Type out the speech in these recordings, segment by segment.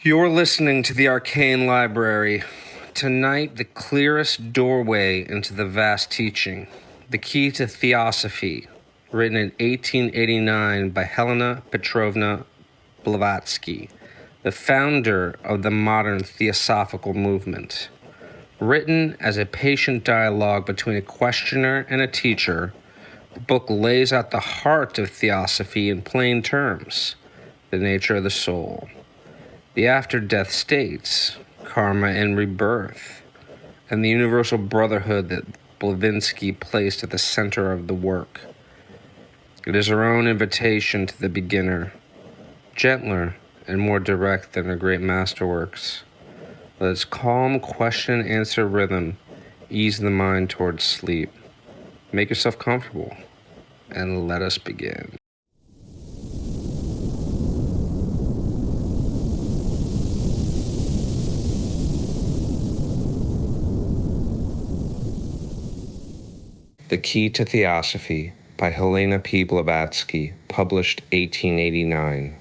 You're listening to the Arcane Library. Tonight, the clearest doorway into the vast teaching, The Key to Theosophy, written in 1889 by Helena Petrovna Blavatsky, the founder of the modern theosophical movement. Written as a patient dialogue between a questioner and a teacher, the book lays out the heart of theosophy in plain terms, the nature of the soul, the after-death states, karma and rebirth, and the universal brotherhood that Blavatsky placed at the center of the work. It is our own invitation to the beginner, gentler and more direct than our great masterworks. Let its calm question-answer rhythm ease the mind towards sleep. Make yourself comfortable, and let us begin. The Key to Theosophy by Helena P. Blavatsky, published 1889.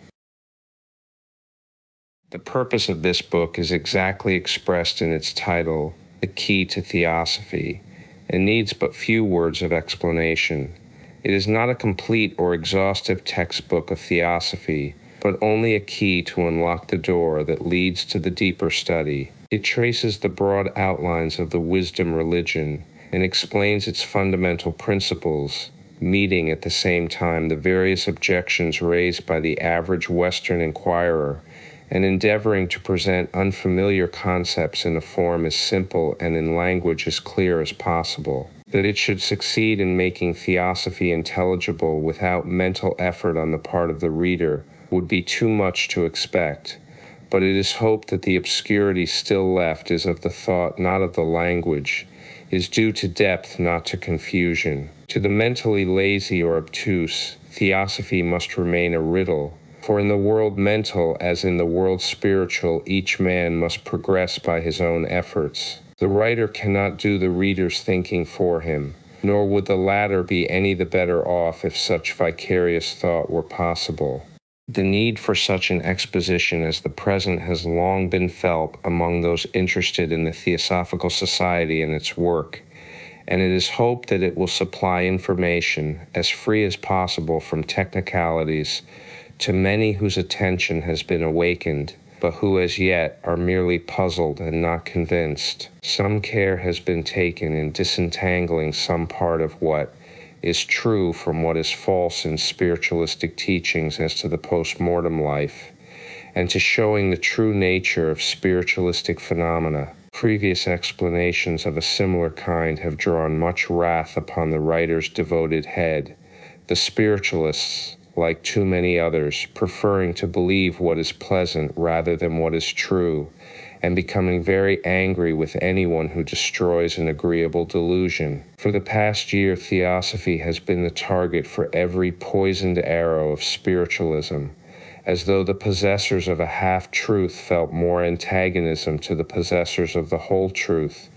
The purpose of this book is exactly expressed in its title, The Key to Theosophy, and needs but few words of explanation. It is not a complete or exhaustive textbook of theosophy, but only a key to unlock the door that leads to the deeper study. It traces the broad outlines of the wisdom religion and explains its fundamental principles, meeting at the same time the various objections raised by the average Western inquirer, and endeavoring to present unfamiliar concepts in a form as simple and in language as clear as possible. That it should succeed in making theosophy intelligible without mental effort on the part of the reader would be too much to expect, but it is hoped that the obscurity still left is of the thought, not of the language, is due to depth, not to confusion. To the mentally lazy or obtuse, theosophy must remain a riddle, for in the world mental, as in the world spiritual, each man must progress by his own efforts. The writer cannot do the reader's thinking for him, nor would the latter be any the better off if such vicarious thought were possible. The need for such an exposition as the present has long been felt among those interested in the Theosophical Society and its work, and it is hoped that it will supply information as free as possible from technicalities to many whose attention has been awakened, but who as yet are merely puzzled and not convinced. Some care has been taken in disentangling some part of what is true from what is false in spiritualistic teachings as to the post-mortem life, and to showing the true nature of spiritualistic phenomena. Previous explanations of a similar kind have drawn much wrath upon the writer's devoted head, the spiritualists, like too many others, preferring to believe what is pleasant rather than what is true, and becoming very angry with anyone who destroys an agreeable delusion. For the past year, theosophy has been the target for every poisoned arrow of spiritualism, as though the possessors of a half-truth felt more antagonism to the possessors of the whole truth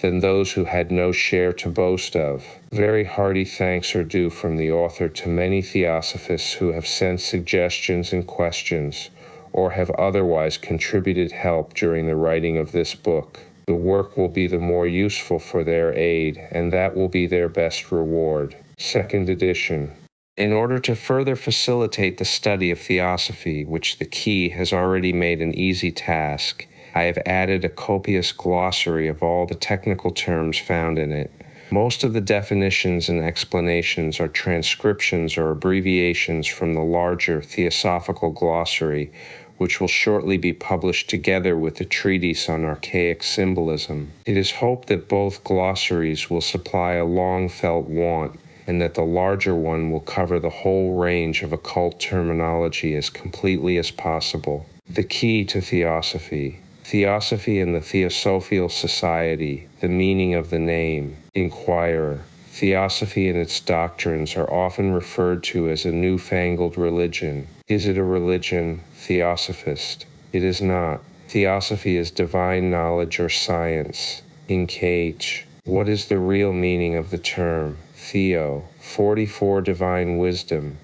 than those who had no share to boast of. Very hearty thanks are due from the author to many theosophists who have sent suggestions and questions, or have otherwise contributed help during the writing of this book. The work will be the more useful for their aid, and that will be their best reward. Second edition. In order to further facilitate the study of theosophy, which the Key has already made an easy task, I have added a copious glossary of all the technical terms found in it. Most of the definitions and explanations are transcriptions or abbreviations from the larger Theosophical Glossary, which will shortly be published together with the treatise on archaic symbolism. It is hoped that both glossaries will supply a long-felt want, and that the larger one will cover the whole range of occult terminology as completely as possible. The Key to Theosophy. Theosophy and the Theosophical Society, the meaning of the name. Inquirer. Theosophy and its doctrines are often referred to as a newfangled religion. Is it a religion? Theosophist. It is not. Theosophy is divine knowledge or science. Engage. What is the real meaning of the term? Theo, 44 divine wisdom.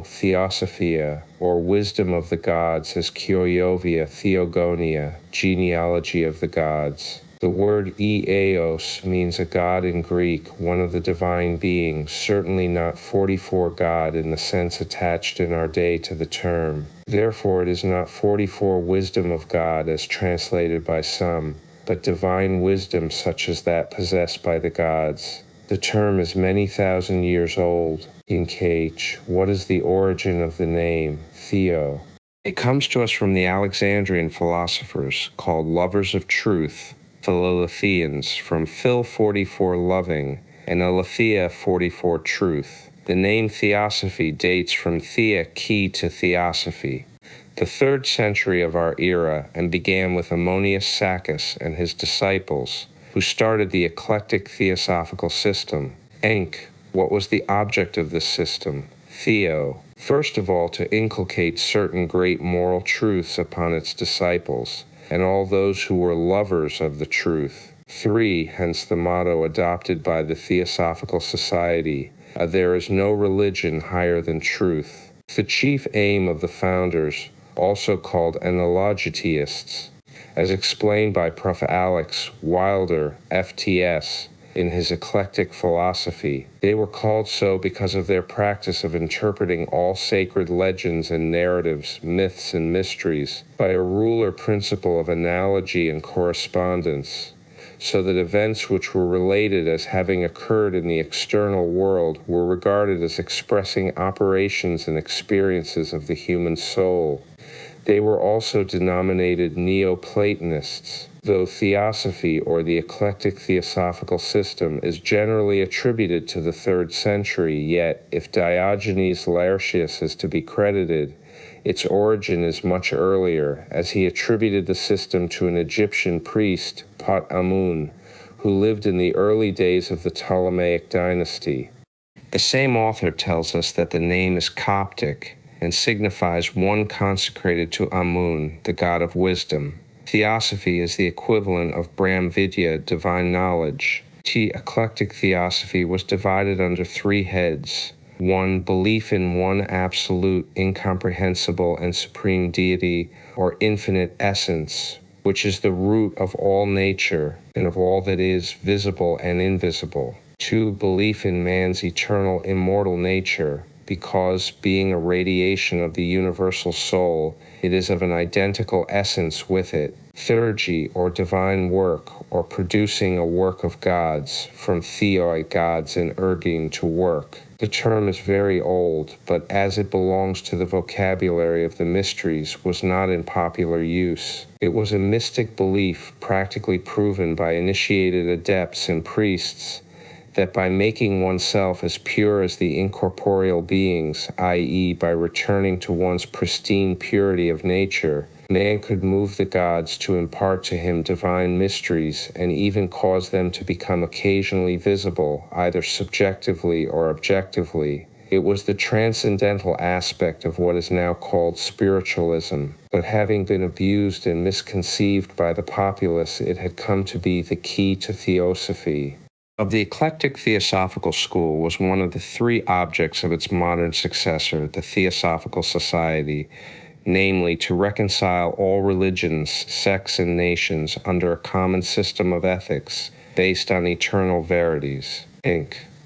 Theosophia, or Wisdom of the Gods, as Kyoiovia Theogonia, Genealogy of the Gods. The word Eos means a god in Greek, one of the divine beings, certainly not 44 God in the sense attached in our day to the term. Therefore, it is not 44 wisdom of God as translated by some, but divine wisdom such as that possessed by the gods. The term is many thousand years old. In Cage, what is the origin of the name Theo? It comes to us from the Alexandrian philosophers called lovers of truth, Philaletheans, from Phil 44 loving and Aletheia 44 truth. The name Theosophy dates from Thea key to Theosophy, the 3rd century of our era, and began with Ammonius Saccas and his disciples, who started the eclectic theosophical system. What was the object of this system? Theo, first of all, to inculcate certain great moral truths upon its disciples, and all those who were lovers of the truth. 3, hence the motto adopted by the Theosophical Society, there is no religion higher than truth. The chief aim of the founders, also called analogityists, as explained by Prof. Alex Wilder, FTS, in his eclectic philosophy. They were called so because of their practice of interpreting all sacred legends and narratives, myths and mysteries, by a rule or principle of analogy and correspondence, so that events which were related as having occurred in the external world were regarded as expressing operations and experiences of the human soul. They were also denominated Neoplatonists, though Theosophy, or the eclectic theosophical system, is generally attributed to the 3rd century, yet, if Diogenes Laertius is to be credited, its origin is much earlier, as he attributed the system to an Egyptian priest, Pot Amun, who lived in the early days of the Ptolemaic dynasty. The same author tells us that the name is Coptic and signifies one consecrated to Amun, the god of wisdom. Theosophy is the equivalent of Brahmvidya, divine knowledge. Eclectic theosophy was divided under 3 heads. 1. Belief in one absolute, incomprehensible, and supreme deity, or infinite essence, which is the root of all nature and of all that is visible and invisible. 2. Belief in man's eternal, immortal nature, because, being a radiation of the universal soul, it is of an identical essence with it. Theurgy, or divine work, or producing a work of gods, from theoi, gods, and erging, to work. The term is very old, but as it belongs to the vocabulary of the mysteries, was not in popular use. It was a mystic belief practically proven by initiated adepts and priests that by making oneself as pure as the incorporeal beings, i.e., by returning to one's pristine purity of nature, man could move the gods to impart to him divine mysteries and even cause them to become occasionally visible, either subjectively or objectively. It was the transcendental aspect of what is now called spiritualism, but having been abused and misconceived by the populace, it had come to be the key to Theosophy. Of the eclectic theosophical school was one of the 3 objects of its modern successor, the Theosophical Society, namely to reconcile all religions, sects, and nations under a common system of ethics based on eternal verities.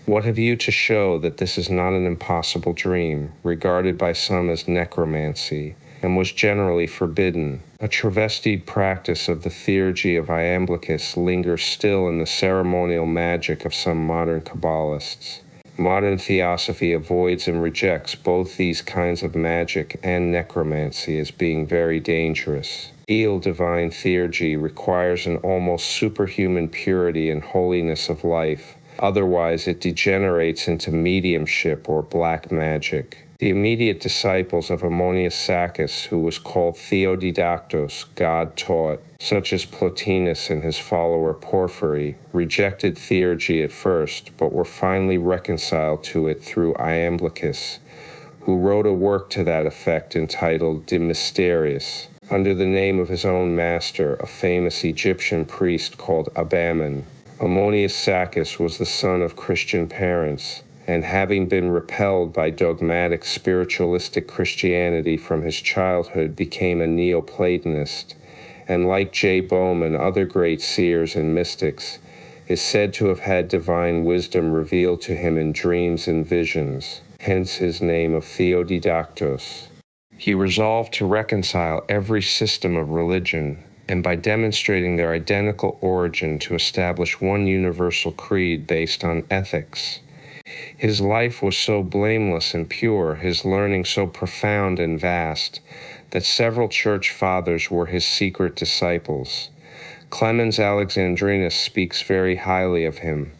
What have you to show that this is not an impossible dream, regarded by some as necromancy, and was generally forbidden? A travestied practice of the theurgy of Iamblichus lingers still in the ceremonial magic of some modern Kabbalists. Modern theosophy avoids and rejects both these kinds of magic and necromancy as being very dangerous. Divine theurgy requires an almost superhuman purity and holiness of life. Otherwise, it degenerates into mediumship or black magic. The immediate disciples of Ammonius Saccas, who was called Theodidactos, God taught, such as Plotinus and his follower Porphyry, rejected theurgy at first, but were finally reconciled to it through Iamblichus, who wrote a work to that effect entitled De Mysteriis, under the name of his own master, a famous Egyptian priest called Abamen. Ammonius Saccas was the son of Christian parents, and having been repelled by dogmatic spiritualistic Christianity from his childhood, became a Neoplatonist, and like J. Boehme and other great seers and mystics, is said to have had divine wisdom revealed to him in dreams and visions, hence his name of Theodidactos. He resolved to reconcile every system of religion, and by demonstrating their identical origin to establish one universal creed based on ethics. His life was so blameless and pure, his learning so profound and vast, that several church fathers were his secret disciples. Clemens Alexandrinus speaks very highly of him.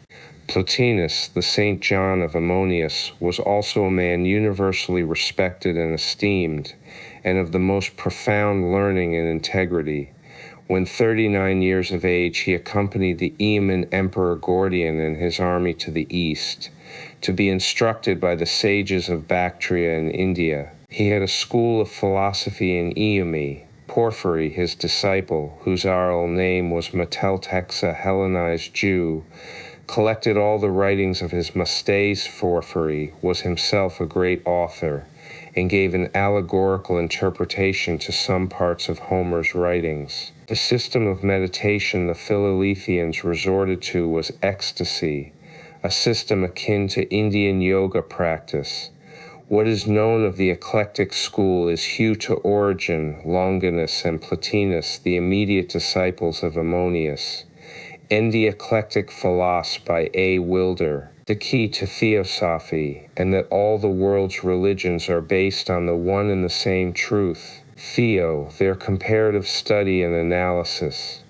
Plotinus, the St. John of Ammonius, was also a man universally respected and esteemed, and of the most profound learning and integrity. When 39 years of age, he accompanied the Aeaean Emperor Gordian and his army to the east, to be instructed by the sages of Bactria and India. He had a school of philosophy in Aeaeum. Porphyry, his disciple, whose Aral name was Meteltexa, Hellenized Jew, collected all the writings of his Mastes Porphyry, was himself a great author, and gave an allegorical interpretation to some parts of Homer's writings. The system of meditation the Philaletheans resorted to was ecstasy, a system akin to Indian yoga practice. What is known of the eclectic school is due to Origen, Longinus, and Plotinus, the immediate disciples of Ammonius. In the Eclectic Philos by A. Wilder, the key to Theosophy, and that all the world's religions are based on the one and the same truth, Theo, their comparative study and analysis.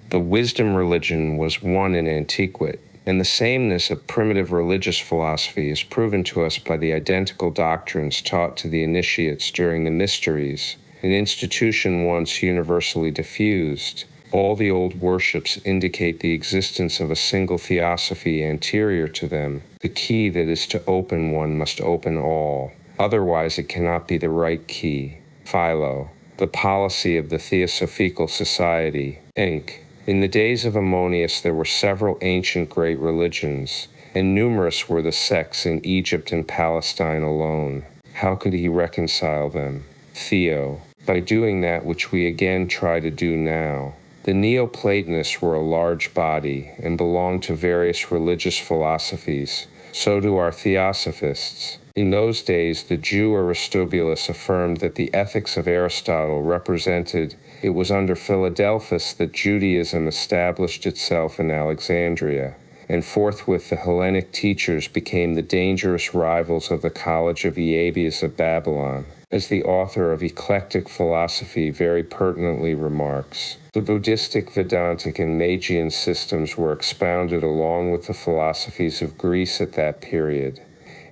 The wisdom religion was one in antiquity, and the sameness of primitive religious philosophy is proven to us by the identical doctrines taught to the initiates during the mysteries, an institution once universally diffused. All the old worships indicate the existence of a single theosophy anterior to them. The key that is to open one must open all. Otherwise it cannot be the right key. Philo, The Policy of the Theosophical Society, Inc. In the days of Ammonius there were several ancient great religions, and numerous were the sects in Egypt and Palestine alone. How could he reconcile them? Theo, by doing that which we again try to do now. The Neoplatonists were a large body, and belonged to various religious philosophies. So do our Theosophists. In those days, the Jew Aristobulus affirmed that the ethics of Aristotle represented it was under Philadelphus that Judaism established itself in Alexandria, and forthwith the Hellenic teachers became the dangerous rivals of the College of Eusebius of Babylon. As the author of Eclectic Philosophy very pertinently remarks, the Buddhistic, Vedantic, and Magian systems were expounded along with the philosophies of Greece at that period.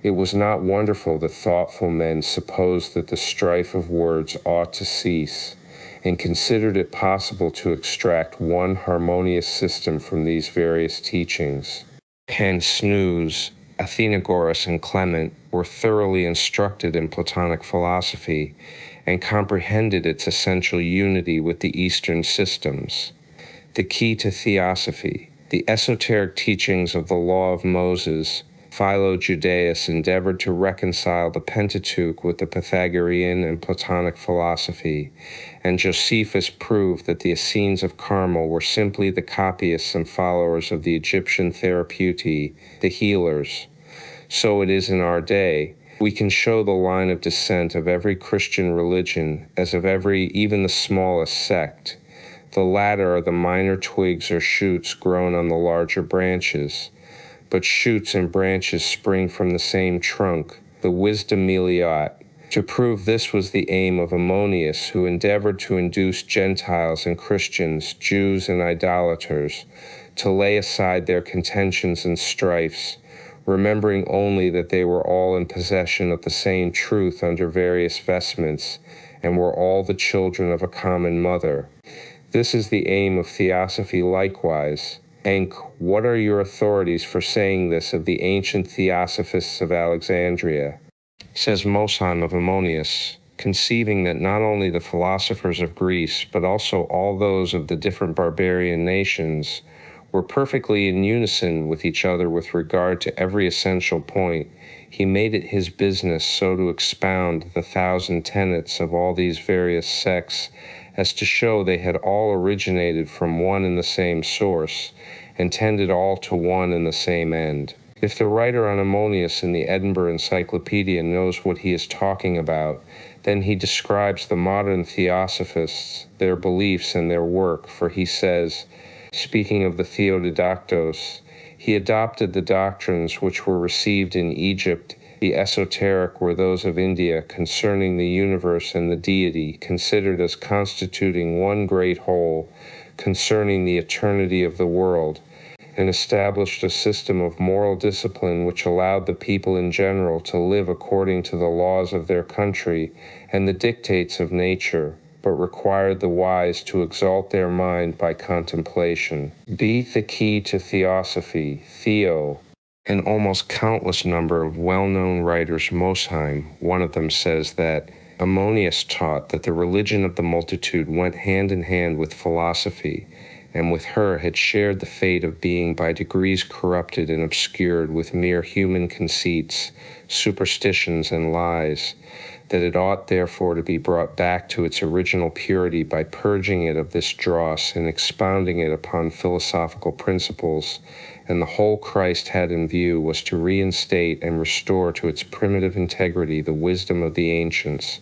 It was not wonderful that thoughtful men supposed that the strife of words ought to cease, and considered it possible to extract one harmonious system from these various teachings. Hence Snooze, Athenagoras, and Clement were thoroughly instructed in Platonic philosophy and comprehended its essential unity with the Eastern systems. The key to Theosophy, the esoteric teachings of the law of Moses, Philo Judaeus endeavored to reconcile the Pentateuch with the Pythagorean and Platonic philosophy, and Josephus proved that the Essenes of Carmel were simply the copyists and followers of the Egyptian Therapeuti, the healers. So it is in our day. We can show the line of descent of every Christian religion, as of every, even the smallest sect. The latter are the minor twigs or shoots grown on the larger branches. But shoots and branches spring from the same trunk, the wisdom Meliot. To prove this was the aim of Ammonius, who endeavored to induce Gentiles and Christians, Jews and idolaters, to lay aside their contentions and strifes, remembering only that they were all in possession of the same truth under various vestments, and were all the children of a common mother. This is the aim of Theosophy likewise. Enk, what are your authorities for saying this of the ancient Theosophists of Alexandria? Says Mosheim of Ammonius, conceiving that not only the philosophers of Greece, but also all those of the different barbarian nations, were perfectly in unison with each other with regard to every essential point, he made it his business so to expound the 1,000 tenets of all these various sects as to show they had all originated from one and the same source, and tended all to one and the same end. If the writer on Ammonius in the Edinburgh Encyclopedia knows what he is talking about, then he describes the modern Theosophists, their beliefs and their work, for he says, speaking of the Theodidactos, he adopted the doctrines which were received in Egypt. The esoteric were those of India concerning the universe and the deity, considered as constituting one great whole, concerning the eternity of the world, and established a system of moral discipline which allowed the people in general to live according to the laws of their country and the dictates of nature, but required the wise to exalt their mind by contemplation. Be the key to Theosophy, Theo. An almost countless number of well-known writers, Mosheim, one of them, says that Ammonius taught that the religion of the multitude went hand in hand with philosophy, and with her had shared the fate of being by degrees corrupted and obscured with mere human conceits, superstitions, and lies, that it ought therefore to be brought back to its original purity by purging it of this dross and expounding it upon philosophical principles, and the whole Christ had in view was to reinstate and restore to its primitive integrity the wisdom of the ancients,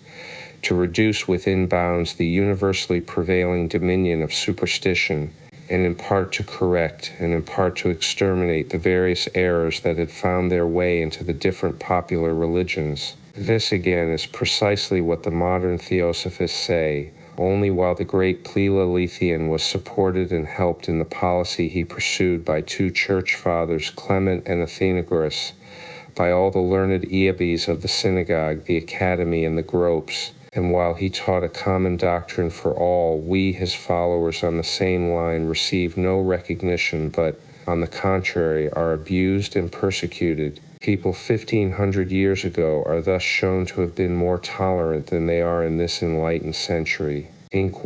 to reduce within bounds the universally prevailing dominion of superstition, and in part to correct and in part to exterminate the various errors that had found their way into the different popular religions. This, again, is precisely what the modern Theosophists say, only while the great Plelaletheian was supported and helped in the policy he pursued by two church fathers, Clement and Athenagoras, by all the learned Iabes of the synagogue, the academy, and the gropes, and while he taught a common doctrine for all, we, his followers on the same line, receive no recognition, but, on the contrary, are abused and persecuted. People 1,500 years ago are thus shown to have been more tolerant than they are in this enlightened century. Inc.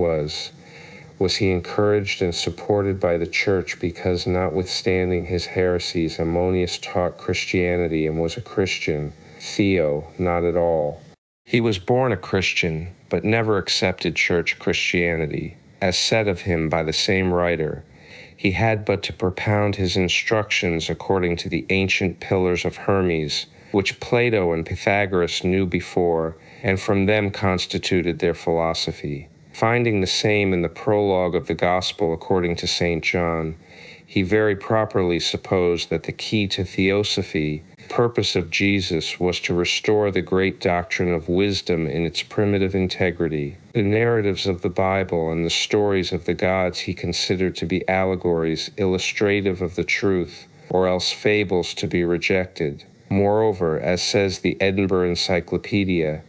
Was he encouraged and supported by the Church because, notwithstanding his heresies, Ammonius taught Christianity and was a Christian? Theo, not at all. He was born a Christian, but never accepted church Christianity. As said of him by the same writer, he had but to propound his instructions according to the ancient pillars of Hermes, which Plato and Pythagoras knew before, and from them constituted their philosophy. Finding the same in the prologue of the Gospel according to St. John, he very properly supposed that the key to Theosophy, purpose of Jesus, was to restore the great doctrine of wisdom in its primitive integrity. The narratives of the Bible and the stories of the gods he considered to be allegories illustrative of the truth, or else fables to be rejected. Moreover, as says the Edinburgh Encyclopedia,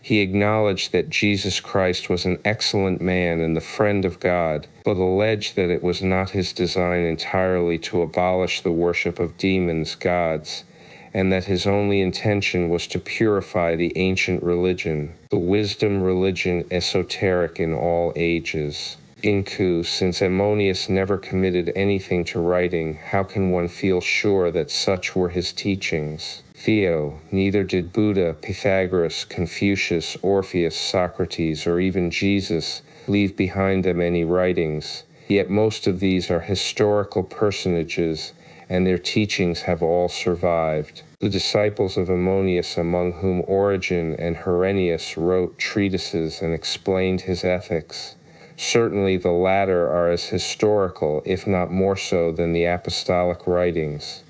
he acknowledged that Jesus Christ was an excellent man and the friend of God, but alleged that it was not his design entirely to abolish the worship of demons, gods, and that his only intention was to purify the ancient religion, the wisdom religion esoteric in all ages. Incu, since Ammonius never committed anything to writing, how can one feel sure that such were his teachings? Theo, neither did Buddha, Pythagoras, Confucius, Orpheus, Socrates, or even Jesus leave behind them any writings, yet most of these are historical personages, and their teachings have all survived. The disciples of Ammonius, among whom Origen and Herennius wrote treatises and explained his ethics, certainly the latter are as historical, if not more so, than the apostolic writings.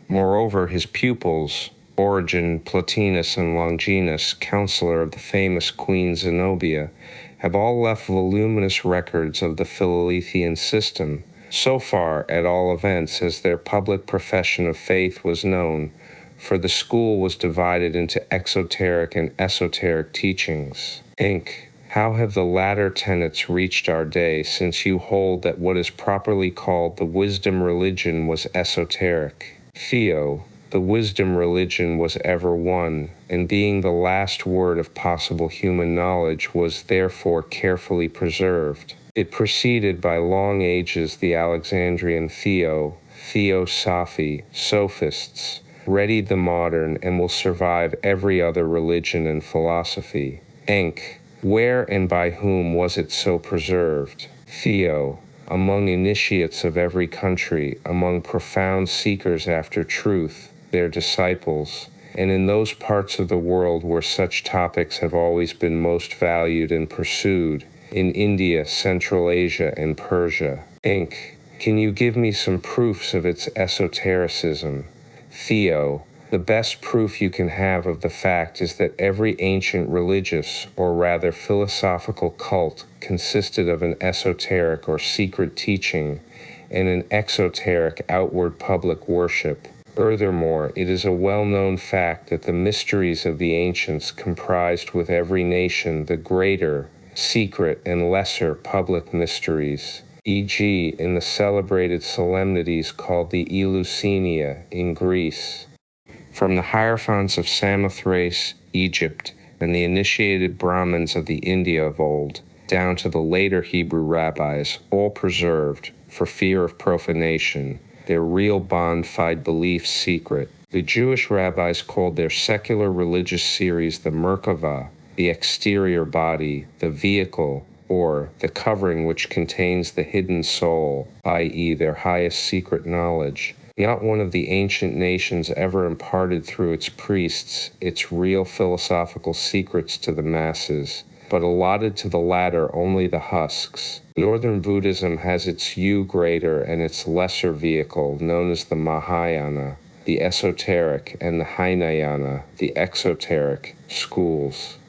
Moreover, his pupils, Origen, Plotinus, and Longinus, counselor of the famous Queen Zenobia, have all left voluminous records of the Philalethian system, so far, at all events, as their public profession of faith was known, for the school was divided into exoteric and esoteric teachings. Inc. How have the latter tenets reached our day, since you hold that what is properly called the wisdom religion was esoteric? Theo, The wisdom religion was ever one, and being the last word of possible human knowledge was therefore carefully preserved. It preceded by long ages the Alexandrian Theosophy, sophists, readied the modern, and will survive every other religion and philosophy. Enk. Where and by whom was it so preserved? Theo. Among initiates of every country, among profound seekers after truth, their disciples, and in those parts of the world where such topics have always been most valued and pursued, in India, Central Asia, and Persia. Enk. Can you give me some proofs of its esotericism? Theo. The best proof you can have of the fact is that every ancient religious, or rather philosophical cult consisted of an esoteric or secret teaching and an exoteric outward public worship. Furthermore, it is a well-known fact that the mysteries of the ancients comprised with every nation the greater, secret, and lesser public mysteries, e.g. in the celebrated solemnities called the Eleusinian in Greece. From the Hierophants of Samothrace, Egypt, and the initiated Brahmins of the India of old, down to the later Hebrew rabbis, all preserved, for fear of profanation, their real bona fide beliefs secret. The Jewish rabbis called their secular religious series the Merkava, the exterior body, the vehicle, or the covering which contains the hidden soul, i.e. their highest secret knowledge. Not one of the ancient nations ever imparted through its priests its real philosophical secrets to the masses, but allotted to the latter only the husks. Northern Buddhism has its greater and its lesser vehicle, known as the Mahayana, the esoteric, and the Hinayana, the exoteric, schools.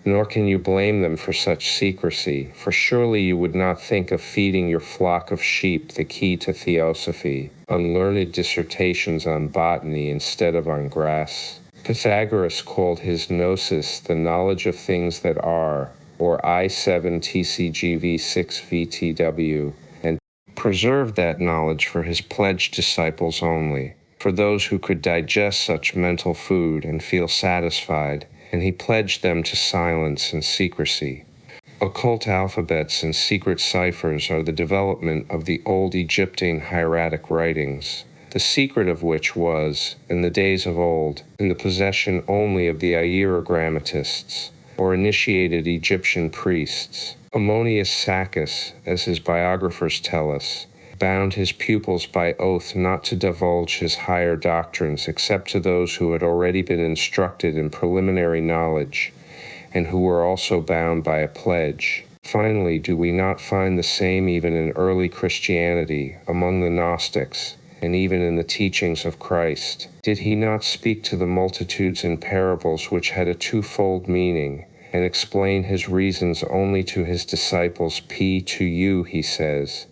Nor can you blame them for such secrecy, for surely you would not think of feeding your flock of sheep the key to Theosophy, unlearned dissertations on botany instead of on grass. Pythagoras called his gnosis the knowledge of things that are, or I7 TCGV 6 VTW, and preserved that knowledge for his pledged disciples only, for those who could digest such mental food and feel satisfied, and he pledged them to silence and secrecy. Occult alphabets and secret ciphers are the development of the old Egyptian hieratic writings, the secret of which was, in the days of old, in the possession only of the hierogrammatists, or initiated Egyptian priests. Ammonius Saccas, as his biographers tell us, bound his pupils by oath not to divulge his higher doctrines except to those who had already been instructed in preliminary knowledge, and who were also bound by a pledge. Finally, do we not find the same even in early Christianity, among the Gnostics, and even in the teachings of Christ? Did he not speak to the multitudes in parables which had a twofold meaning, and explain his reasons only to his disciples? To you, he says,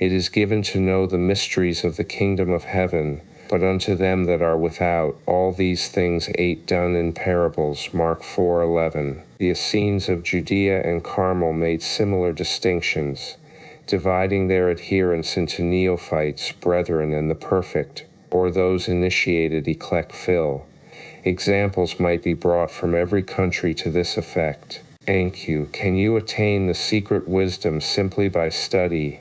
it is given to know the mysteries of the kingdom of heaven, but unto them that are without, all these things done in parables. Mark 4:11. The Essenes of Judea and Carmel made similar distinctions, dividing their adherents into neophytes, brethren, and the perfect, or those initiated phil. Examples might be brought from every country to this effect. Anq. Can you attain the secret wisdom simply by study?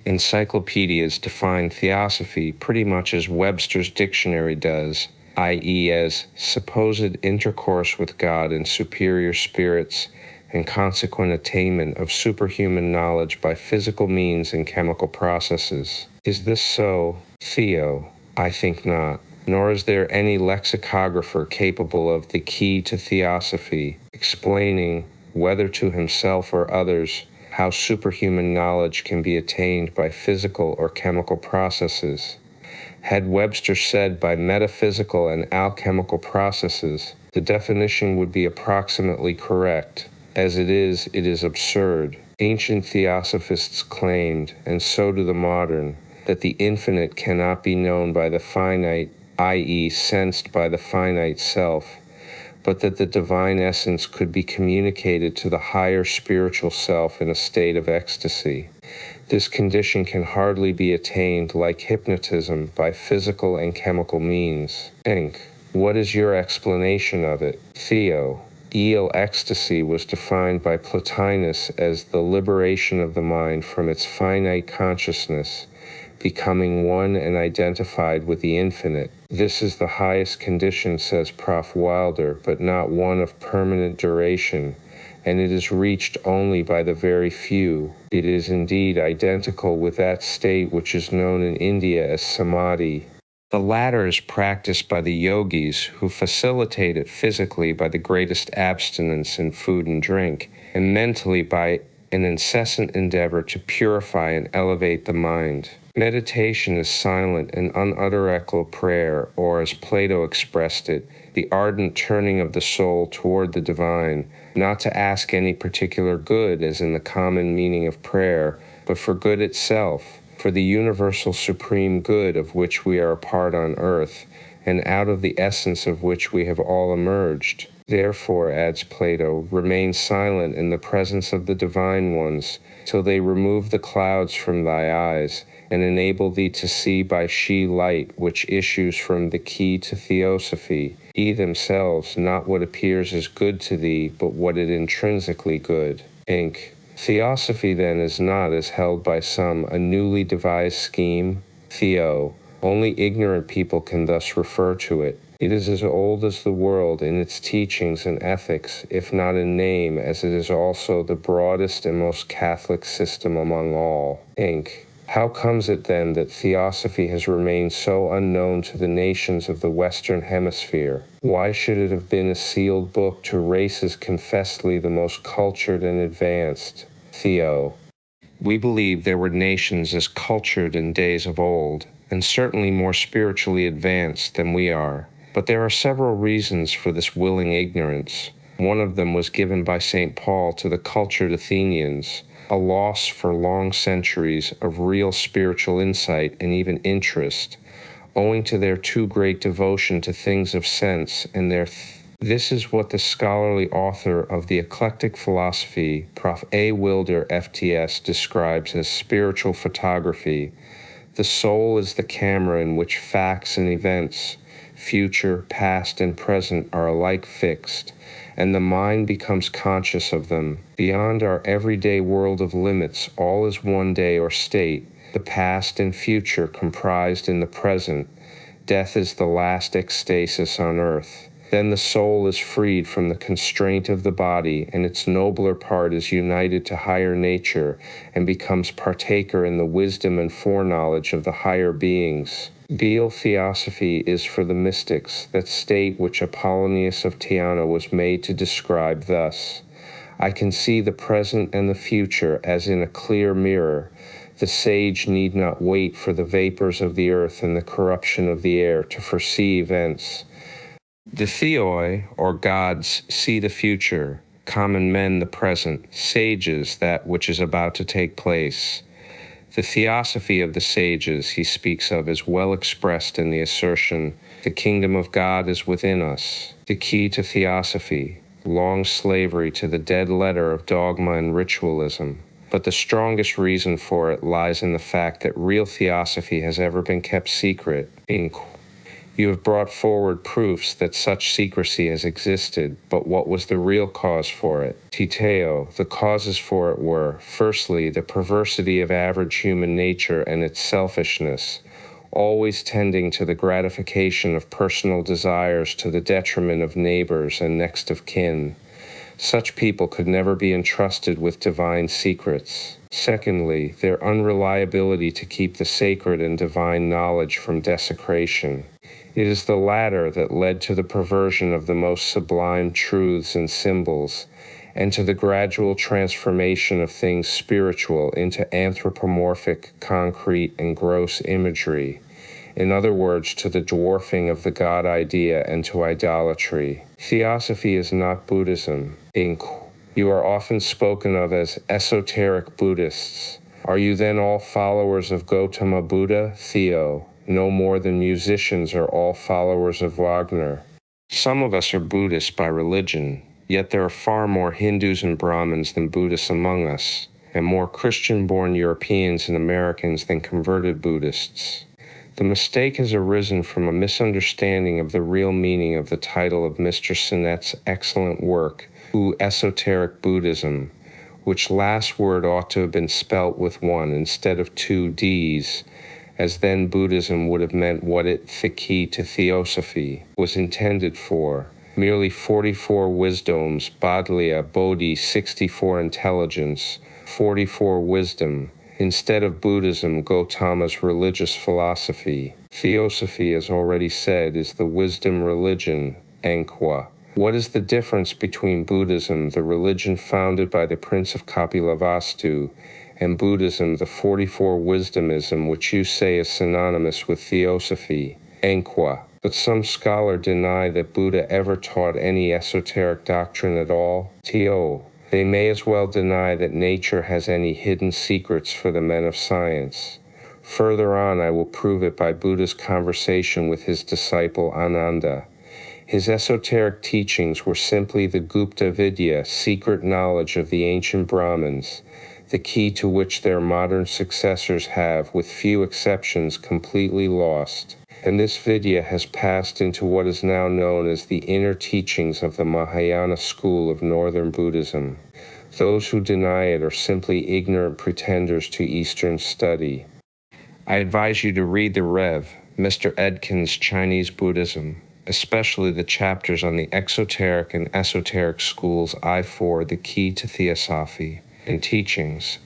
Encyclopedias define theosophy pretty much as Webster's dictionary does, i.e. as supposed intercourse with God and superior spirits and consequent attainment of superhuman knowledge by physical means and chemical processes. Is this so, Theo? I think not. Nor is there any lexicographer capable of the key to Theosophy, explaining, whether to himself or others, how superhuman knowledge can be attained by physical or chemical processes. Had Webster said by metaphysical and alchemical processes, the definition would be approximately correct. As it is absurd. Ancient theosophists claimed, and so do the modern, that the infinite cannot be known by the finite, i.e. sensed by the finite self, but that the divine essence could be communicated to the higher spiritual self in a state of ecstasy. This condition can hardly be attained, like hypnotism, by physical and chemical means. Inc. What is your explanation of it? Theo. Eel ecstasy was defined by Plotinus as the liberation of the mind from its finite consciousness, becoming one and identified with the infinite. This is the highest condition, says Prof. Wilder, but not one of permanent duration, and it is reached only by the very few. It is indeed identical with that state which is known in India as samadhi. The latter is practiced by the yogis, who facilitate it physically by the greatest abstinence in food and drink, and mentally by an incessant endeavor to purify and elevate the mind. Meditation is silent and unutterable prayer, or as Plato expressed it, the ardent turning of the soul toward the divine, not to ask any particular good, as in the common meaning of prayer, but for good itself, for the universal supreme good of which we are a part on earth, and out of the essence of which we have all emerged. Therefore, adds Plato, remain silent in the presence of the divine ones, till they remove the clouds from thy eyes, and enable thee to see by she light which issues from the key to Theosophy, themselves not what appears as good to thee, but what is intrinsically good. Inc. Theosophy then is not, as held by some, a newly devised scheme. Theo. Only ignorant people can thus refer to it. It is as old as the world in its teachings and ethics, if not in name, as it is also the broadest and most Catholic system among all. Inc. How comes it then that Theosophy has remained so unknown to the nations of the Western Hemisphere? Why should it have been a sealed book to races confessedly the most cultured and advanced? Theo. We believe there were nations as cultured in days of old, and certainly more spiritually advanced than we are. But there are several reasons for this willing ignorance. One of them was given by St. Paul to the cultured Athenians, a loss for long centuries of real spiritual insight and even interest, owing to their too great devotion to things of sense and their This is what the scholarly author of the eclectic philosophy, Prof. A. Wilder, FTS, describes as spiritual photography. The soul is the camera in which facts and events, future, past, and present, are alike fixed, and the mind becomes conscious of them. Beyond our everyday world of limits, all is one day or state, the past and future comprised in the present. Death is the last ecstasis on earth. Then the soul is freed from the constraint of the body, and its nobler part is united to higher nature and becomes partaker in the wisdom and foreknowledge of the higher beings. Real Theosophy is for the mystics, that state which Apollonius of Tyana was made to describe thus: I can see the present and the future as in a clear mirror. The sage need not wait for the vapors of the earth and the corruption of the air to foresee events. The theoi, or gods, see the future, common men the present, sages that which is about to take place. The theosophy of the sages he speaks of is well expressed in the assertion, the kingdom of God is within us. The key to theosophy, long slavery to the dead letter of dogma and ritualism. But the strongest reason for it lies in the fact that real theosophy has ever been kept secret. You have brought forward proofs that such secrecy has existed, but what was the real cause for it? Titeo, the causes for it were, firstly, the perversity of average human nature and its selfishness, always tending to the gratification of personal desires to the detriment of neighbors and next of kin. Such people could never be entrusted with divine secrets. Secondly, their unreliability to keep the sacred and divine knowledge from desecration. It is the latter that led to the perversion of the most sublime truths and symbols, and to the gradual transformation of things spiritual into anthropomorphic, concrete, and gross imagery. In other words, to the dwarfing of the God idea and to idolatry. Theosophy is not Buddhism. You are often spoken of as esoteric Buddhists. Are you then all followers of Gautama Buddha? Theo. No more than musicians are all followers of Wagner. Some of us are Buddhists by religion, yet there are far more Hindus and Brahmins than Buddhists among us. and more Christian-born Europeans and Americans than converted Buddhists. The mistake has arisen from a misunderstanding of the real meaning of the title of Mr. Sinnett's excellent work, Esoteric Buddhism, which last word ought to have been spelt with one instead of two D's, as then Buddhism would have meant what it, the key to Theosophy, was intended for, merely 44 wisdoms, Bodhya, Bodhi, 64 intelligence, 44 wisdom, instead of Buddhism, Gautama's religious philosophy. Theosophy, as already said, is the wisdom religion, Enqua. What is the difference between Buddhism, the religion founded by the Prince of Kapilavastu, and Buddhism, the 44 wisdomism, which you say is synonymous with Theosophy, Enqua? But some scholar deny that Buddha ever taught any esoteric doctrine at all, Teo. They may as well deny that nature has any hidden secrets for the men of science. Further on, I will prove it by Buddha's conversation with his disciple Ananda. His esoteric teachings were simply the Gupta Vidya, secret knowledge of the ancient Brahmins, the key to which their modern successors have, with few exceptions, completely lost. And this Vidya has passed into what is now known as the inner teachings of the Mahayana school of Northern Buddhism. Those who deny it are simply ignorant pretenders to Eastern study. I advise you to read the Rev. Mr. Edkin's Chinese Buddhism, especially the chapters on the exoteric and esoteric schools I-4, the key to Theosophy, and teachings,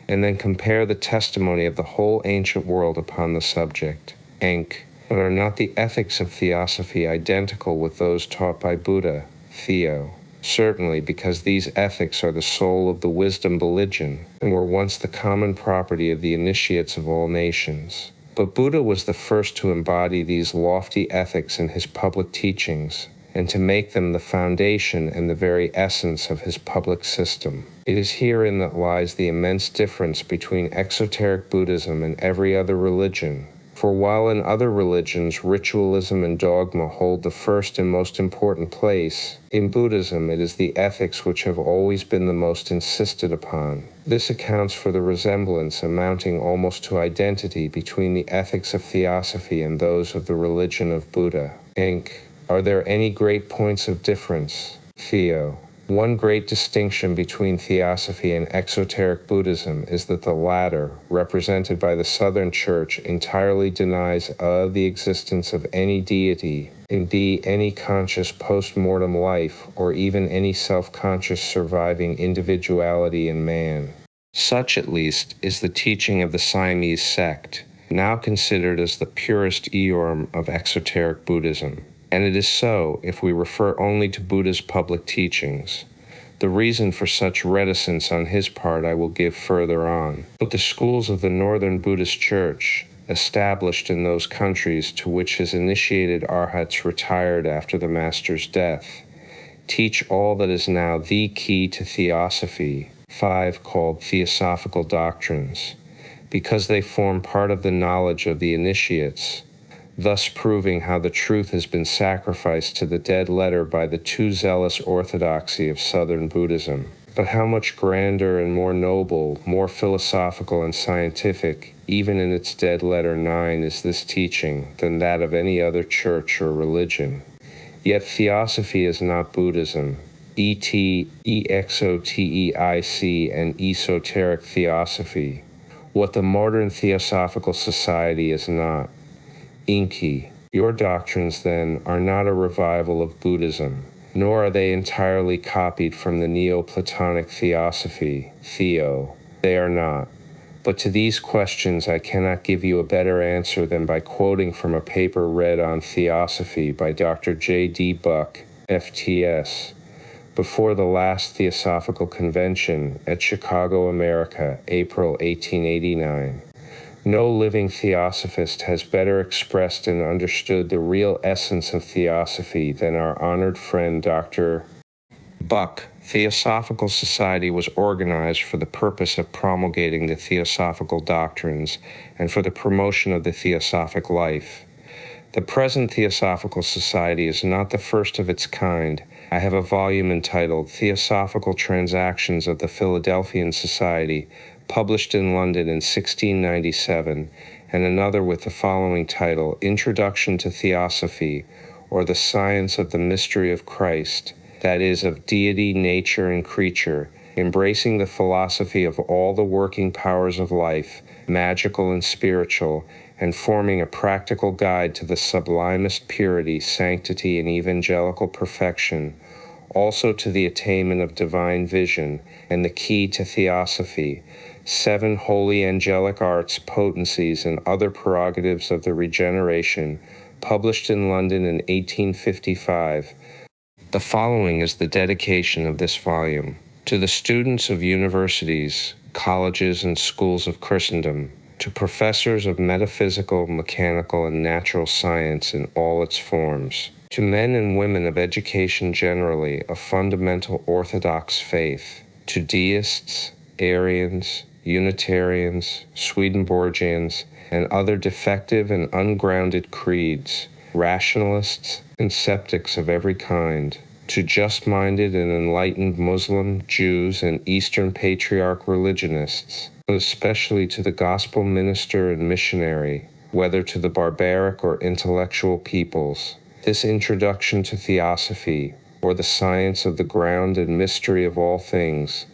and then compare the testimony of the whole ancient world upon the subject, Enq. But are not the ethics of Theosophy identical with those taught by Buddha, Theo? Certainly, because these ethics are the soul of the wisdom religion, and were once the common property of the initiates of all nations. But Buddha was the first to embody these lofty ethics in his public teachings, and to make them the foundation and the very essence of his public system. It is herein that lies the immense difference between exoteric Buddhism and every other religion. For while in other religions ritualism and dogma hold the first and most important place, in Buddhism it is the ethics which have always been the most insisted upon. This accounts for the resemblance amounting almost to identity between the ethics of Theosophy and those of the religion of Buddha. Enq. Are there any great points of difference? Theo. One great distinction between Theosophy and exoteric Buddhism is that the latter, represented by the Southern Church, entirely denies the existence of any deity, indeed any conscious post-mortem life, or even any self-conscious surviving individuality in man. Such, at least, is the teaching of the Siamese sect, now considered as the purest eorm of exoteric Buddhism. And it is so, if we refer only to Buddha's public teachings. The reason for such reticence on his part I will give further on. But the schools of the Northern Buddhist Church, established in those countries to which his initiated arhats retired after the Master's death, teach all that is now the key to Theosophy, 5 called Theosophical doctrines, because they form part of the knowledge of the initiates, thus proving how the truth has been sacrificed to the dead letter by the too zealous orthodoxy of Southern Buddhism. But how much grander and more noble, more philosophical and scientific, even in its dead letter 9, is this teaching than that of any other church or religion. Yet Theosophy is not Buddhism. Exoteic and esoteric Theosophy, what the modern Theosophical Society is not. Inky. Your doctrines, then, are not a revival of Buddhism, nor are they entirely copied from the Neoplatonic Theosophy, Theo. They are not. But to these questions I cannot give you a better answer than by quoting from a paper read on Theosophy by Dr. J.D. Buck, FTS, before the last Theosophical Convention at Chicago, America, April 1889. No living theosophist has better expressed and understood the real essence of Theosophy than our honored friend Dr. Buck. Theosophical Society was organized for the purpose of promulgating the theosophical doctrines and for the promotion of the theosophic life. The present Theosophical Society is not the first of its kind, I have a volume entitled Theosophical Transactions of the Philadelphian Society, published in London in 1697, and another with the following title, Introduction to Theosophy, or the Science of the Mystery of Christ, that is, of deity, nature, and creature, embracing the philosophy of all the working powers of life, magical and spiritual, and forming a practical guide to the sublimest purity, sanctity, and evangelical perfection, also to the attainment of divine vision, and the key to Theosophy, 7 holy angelic arts, potencies, and other prerogatives of the regeneration, published in London in 1855. The following is the dedication of this volume. To the students of universities, colleges, and schools of Christendom, to professors of metaphysical, mechanical, and natural science in all its forms, to men and women of education generally, of fundamental Orthodox faith, to deists, Arians, Unitarians, Swedenborgians, and other defective and ungrounded creeds, rationalists and skeptics of every kind, to just-minded and enlightened Muslim, Jews, and Eastern Patriarch religionists, but especially to the gospel minister and missionary, whether to the barbaric or intellectual peoples. This introduction to Theosophy, or the science of the ground and mystery of all things,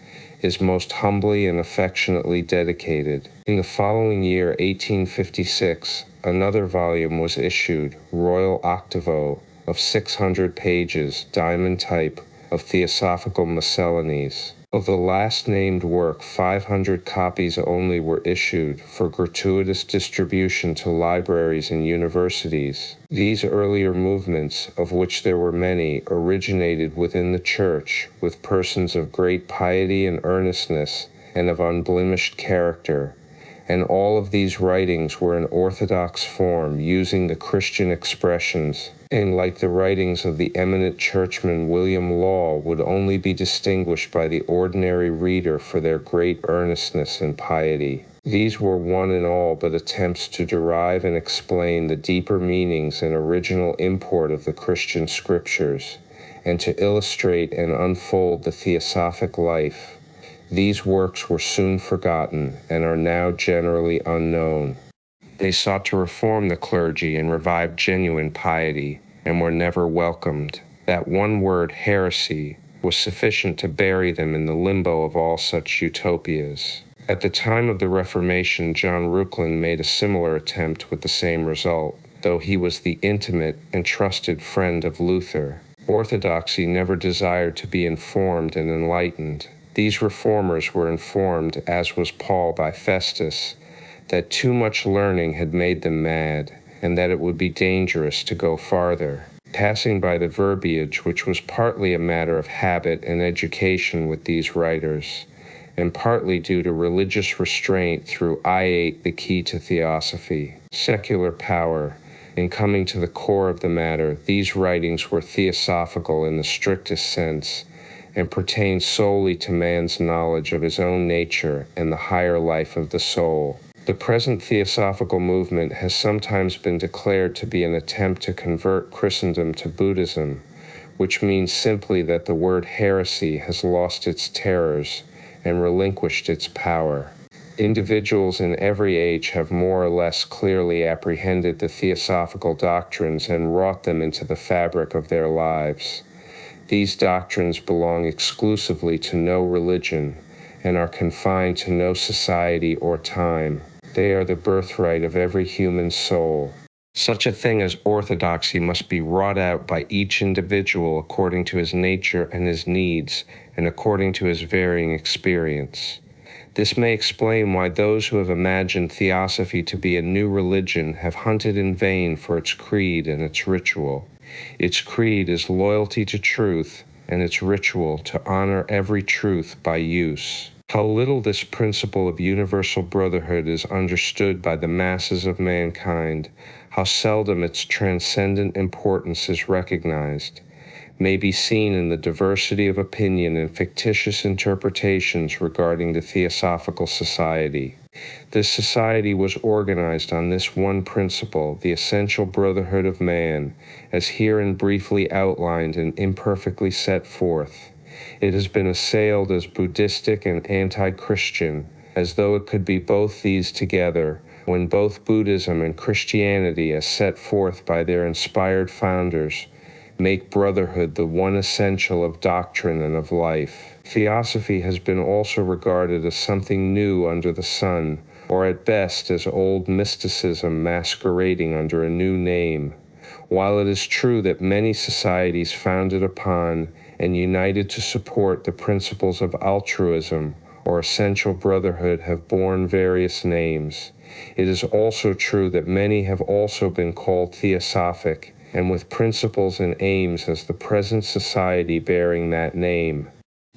is most humbly and affectionately dedicated. In the following year, 1856, another volume was issued, Royal Octavo, of 600 pages, diamond type, of Theosophical Miscellanies. Of the last named work, 500 copies only were issued for gratuitous distribution to libraries and universities. These earlier movements, of which there were many, originated within the Church, with persons of great piety and earnestness, and of unblemished character, and all of these writings were in orthodox form, using the Christian expressions, and like the writings of the eminent churchman William Law, would only be distinguished by the ordinary reader for their great earnestness and piety. These were one and all but attempts to derive and explain the deeper meanings and original import of the Christian scriptures, and to illustrate and unfold the theosophic life. These works were soon forgotten and are now generally unknown. They sought to reform the clergy and revive genuine piety, and were never welcomed. That one word, heresy, was sufficient to bury them in the limbo of all such utopias. At the time of the Reformation, John Reuchlin made a similar attempt with the same result, though he was the intimate and trusted friend of Luther. Orthodoxy never desired to be informed and enlightened. These reformers were informed, as was Paul by Festus, that too much learning had made them mad, and that it would be dangerous to go farther. Passing by the verbiage, which was partly a matter of habit and education with these writers, and partly due to religious restraint through I 8, the key to Theosophy, secular power, in coming to the core of the matter, these writings were theosophical in the strictest sense, and pertain solely to man's knowledge of his own nature and the higher life of the soul. The present theosophical movement has sometimes been declared to be an attempt to convert Christendom to Buddhism, which means simply that the word heresy has lost its terrors and relinquished its power. Individuals in every age have more or less clearly apprehended the theosophical doctrines and wrought them into the fabric of their lives. These doctrines belong exclusively to no religion and are confined to no society or time. They are the birthright of every human soul. Such a thing as orthodoxy must be wrought out by each individual according to his nature and his needs, and according to his varying experience. This may explain why those who have imagined Theosophy to be a new religion have hunted in vain for its creed and its ritual. Its creed is loyalty to truth, and its ritual to honor every truth by use. How little this principle of universal brotherhood is understood by the masses of mankind, how seldom its transcendent importance is recognized, may be seen in the diversity of opinion and fictitious interpretations regarding the Theosophical Society. This society was organized on this one principle, the essential brotherhood of man, as herein briefly outlined and imperfectly set forth. It has been assailed as Buddhistic and anti-Christian, as though it could be both these together, when both Buddhism and Christianity, as set forth by their inspired founders, make brotherhood the one essential of doctrine and of life. Theosophy has been also regarded as something new under the sun, or at best as old mysticism masquerading under a new name. While it is true that many societies founded upon and united to support the principles of altruism or essential brotherhood have borne various names, it is also true that many have also been called theosophic, and with principles and aims as the present society bearing that name.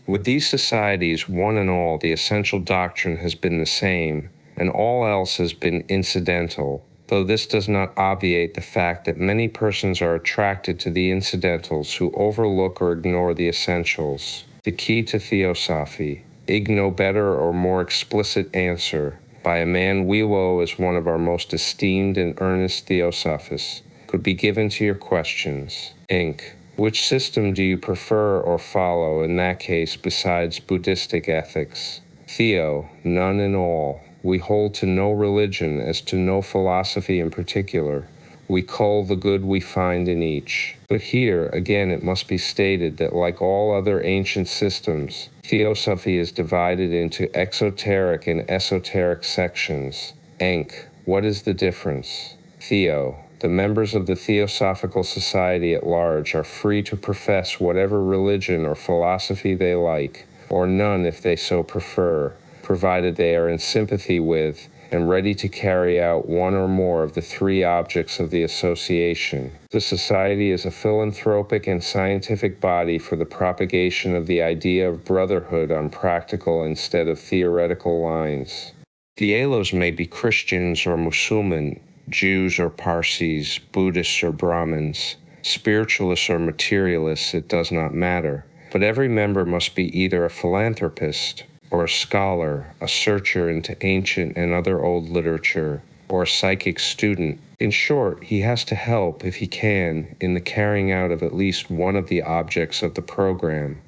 With these societies, one and all, the essential doctrine has been the same, and all else has been incidental, though this does not obviate the fact that many persons are attracted to the incidentals who overlook or ignore the essentials. The key to Theosophy, no better or more explicit answer, by a man we will as one of our most esteemed and earnest Theosophists, could be given to your questions. Inc. Which system do you prefer or follow in that case besides Buddhistic ethics? Theo, none and all. We hold to no religion as to no philosophy in particular. We cull the good we find in each. But here, again, it must be stated that like all other ancient systems, Theosophy is divided into exoteric and esoteric sections. Enk, what is the difference? Theo, the members of the Theosophical Society at large are free to profess whatever religion or philosophy they like, or none if they so prefer, provided they are in sympathy with and ready to carry out one or more of the three objects of the association. The Society is a philanthropic and scientific body for the propagation of the idea of brotherhood on practical instead of theoretical lines. The Alos may be Christians or Muslims, Jews or Parsis, Buddhists or Brahmins, spiritualists or materialists, it does not matter. But every member must be either a philanthropist or a scholar, a searcher into ancient and other old literature, or a psychic student. In short, he has to help, if he can, in the carrying out of at least one of the objects of the program.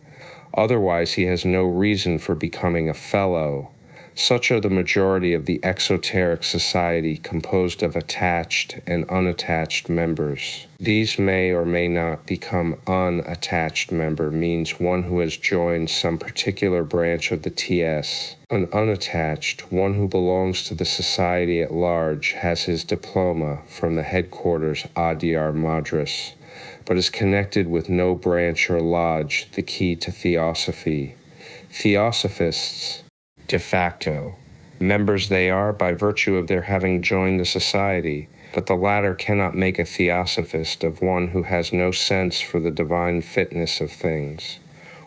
Otherwise, he has no reason for becoming a fellow. Such are the majority of the exoteric society, composed of attached and unattached members. These may or may not become unattached member, means one who has joined some particular branch of the TS. An unattached, one who belongs to the society at large, has his diploma from the headquarters Adyar Madras, but is connected with no branch or lodge, the key to Theosophy. Theosophists, de facto, members they are by virtue of their having joined the society, but the latter cannot make a theosophist of one who has no sense for the divine fitness of things,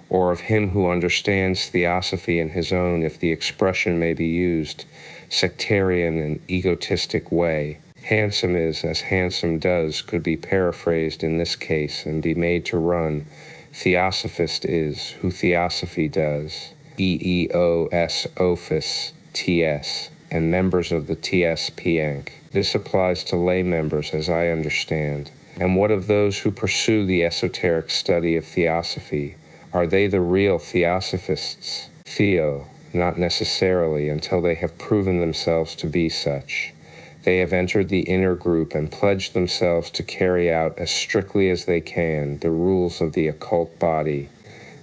or of him who understands theosophy in his own, if the expression may be used, sectarian and egotistic way. Handsome is as handsome does could be paraphrased in this case and be made to run. Theosophist is who theosophy does. EEOS Office TS, and members of the TS-PNC. This applies to lay members, as I understand. And what of those who pursue the esoteric study of Theosophy? Are they the real Theosophists? Theo, not necessarily, until they have proven themselves to be such. They have entered the inner group and pledged themselves to carry out as strictly as they can the rules of the occult body.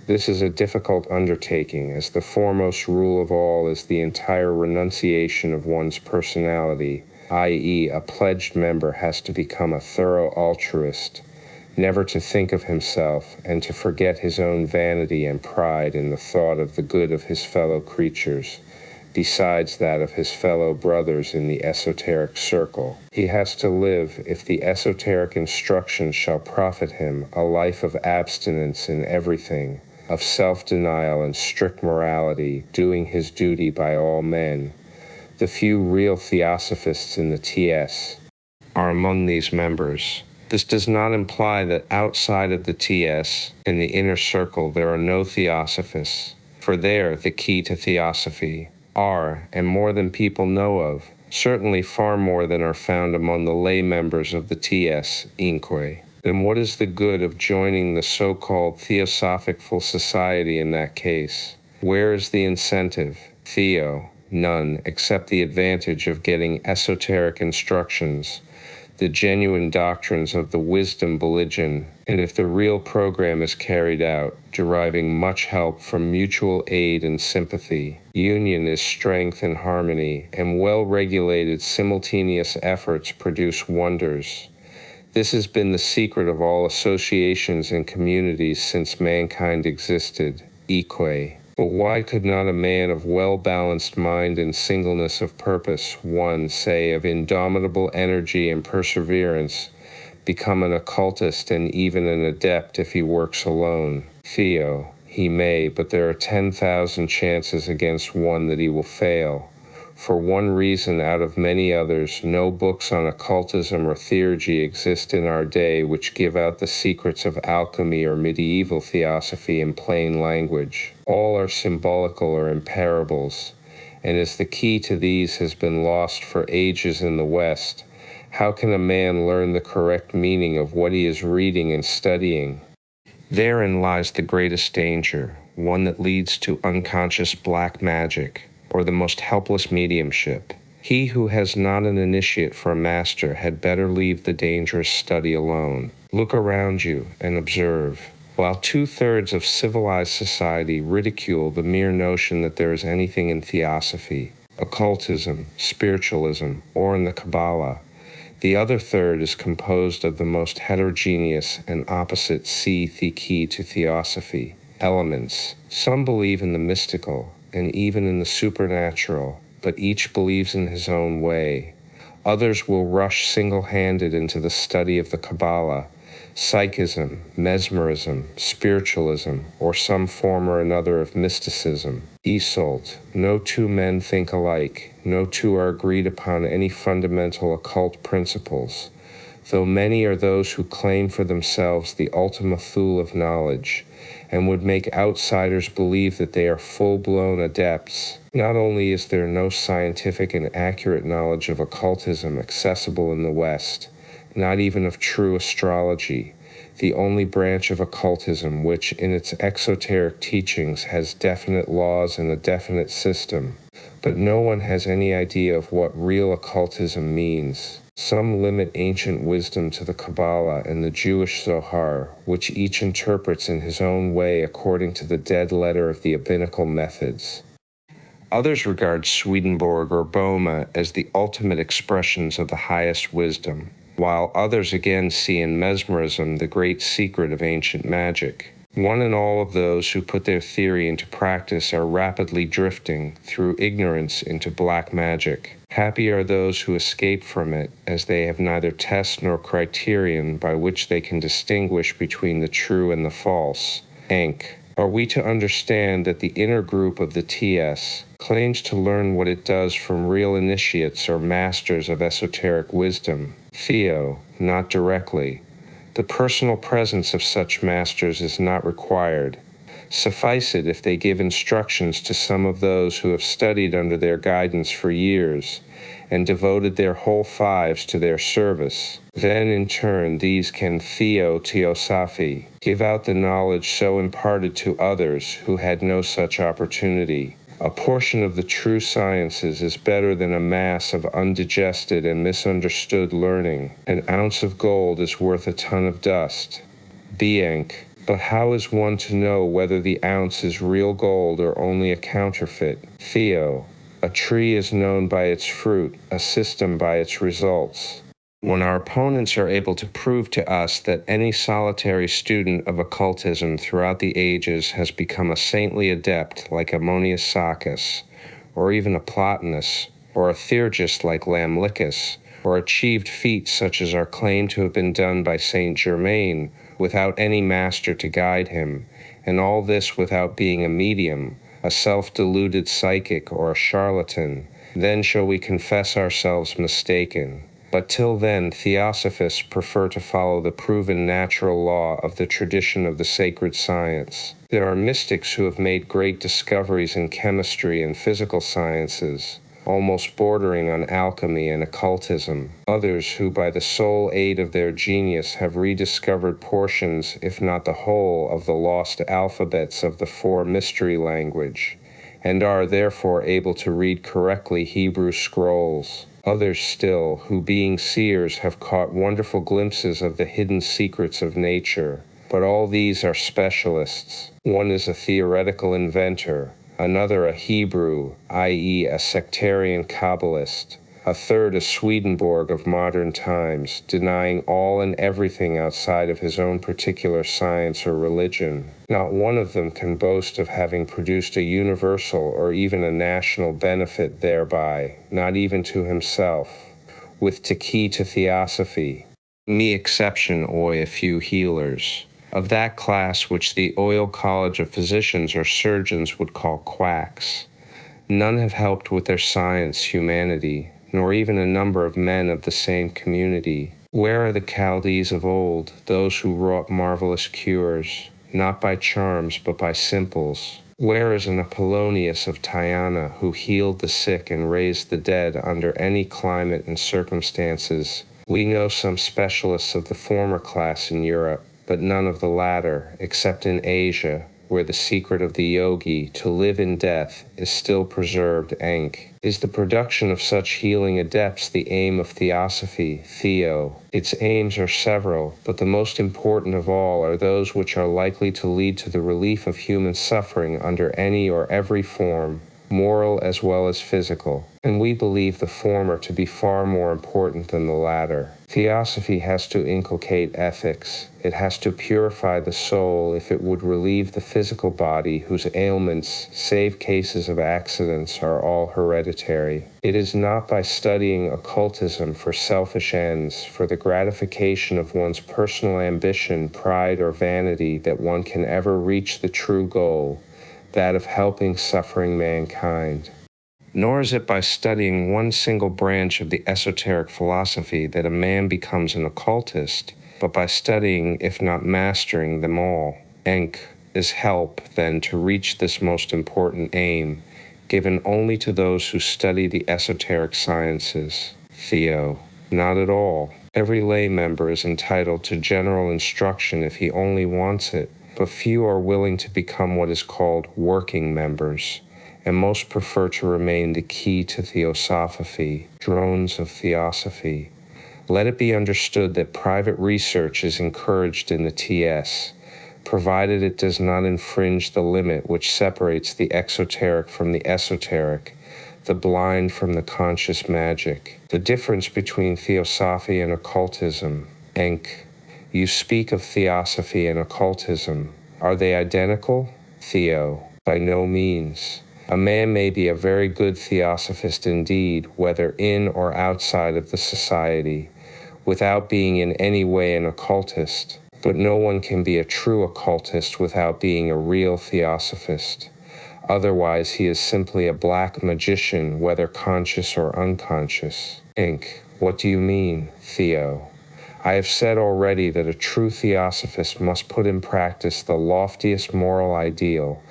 This is a difficult undertaking, as the foremost rule of all is the entire renunciation of one's personality, i.e., a pledged member has to become a thorough altruist, never to think of himself, and to forget his own vanity and pride in the thought of the good of his fellow creatures, besides that of his fellow brothers in the esoteric circle. He has to live, if the esoteric instruction shall profit him, a life of abstinence in everything, of self-denial and strict morality, doing his duty by all men. The few real Theosophists in the TS are among these members. This does not imply that outside of the TS, in the inner circle, there are no Theosophists, for there the key to Theosophy, Are, and more than people know of, certainly far more than are found among the lay members of the TS Inque. Then what is the good of joining the so-called Theosophical Society in that case? Where is the incentive? Theo, none, except the advantage of getting esoteric instructions, the genuine doctrines of the wisdom religion, and if the real program is carried out, deriving much help from mutual aid and sympathy. Union is strength and harmony, and well-regulated simultaneous efforts produce wonders. This has been the secret of all associations and communities since mankind existed, eque. But why could not a man of well-balanced mind and singleness of purpose, one, say, of indomitable energy and perseverance, become an occultist and even an adept if he works alone? Theo, he may, but there are 10,000 chances against one that he will fail. For one reason out of many others, no books on occultism or theurgy exist in our day which give out the secrets of alchemy or medieval theosophy in plain language. All are symbolical or in parables, and as the key to these has been lost for ages in the West, how can a man learn the correct meaning of what he is reading and studying? Therein lies the greatest danger, one that leads to unconscious black magic, or the most helpless mediumship. He who has not an initiate for a master had better leave the dangerous study alone. Look around you and observe. While 2/3 of civilized society ridicule the mere notion that there is anything in theosophy, occultism, spiritualism, or in the Kabbalah, the other third is composed of the most heterogeneous and opposite the key to theosophy elements. Some believe in the mystical, and even in the supernatural, but each believes in his own way. Others will rush single-handed into the study of the Kabbalah, psychism, mesmerism, spiritualism, or some form or another of mysticism. Isolde, no two men think alike, no two are agreed upon any fundamental occult principles, though many are those who claim for themselves the ultima thule of knowledge, and would make outsiders believe that they are full-blown adepts. Not only is there no scientific and accurate knowledge of occultism accessible in the West, not even of true astrology, the only branch of occultism which in its exoteric teachings has definite laws and a definite system, but no one has any idea of what real occultism means. Some limit ancient wisdom to the Kabbalah and the Jewish Zohar, which each interprets in his own way according to the dead letter of the rabbinical methods. Others regard Swedenborg or Boehme as the ultimate expressions of the highest wisdom, while others again see in mesmerism the great secret of ancient magic. One and all of those who put their theory into practice are rapidly drifting, through ignorance, into black magic. Happy are those who escape from it, as they have neither test nor criterion by which they can distinguish between the true and the false. Enk. Are we to understand that the inner group of the TS claims to learn what it does from real initiates or masters of esoteric wisdom? Theo, not directly. The personal presence of such masters is not required. Suffice it if they give instructions to some of those who have studied under their guidance for years and devoted their whole lives to their service. Then, in turn, these can Theosophy, give out the knowledge so imparted to others who had no such opportunity. A portion of the true sciences is better than a mass of undigested and misunderstood learning. An ounce of gold is worth a ton of dust. Bianc. But how is one to know whether the ounce is real gold or only a counterfeit? Theo. A tree is known by its fruit, a system by its results. When our opponents are able to prove to us that any solitary student of occultism throughout the ages has become a saintly adept like Ammonius Saccas, or even a Plotinus, or a theurgist like Lamlicus, or achieved feats such as are claimed to have been done by Saint Germain without any master to guide him, and all this without being a medium, a self-deluded psychic, or a charlatan, then shall we confess ourselves mistaken. But till then, Theosophists prefer to follow the proven natural law of the tradition of the sacred science. There are mystics who have made great discoveries in chemistry and physical sciences, almost bordering on alchemy and occultism. Others who, by the sole aid of their genius, have rediscovered portions, if not the whole, of the lost alphabets of the four mystery language, and are therefore able to read correctly Hebrew scrolls. Others still, who being seers have caught wonderful glimpses of the hidden secrets of nature. But all these are specialists. One is a theoretical inventor, another a Hebrew, i.e. a sectarian Kabbalist, a third a Swedenborg of modern times, denying all and everything outside of his own particular science or religion. Not one of them can boast of having produced a universal or even a national benefit thereby, not even to himself. With the key to Theosophy, me exception a few healers, of that class which the Oil College of Physicians or surgeons would call quacks. None have helped with their science humanity, nor even a number of men of the same community. Where are the Chaldees of old, those who wrought marvelous cures, not by charms but by simples? Where is an Apollonius of Tyana who healed the sick and raised the dead under any climate and circumstances? We know some specialists of the former class in Europe, but none of the latter, except in Asia, where the secret of the yogi, to live in death, is still preserved. Is the production of such healing adepts the aim of Theosophy, Theo? Its aims are several, but the most important of all are those which are likely to lead to the relief of human suffering under any or every form, moral as well as physical, and we believe the former to be far more important than the latter. Theosophy has to inculcate ethics. It has to purify the soul if it would relieve the physical body whose ailments, save cases of accidents, are all hereditary. It is not by studying occultism for selfish ends, for the gratification of one's personal ambition, pride, or vanity, that one can ever reach the true goal, that of helping suffering mankind. Nor is it by studying one single branch of the esoteric philosophy that a man becomes an occultist, but by studying, if not mastering, them all. Is help, then, to reach this most important aim, given only to those who study the esoteric sciences. Theo: not at all. Every lay member is entitled to general instruction if he only wants it, but few are willing to become what is called working members, and most prefer to remain the key to Theosophy, drones of Theosophy. Let it be understood that private research is encouraged in the TS, provided it does not infringe the limit which separates the exoteric from the esoteric, the blind from the conscious magic. The difference between Theosophy and occultism. You speak of Theosophy and occultism. Are they identical? Theo: by no means. A man may be a very good Theosophist indeed, whether in or outside of the society, without being in any way an occultist. But no one can be a true occultist without being a real Theosophist. Otherwise, he is simply a black magician, whether conscious or unconscious. What do you mean, Theo? I have said already that a true Theosophist must put in practice the loftiest moral ideal,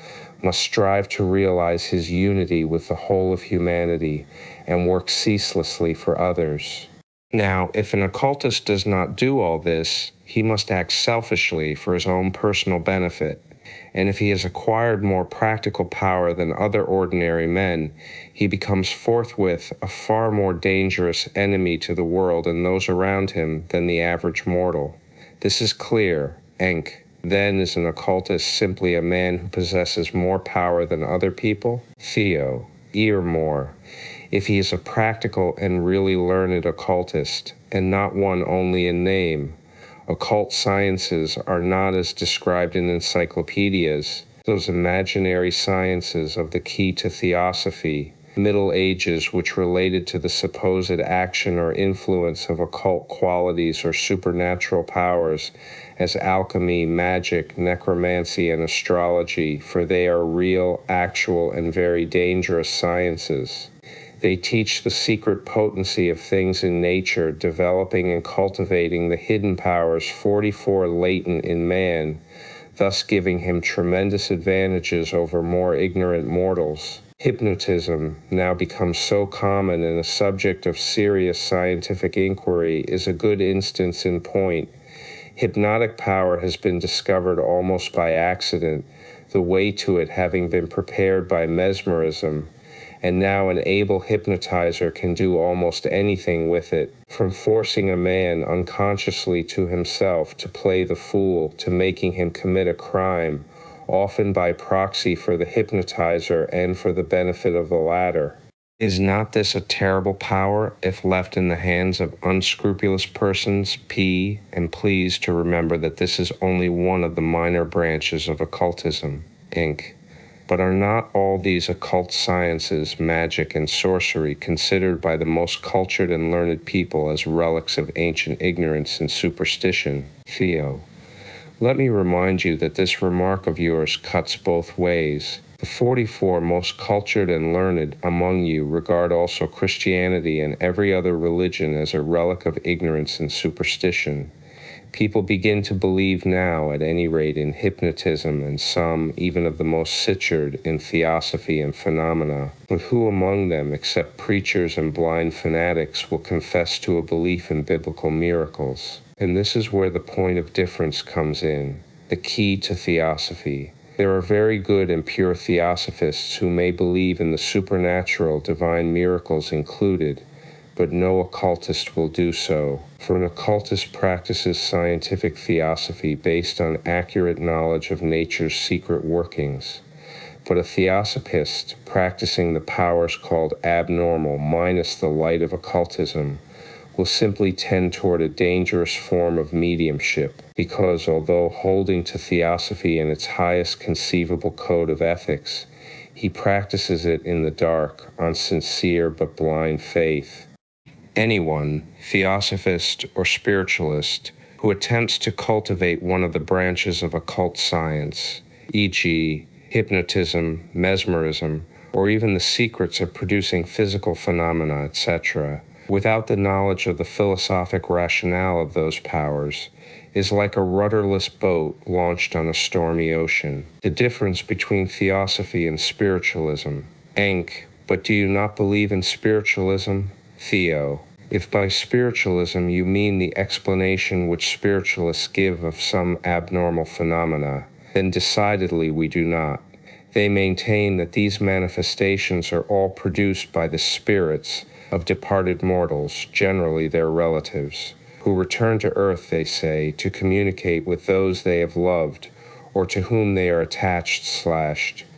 must strive to realize his unity with the whole of humanity, and work ceaselessly for others. Now, if an occultist does not do all this, he must act selfishly for his own personal benefit, and if he has acquired more practical power than other ordinary men, he becomes forthwith a far more dangerous enemy to the world and those around him than the average mortal. This is clear. Then is an occultist simply a man who possesses more power than other people? Theo: more. If he is a practical and really learned occultist, and not one only in name. Occult sciences are not as described in encyclopedias, those imaginary sciences of the key to Theosophy, Middle Ages, which related to the supposed action or influence of occult qualities or supernatural powers, as alchemy, magic, necromancy, and astrology, for they are real, actual, and very dangerous sciences. They teach the secret potency of things in nature, developing and cultivating the hidden powers 44 latent in man, thus giving him tremendous advantages over more ignorant mortals. Hypnotism, now become so common and a subject of serious scientific inquiry, is a good instance in point. Hypnotic power has been discovered almost by accident, the way to it having been prepared by mesmerism, and now an able hypnotizer can do almost anything with it, from forcing a man unconsciously to himself to play the fool to making him commit a crime, often by proxy for the hypnotizer and for the benefit of the latter. Is not this a terrible power if left in the hands of unscrupulous persons? And please to remember that this is only one of the minor branches of occultism, Inc. But are not all these occult sciences, magic and sorcery, considered by the most cultured and learned people as relics of ancient ignorance and superstition? Theo. Let me remind you that this remark of yours cuts both ways. The 44 most cultured and learned among you regard also Christianity and every other religion as a relic of ignorance and superstition. People begin to believe now, at any rate, in hypnotism, and some, even of the most citured, in theosophy and phenomena. But who among them, except preachers and blind fanatics, will confess to a belief in biblical miracles? And this is where the point of difference comes in, the key to theosophy. There are very good and pure theosophists who may believe in the supernatural, divine miracles included, but no occultist will do so, for an occultist practices scientific theosophy based on accurate knowledge of nature's secret workings. But a theosophist, practicing the powers called abnormal minus the light of occultism, will simply tend toward a dangerous form of mediumship, because although holding to theosophy in its highest conceivable code of ethics, he practices it in the dark on sincere but blind faith. Anyone, theosophist or spiritualist, who attempts to cultivate one of the branches of occult science, e.g., hypnotism, mesmerism, or even the secrets of producing physical phenomena, etc., without the knowledge of the philosophic rationale of those powers, is like a rudderless boat launched on a stormy ocean. The difference between theosophy and spiritualism. Enk, but do you not believe in spiritualism? Theo. If by spiritualism you mean the explanation which spiritualists give of some abnormal phenomena, then decidedly we do not. They maintain that these manifestations are all produced by the spirits of departed mortals, generally their relatives, who return to earth, they say, to communicate with those they have loved, or to whom they are attached.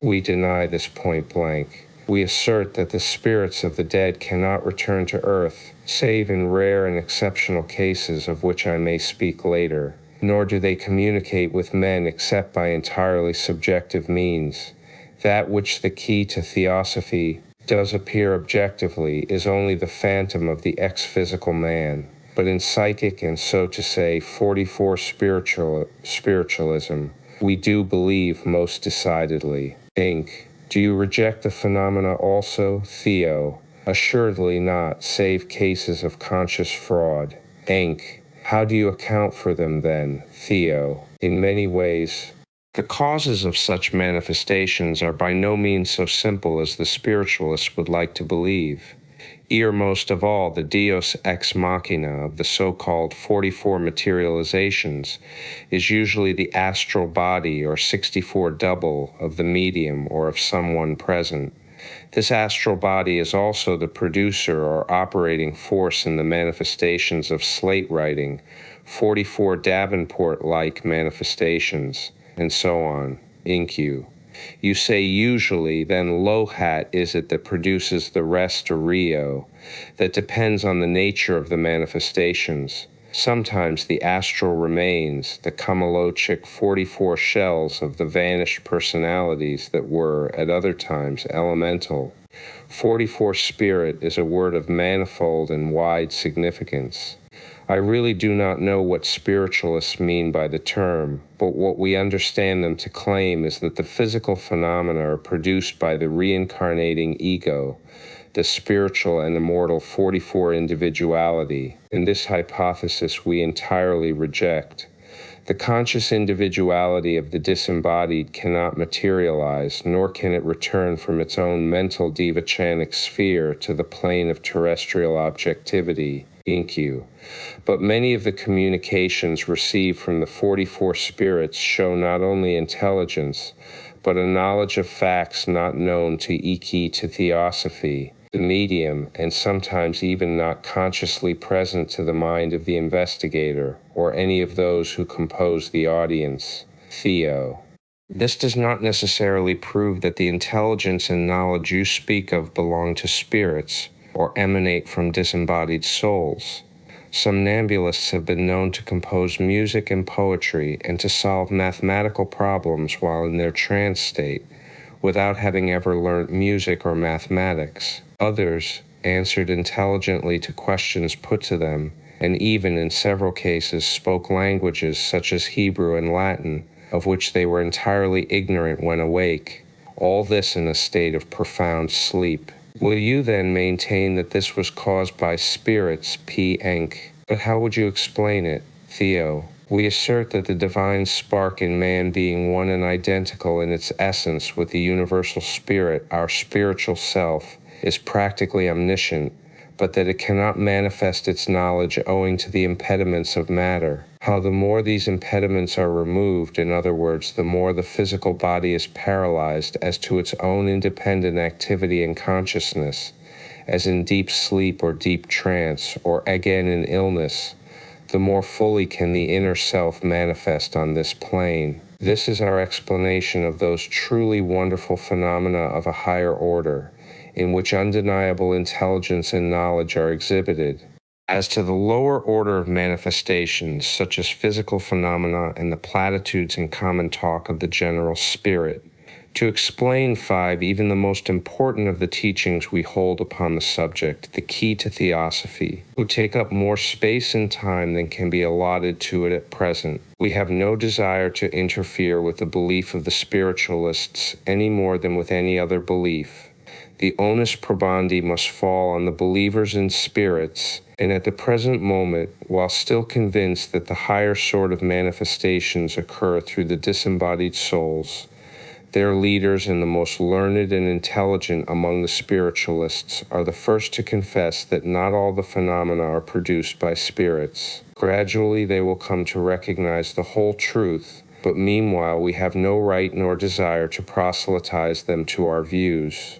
We deny this point blank. We assert that the spirits of the dead cannot return to earth, save in rare and exceptional cases of which I may speak later, nor do they communicate with men except by entirely subjective means. That which the key to theosophy does appear objectively is only the phantom of the ex-physical man. But in psychic and, so to say, 44 spiritualism, we do believe most decidedly. Inc. Do you reject the phenomena also, Theo? Assuredly not, save cases of conscious fraud. Enk. How do you account for them then, Theo? In many ways. The causes of such manifestations are by no means so simple as the spiritualists would like to believe. Earmost of all, the deus ex machina of the so-called 44 materializations is usually the astral body or 64 double of the medium or of someone present. This astral body is also the producer or operating force in the manifestations of slate writing, 44 Davenport-like manifestations, and so on. Inq. You say usually, then Lohat is it that produces the rest or Rio, that depends on the nature of the manifestations. Sometimes the astral remains, the Kamalochic 44 shells of the vanished personalities that were, at other times, elemental. 44 spirit is a word of manifold and wide significance. I really do not know what spiritualists mean by the term, but what we understand them to claim is that the physical phenomena are produced by the reincarnating ego, the spiritual and immortal 44 individuality, and this hypothesis we entirely reject. The conscious individuality of the disembodied cannot materialize, nor can it return from its own mental devachanic sphere to the plane of terrestrial objectivity, InQ. But many of the communications received from the 44 spirits show not only intelligence, but a knowledge of facts not known to Iki to Theosophy, the medium, and sometimes even not consciously present to the mind of the investigator or any of those who compose the audience, Theo. This does not necessarily prove that the intelligence and knowledge you speak of belong to spirits or emanate from disembodied souls. Somnambulists have been known to compose music and poetry and to solve mathematical problems while in their trance state, without having ever learnt music or mathematics. Others answered intelligently to questions put to them, and even in several cases spoke languages such as Hebrew and Latin, of which they were entirely ignorant when awake, all this in a state of profound sleep. Will you then maintain that this was caused by spirits, P. Enck? But how would you explain it, Theo? We assert that the divine spark in man being one and identical in its essence with the universal spirit, our spiritual self, is practically omniscient, but that it cannot manifest its knowledge owing to the impediments of matter. How the more these impediments are removed, in other words, the more the physical body is paralyzed as to its own independent activity and consciousness, as in deep sleep or deep trance, or again in illness, the more fully can the inner self manifest on this plane. This is our explanation of those truly wonderful phenomena of a higher order, in which undeniable intelligence and knowledge are exhibited. As to the lower order of manifestations, such as physical phenomena and the platitudes and common talk of the general spirit, to explain 5, even the most important of the teachings we hold upon the subject, the key to Theosophy, would take up more space and time than can be allotted to it at present. We have no desire to interfere with the belief of the spiritualists any more than with any other belief. The onus probandi must fall on the believers in spirits, and at the present moment, while still convinced that the higher sort of manifestations occur through the disembodied souls, their leaders and the most learned and intelligent among the spiritualists are the first to confess that not all the phenomena are produced by spirits. Gradually they will come to recognize the whole truth, but meanwhile we have no right nor desire to proselytize them to our views.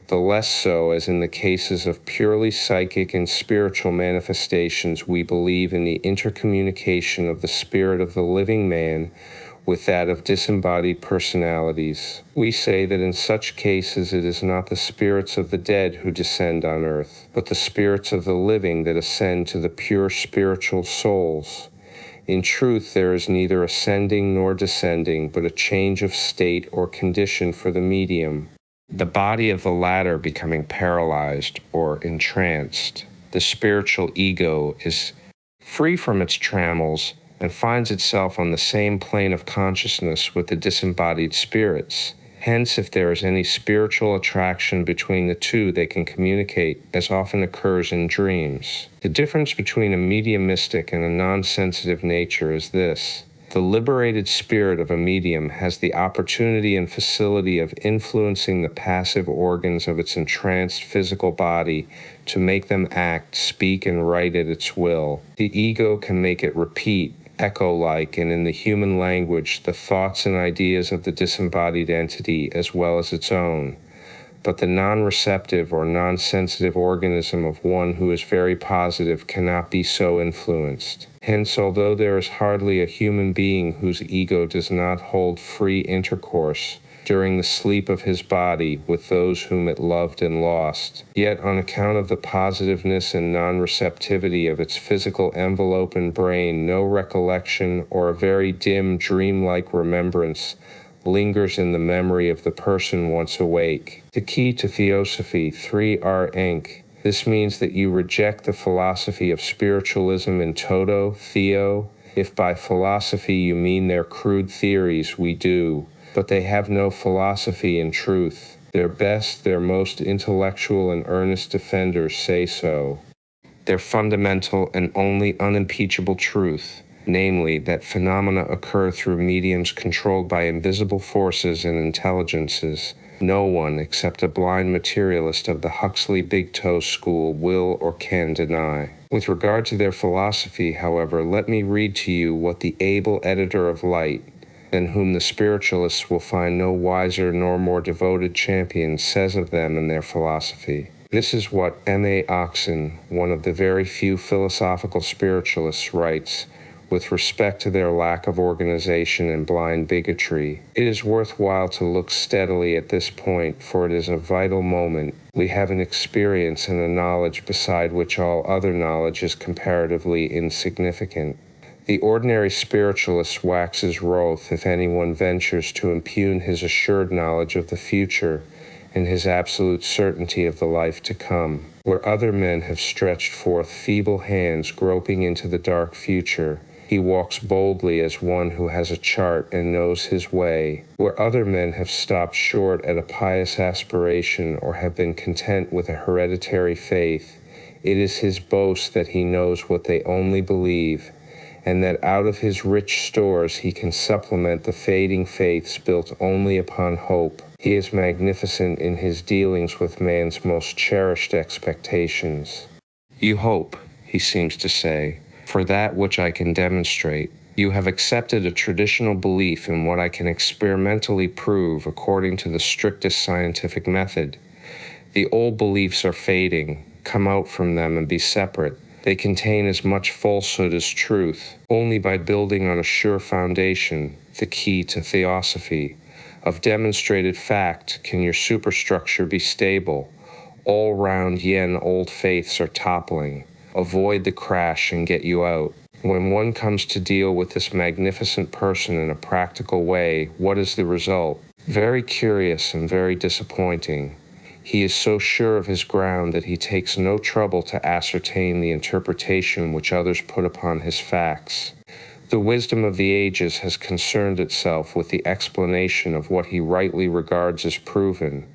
The less so as in the cases of purely psychic and spiritual manifestations we believe in the intercommunication of the spirit of the living man with that of disembodied personalities. We say that in such cases it is not the spirits of the dead who descend on earth, but the spirits of the living that ascend to the pure spiritual souls. In truth, there is neither ascending nor descending, but a change of state or condition for the medium, the body of the latter becoming paralyzed or entranced. The spiritual ego is free from its trammels and finds itself on the same plane of consciousness with the disembodied spirits. Hence, if there is any spiritual attraction between the two, they can communicate, as often occurs in dreams. The difference between a mediumistic and a non-sensitive nature is this. The liberated spirit of a medium has the opportunity and facility of influencing the passive organs of its entranced physical body to make them act, speak, and write at its will. The ego can make it repeat, echo-like, and in the human language, the thoughts and ideas of the disembodied entity as well as its own. But the non-receptive or non-sensitive organism of one who is very positive cannot be so influenced. Hence, although there is hardly a human being whose ego does not hold free intercourse during the sleep of his body with those whom it loved and lost, yet on account of the positiveness and non-receptivity of its physical envelope and brain, no recollection or a very dim dream-like remembrance lingers in the memory of the person once awake. The key to Theosophy, 3R Inc. This means that you reject the philosophy of spiritualism in toto, Theo. If by philosophy you mean their crude theories, we do, but they have no philosophy in truth. Their best, their most intellectual and earnest defenders say so. Their fundamental and only unimpeachable truth, namely that phenomena occur through mediums controlled by invisible forces and intelligences, no one except a blind materialist of the Huxley Big Toe school will or can deny. With regard to their philosophy, however, let me read to you what the able editor of Light, than whom the spiritualists will find no wiser nor more devoted champion, says of them and their philosophy. This is what M.A. Oxon, one of the very few philosophical spiritualists, writes with respect to their lack of organization and blind bigotry. It is worthwhile to look steadily at this point, for it is a vital moment. We have an experience and a knowledge beside which all other knowledge is comparatively insignificant. The ordinary spiritualist waxes wroth if anyone ventures to impugn his assured knowledge of the future and his absolute certainty of the life to come. Where other men have stretched forth feeble hands groping into the dark future, he walks boldly as one who has a chart and knows his way. Where other men have stopped short at a pious aspiration or have been content with a hereditary faith, it is his boast that he knows what they only believe, and that out of his rich stores he can supplement the fading faiths built only upon hope. He is magnificent in his dealings with man's most cherished expectations. You hope, he seems to say, for that which I can demonstrate. You have accepted a traditional belief in what I can experimentally prove according to the strictest scientific method. The old beliefs are fading. Come out from them and be separate. They contain as much falsehood as truth. Only by building on a sure foundation, the key to Theosophy, of demonstrated fact can your superstructure be stable. All round yen old faiths are toppling. Avoid the crash and get you out. When one comes to deal with this magnificent person in a practical way, what is the result? Very curious and very disappointing. He is so sure of his ground that he takes no trouble to ascertain the interpretation which others put upon his facts. The wisdom of the ages has concerned itself with the explanation of what he rightly regards as proven,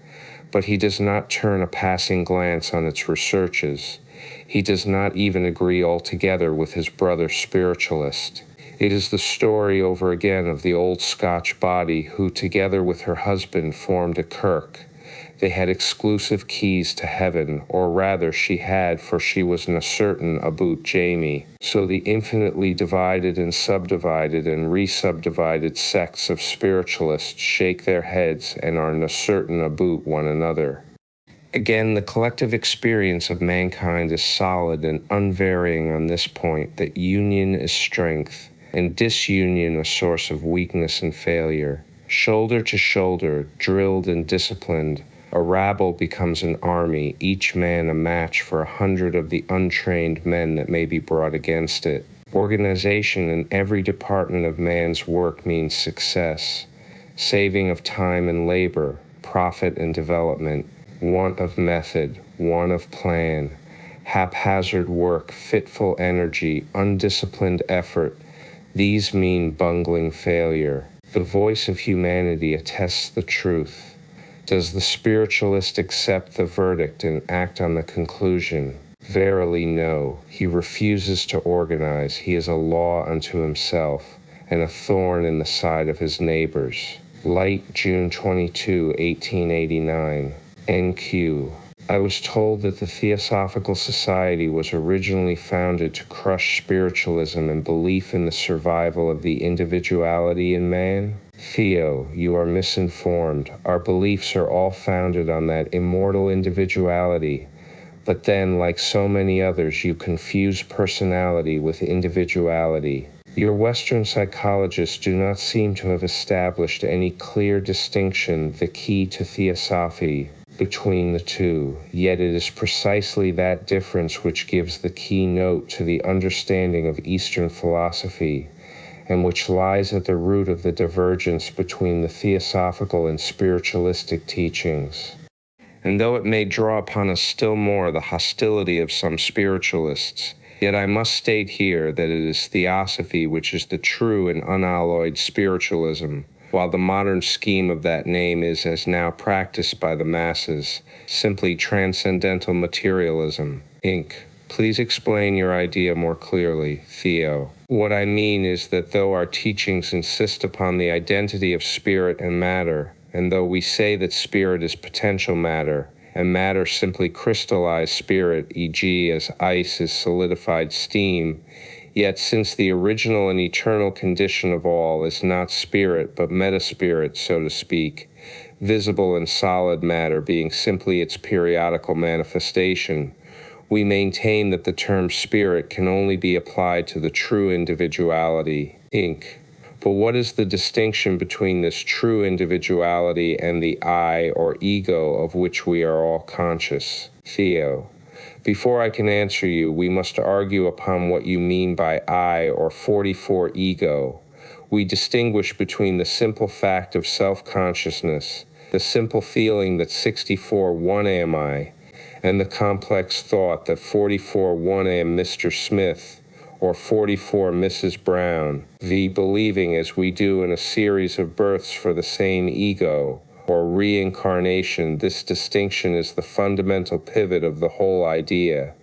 but he does not turn a passing glance on its researches. He does not even agree altogether with his brother spiritualist. It is the story over again of the old Scotch body who, together with her husband, formed a kirk. They had exclusive keys to heaven, or rather she had, for she was na certain aboot Jamie. So the infinitely divided and subdivided and re-subdivided sects of spiritualists shake their heads and are na certain aboot one another. Again, the collective experience of mankind is solid and unvarying on this point, that union is strength, and disunion a source of weakness and failure. Shoulder to shoulder, drilled and disciplined, a rabble becomes an army, each man a match for 100 of the untrained men that may be brought against it. Organization in every department of man's work means success, saving of time and labor, profit and development, want of method, want of plan, haphazard work, fitful energy, undisciplined effort. These mean bungling failure. The voice of humanity attests the truth. Does the spiritualist accept the verdict and act on the conclusion? Verily no. He refuses to organize. He is a law unto himself, and a thorn in the side of his neighbors. Light, June 22, 1889. NQ. I was told that the Theosophical Society was originally founded to crush spiritualism and belief in the survival of the individuality in man. Theo, you are misinformed. Our beliefs are all founded on that immortal individuality. But then, like so many others, you confuse personality with individuality. Your Western psychologists do not seem to have established any clear distinction, the key to Theosophy, between the two, yet it is precisely that difference which gives the keynote to the understanding of Eastern philosophy, and which lies at the root of the divergence between the theosophical and spiritualistic teachings. And though it may draw upon us still more the hostility of some spiritualists, yet I must state here that it is Theosophy which is the true and unalloyed spiritualism, while the modern scheme of that name is, as now practiced by the masses, simply transcendental materialism, Inc. Please explain your idea more clearly, Theo. What I mean is that though our teachings insist upon the identity of spirit and matter, and though we say that spirit is potential matter, and matter simply crystallized spirit, e.g. as ice is solidified steam, yet since the original and eternal condition of all is not spirit but metaspirit, so to speak, visible and solid matter being simply its periodical manifestation, we maintain that the term spirit can only be applied to the true individuality, Inc. But what is the distinction between this true individuality and the I or ego of which we are all conscious? Theo. Before I can answer you, we must argue upon what you mean by I or 44 ego. We distinguish between the simple fact of self-consciousness, the simple feeling that 64 one am I, and the complex thought that 44 one am Mr. Smith, or 44 Mrs. Brown, believing as we do in a series of births for the same ego, or reincarnation. This distinction is the fundamental pivot of the whole idea.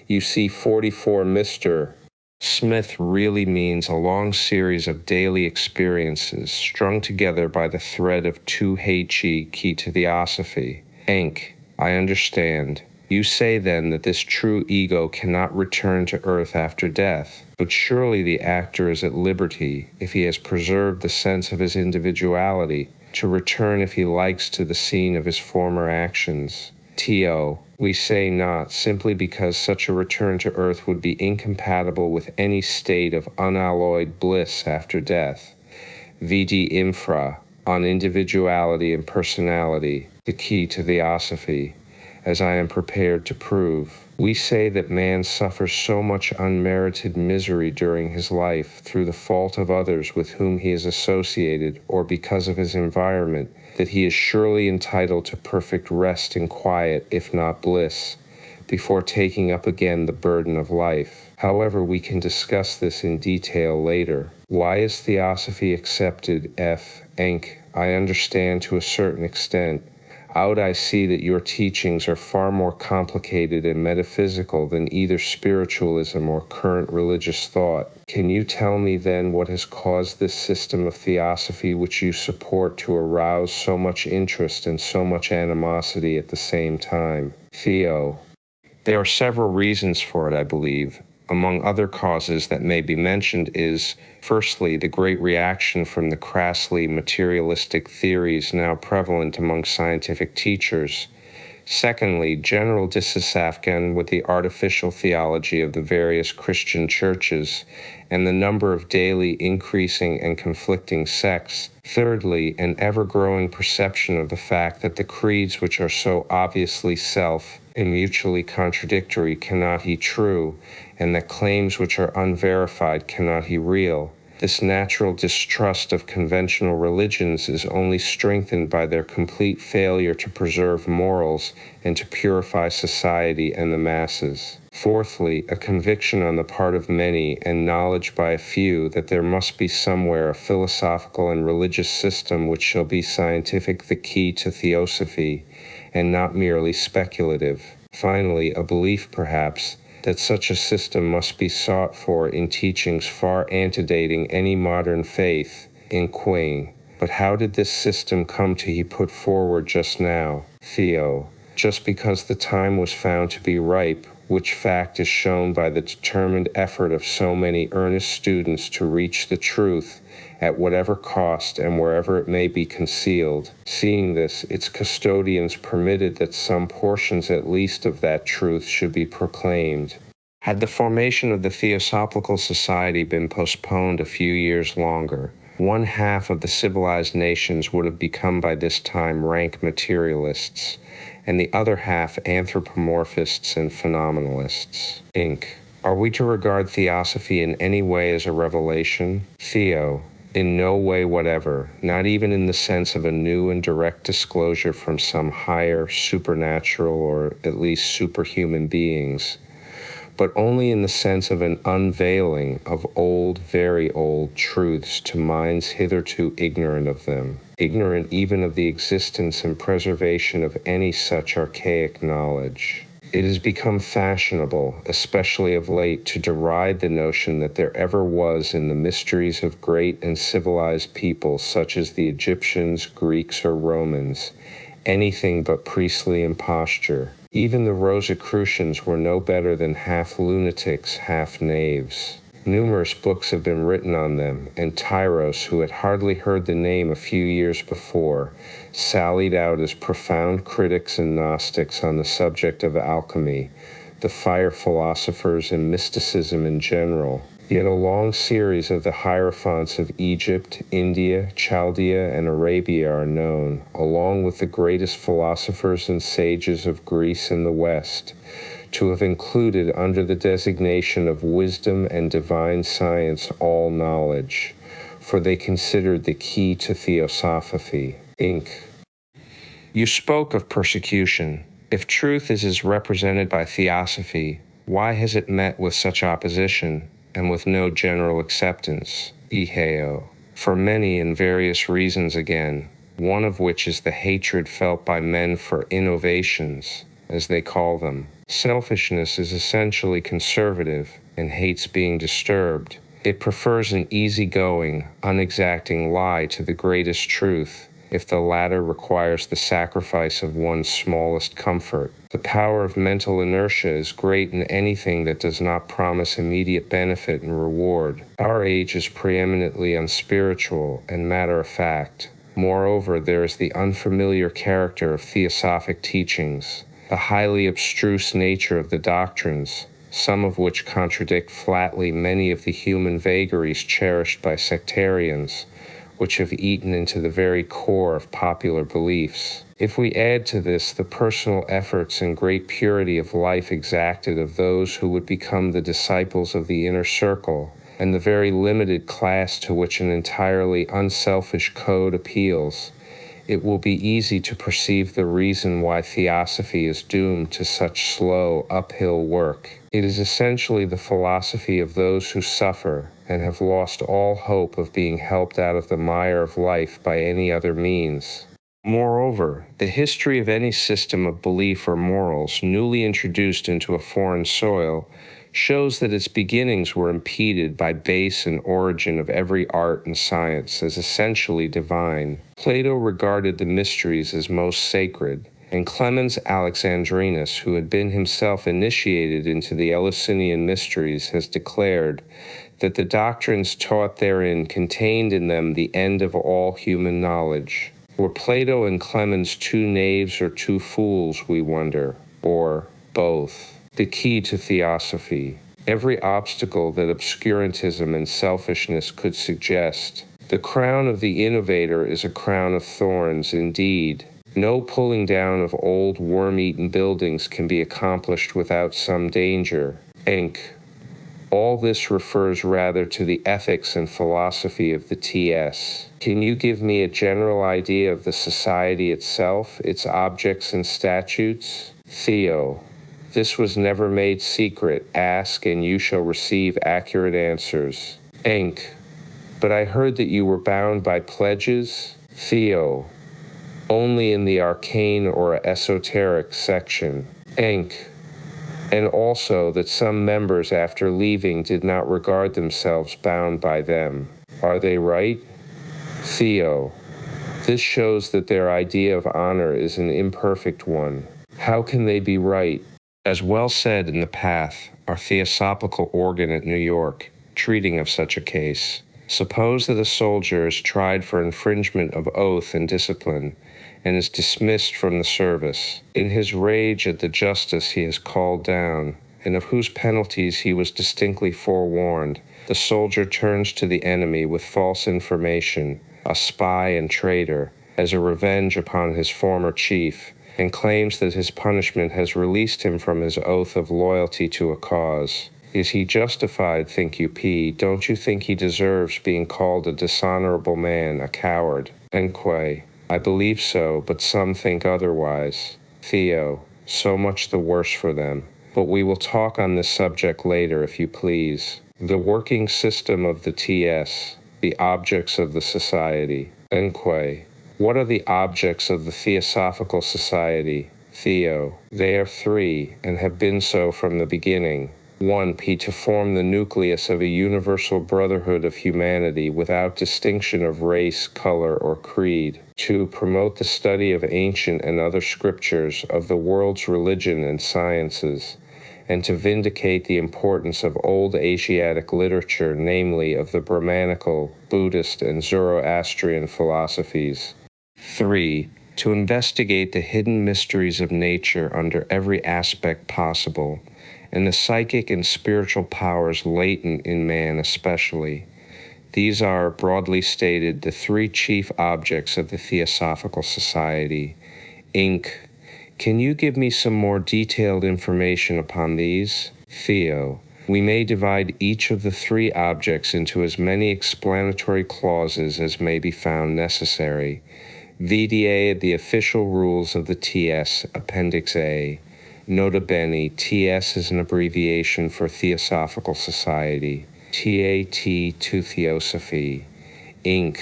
You see, 44 Mr. Smith really means a long series of daily experiences strung together by the thread of 2He, key to Theosophy. Inc. I understand. You say then that this true ego cannot return to earth after death, but surely the actor is at liberty, if he has preserved the sense of his individuality, to return if he likes to the scene of his former actions. T.O. We say not, simply because such a return to earth would be incompatible with any state of unalloyed bliss after death. V.D. Infra, on individuality and personality, the key to Theosophy, as I am prepared to prove. We say that man suffers so much unmerited misery during his life through the fault of others with whom he is associated or because of his environment, that he is surely entitled to perfect rest and quiet, if not bliss, before taking up again the burden of life. However, we can discuss this in detail later. Why is Theosophy accepted, F. Enc. I understand to a certain extent. Out I see that your teachings are far more complicated and metaphysical than either spiritualism or current religious thought. Can you tell me then what has caused this system of Theosophy which you support to arouse so much interest and so much animosity at the same time? Theo. There are several reasons for it, I believe. Among other causes that may be mentioned is, firstly, the great reaction from the crassly materialistic theories now prevalent among scientific teachers. Secondly, general dissatisfaction with the artificial theology of the various Christian churches and the number of daily increasing and conflicting sects. Thirdly, an ever-growing perception of the fact that the creeds which are so obviously self and mutually contradictory cannot be true, and that claims which are unverified cannot be real. This natural distrust of conventional religions is only strengthened by their complete failure to preserve morals and to purify society and the masses. Fourthly, a conviction on the part of many and knowledge by a few that there must be somewhere a philosophical and religious system which shall be scientific, the key to Theosophy, and not merely speculative. Finally, a belief, perhaps, that such a system must be sought for in teachings far antedating any modern faith, in Queen. But how did this system come to be put forward just now? Theo. Just because the time was found to be ripe, which fact is shown by the determined effort of so many earnest students to reach the truth, at whatever cost and wherever it may be concealed. Seeing this, its custodians permitted that some portions at least of that truth should be proclaimed. Had the formation of the Theosophical Society been postponed a few years longer, 1/2 of the civilized nations would have become by this time rank materialists, and the other half anthropomorphists and phenomenalists. Inc. Are we to regard Theosophy in any way as a revelation? Theo. In no way whatever, not even in the sense of a new and direct disclosure from some higher, supernatural, or at least superhuman beings. but only in the sense of an unveiling of old, very old truths to minds hitherto ignorant of them, ignorant even of the existence and preservation of any such archaic knowledge. It has become fashionable, especially of late, to deride the notion that there ever was in the mysteries of great and civilized peoples such as the Egyptians, Greeks, or Romans, anything but priestly imposture. Even the Rosicrucians were no better than half lunatics, half knaves. Numerous books have been written on them, and Tyros, who had hardly heard the name a few years before, sallied out as profound critics and Gnostics on the subject of alchemy, the fire philosophers, and mysticism in general. Yet a long series of the hierophants of Egypt, India, Chaldea, and Arabia are known, along with the greatest philosophers and sages of Greece and the West, to have included under the designation of wisdom and divine science all knowledge, for they considered the key to Theosophy. Inc. You spoke of persecution. If truth is as represented by Theosophy, why has it met with such opposition, and with no general acceptance? Iheo. For many and various reasons again, one of which is the hatred felt by men for innovations, as they call them. Selfishness is essentially conservative and hates being disturbed. It prefers an easygoing, unexacting lie to the greatest truth, if the latter requires the sacrifice of one's smallest comfort. The power of mental inertia is great in anything that does not promise immediate benefit and reward. Our age is preeminently unspiritual and matter-of-fact. Moreover, there is the unfamiliar character of theosophic teachings, the highly abstruse nature of the doctrines, some of which contradict flatly many of the human vagaries cherished by sectarians, which have eaten into the very core of popular beliefs. If we add to this the personal efforts and great purity of life exacted of those who would become the disciples of the inner circle, and the very limited class to which an entirely unselfish code appeals, it will be easy to perceive the reason why Theosophy is doomed to such slow, uphill work. It is essentially the philosophy of those who suffer and have lost all hope of being helped out of the mire of life by any other means. Moreover, the history of any system of belief or morals newly introduced into a foreign soil shows that its beginnings were impeded by base and origin of every art and science as essentially divine. Plato regarded the mysteries as most sacred, and Clemens Alexandrinus, who had been himself initiated into the Eleusinian mysteries, has declared that the doctrines taught therein contained in them the end of all human knowledge. Were Plato and Clemens two knaves or two fools, we wonder, or both? The key to Theosophy. Every obstacle that obscurantism and selfishness could suggest. The crown of the innovator is a crown of thorns indeed. No pulling down of old worm-eaten buildings can be accomplished without some danger. Inc. All this refers rather to the ethics and philosophy of the TS. Can you give me a general idea of the society itself, its objects and statutes? Theo. This was never made secret. Ask, and you shall receive accurate answers. Inc. But I heard that you were bound by pledges? Theo. Only in the arcane or esoteric section. Inc. And also that some members after leaving did not regard themselves bound by them. Are they right? Theo. This shows that their idea of honor is an imperfect one. How can they be right? As well said in The Path, our theosophical organ at New York, treating of such a case. Suppose that a soldier is tried for infringement of oath and discipline, and is dismissed from the service. In his rage at the justice he has called down, and of whose penalties he was distinctly forewarned, the soldier turns to the enemy with false information, a spy and traitor, as a revenge upon his former chief, and claims that his punishment has released him from his oath of loyalty to a cause. Is he justified, think you, P? Don't you think he deserves being called a dishonorable man, a coward? Enque. I believe so, but some think otherwise. Theo. So much the worse for them. but we will talk on this subject later if you please. The working system of the TS, the objects of the society. Enque. What are the objects of the Theosophical Society? Theo. They are three, and have been so from the beginning. 1. To form the nucleus of a universal brotherhood of humanity without distinction of race, color, or creed. 2. Promote the study of ancient and other scriptures, of the world's religion and sciences, and to vindicate the importance of old Asiatic literature, namely of the Brahmanical, Buddhist, and Zoroastrian philosophies. 3. To investigate the hidden mysteries of nature under every aspect possible, and the psychic and spiritual powers latent in man especially. These are, broadly stated, the three chief objects of the Theosophical Society. Inc. Can you give me some more detailed information upon these? Theo. We may divide each of the three objects into as many explanatory clauses as may be found necessary. VDA, the official rules of the TS, Appendix A. Nota bene, TS is an abbreviation for Theosophical Society. TAT to Theosophy. Inc.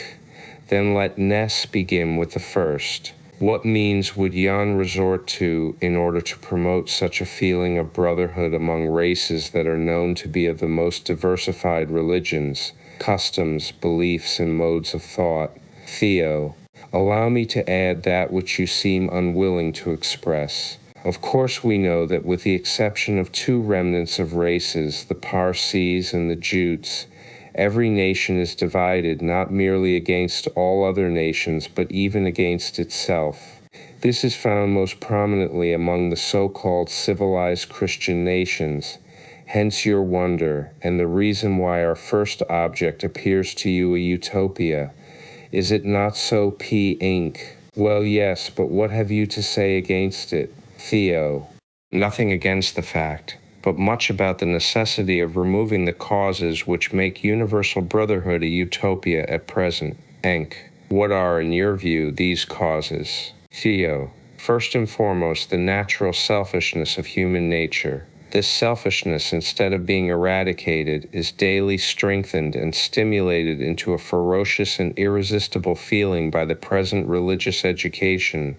Then let Ness begin with the first. What means would Jan resort to in order to promote such a feeling of brotherhood among races that are known to be of the most diversified religions, customs, beliefs, and modes of thought? Theo. Allow me to add that which you seem unwilling to express. Of course we know that with the exception of two remnants of races, the Parsees and the Jutes, every nation is divided not merely against all other nations, but even against itself. This is found most prominently among the so-called civilized Christian nations. Hence your wonder, and the reason why our first object appears to you a utopia. Is it not so, P. Inc.? Well, yes, but what have you to say against it? Theo. Nothing against the fact, but much about the necessity of removing the causes which make universal brotherhood a utopia at present. Enc. What are, in your view, these causes? Theo. First and foremost, the natural selfishness of human nature. This selfishness, instead of being eradicated, is daily strengthened and stimulated into a ferocious and irresistible feeling by the present religious education,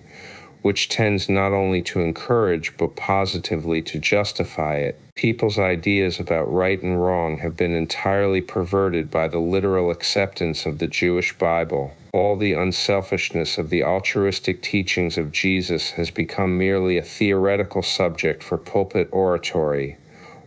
which tends not only to encourage but positively to justify it. People's ideas about right and wrong have been entirely perverted by the literal acceptance of the Jewish Bible. All the unselfishness of the altruistic teachings of Jesus has become merely a theoretical subject for pulpit oratory,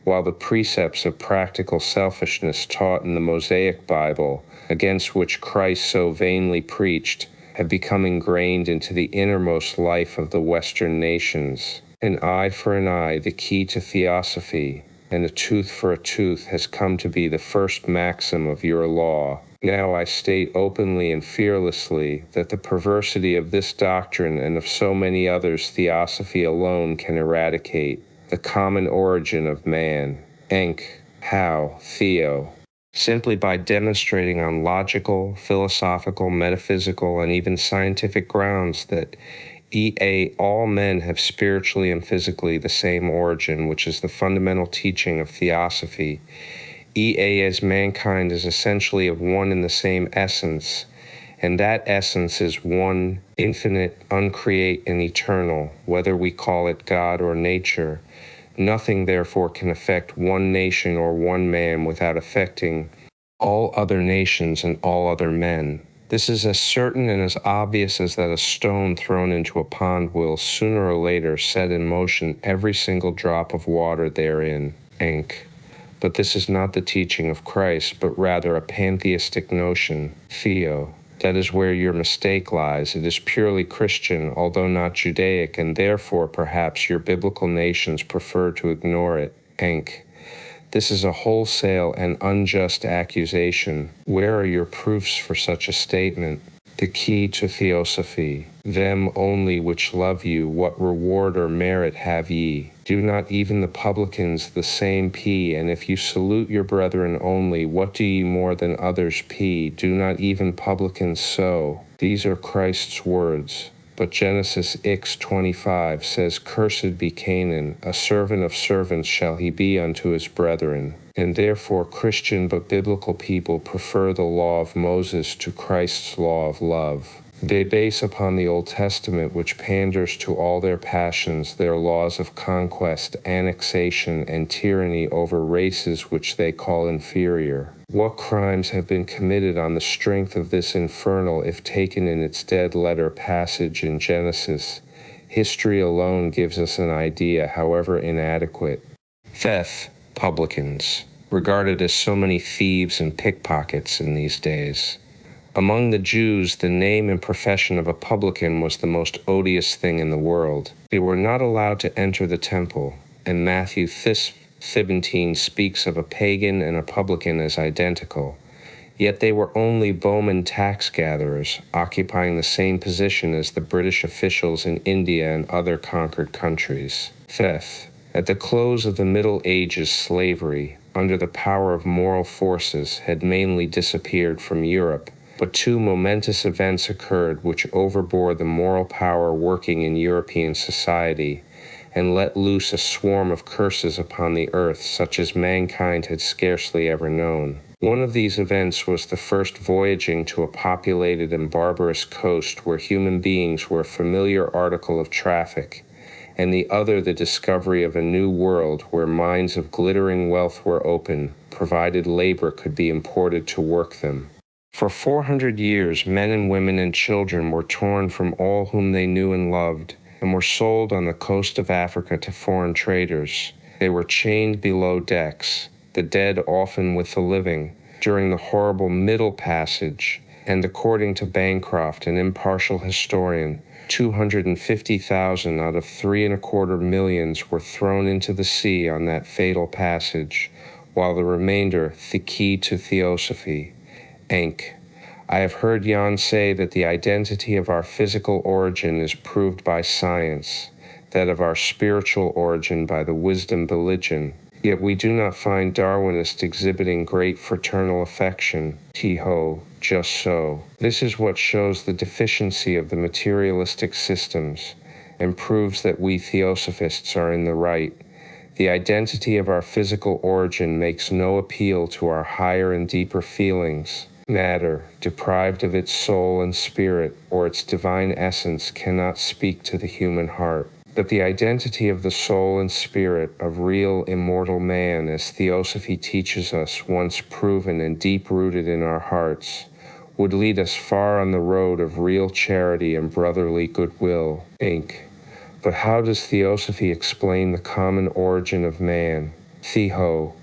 while the precepts of practical selfishness taught in the Mosaic Bible, against which Christ so vainly preached, have become ingrained into the innermost life of the Western nations. An eye for an eye, the key to Theosophy, and a tooth for a tooth has come to be the first maxim of your law. Now I state openly and fearlessly that the perversity of this doctrine and of so many others Theosophy alone can eradicate, the common origin of man. Enc. How? Theo. Simply by demonstrating on logical, philosophical, metaphysical, and even scientific grounds that all men have spiritually and physically the same origin, which is the fundamental teaching of Theosophy. As mankind is essentially of one and the same essence, and that essence is one, infinite, uncreate, and eternal, whether we call it God or nature. Nothing, therefore, can affect one nation or one man without affecting all other nations and all other men. This is as certain and as obvious as that a stone thrown into a pond will, sooner or later, set in motion every single drop of water therein. Enc. But this is not the teaching of Christ, but rather a pantheistic notion. Theo. That is where your mistake lies. It is purely Christian, although not Judaic, and therefore perhaps your biblical nations prefer to ignore it. Enc. This is a wholesale and unjust accusation. Where are your proofs for such a statement? The key to Theosophy. Them only which love you, what reward or merit have ye? Do not even the publicans the same P? And if you salute your brethren only, what do ye more than others P? Do not even publicans so? These are Christ's words. but Genesis x:25 says, "Cursed be Canaan, a servant of servants shall he be unto his brethren." And therefore Christian but biblical people prefer the law of Moses to Christ's law of love. They base upon the Old Testament, which panders to all their passions, their laws of conquest, annexation, and tyranny over races which they call inferior. What crimes have been committed on the strength of this infernal, if taken in its dead letter, passage in Genesis? History alone gives us an idea, however inadequate. Theft, publicans, regarded as so many thieves and pickpockets in these days. Among the Jews, the name and profession of a publican was the most odious thing in the world. They were not allowed to enter the temple, and Matthew 17 speaks of a pagan and a publican as identical. Yet they were only bowmen tax gatherers, occupying the same position as the British officials in India and other conquered countries. Fifth, at the close of the Middle Ages, slavery, under the power of moral forces, had mainly disappeared from Europe. But two momentous events occurred which overbore the moral power working in European society and let loose a swarm of curses upon the earth such as mankind had scarcely ever known. One of these events was the first voyaging to a populated and barbarous coast where human beings were a familiar article of traffic, and the other the discovery of a new world where mines of glittering wealth were open, provided labor could be imported to work them. For 400 years, men and women and children were torn from all whom they knew and loved, and were sold on the coast of Africa to foreign traders. They were chained below decks, the dead often with the living, during the horrible Middle Passage, and according to Bancroft, an impartial historian, 250,000 out of 3.25 million were thrown into the sea on that fatal passage, while the remainder, the key to Theosophy. Inc. I have heard Jan say that the identity of our physical origin is proved by science, that of our spiritual origin by the wisdom religion. Yet we do not find Darwinists exhibiting great fraternal affection. T-ho, just so. This is what shows the deficiency of the materialistic systems, and proves that we Theosophists are in the right. The identity of our physical origin makes no appeal to our higher and deeper feelings. Matter, deprived of its soul and spirit, or its divine essence, cannot speak to the human heart. But the identity of the soul and spirit of real immortal man, as Theosophy teaches us, once proven and deep-rooted in our hearts, would lead us far on the road of real charity and brotherly goodwill. Inc. But how does Theosophy explain the common origin of man? Theo.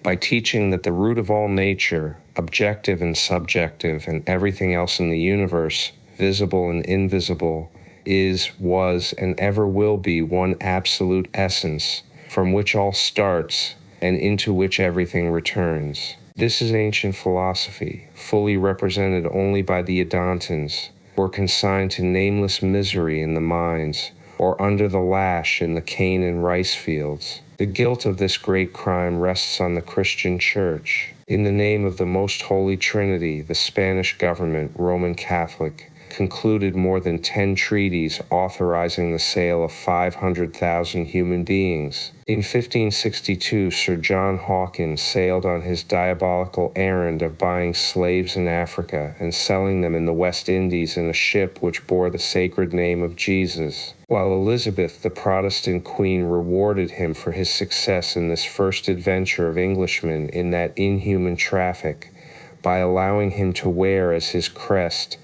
By teaching that the root of all nature, objective and subjective, and everything else in the universe, visible and invisible, is, was, and ever will be one absolute essence, from which all starts, and into which everything returns. This is ancient philosophy, fully represented only by the Edantans, who are consigned to nameless misery in the mines, or under the lash in the cane and rice fields. The guilt of this great crime rests on the Christian Church. In the name of the Most Holy Trinity, the Spanish government, Roman Catholic, concluded more than 10 treaties authorizing the sale of 500,000 human beings. In 1562, Sir John Hawkins sailed on his diabolical errand of buying slaves in Africa and selling them in the West Indies in a ship which bore the sacred name of Jesus, while Elizabeth, the Protestant queen, rewarded him for his success in this first adventure of Englishmen in that inhuman traffic by allowing him to wear as his crest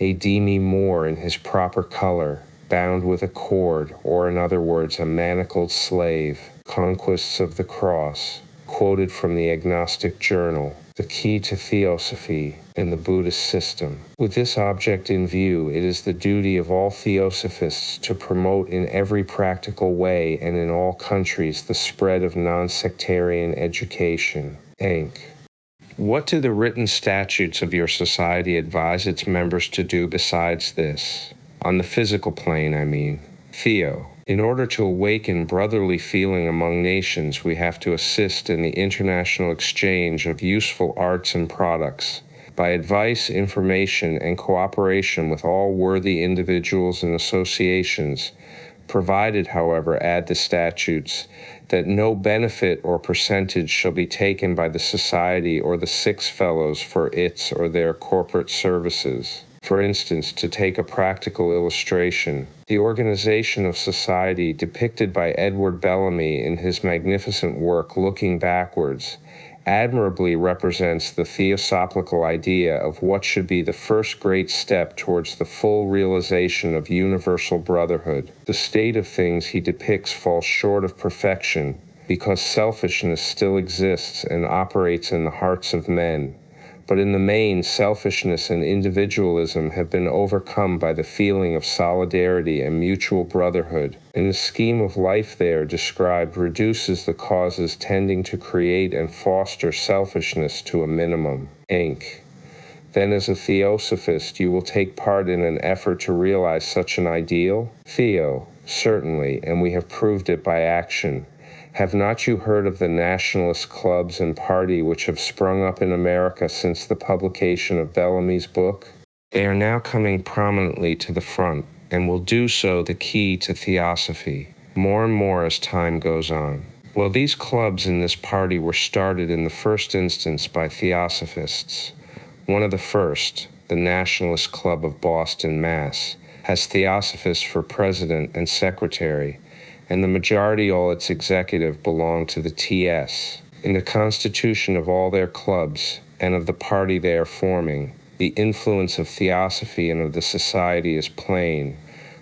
a demi-Moor in his proper color, bound with a cord, or in other words, a manacled slave. Conquests of the Cross, quoted from the Agnostic Journal, the key to Theosophy and the Buddhist system. With this object in view, it is the duty of all Theosophists to promote in every practical way and in all countries the spread of non-sectarian education. Inc. What do the written statutes of your society advise its members to do besides this? On the physical plane, I mean. Theo. In order to awaken brotherly feeling among nations, we have to assist in the international exchange of useful arts and products, by advice, information, and cooperation with all worthy individuals and associations, provided, however, add the statutes, that no benefit or percentage shall be taken by the society or the six fellows for its or their corporate services. For instance, to take a practical illustration, the organization of society depicted by Edward Bellamy in his magnificent work Looking Backwards admirably represents the theosophical idea of what should be the first great step towards the full realization of universal brotherhood. The state of things he depicts falls short of perfection because selfishness still exists and operates in the hearts of men. But in the main, selfishness and individualism have been overcome by the feeling of solidarity and mutual brotherhood, and the scheme of life there described reduces the causes tending to create and foster selfishness to a minimum. Inc. Then as a theosophist, you will take part in an effort to realize such an ideal? Theo, certainly, and we have proved it by action. Have not you heard of the nationalist clubs and party which have sprung up in America since the publication of Bellamy's book? They are now coming prominently to the front, and will do so the key to Theosophy, more and more as time goes on. Well, these clubs and this party were started in the first instance by Theosophists. One of the first, the Nationalist Club of Boston, Mass., has Theosophists for president and secretary, and the majority all its executive belong to the TS. In the constitution of all their clubs, and of the party they are forming, the influence of Theosophy and of the society is plain,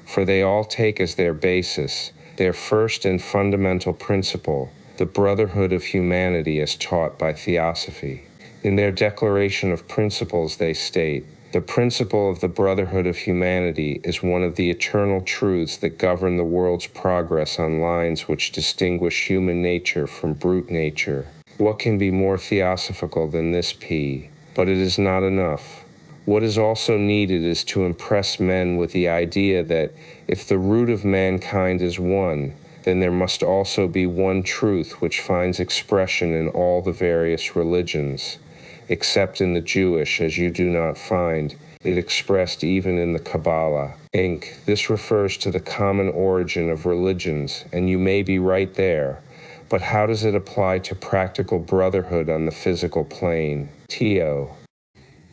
for they all take as their basis, their first and fundamental principle, the brotherhood of humanity as taught by Theosophy. In their declaration of principles they state, the principle of the brotherhood of humanity is one of the eternal truths that govern the world's progress on lines which distinguish human nature from brute nature. What can be more theosophical than this P? But it is not enough. What is also needed is to impress men with the idea that if the root of mankind is one, then there must also be one truth which finds expression in all the various religions, except in the Jewish, as you do not find it expressed even in the Kabbalah. Inc. This refers to the common origin of religions, and you may be right there. But how does it apply to practical brotherhood on the physical plane? Theo.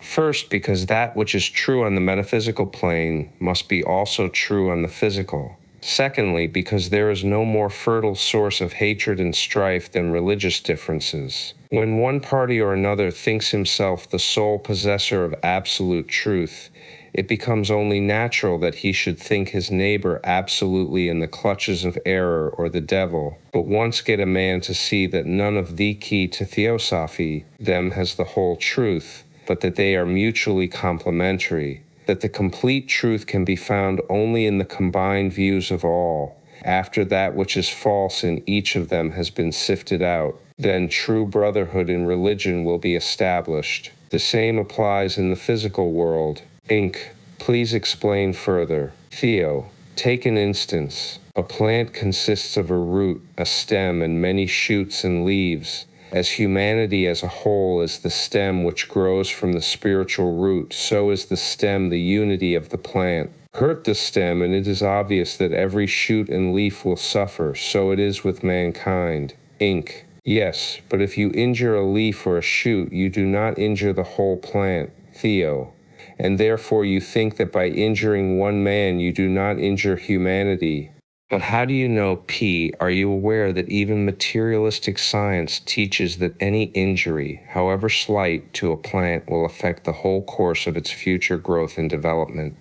First, because that which is true on the metaphysical plane must be also true on the physical. Secondly, because there is no more fertile source of hatred and strife than religious differences. When one party or another thinks himself the sole possessor of absolute truth, it becomes only natural that he should think his neighbor absolutely in the clutches of error or the devil. But once get a man to see that none of the key to Theosophy them has the whole truth, but that they are mutually complementary, that the complete truth can be found only in the combined views of all, after that which is false in each of them has been sifted out, then true brotherhood in religion will be established. The same applies in the physical world. Inc. Please explain further. Theo. Take an instance. A plant consists of a root, a stem, and many shoots and leaves. As humanity as a whole is the stem which grows from the spiritual root, so is the stem the unity of the plant. Hurt the stem, and it is obvious that every shoot and leaf will suffer, so it is with mankind. Inc. Yes, but if you injure a leaf or a shoot, you do not injure the whole plant. Theo. And therefore you think that by injuring one man you do not injure humanity. But how do you know, P? Are you aware that even materialistic science teaches that any injury, however slight, to a plant will affect the whole course of its future growth and development?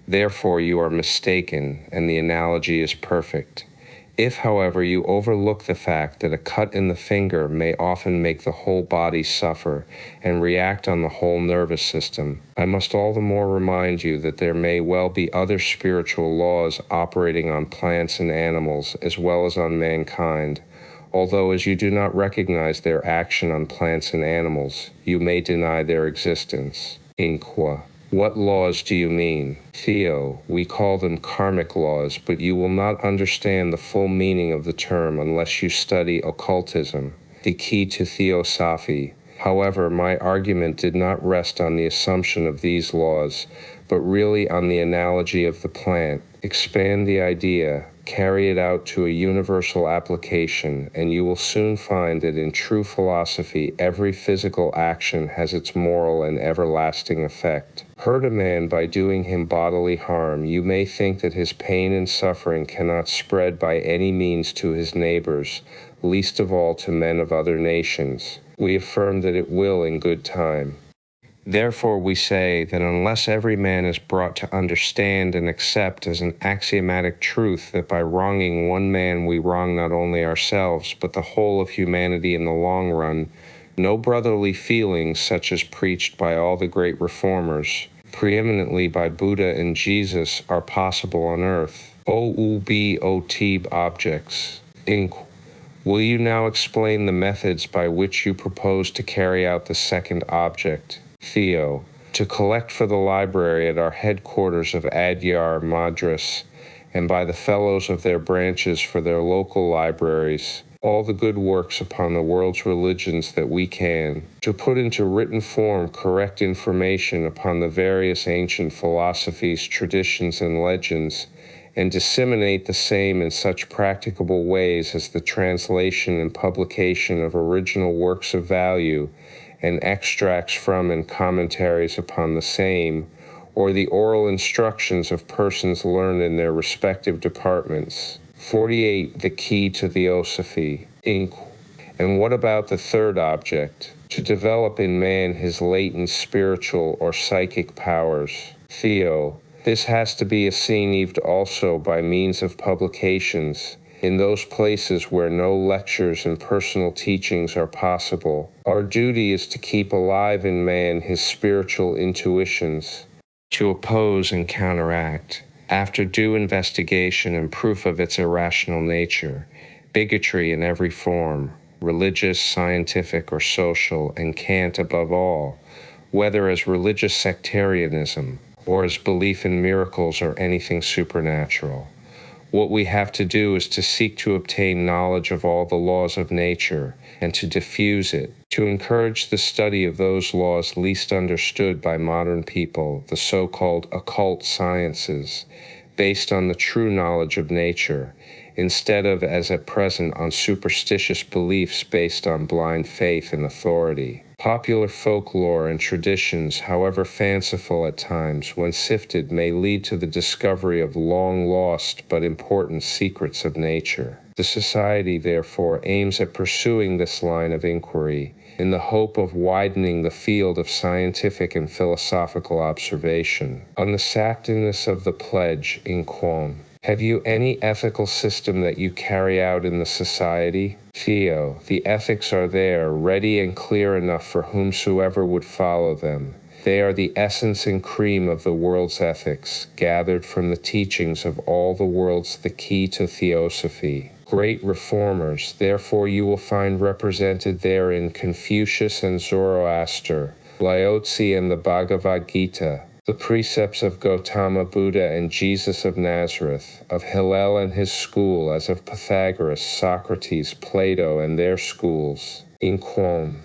Therefore you are mistaken, and the analogy is perfect. If, however, you overlook the fact that a cut in the finger may often make the whole body suffer and react on the whole nervous system, I must all the more remind you that there may well be other spiritual laws operating on plants and animals as well as on mankind, although as you do not recognize their action on plants and animals, you may deny their existence. Inqua. What laws do you mean? Theo, we call them karmic laws, but you will not understand the full meaning of the term unless you study occultism, the key to Theosophy, However, my argument did not rest on the assumption of these laws, but really on the analogy of the plant. Expand the idea, carry it out to a universal application, and you will soon find that in true philosophy, every physical action has its moral and everlasting effect. Hurt a man by doing him bodily harm, you may think that his pain and suffering cannot spread by any means to his neighbors, least of all to men of other nations. We affirm that it will in good time. Therefore we say that unless every man is brought to understand and accept as an axiomatic truth that by wronging one man we wrong not only ourselves but the whole of humanity in the long run, no brotherly feelings such as preached by all the great reformers, preeminently by Buddha and Jesus, are possible on earth. O-U-B-O-T objects. Inc. Will you now explain the methods by which you propose to carry out the second object? Theo. To collect for the library at our headquarters of Adyar, Madras, and by the fellows of their branches for their local libraries, all the good works upon the world's religions that we can, to put into written form correct information upon the various ancient philosophies, traditions, and legends, and disseminate the same in such practicable ways as the translation and publication of original works of value, and extracts from and commentaries upon the same, or the oral instructions of persons learned in their respective departments. 48. The key to Theosophy. Inc. And what about the third object? To develop in man his latent spiritual or psychic powers. Theo. This has to be achieved also by means of publications, in those places where no lectures and personal teachings are possible. Our duty is to keep alive in man his spiritual intuitions, to oppose and counteract, after due investigation and proof of its irrational nature, bigotry in every form, religious, scientific, or social, and cant above all, whether as religious sectarianism, or as belief in miracles or anything supernatural. What we have to do is to seek to obtain knowledge of all the laws of nature, and to diffuse it, to encourage the study of those laws least understood by modern people, the so-called occult sciences, based on the true knowledge of nature, instead of, as at present, on superstitious beliefs based on blind faith and authority. Popular folklore and traditions, however fanciful at times, when sifted, may lead to the discovery of long-lost but important secrets of nature. The Society, therefore, aims at pursuing this line of inquiry in the hope of widening the field of scientific and philosophical observation. On the exactness of the pledge, in quam. Have you any ethical system that you carry out in the Society? Theo. The ethics are there, ready and clear enough for whomsoever would follow them. They are the essence and cream of the world's ethics, gathered from the teachings of all the worlds, the key to Theosophy. Great reformers, therefore you will find represented therein Confucius and Zoroaster, Lao Tzu and the Bhagavad Gita, the precepts of Gautama Buddha and Jesus of Nazareth, of Hillel and his school, as of Pythagoras, Socrates, Plato, and their schools. In quam.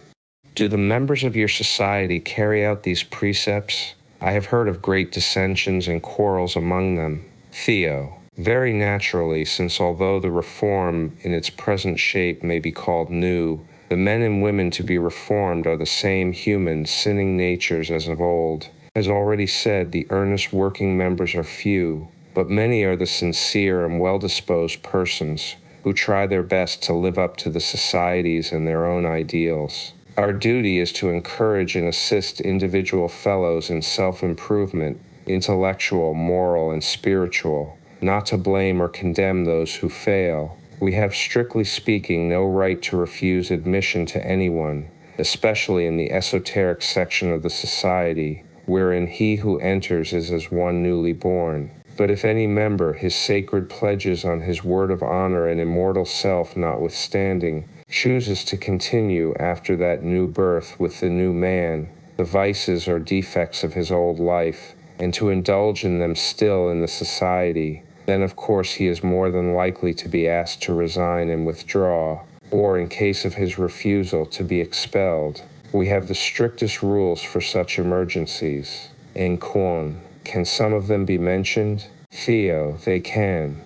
Do the members of your society carry out these precepts? I have heard of great dissensions and quarrels among them. Theo. Very naturally, since although the reform in its present shape may be called new, the men and women to be reformed are the same human, sinning natures as of old. As already said, the earnest working members are few, but many are the sincere and well-disposed persons who try their best to live up to the societies and their own ideals. Our duty is to encourage and assist individual fellows in self-improvement, intellectual, moral, and spiritual, not to blame or condemn those who fail. We have, strictly speaking, no right to refuse admission to anyone, especially in the esoteric section of the society, wherein he who enters is as one newly born. But if any member, his sacred pledges on his word of honor and immortal self notwithstanding, chooses to continue after that new birth with the new man, the vices or defects of his old life, and to indulge in them still in the society, then of course he is more than likely to be asked to resign and withdraw, or in case of his refusal to be expelled. We have the strictest rules for such emergencies. En quon, can some of them be mentioned? Theo, they can.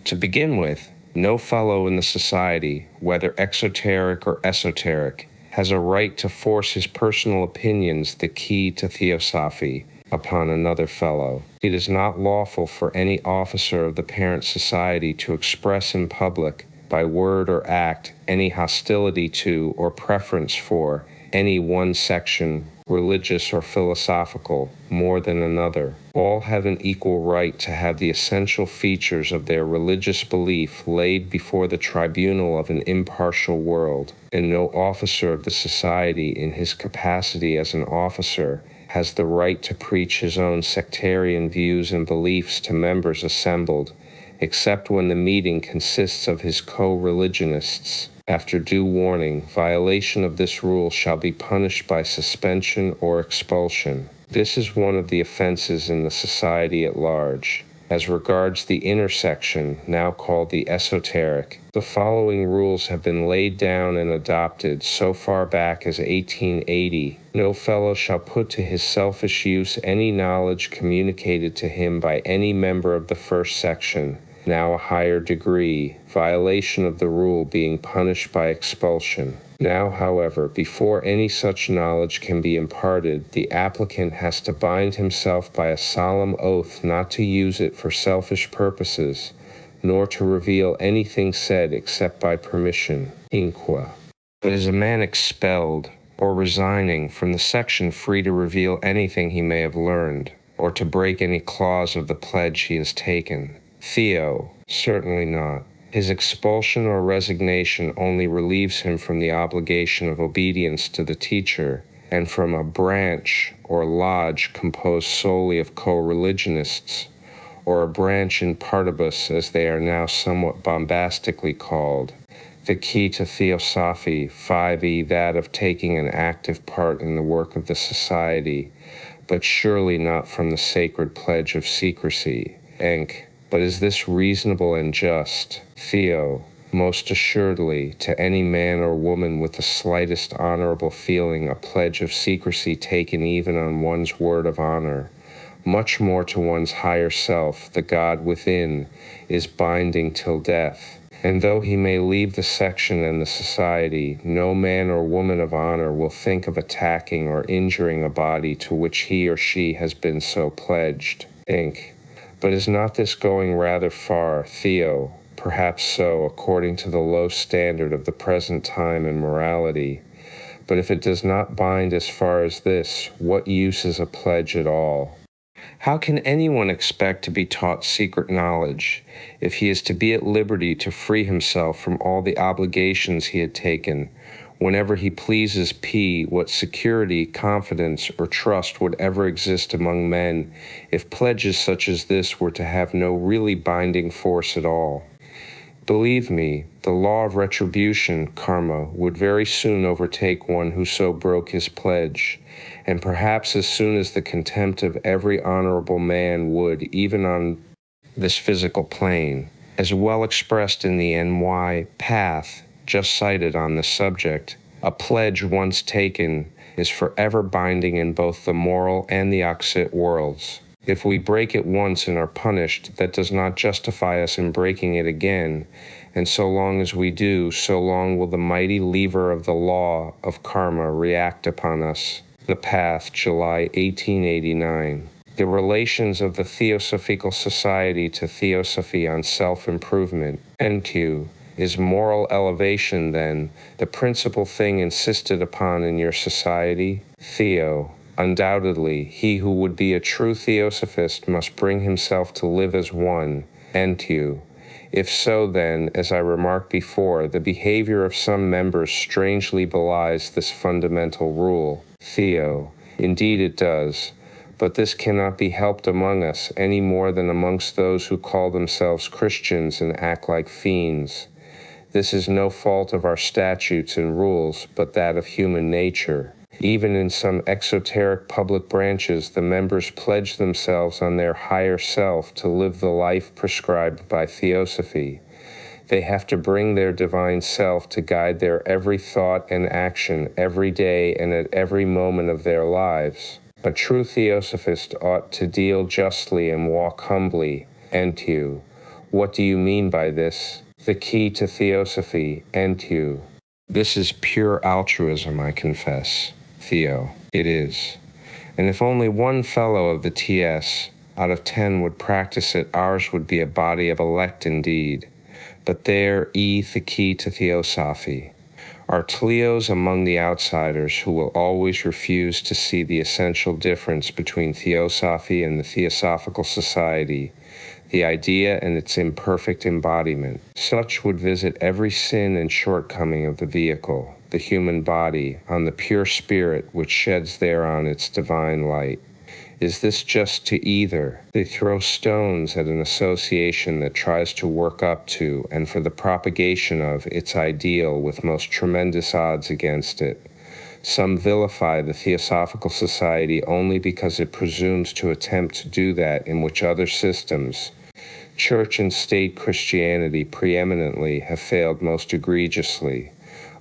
To begin with, no fellow in the society, whether exoteric or esoteric, has a right to force his personal opinions, the key to Theosophy, upon another fellow. It is not lawful for any officer of the parent society to express in public, by word or act, any hostility to or preference for any one section, religious or philosophical, more than another. All have an equal right to have the essential features of their religious belief laid before the tribunal of an impartial world, and no officer of the society in his capacity as an officer has the right to preach his own sectarian views and beliefs to members assembled, except when the meeting consists of his co-religionists. After due warning, violation of this rule shall be punished by suspension or expulsion. This is one of the offenses in the society at large. As regards the intersection, now called the esoteric, the following rules have been laid down and adopted so far back as 1880. No fellow shall put to his selfish use any knowledge communicated to him by any member of the first section, now a higher degree, violation of the rule being punished by expulsion. Now, however, before any such knowledge can be imparted, the applicant has to bind himself by a solemn oath not to use it for selfish purposes, nor to reveal anything said except by permission. Inqua. But is a man expelled or resigning from the section free to reveal anything he may have learned, or to break any clause of the pledge he has taken? Theo, certainly not. His expulsion or resignation only relieves him from the obligation of obedience to the teacher, and from a branch or lodge composed solely of co-religionists, or a branch in partibus as they are now somewhat bombastically called. The key to Theosophy, 5e, that of taking an active part in the work of the society, but surely not from the sacred pledge of secrecy. Enc. But is this reasonable and just? Theo, most assuredly, to any man or woman with the slightest honorable feeling, a pledge of secrecy taken even on one's word of honor, much more to one's higher self, the God within, is binding till death. And though he may leave the section and the society, no man or woman of honor will think of attacking or injuring a body to which he or she has been so pledged. Inc. But is not this going rather far, Theo? Perhaps so, according to the low standard of the present time and morality. But if it does not bind as far as this, what use is a pledge at all? How can anyone expect to be taught secret knowledge if he is to be at liberty to free himself from all the obligations he had taken, whenever he pleases p. what security, confidence, or trust would ever exist among men if pledges such as this were to have no really binding force at all? Believe me, the law of retribution, karma, would very soon overtake one who so broke his pledge, and perhaps as soon as the contempt of every honorable man would, even on this physical plane, as well expressed in the NY path, just cited on this subject. A pledge once taken is forever binding in both the moral and the occult worlds. If we break it once and are punished, that does not justify us in breaking it again, and so long as we do, so long will the mighty lever of the law of karma react upon us. The Path, July 1889. The relations of the Theosophical Society to Theosophy on self-improvement, NQ, is moral elevation, then, the principal thing insisted upon in your society? Theo, undoubtedly, he who would be a true Theosophist must bring himself to live as one, NQ. If so, then, as I remarked before, the behavior of some members strangely belies this fundamental rule. Theo, indeed it does. But this cannot be helped among us any more than amongst those who call themselves Christians and act like fiends. This is no fault of our statutes and rules, but that of human nature. Even in some exoteric public branches, the members pledge themselves on their higher self to live the life prescribed by Theosophy. They have to bring their divine self to guide their every thought and action every day and at every moment of their lives. A true theosophist ought to deal justly and walk humbly. Entu. What do you mean by this? The key to Theosophy. Entu. This is pure altruism, I confess. Theo. It is. And if only one fellow of the TS out of 10 would practice it, ours would be a body of elect indeed. But there the key to Theosophy. Are Tleos among the outsiders who will always refuse to see the essential difference between Theosophy and the Theosophical Society, the idea and its imperfect embodiment. Such would visit every sin and shortcoming of the vehicle, the human body, on the pure spirit which sheds thereon its divine light. Is this just to either? They throw stones at an association that tries to work up to and for the propagation of its ideal with most tremendous odds against it. Some vilify the Theosophical Society only because it presumes to attempt to do that in which other systems, church and state Christianity preeminently, have failed most egregiously.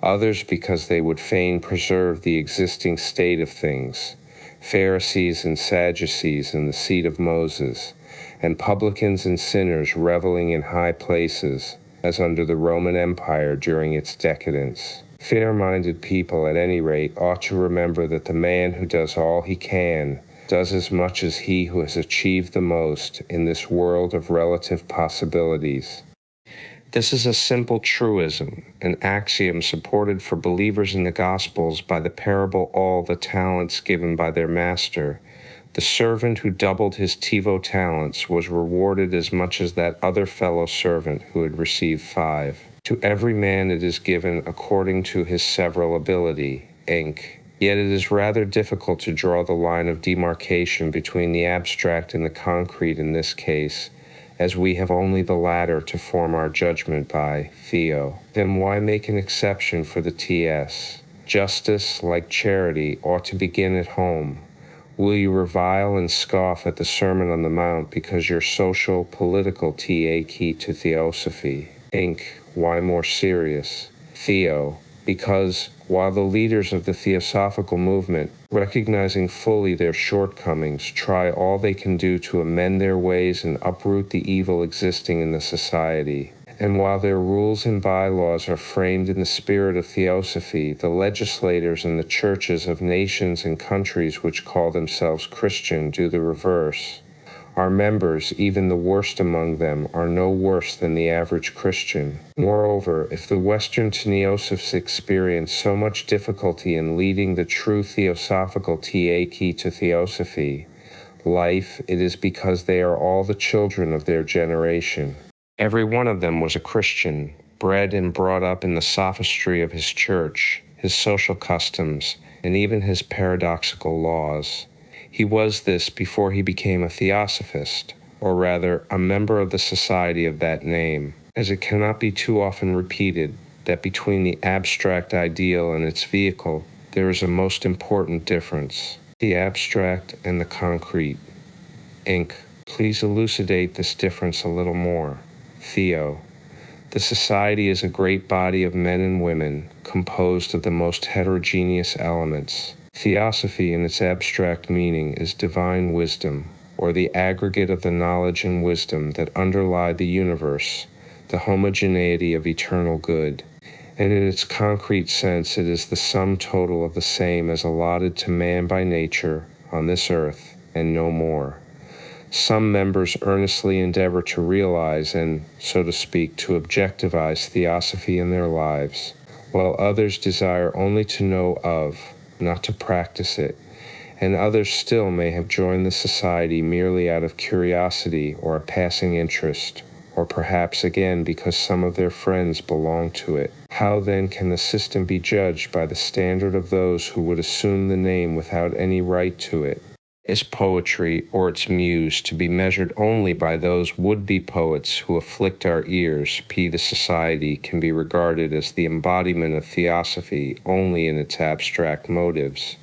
Others because they would fain preserve the existing state of things. Pharisees and Sadducees in the seat of Moses, and publicans and sinners reveling in high places, as under the Roman Empire during its decadence. Fair-minded people, at any rate, ought to remember that the man who does all he can does as much as he who has achieved the most in this world of relative possibilities. This is a simple truism, an axiom supported for believers in the Gospels by the parable all the talents given by their master. The servant who doubled his talents was rewarded as much as that other fellow servant who had received 5. To every man it is given according to his several ability. Inc. Yet it is rather difficult to draw the line of demarcation between the abstract and the concrete in this case, as we have only the latter to form our judgment by. Theo. Then why make an exception for the TS? Justice, like charity, ought to begin at home. Will you revile and scoff at the Sermon on the Mount because your social, political TA key to Theosophy? Inc. Why more serious? Theo. Because, while the leaders of the Theosophical movement, recognizing fully their shortcomings, try all they can do to amend their ways and uproot the evil existing in the society, and while their rules and bylaws are framed in the spirit of Theosophy, the legislators and the churches of nations and countries which call themselves Christian do the reverse. Our members, even the worst among them, are no worse than the average Christian. Moreover, if the Western Theosophists experience so much difficulty in leading the true Theosophical TA key to Theosophy life, it is because they are all the children of their generation. Every one of them was a Christian, bred and brought up in the sophistry of his church, his social customs, and even his paradoxical laws. He was this before he became a Theosophist, or rather, a member of the society of that name, as it cannot be too often repeated that between the abstract ideal and its vehicle, there is a most important difference, the abstract and the concrete. Inc. Please elucidate this difference a little more. Theo. The society is a great body of men and women, composed of the most heterogeneous elements. Theosophy in its abstract meaning is divine wisdom, or the aggregate of the knowledge and wisdom that underlie the universe, the homogeneity of eternal good. And in its concrete sense it is the sum total of the same as allotted to man by nature on this earth, and no more. Some members earnestly endeavor to realize and, so to speak, to objectivize Theosophy in their lives, while others desire only to know of, not to practice it, and others still may have joined the society merely out of curiosity or a passing interest, or perhaps again because some of their friends belong to it. How then can the system be judged by the standard of those who would assume the name without any right to it? Is poetry or its muse to be measured only by those would-be poets who afflict our ears? The society can be regarded as the embodiment of Theosophy only in its abstract motives.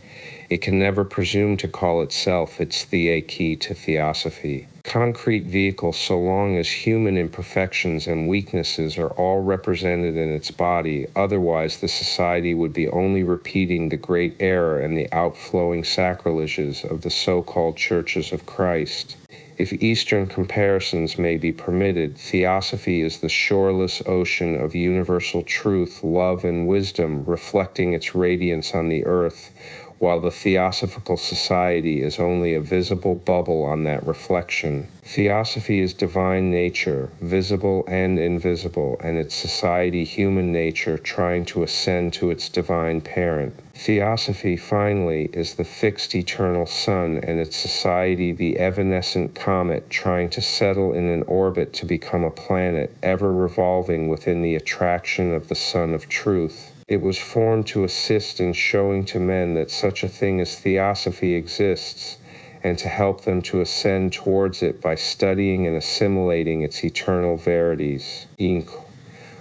It can never presume to call itself its key to Theosophy. Concrete vehicle so long as human imperfections and weaknesses are all represented in its body, otherwise the society would be only repeating the great error and the outflowing sacrileges of the so-called churches of Christ. If Eastern comparisons may be permitted, Theosophy is the shoreless ocean of universal truth, love, and wisdom reflecting its radiance on the earth, while the Theosophical Society is only a visible bubble on that reflection. Theosophy is divine nature, visible and invisible, and its society human nature trying to ascend to its divine parent. Theosophy, finally, is the fixed eternal sun, and its society the evanescent comet trying to settle in an orbit to become a planet, ever revolving within the attraction of the sun of truth. It was formed to assist in showing to men that such a thing as Theosophy exists, and to help them to ascend towards it by studying and assimilating its eternal verities. Inc.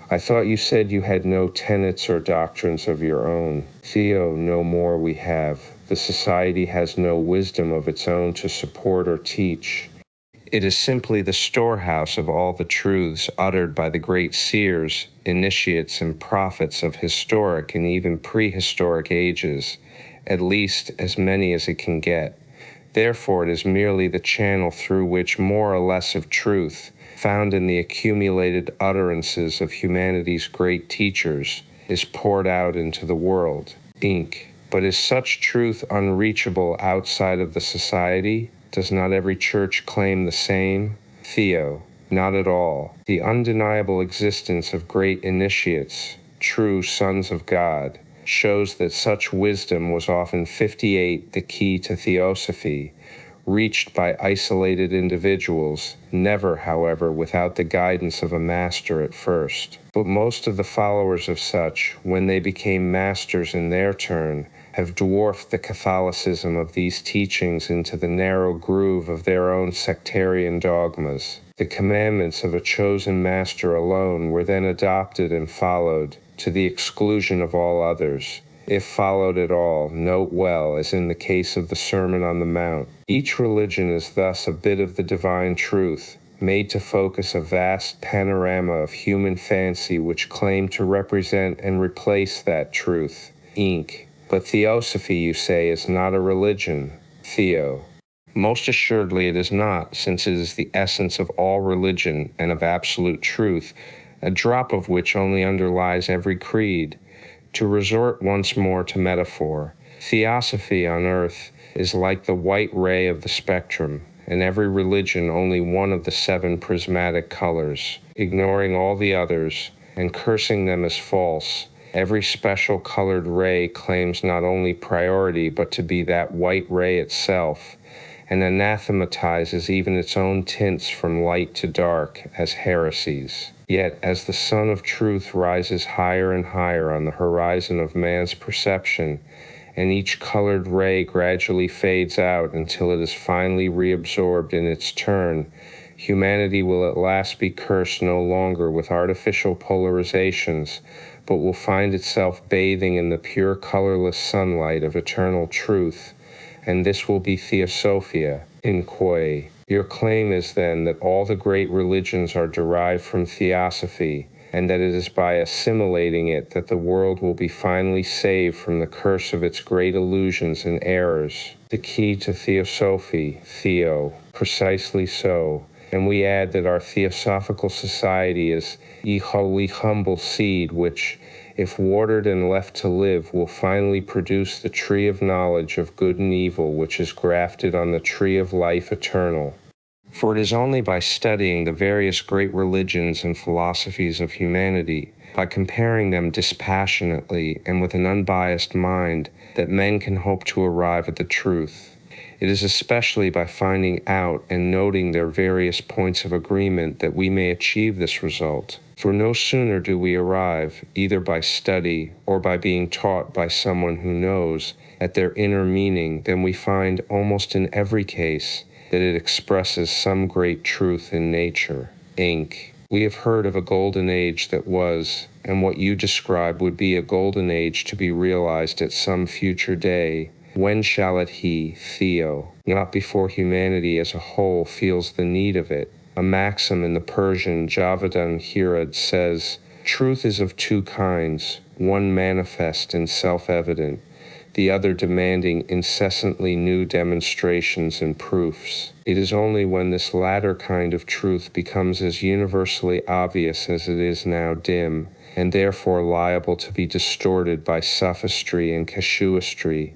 I thought you said you had no tenets or doctrines of your own. Theo, no more we have. The society has no wisdom of its own to support or teach. It is simply the storehouse of all the truths uttered by the great seers, initiates, and prophets of historic and even prehistoric ages, at least as many as it can get. Therefore, it is merely the channel through which more or less of truth, found in the accumulated utterances of humanity's great teachers, is poured out into the world. Inc. But is such truth unreachable outside of the society? Does not every church claim the same? Theo, not at all. The undeniable existence of great initiates, true sons of God, shows that such wisdom was often 58 the key to Theosophy, reached by isolated individuals, never, however, without the guidance of a master at first. But most of the followers of such, when they became masters in their turn, have dwarfed the Catholicism of these teachings into the narrow groove of their own sectarian dogmas. The commandments of a chosen master alone were then adopted and followed, to the exclusion of all others. If followed at all, note well, as in the case of the Sermon on the Mount. Each religion is thus a bit of the divine truth, made to focus a vast panorama of human fancy which claim to represent and replace that truth. Inc. But Theosophy, you say, is not a religion. Theo. Most assuredly it is not, since it is the essence of all religion and of absolute truth, a drop of which only underlies every creed. To resort once more to metaphor, Theosophy on earth is like the white ray of the spectrum, and every religion only one of the 7 prismatic colors. Ignoring all the others, and cursing them as false, every special colored ray claims not only priority but to be that white ray itself, and anathematizes even its own tints from light to dark as heresies. Yet, as the sun of truth rises higher and higher on the horizon of man's perception, and each colored ray gradually fades out until it is finally reabsorbed in its turn, humanity will at last be cursed no longer with artificial polarizations, but will find itself bathing in the pure colorless sunlight of eternal truth, and this will be Theosophia, in Quae. Your claim is then that all the great religions are derived from Theosophy, and that it is by assimilating it that the world will be finally saved from the curse of its great illusions and errors. The key to Theosophy, Theo, precisely so. And we add that our Theosophical Society is ye holy humble seed which, if watered and left to live, will finally produce the tree of knowledge of good and evil which is grafted on the tree of life eternal. For it is only by studying the various great religions and philosophies of humanity, by comparing them dispassionately and with an unbiased mind, that men can hope to arrive at the truth. It is especially by finding out and noting their various points of agreement that we may achieve this result. For no sooner do we arrive, either by study or by being taught by someone who knows, at their inner meaning, than we find almost in every case that it expresses some great truth in nature. Inc. We have heard of a golden age that was, and what you describe would be a golden age to be realized at some future day. When shall it he, Theo? Not before humanity as a whole feels the need of it. A maxim in the Persian Javadan Hirad says, "Truth is of two kinds, one manifest and self-evident, the other demanding incessantly new demonstrations and proofs. It is only when this latter kind of truth becomes as universally obvious as it is now dim, and therefore liable to be distorted by sophistry and casuistry,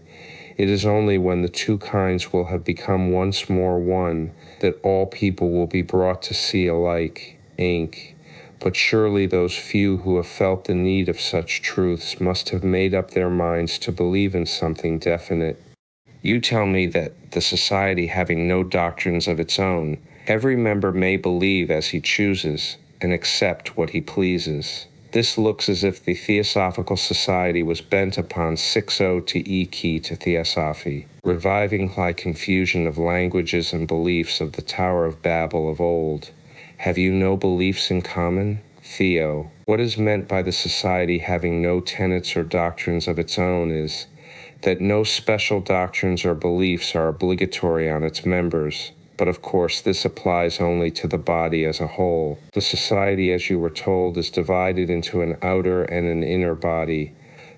it is only when the two kinds will have become once more one that all people will be brought to see alike, ink. But surely those few who have felt the need of such truths must have made up their minds to believe in something definite. You tell me that the society having no doctrines of its own, every member may believe as he chooses and accept what he pleases. This looks as if the Theosophical Society was bent upon 6-0 to E key to Theosophy, reviving high confusion of languages and beliefs of the Tower of Babel of old. Have you no beliefs in common? Theo, what is meant by the society having no tenets or doctrines of its own is that no special doctrines or beliefs are obligatory on its members, but of course this applies only to the body as a whole. The society, as you were told, is divided into an outer and an inner body.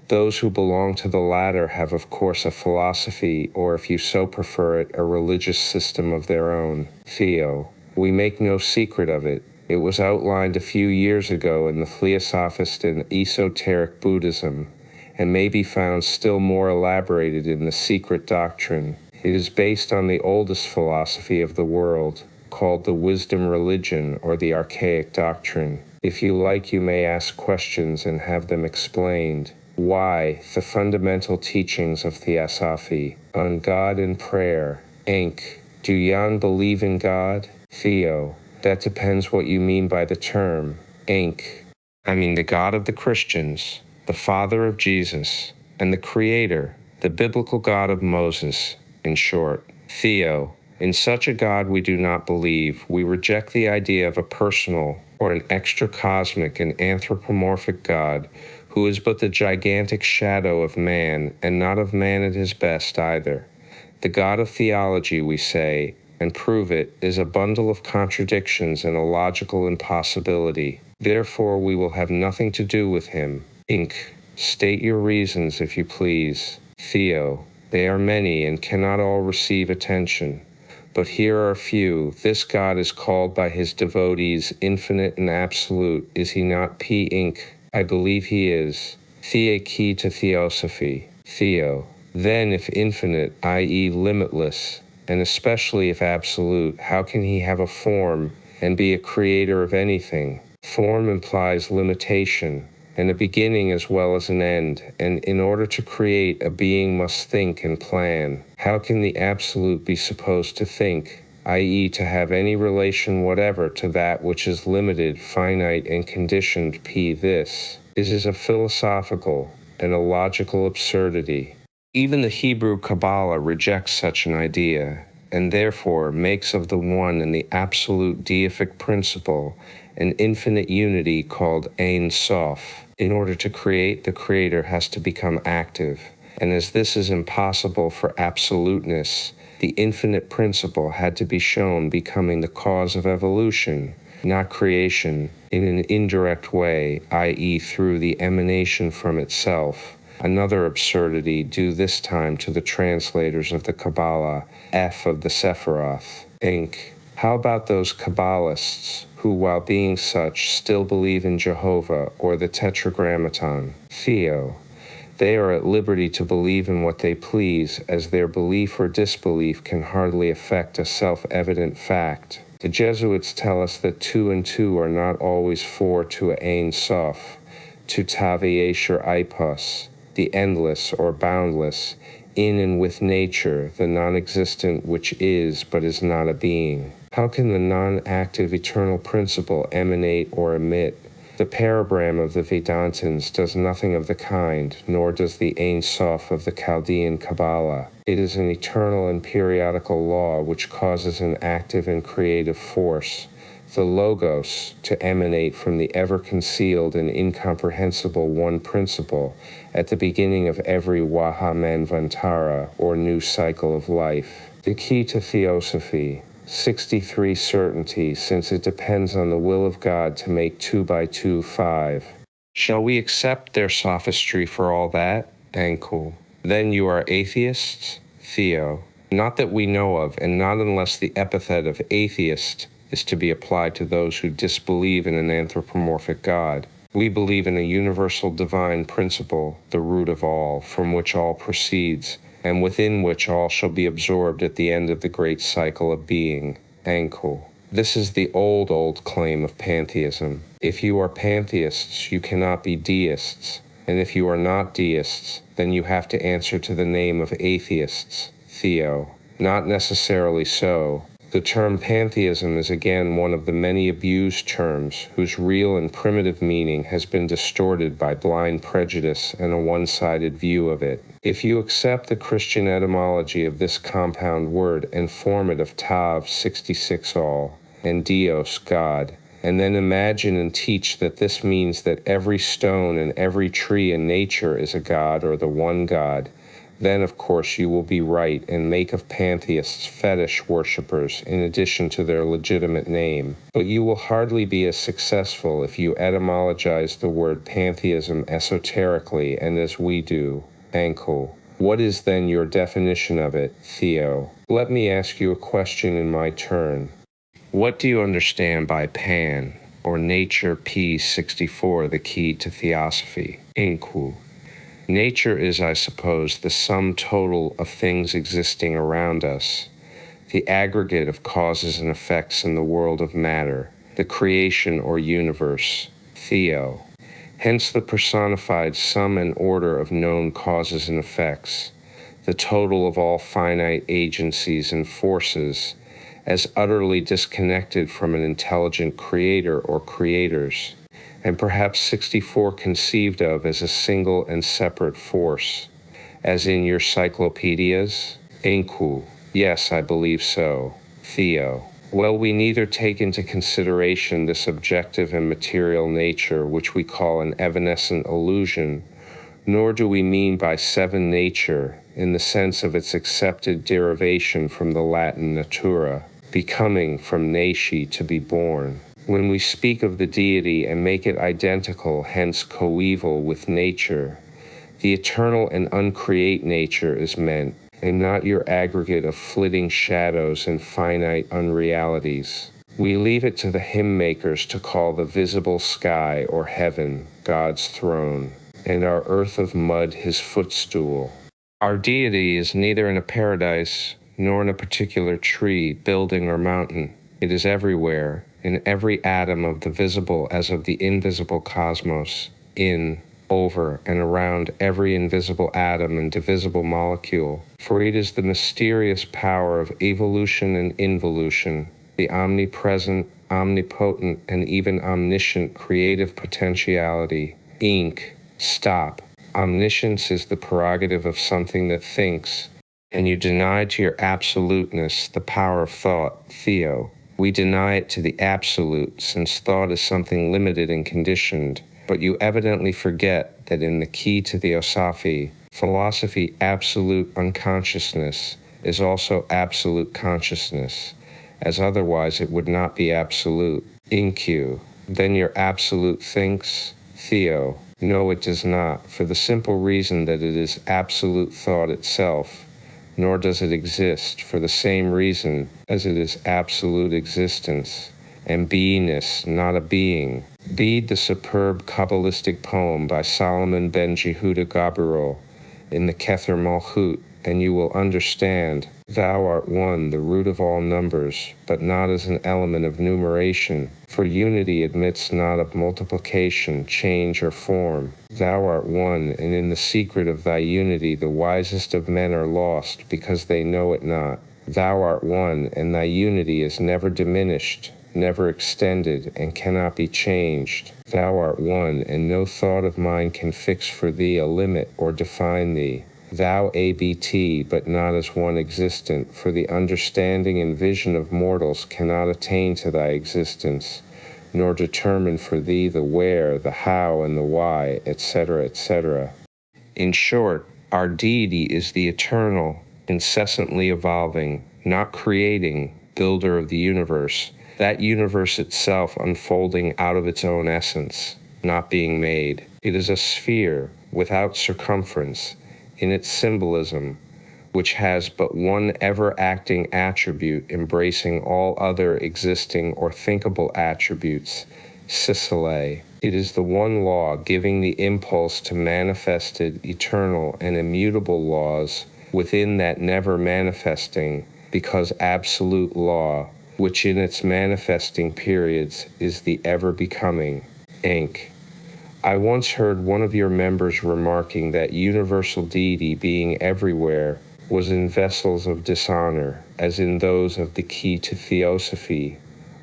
Those who belong to the latter have of course a philosophy, or if you so prefer it, a religious system of their own. Theo, we make no secret of it. It was outlined a few years ago in the Theosophist and Esoteric Buddhism, and may be found still more elaborated in the Secret Doctrine. It is based on the oldest philosophy of the world, called the Wisdom Religion or the Archaic Doctrine. If you like, you may ask questions and have them explained. Why? The fundamental teachings of Theosophy on God and prayer. Enk. Do Jan believe in God? Theo, that depends what you mean by the term. Enk. I mean the God of the Christians, the Father of Jesus, and the Creator, the biblical God of Moses, in short. Theo, in such a God we do not believe. We reject the idea of a personal or an extra-cosmic and anthropomorphic God who is but the gigantic shadow of man, and not of man at his best either. The God of theology, we say, and prove it, is a bundle of contradictions and a logical impossibility. Therefore we will have nothing to do with him. Inc. State your reasons, if you please. Theo, they are many and cannot all receive attention. But here are a few. This God is called by his devotees infinite and absolute. Is he not P. Inc.? I believe he is. Thea key to Theosophy. Theo. Then if infinite, i.e. limitless, and especially if absolute, how can he have a form and be a creator of anything? Form implies limitation, and a beginning as well as an end, and in order to create, a being must think and plan. How can the absolute be supposed to think, i.e. to have any relation whatever to that which is limited, finite, and conditioned? This is a philosophical and a logical absurdity. Even the Hebrew Kabbalah rejects such an idea, and therefore makes of the one and the absolute deific principle an infinite unity called Ein Sof. In order to create, the creator has to become active, and as this is impossible for absoluteness, the infinite principle had to be shown becoming the cause of evolution, not creation, in an indirect way, i.e. through the emanation from itself. Another absurdity due this time to the translators of the Kabbalah, F of the Sephiroth. Inc. How about those Kabbalists who, while being such, still believe in Jehovah or the Tetragrammaton? Theo. They are at liberty to believe in what they please, as their belief or disbelief can hardly affect a self-evident fact. The Jesuits tell us that 2 and 2 are not always 4 to Ein Sof, to Taviesher Ipos, the endless or boundless, in and with nature, the non-existent which is but is not a being. How can the non-active eternal principle emanate or emit? The paragram of the Vedantins does nothing of the kind, nor does the Ein Sof of the Chaldean Kabbalah. It is an eternal and periodical law which causes an active and creative force, the Logos to emanate from the ever-concealed and incomprehensible one principle at the beginning of every Vahamanvantara, or new cycle of life. The key to Theosophy, 63 certainty, since it depends on the will of God to make 2 by 2 5. Shall we accept their sophistry for all that? Anku. Then you are atheists? Theo. Not that we know of, and not unless the epithet of atheist is to be applied to those who disbelieve in an anthropomorphic God. We believe in a universal divine principle, the root of all, from which all proceeds, and within which all shall be absorbed at the end of the great cycle of being. Anku. This is the old claim of pantheism. If you are pantheists, you cannot be deists, and if you are not deists, then you have to answer to the name of atheists. Theo. Not necessarily so. The term pantheism is again one of the many abused terms whose real and primitive meaning has been distorted by blind prejudice and a one-sided view of it. If you accept the Christian etymology of this compound word and form it of Tav, 66 all, and Dios, God, and then imagine and teach that this means that every stone and every tree in nature is a god or the one God, then of course you will be right and make of pantheists fetish worshippers in addition to their legitimate name. But you will hardly be as successful if you etymologize the word pantheism esoterically and as we do. Anku. What is then your definition of it, Theo? Let me ask you a question in my turn. What do you understand by pan, or nature P64, the key to Theosophy? Anku. Nature is, I suppose, the sum total of things existing around us, the aggregate of causes and effects in the world of matter, the creation or universe. Theo. Hence the personified sum and order of known causes and effects, the total of all finite agencies and forces, as utterly disconnected from an intelligent creator or creators, and perhaps 64 conceived of as a single and separate force, as in your cyclopedias? Anku. Yes, I believe so. Theo. Well, we neither take into consideration this objective and material nature, which we call an evanescent illusion, nor do we mean by seven nature, in the sense of its accepted derivation from the Latin natura, becoming from nasci, to be born. When we speak of the deity and make it identical, hence coeval, with nature, the eternal and uncreate nature is meant, and not your aggregate of flitting shadows and finite unrealities. We leave it to the hymn makers to call the visible sky or heaven God's throne, and our earth of mud his footstool. Our deity is neither in a paradise nor in a particular tree, building, or mountain. It is everywhere, in every atom of the visible as of the invisible cosmos, in, over, and around every invisible atom and divisible molecule, for it is the mysterious power of evolution and involution, the omnipresent, omnipotent, and even omniscient creative potentiality. Inc. Stop. Omniscience is the prerogative of something that thinks, and you deny to your absoluteness the power of thought. Theo. We deny it to the absolute, since thought is something limited and conditioned, but you evidently forget that in the key to Theosophy, philosophy absolute unconsciousness is also absolute consciousness, as otherwise it would not be absolute. Inq. Then your absolute thinks? Theo. No, it does not, for the simple reason that it is absolute thought itself, nor does it exist for the same reason as it is absolute existence, and beingness, not a being. Read the superb Kabbalistic poem by Solomon ben Jehuda Gabirol in the Kether Malchut, and you will understand, thou art one, the root of all numbers, but not as an element of numeration, for unity admits not of multiplication, change, or form. Thou art one, and in the secret of thy unity the wisest of men are lost, because they know it not. Thou art one, and thy unity is never diminished, never extended, and cannot be changed. Thou art one, and no thought of mine can fix for thee a limit or define thee. thou ABT, but not as one existent, for the understanding and vision of mortals cannot attain to thy existence, nor determine for thee the where, the how, and the why, etc., etc. In short, our deity is the eternal, incessantly evolving, not creating, builder of the universe, that universe itself unfolding out of its own essence, not being made. It is a sphere without circumference in its symbolism, which has but one ever-acting attribute embracing all other existing or thinkable attributes, Sicile. It is the one law giving the impulse to manifested, eternal, and immutable laws within that never manifesting, because absolute law, which in its manifesting periods is the ever-becoming, Inc. I once heard one of your members remarking that universal deity being everywhere was in vessels of dishonor, as in those of the key to Theosophy,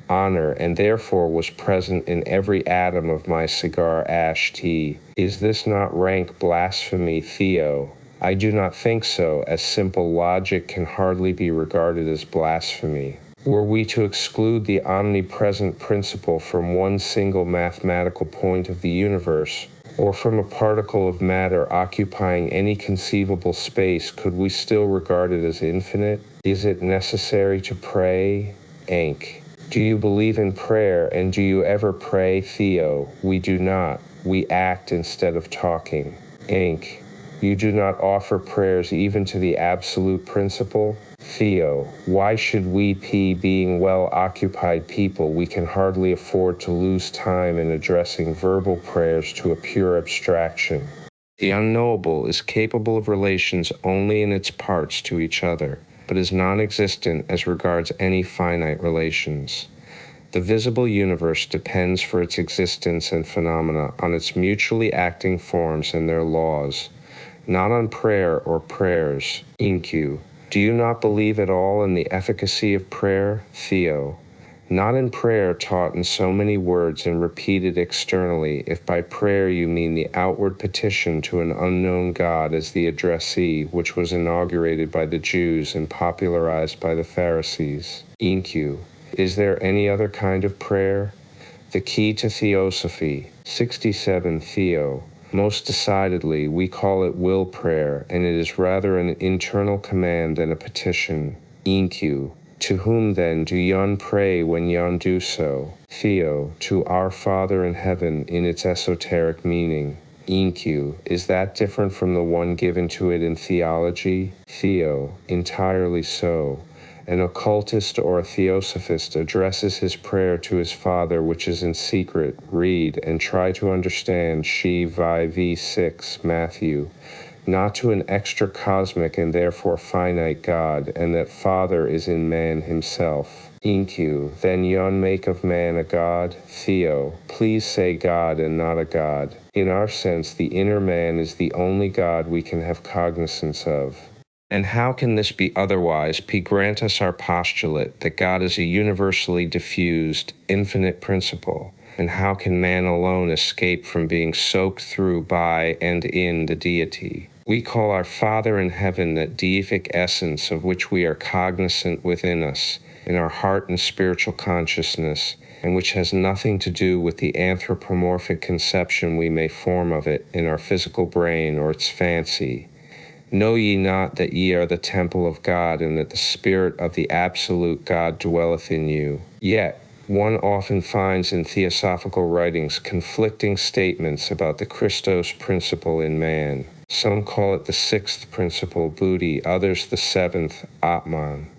honor, and therefore was present in every atom of my cigar ash tea. Is this not rank blasphemy, Theo? I do not think so, as simple logic can hardly be regarded as blasphemy. Were we to exclude the omnipresent principle from one single mathematical point of the universe, or from a particle of matter occupying any conceivable space, could we still regard it as infinite? Is it necessary to pray? Ank. Do you believe in prayer, and do you ever pray, Theo? We do not. We act instead of talking. Ank. You do not offer prayers even to the absolute principle? Theo, why should we, being well-occupied people, we can hardly afford to lose time in addressing verbal prayers to a pure abstraction? The unknowable is capable of relations only in its parts to each other, but is non-existent as regards any finite relations. The visible universe depends for its existence and phenomena on its mutually acting forms and their laws, not on prayer or prayers. Inq. Do you not believe at all in the efficacy of prayer? Theo. Not in prayer taught in so many words and repeated externally, if by prayer you mean the outward petition to an unknown God as the addressee, which was inaugurated by the Jews and popularized by the Pharisees. Inq. Is there any other kind of prayer? The key to Theosophy. 67 Theo. Most decidedly, we call it will prayer, and it is rather an internal command than a petition. Inq. To whom then do yon pray when yon do so? Theo. To our Father in heaven in its esoteric meaning. Inq. Is that different from the one given to it in theology? Theo. Entirely so. An occultist or a theosophist addresses his prayer to his Father which is in secret. Read and try to understand She v6 Matthew, not to an extra-cosmic and therefore finite God, and that Father is in man himself. Inq. Then yon make of man a God? Theo. Please say God and not a God. In our sense, the inner man is the only God we can have cognizance of. And how can this be otherwise? Grant us our postulate that God is a universally diffused, infinite principle. And how can man alone escape from being soaked through by and in the deity? We call our Father in heaven that deific essence of which we are cognizant within us, in our heart and spiritual consciousness, and which has nothing to do with the anthropomorphic conception we may form of it in our physical brain or its fancy. Know ye not that ye are the temple of God, and that the Spirit of the absolute God dwelleth in you? Yet, one often finds in theosophical writings conflicting statements about the Christos principle in man. Some call it the sixth principle, Buddhi, others the seventh, Atman.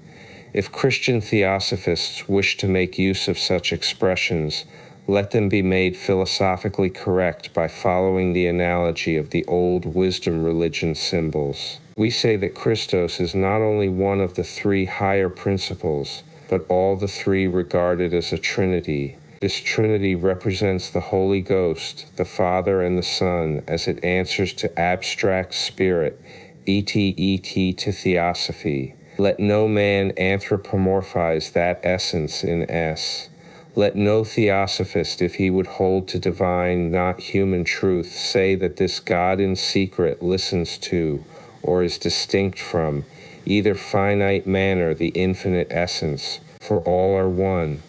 If Christian theosophists wish to make use of such expressions, let them be made philosophically correct by following the analogy of the old wisdom religion symbols. We say that Christos is not only one of the three higher principles, but all the three regarded as a trinity. This trinity represents the Holy Ghost, the Father and the Son, as it answers to abstract spirit, et to Theosophy. Let no man anthropomorphize that essence in S. Let no theosophist, if he would hold to divine, not human truth, say that this God in secret listens to, or is distinct from, either finite manner the infinite essence, for all are one.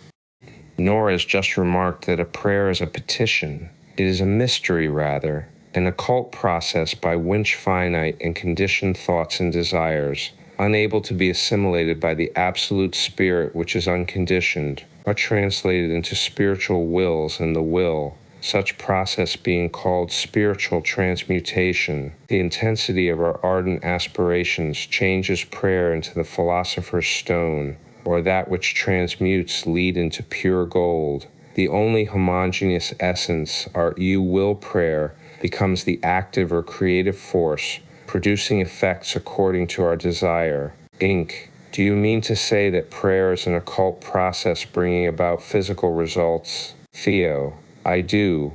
Nor is just remarked that a prayer is a petition. It is a mystery, rather, an occult process by which finite and conditioned thoughts and desires, unable to be assimilated by the absolute spirit which is unconditioned, are translated into spiritual wills and the will, such process being called spiritual transmutation. The intensity of our ardent aspirations changes prayer into the philosopher's stone, or that which transmutes lead into pure gold. The only homogeneous essence, our you will prayer, becomes the active or creative force, producing effects according to our desire. Inc. Do you mean to say that prayer is an occult process bringing about physical results? Theo. I do.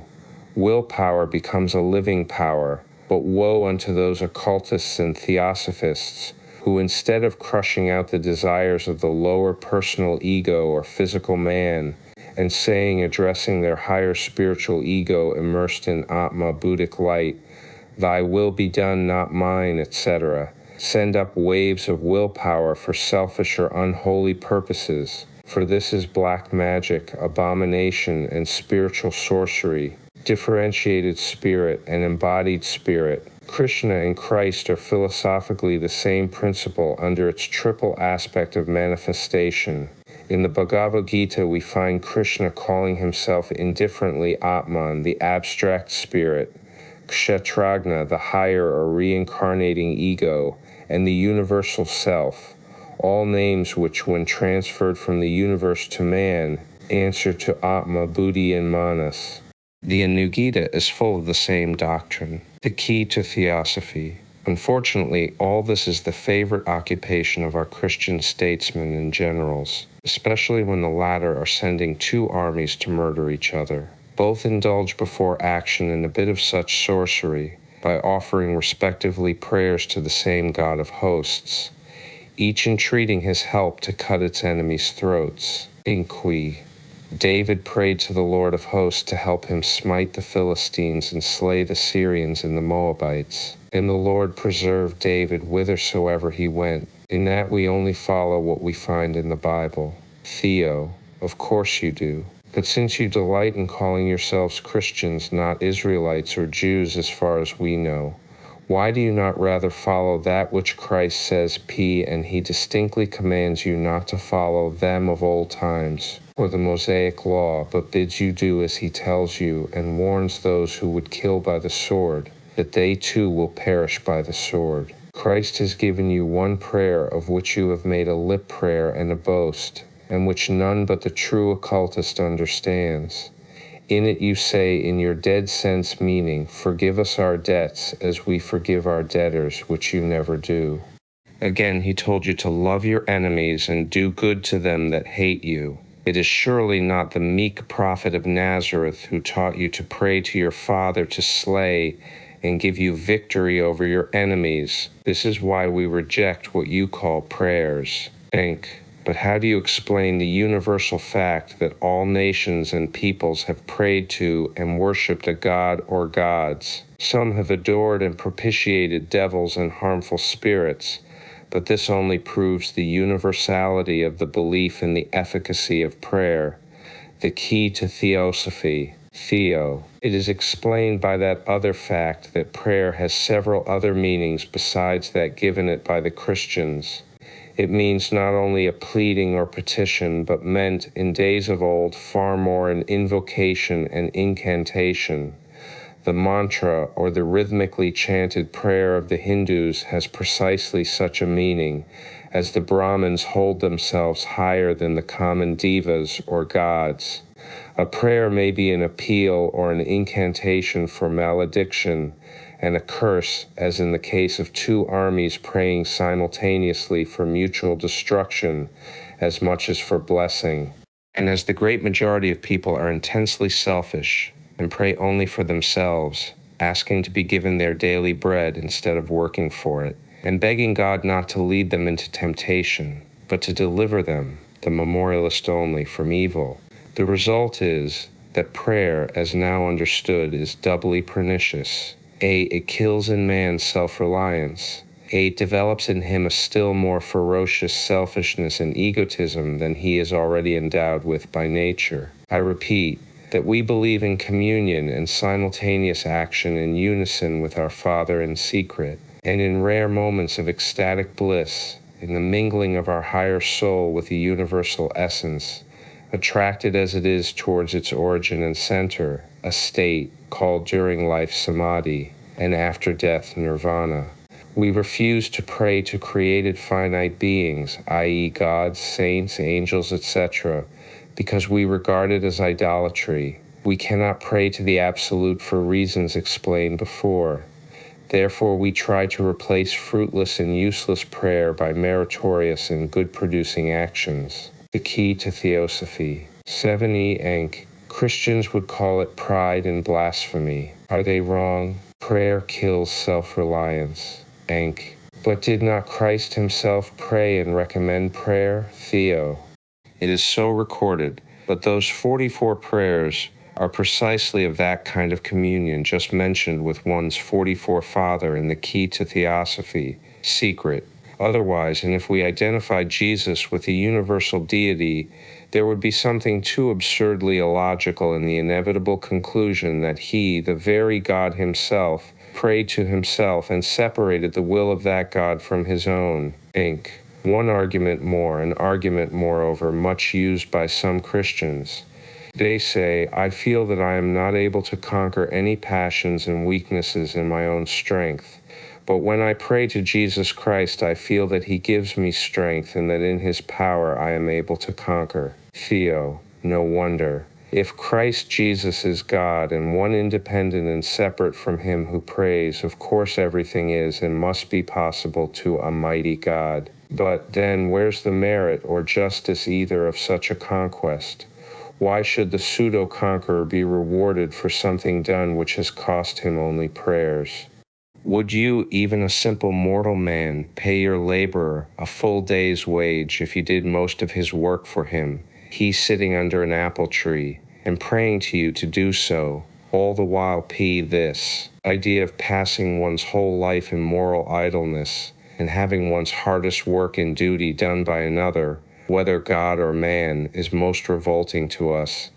Willpower becomes a living power, but woe unto those occultists and theosophists who, instead of crushing out the desires of the lower personal ego or physical man, and saying, addressing their higher spiritual ego immersed in Atma Buddhic light, thy will be done, not mine, etc., send up waves of willpower for selfish or unholy purposes, for this is black magic, abomination, and spiritual sorcery, differentiated spirit and embodied spirit. Krishna and Christ are philosophically the same principle under its triple aspect of manifestation. In the Bhagavad Gita we find Krishna calling himself indifferently Atman, the abstract spirit, Kshetragna, the higher or reincarnating ego, and the universal self, all names which, when transferred from the universe to man, answer to Atma, Buddhi, and Manas. The Anugita is full of the same doctrine, the key to Theosophy. Unfortunately, all this is the favorite occupation of our Christian statesmen and generals, especially when the latter are sending two armies to murder each other. Both indulge before action in a bit of such sorcery by offering respectively prayers to the same God of hosts, each entreating his help to cut its enemies' throats. Inqui. David prayed to the Lord of hosts to help him smite the Philistines and slay the Syrians and the Moabites. And the Lord preserved David whithersoever he went. In that we only follow what we find in the Bible. Theo. Of course you do. But since you delight in calling yourselves Christians, not Israelites or Jews as far as we know, why do you not rather follow that which Christ says, and he distinctly commands you not to follow them of old times, or the Mosaic law, but bids you do as he tells you, and warns those who would kill by the sword, that they too will perish by the sword. Christ has given you one prayer of which you have made a lip prayer and a boast, and which none but the true occultist understands. In it you say, in your dead sense meaning, forgive us our debts as we forgive our debtors, which you never do. Again, he told you to love your enemies and do good to them that hate you. It is surely not the meek prophet of Nazareth who taught you to pray to your Father to slay and give you victory over your enemies. This is why we reject what you call prayers. Think. But how do you explain the universal fact that all nations and peoples have prayed to and worshipped a god or gods? Some have adored and propitiated devils and harmful spirits, but this only proves the universality of the belief in the efficacy of prayer, the key to Theosophy. Theo. It is explained by that other fact that prayer has several other meanings besides that given it by the Christians. It means not only a pleading or petition, but meant in days of old far more an invocation and incantation. The mantra, or the rhythmically chanted prayer of the Hindus, has precisely such a meaning, as the Brahmins hold themselves higher than the common devas or gods. A prayer may be an appeal or an incantation for malediction, and a curse, as in the case of two armies praying simultaneously for mutual destruction as much as for blessing. And as the great majority of people are intensely selfish and pray only for themselves, asking to be given their daily bread instead of working for it, and begging God not to lead them into temptation, but to deliver them, the memorialist only, from evil, the result is that prayer, as now understood, is doubly pernicious. A. It kills in man self-reliance, 8 develops in him a still more ferocious selfishness and egotism than he is already endowed with by nature. I repeat, that we believe in communion and simultaneous action in unison with our Father in secret, and in rare moments of ecstatic bliss, in the mingling of our higher soul with the universal essence, attracted as it is towards its origin and center, a state called during life samadhi, and after death nirvana. We refuse to pray to created finite beings, i.e. gods, saints, angels, etc., because we regard it as idolatry. We cannot pray to the Absolute for reasons explained before. Therefore, we try to replace fruitless and useless prayer by meritorious and good-producing actions. The key to Theosophy. 7e Enk. Christians would call it pride and blasphemy. Are they wrong? Prayer kills self-reliance. Enk. But did not Christ himself pray and recommend prayer? Theo. It is so recorded, but those 44 prayers are precisely of that kind of communion just mentioned with one's 44 Father in the key to Theosophy, secret. Otherwise, and if we identify Jesus with the universal deity, there would be something too absurdly illogical in the inevitable conclusion that he, the very God himself, prayed to himself and separated the will of that God from his own. Inc. One argument more, an argument moreover much used by some Christians. They say, I feel that I am not able to conquer any passions and weaknesses in my own strength. But when I pray to Jesus Christ, I feel that he gives me strength and that in his power I am able to conquer. Theo, no wonder. If Christ Jesus is God and one independent and separate from him who prays, of course everything is and must be possible to a mighty God. But then where's the merit or justice either of such a conquest? Why should the pseudo-conqueror be rewarded for something done which has cost him only prayers? Would you, even a simple mortal man, pay your laborer a full day's wage if you did most of his work for him, he sitting under an apple tree, and praying to you to do so, all the while this idea of passing one's whole life in moral idleness, and having one's hardest work and duty done by another, whether God or man, is most revolting to us,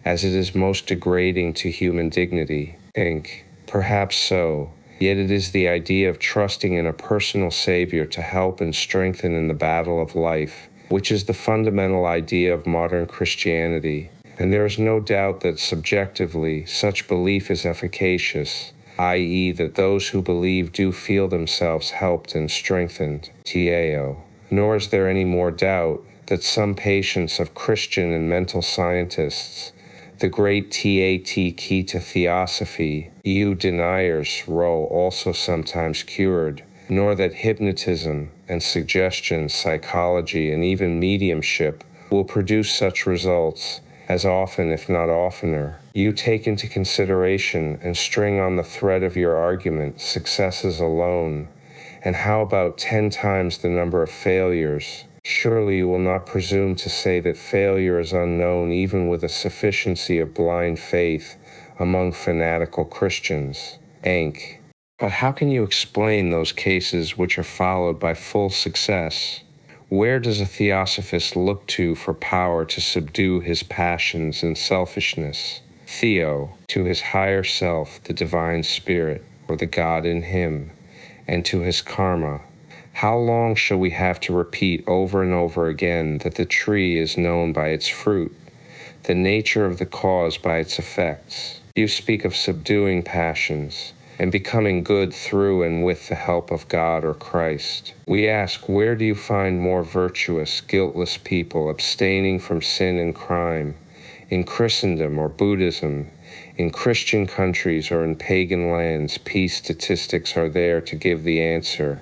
as it is most degrading to human dignity. Inc. Perhaps so. Yet it is the idea of trusting in a personal Savior to help and strengthen in the battle of life, which is the fundamental idea of modern Christianity. And there is no doubt that subjectively such belief is efficacious, i.e. that those who believe do feel themselves helped and strengthened. Tao. Nor is there any more doubt that some patients of Christian and mental scientists, the great TAT key to Theosophy, you deniers, row also sometimes cured, nor that hypnotism and suggestion, psychology, and even mediumship will produce such results, as often, if not oftener, you take into consideration and string on the thread of your argument successes alone, and how about 10 times the number of failures? Surely you will not presume to say that failure is unknown even with a sufficiency of blind faith among fanatical Christians. Enk. But how can you explain those cases which are followed by full success? Where does a theosophist look to for power to subdue his passions and selfishness? Theo, to his higher self, the divine spirit, or the God in him, and to his karma. How long shall we have to repeat over and over again that the tree is known by its fruit, the nature of the cause by its effects? You speak of subduing passions and becoming good through and with the help of God or Christ. We ask, where do you find more virtuous, guiltless people abstaining from sin and crime? In Christendom or Buddhism, in Christian countries or in pagan lands, peace statistics are there to give the answer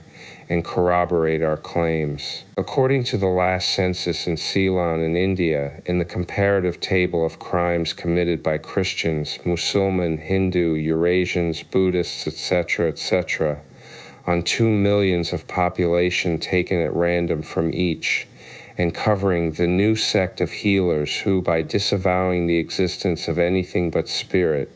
and corroborate our claims. According to the last census in Ceylon in India, in the comparative table of crimes committed by Christians, Muslims, Hindu, Eurasians, Buddhists, etc., on 2 millions of population taken at random from each, and covering the new sect of healers who, by disavowing the existence of anything but spirit,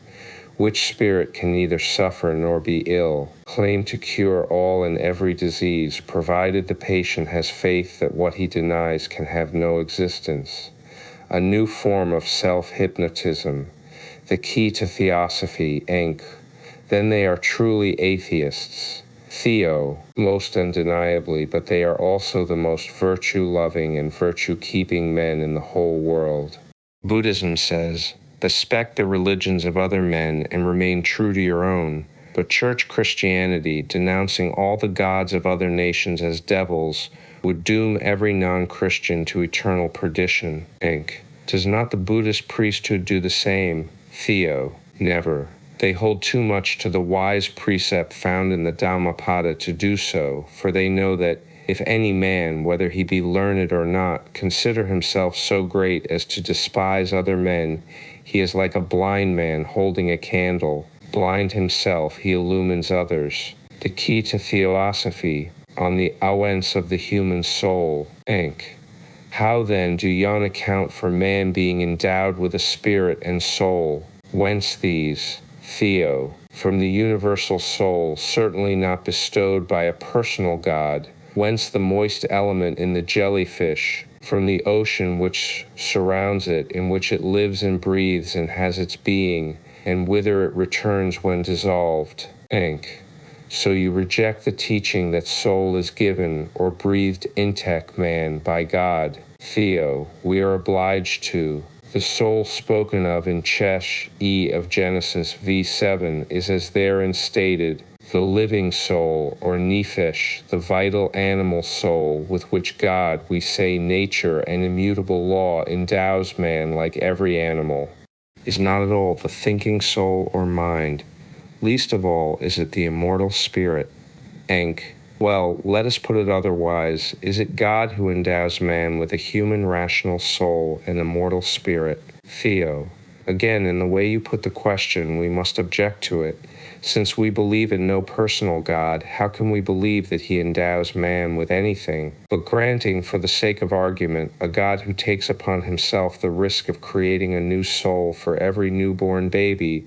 which spirit can neither suffer nor be ill, claim to cure all and every disease, provided the patient has faith that what he denies can have no existence. A new form of self-hypnotism, the key to Theosophy, Inc. Then they are truly atheists. Theo, most undeniably, but they are also the most virtue-loving and virtue-keeping men in the whole world. Buddhism says, respect the religions of other men and remain true to your own, but church Christianity, denouncing all the gods of other nations as devils, would doom every non-Christian to eternal perdition, Inc. Does not the Buddhist priesthood do the same? Theo, never. They hold too much to the wise precept found in the Dhammapada to do so, for they know that if any man, whether he be learned or not, consider himself so great as to despise other men, he is like a blind man holding a candle. Blind himself, he illumines others. The key to Theosophy, on the awence of the human soul, Inc. How then do yon account for man being endowed with a spirit and soul? Whence these? Theo, from the universal soul, certainly not bestowed by a personal God. Whence the moist element in the jellyfish? From the ocean which surrounds it, in which it lives and breathes and has its being, and whither it returns when dissolved. Inc. So you reject the teaching that soul is given or breathed intec man by God. Theo, we are obliged to. The soul spoken of in Chesh E of Genesis v7 is as therein stated, the living soul, or nephesh, the vital animal soul with which God, we say nature and immutable law, endows man like every animal, is not at all the thinking soul or mind. Least of all is it the immortal spirit. Enk. Well, let us put it otherwise. Is it God who endows man with a human rational soul and immortal spirit? Theo. Again, in the way you put the question, we must object to it. Since we believe in no personal God, how can we believe that he endows man with anything? But granting, for the sake of argument, a God who takes upon himself the risk of creating a new soul for every newborn baby,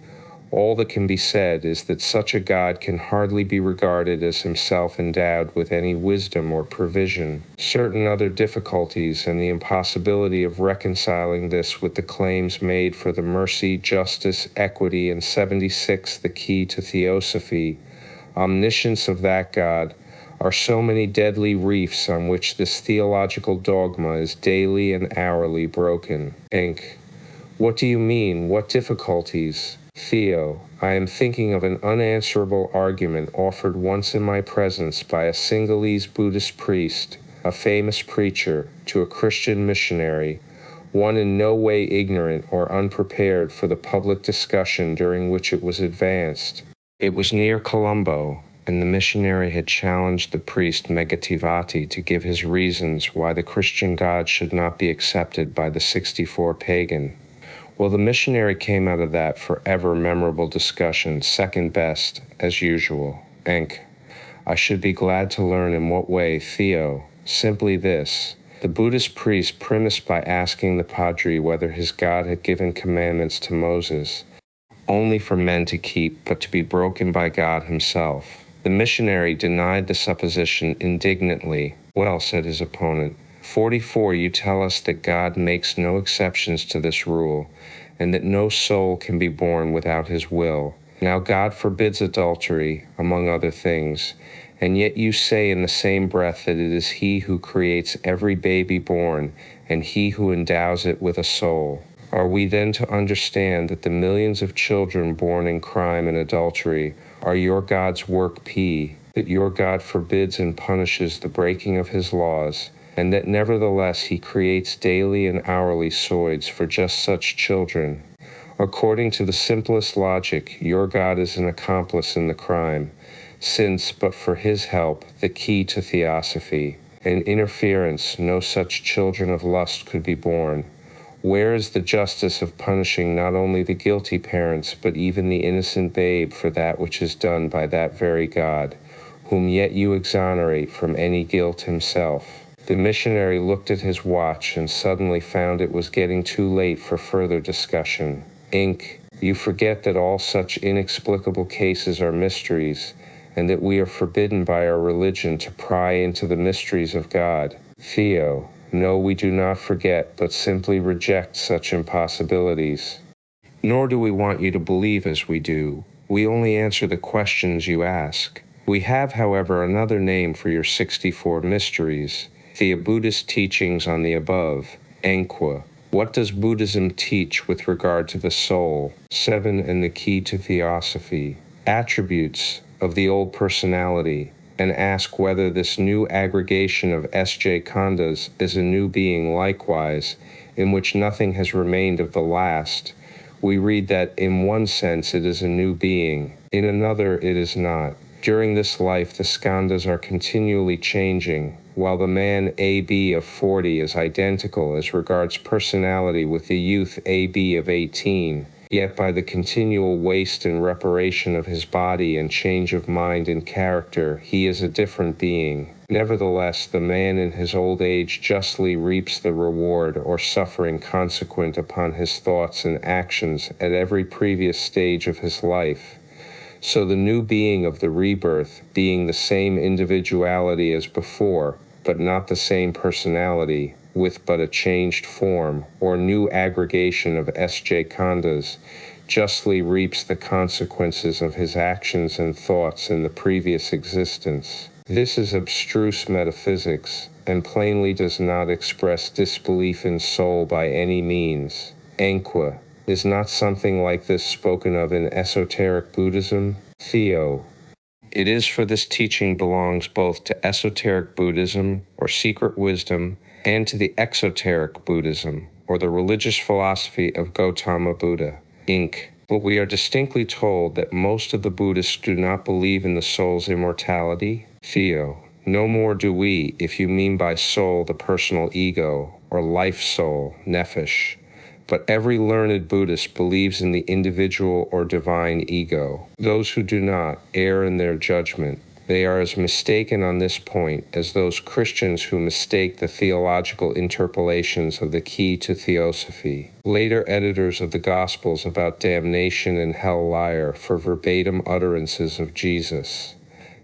all that can be said is that such a God can hardly be regarded as himself endowed with any wisdom or provision. Certain other difficulties and the impossibility of reconciling this with the claims made for the mercy, justice, equity, and 76 the key to Theosophy, omniscience of that God, are so many deadly reefs on which this theological dogma is daily and hourly broken. Inc. What do you mean? What difficulties? Theo, I am thinking of an unanswerable argument offered once in my presence by a Sinhalese Buddhist priest, a famous preacher, to a Christian missionary, one in no way ignorant or unprepared for the public discussion during which it was advanced. It was near Colombo, and the missionary had challenged the priest Megativati to give his reasons why the Christian God should not be accepted by the 64 pagan. Well, the missionary came out of that forever memorable discussion second best, as usual. Enk. I should be glad to learn in what way, Theo. Simply this. The Buddhist priest premised by asking the padri whether his God had given commandments to Moses, only for men to keep, but to be broken by God himself. The missionary denied the supposition indignantly. Well, said his opponent, 44, you tell us that God makes no exceptions to this rule, and that no soul can be born without his will. Now God forbids adultery, among other things, and yet you say in the same breath that it is he who creates every baby born, and he who endows it with a soul. Are we then to understand that the millions of children born in crime and adultery are your God's work P, that your God forbids and punishes the breaking of his laws, and that nevertheless he creates daily and hourly soids for just such children? According to the simplest logic, your God is an accomplice in the crime, since, but for his help, the key to Theosophy, and interference, no such children of lust could be born. Where is the justice of punishing not only the guilty parents, but even the innocent babe for that which is done by that very God, whom yet you exonerate from any guilt himself? The missionary looked at his watch and suddenly found it was getting too late for further discussion. Inc. You forget that all such inexplicable cases are mysteries, and that we are forbidden by our religion to pry into the mysteries of God. Theo, no, we do not forget, but simply reject such impossibilities. Nor do we want you to believe as we do. We only answer the questions you ask. We have, however, another name for your 64 mysteries, the Buddhist teachings on the above. Enqua. What does Buddhism teach with regard to the soul? 7 and the key to Theosophy. Attributes of the old personality, and ask whether this new aggregation of S.J. Khandas is a new being likewise, in which nothing has remained of the last. We read that in one sense it is a new being, in another it is not. During this life the skandhas are continually changing, while the man A.B. of 40 is identical as regards personality with the youth A.B. of 18, yet by the continual waste and reparation of his body and change of mind and character, he is a different being. Nevertheless, the man in his old age justly reaps the reward or suffering consequent upon his thoughts and actions at every previous stage of his life. So the new being of the rebirth, being the same individuality as before, but not the same personality, with but a changed form, or new aggregation of S.J. Khandas, justly reaps the consequences of his actions and thoughts in the previous existence. This is abstruse metaphysics, and plainly does not express disbelief in soul by any means. Enqua. Is not something like this spoken of in esoteric Buddhism? Theo. It is, for this teaching belongs both to esoteric Buddhism, or secret wisdom, and to the exoteric Buddhism, or the religious philosophy of Gautama Buddha. Inc. But we are distinctly told that most of the Buddhists do not believe in the soul's immortality. Theo. No more do we, if you mean by soul the personal ego, or life soul, nephesh. But every learned Buddhist believes in the individual or divine ego. Those who do not err in their judgment. They are as mistaken on this point as those Christians who mistake the theological interpolations of the key to Theosophy. Later editors of the Gospels about damnation and hell liar for verbatim utterances of Jesus.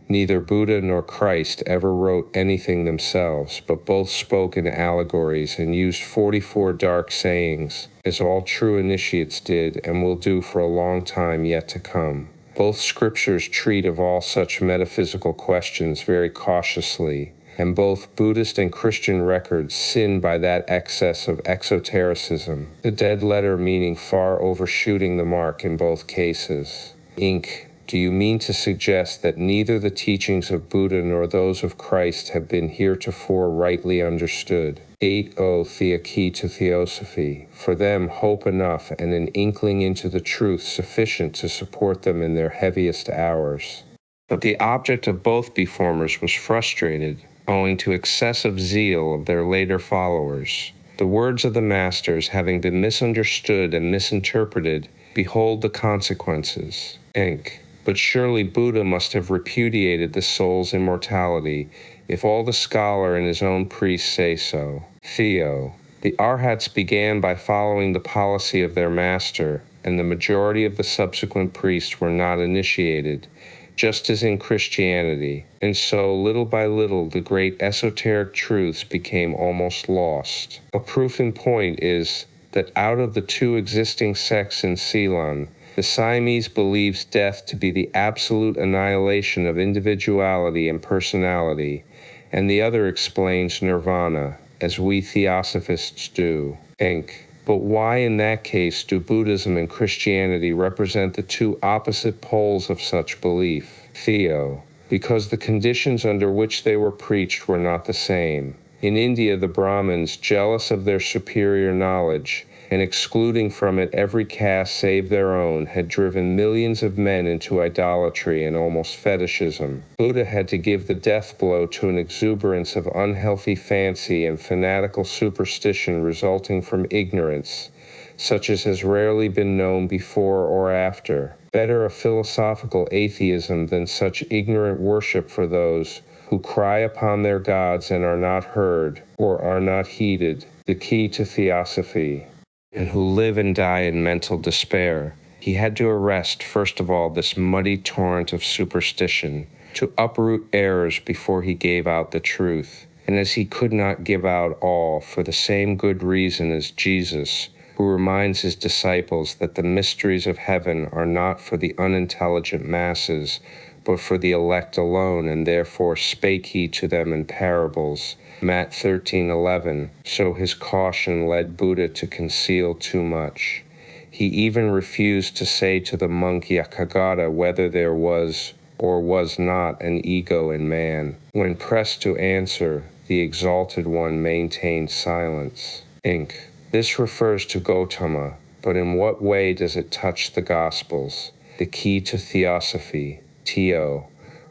Neither Buddha nor Christ ever wrote anything themselves, but both spoke in allegories and used 44 dark sayings, as all true initiates did and will do for a long time yet to come. Both scriptures treat of all such metaphysical questions very cautiously, and both Buddhist and Christian records sin by that excess of exotericism, the dead letter meaning far overshooting the mark in both cases. Inc. Do you mean to suggest that neither the teachings of Buddha nor those of Christ have been heretofore rightly understood? 8.0 Thea key to Theosophy. For them, hope enough and an inkling into the truth sufficient to support them in their heaviest hours. But the object of both beformers was frustrated, owing to excessive zeal of their later followers. The words of the masters having been misunderstood and misinterpreted, behold the consequences. Inc. But surely Buddha must have repudiated the soul's immortality, if all the scholar and his own priests say so. Theo. The Arhats began by following the policy of their master, and the majority of the subsequent priests were not initiated, just as in Christianity, and so little by little the great esoteric truths became almost lost. A proof in point is that out of the two existing sects in Ceylon, the Siamese believes death to be the absolute annihilation of individuality and personality, and the other explains nirvana, as we Theosophists do. Inc. But why in that case do Buddhism and Christianity represent the two opposite poles of such belief? Theo. Because the conditions under which they were preached were not the same. In India, the Brahmins, jealous of their superior knowledge, and excluding from it every caste save their own, had driven millions of men into idolatry and almost fetishism. Buddha had to give the death blow to an exuberance of unhealthy fancy and fanatical superstition resulting from ignorance, such as has rarely been known before or after. Better a philosophical atheism than such ignorant worship for those who cry upon their gods and are not heard, or are not heeded, the key to Theosophy, and who live and die in mental despair. He had to arrest, first of all, this muddy torrent of superstition, to uproot errors before he gave out the truth. And as he could not give out all for the same good reason as Jesus, who reminds his disciples that the mysteries of heaven are not for the unintelligent masses, but for the elect alone, and therefore spake he to them in parables, Matt 13:11, so his caution led Buddha to conceal too much. He even refused to say to the monk Yakagata whether there was or was not an ego in man. When pressed to answer, the Exalted One maintained silence. Inc. This refers to Gautama, but in what way does it touch the Gospels? The key to Theosophy, T.O.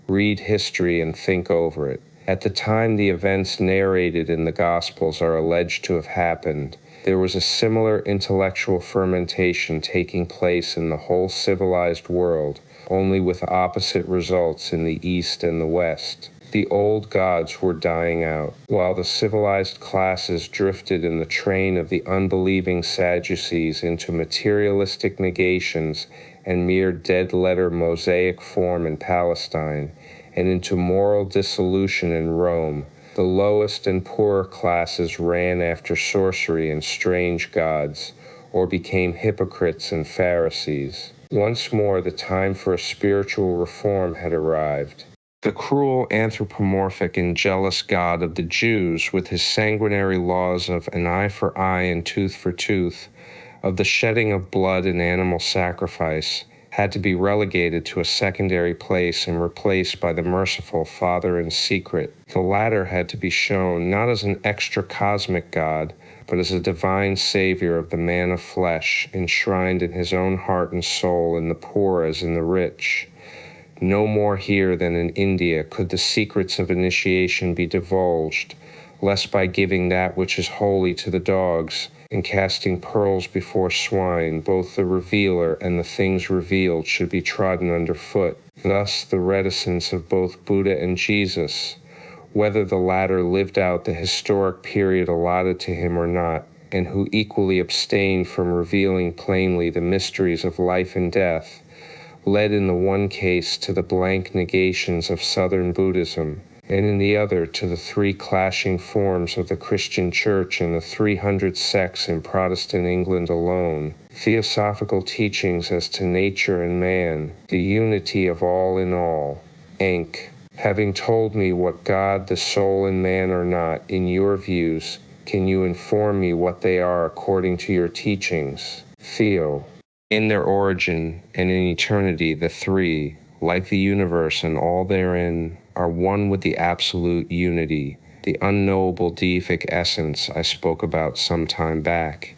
Read history and think over it. At the time the events narrated in the Gospels are alleged to have happened, there was a similar intellectual fermentation taking place in the whole civilized world, only with opposite results in the East and the West. The old gods were dying out, while the civilized classes drifted in the train of the unbelieving Sadducees into materialistic negations and mere dead-letter mosaic form in Palestine, and into moral dissolution in Rome. The lowest and poorer classes ran after sorcery and strange gods, or became hypocrites and Pharisees. Once more, the time for a spiritual reform had arrived. The cruel, anthropomorphic, and jealous God of the Jews, with his sanguinary laws of an eye for eye and tooth for tooth, of the shedding of blood and animal sacrifice, had to be relegated to a secondary place and replaced by the merciful Father in secret. The latter had to be shown not as an extra-cosmic God, but as a divine Savior of the man of flesh, enshrined in his own heart and soul in the poor as in the rich. No more here than in India could the secrets of initiation be divulged, lest by giving that which is holy to the dogs, and casting pearls before swine, both the revealer and the things revealed should be trodden under foot. Thus the reticence of both Buddha and Jesus, whether the latter lived out the historic period allotted to him or not, and who equally abstained from revealing plainly the mysteries of life and death, led in the one case to the blank negations of Southern Buddhism, and in the other to the three clashing forms of the Christian Church and the 300 sects in Protestant England alone, theosophical teachings as to nature and man, the unity of all in all. Inc. Having told me what God, the soul, and man are not, in your views, can you inform me what they are according to your teachings? Theo. In their origin and in eternity, the three, like the universe and all therein, are one with the absolute unity, the unknowable deific essence I spoke about some time back.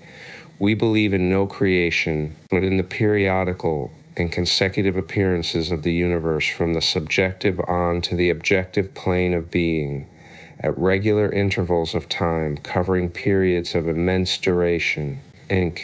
We believe in no creation, but in the periodical and consecutive appearances of the universe from the subjective on to the objective plane of being, at regular intervals of time covering periods of immense duration. Inc.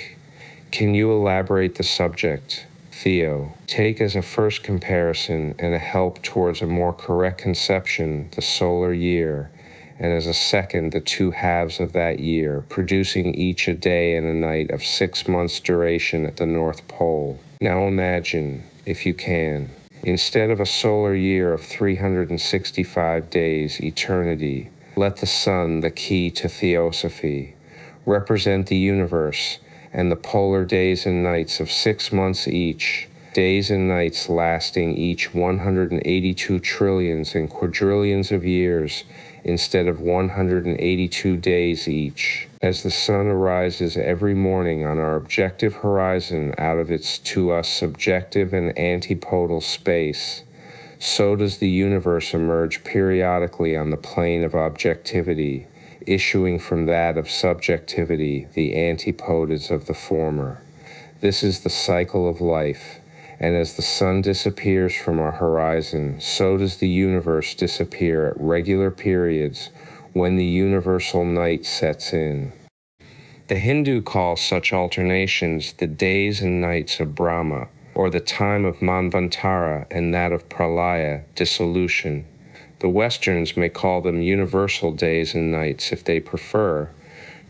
Can you elaborate the subject? Theo. Take as a first comparison and a help towards a more correct conception the solar year, and as a second the two halves of that year, producing each a day and a night of 6 months' duration at the North Pole. Now imagine, if you can, instead of a solar year of 365 days, eternity, let the sun, the key to Theosophy, represent the universe, and the polar days and nights of 6 months each, days and nights lasting each 182 trillions and quadrillions of years instead of 182 days each. As the sun arises every morning on our objective horizon out of its to us subjective and antipodal space, so does the universe emerge periodically on the plane of objectivity, issuing from that of subjectivity the antipodes of the former. This is the cycle of life, and as the sun disappears from our horizon, so does the universe disappear at regular periods when the universal night sets in. The Hindu calls such alternations the days and nights of Brahma, or the time of Manvantara and that of Pralaya, dissolution. The Westerns may call them universal days and nights if they prefer.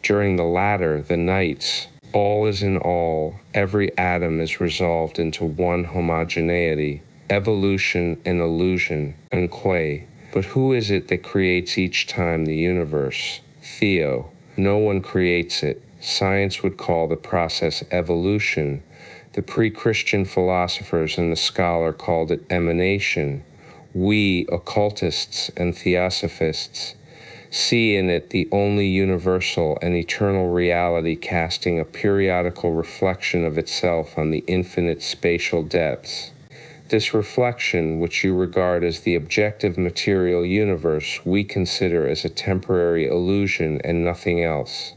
During the latter, the nights, All is in all. Every atom is resolved into one homogeneity. Evolution and illusion, unque. But who is it that creates each time the universe? Theo. No one creates it. Science would call the process evolution. The pre-Christian philosophers and the scholar called it emanation. We, occultists and theosophists, see in it the only universal and eternal reality, casting a periodical reflection of itself on the infinite spatial depths. This reflection, which you regard as the objective material universe, we consider as a temporary illusion and nothing else.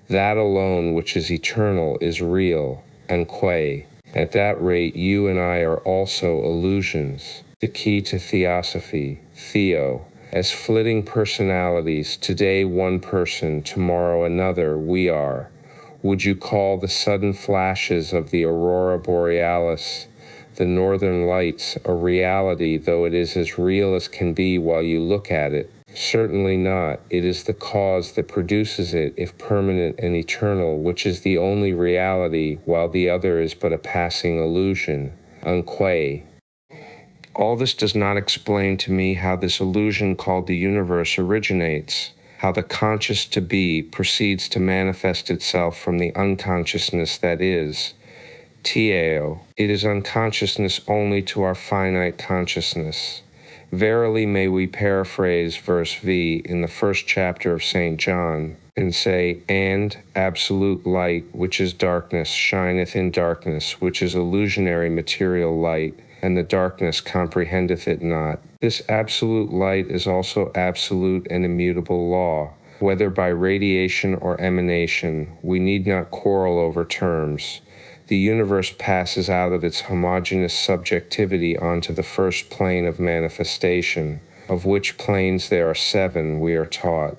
That alone which is eternal is real, unque. At that rate, you and I are also illusions. The key to Theosophy, Theo. As flitting personalities, today one person, tomorrow another, we are. Would you call the sudden flashes of the aurora borealis, the northern lights, a reality, though it is as real as can be while you look at it? Certainly not. It is the cause that produces it, if permanent and eternal, which is the only reality, while the other is but a passing illusion, unque. All this does not explain to me how this illusion called the universe originates, how the conscious to be proceeds to manifest itself from the unconsciousness that is. Teo, it is unconsciousness only to our finite consciousness. Verily may we paraphrase verse V in the first chapter of St. John, and say, and absolute light, which is darkness, shineth in darkness, which is illusionary material light, and the darkness comprehendeth it not. This absolute light is also absolute and immutable law. Whether by radiation or emanation, we need not quarrel over terms. The universe passes out of its homogeneous subjectivity onto the first plane of manifestation, of which planes there are 7, we are taught.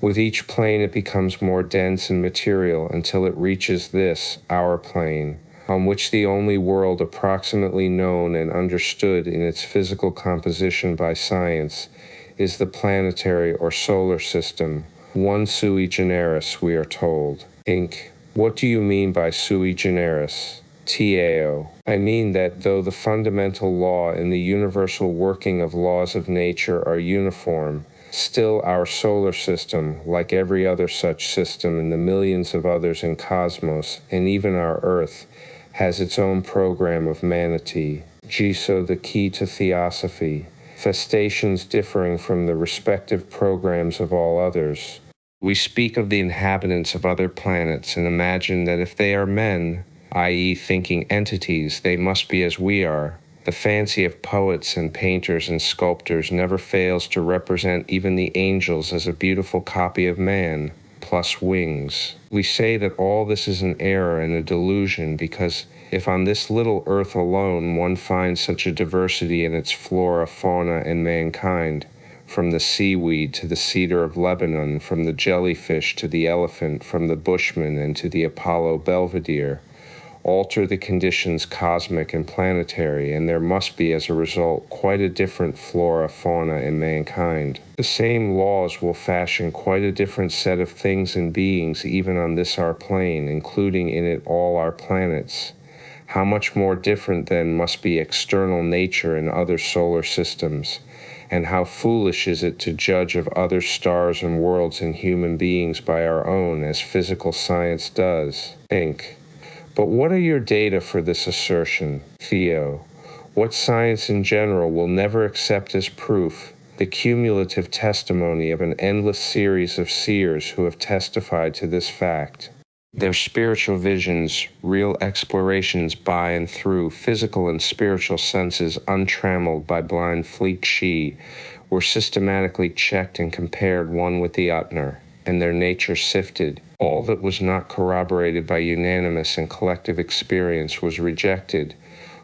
With each plane it becomes more dense and material until it reaches this, our plane, on which the only world approximately known and understood in its physical composition by science is the planetary or solar system, one sui generis, we are told. Inc. What do you mean by sui generis? Teo. I mean that though the fundamental law and the universal working of laws of nature are uniform, still our solar system, like every other such system and the millions of others in cosmos, and even our Earth, has its own program of manatee. Giso, the key to Theosophy. Festations differing from the respective programs of all others. We speak of the inhabitants of other planets and imagine that if they are men, i.e. thinking entities, they must be as we are. The fancy of poets and painters and sculptors never fails to represent even the angels as a beautiful copy of man, plus wings. We say that all this is an error and a delusion because if on this little earth alone one finds such a diversity in its flora, fauna, and mankind, from the seaweed to the cedar of Lebanon, from the jellyfish to the elephant, from the bushman and to the Apollo Belvedere, alter the conditions cosmic and planetary, and there must be, as a result, quite a different flora, fauna, and mankind. The same laws will fashion quite a different set of things and beings even on this our plane, including in it all our planets. How much more different, then, must be external nature in other solar systems, and how foolish is it to judge of other stars and worlds and human beings by our own, as physical science does. Inc. But what are your data for this assertion, Theo? What science in general will never accept as proof? The cumulative testimony of an endless series of seers who have testified to this fact. Their spiritual visions, real explorations by and through physical and spiritual senses untrammeled by blind fleet she, were systematically checked and compared one with the other, and their nature sifted. All that was not corroborated by unanimous and collective experience was rejected,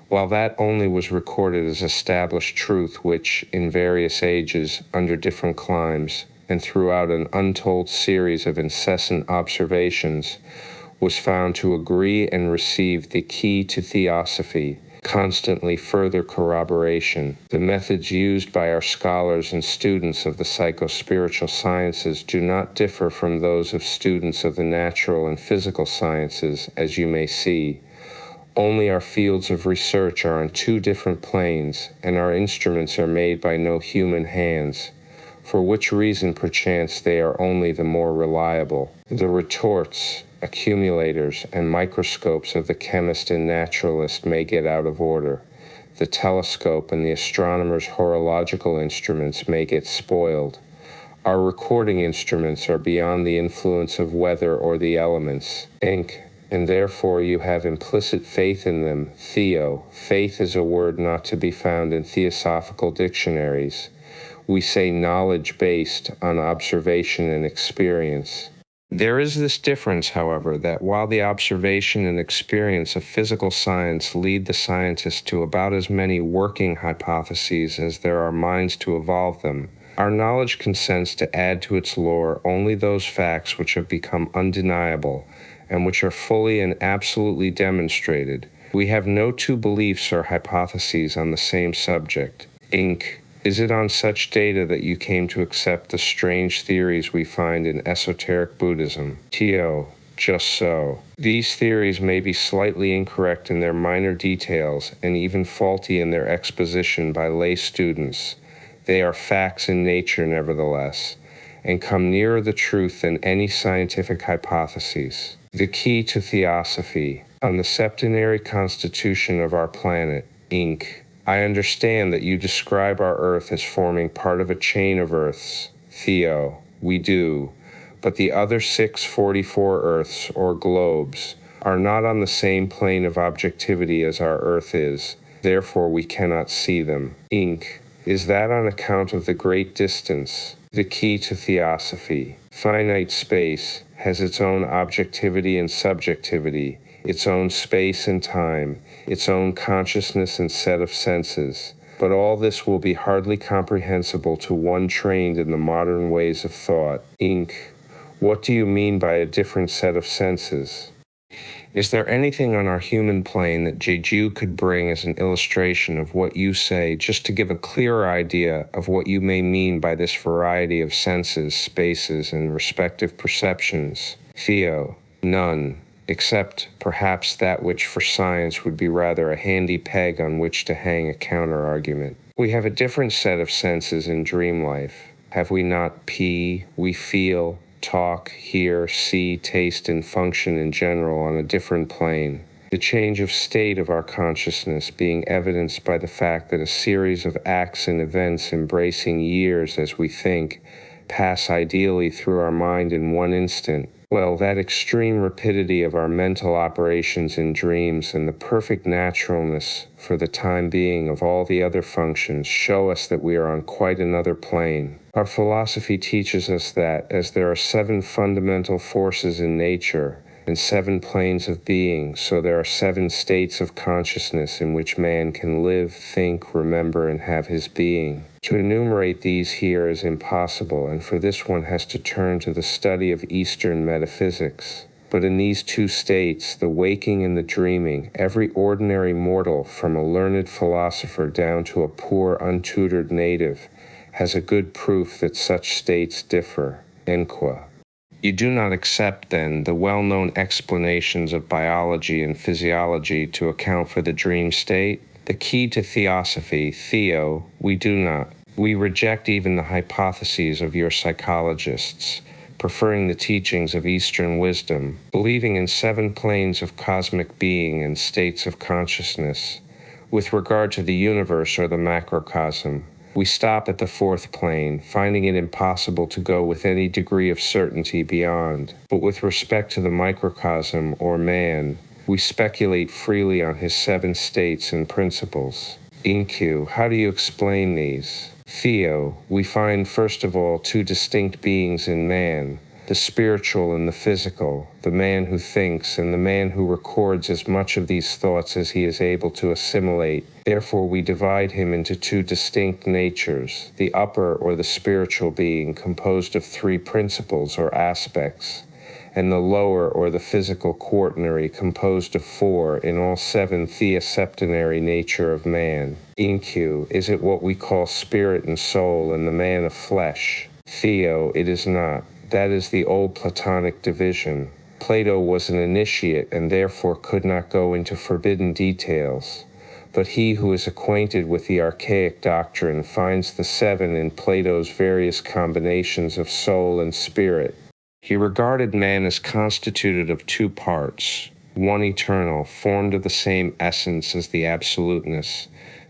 while that only was recorded as established truth which, in various ages, under different climes, and throughout an untold series of incessant observations, was found to agree and receive the key to Theosophy, constantly further corroboration. The methods used by our scholars and students of the psycho-spiritual sciences do not differ from those of students of the natural and physical sciences, as you may see. Only our fields of research are on two different planes, and our instruments are made by no human hands, for which reason perchance they are only the more reliable. The retorts, accumulators, and microscopes of the chemist and naturalist may get out of order. The telescope and the astronomer's horological instruments may get spoiled. Our recording instruments are beyond the influence of weather or the elements, and therefore you have implicit faith in them. Theo, faith is a word not to be found in theosophical dictionaries. We say knowledge based on observation and experience. There is this difference, however, that while the observation and experience of physical science lead the scientist to about as many working hypotheses as there are minds to evolve them, our knowledge consents to add to its lore only those facts which have become undeniable and which are fully and absolutely demonstrated. We have no two beliefs or hypotheses on the same subject. Is it on such data that you came to accept the strange theories we find in esoteric Buddhism? Tio, just so. These theories may be slightly incorrect in their minor details and even faulty in their exposition by lay students. They are facts in nature nevertheless, and come nearer the truth than any scientific hypotheses. The Key to Theosophy. On the septenary constitution of our planet, Inc. I understand that you describe our Earth as forming part of a chain of Earths. Theo, we do, but the other 644 Earths, or globes, are not on the same plane of objectivity as our Earth is, therefore we cannot see them. Inc. Is that on account of the great distance? The Key to Theosophy. Finite space has its own objectivity and subjectivity, its own space and time, its own consciousness and set of senses. But all this will be hardly comprehensible to one trained in the modern ways of thought. Inc. What do you mean by a different set of senses? Is there anything on our human plane that Jeju could bring as an illustration of what you say, just to give a clearer idea of what you may mean by this variety of senses, spaces, and respective perceptions? Theo, none, except perhaps that which for science would be rather a handy peg on which to hang a counter-argument. We have a different set of senses in dream life. Have we not P, we feel, talk, hear, see, taste, and function in general on a different plane? The change of state of our consciousness being evidenced by the fact that a series of acts and events embracing years as we think pass ideally through our mind in one instant. Well, that extreme rapidity of our mental operations in dreams and the perfect naturalness for the time being of all the other functions show us that we are on quite another plane. Our philosophy teaches us that, as there are 7 fundamental forces in nature and 7 planes of being, so there are 7 states of consciousness in which man can live, think, remember, and have his being. To enumerate these here is impossible, and for this one has to turn to the study of Eastern metaphysics. But in these 2 states, the waking and the dreaming, every ordinary mortal, from a learned philosopher down to a poor, untutored native, has a good proof that such states differ. Enqua. You do not accept, then, the well-known explanations of biology and physiology to account for the dream state? The Key to Theosophy, Theo, we do not. We reject even the hypotheses of your psychologists, preferring the teachings of Eastern wisdom, believing in 7 planes of cosmic being and states of consciousness. With regard to the universe or the macrocosm, we stop at the 4th plane, finding it impossible to go with any degree of certainty beyond. But with respect to the microcosm, or man, we speculate freely on his 7 states and principles. Inq, how do you explain these? Theo, we find first of all 2 distinct beings in man, the spiritual and the physical, the man who thinks and the man who records as much of these thoughts as he is able to assimilate. Therefore we divide him into 2 distinct natures, the upper or the spiritual being composed of 3 principles or aspects, and the lower or the physical quaternary composed of 4 in all 7 theoseptenary nature of man. Incu, is it what we call spirit and soul and the man of flesh? Theo, it is not. That is the old Platonic division. Plato was an initiate and therefore could not go into forbidden details. But he who is acquainted with the archaic doctrine finds the 7 in Plato's various combinations of soul and spirit. He regarded man as constituted of 2 parts, one eternal, formed of the same essence as the absoluteness,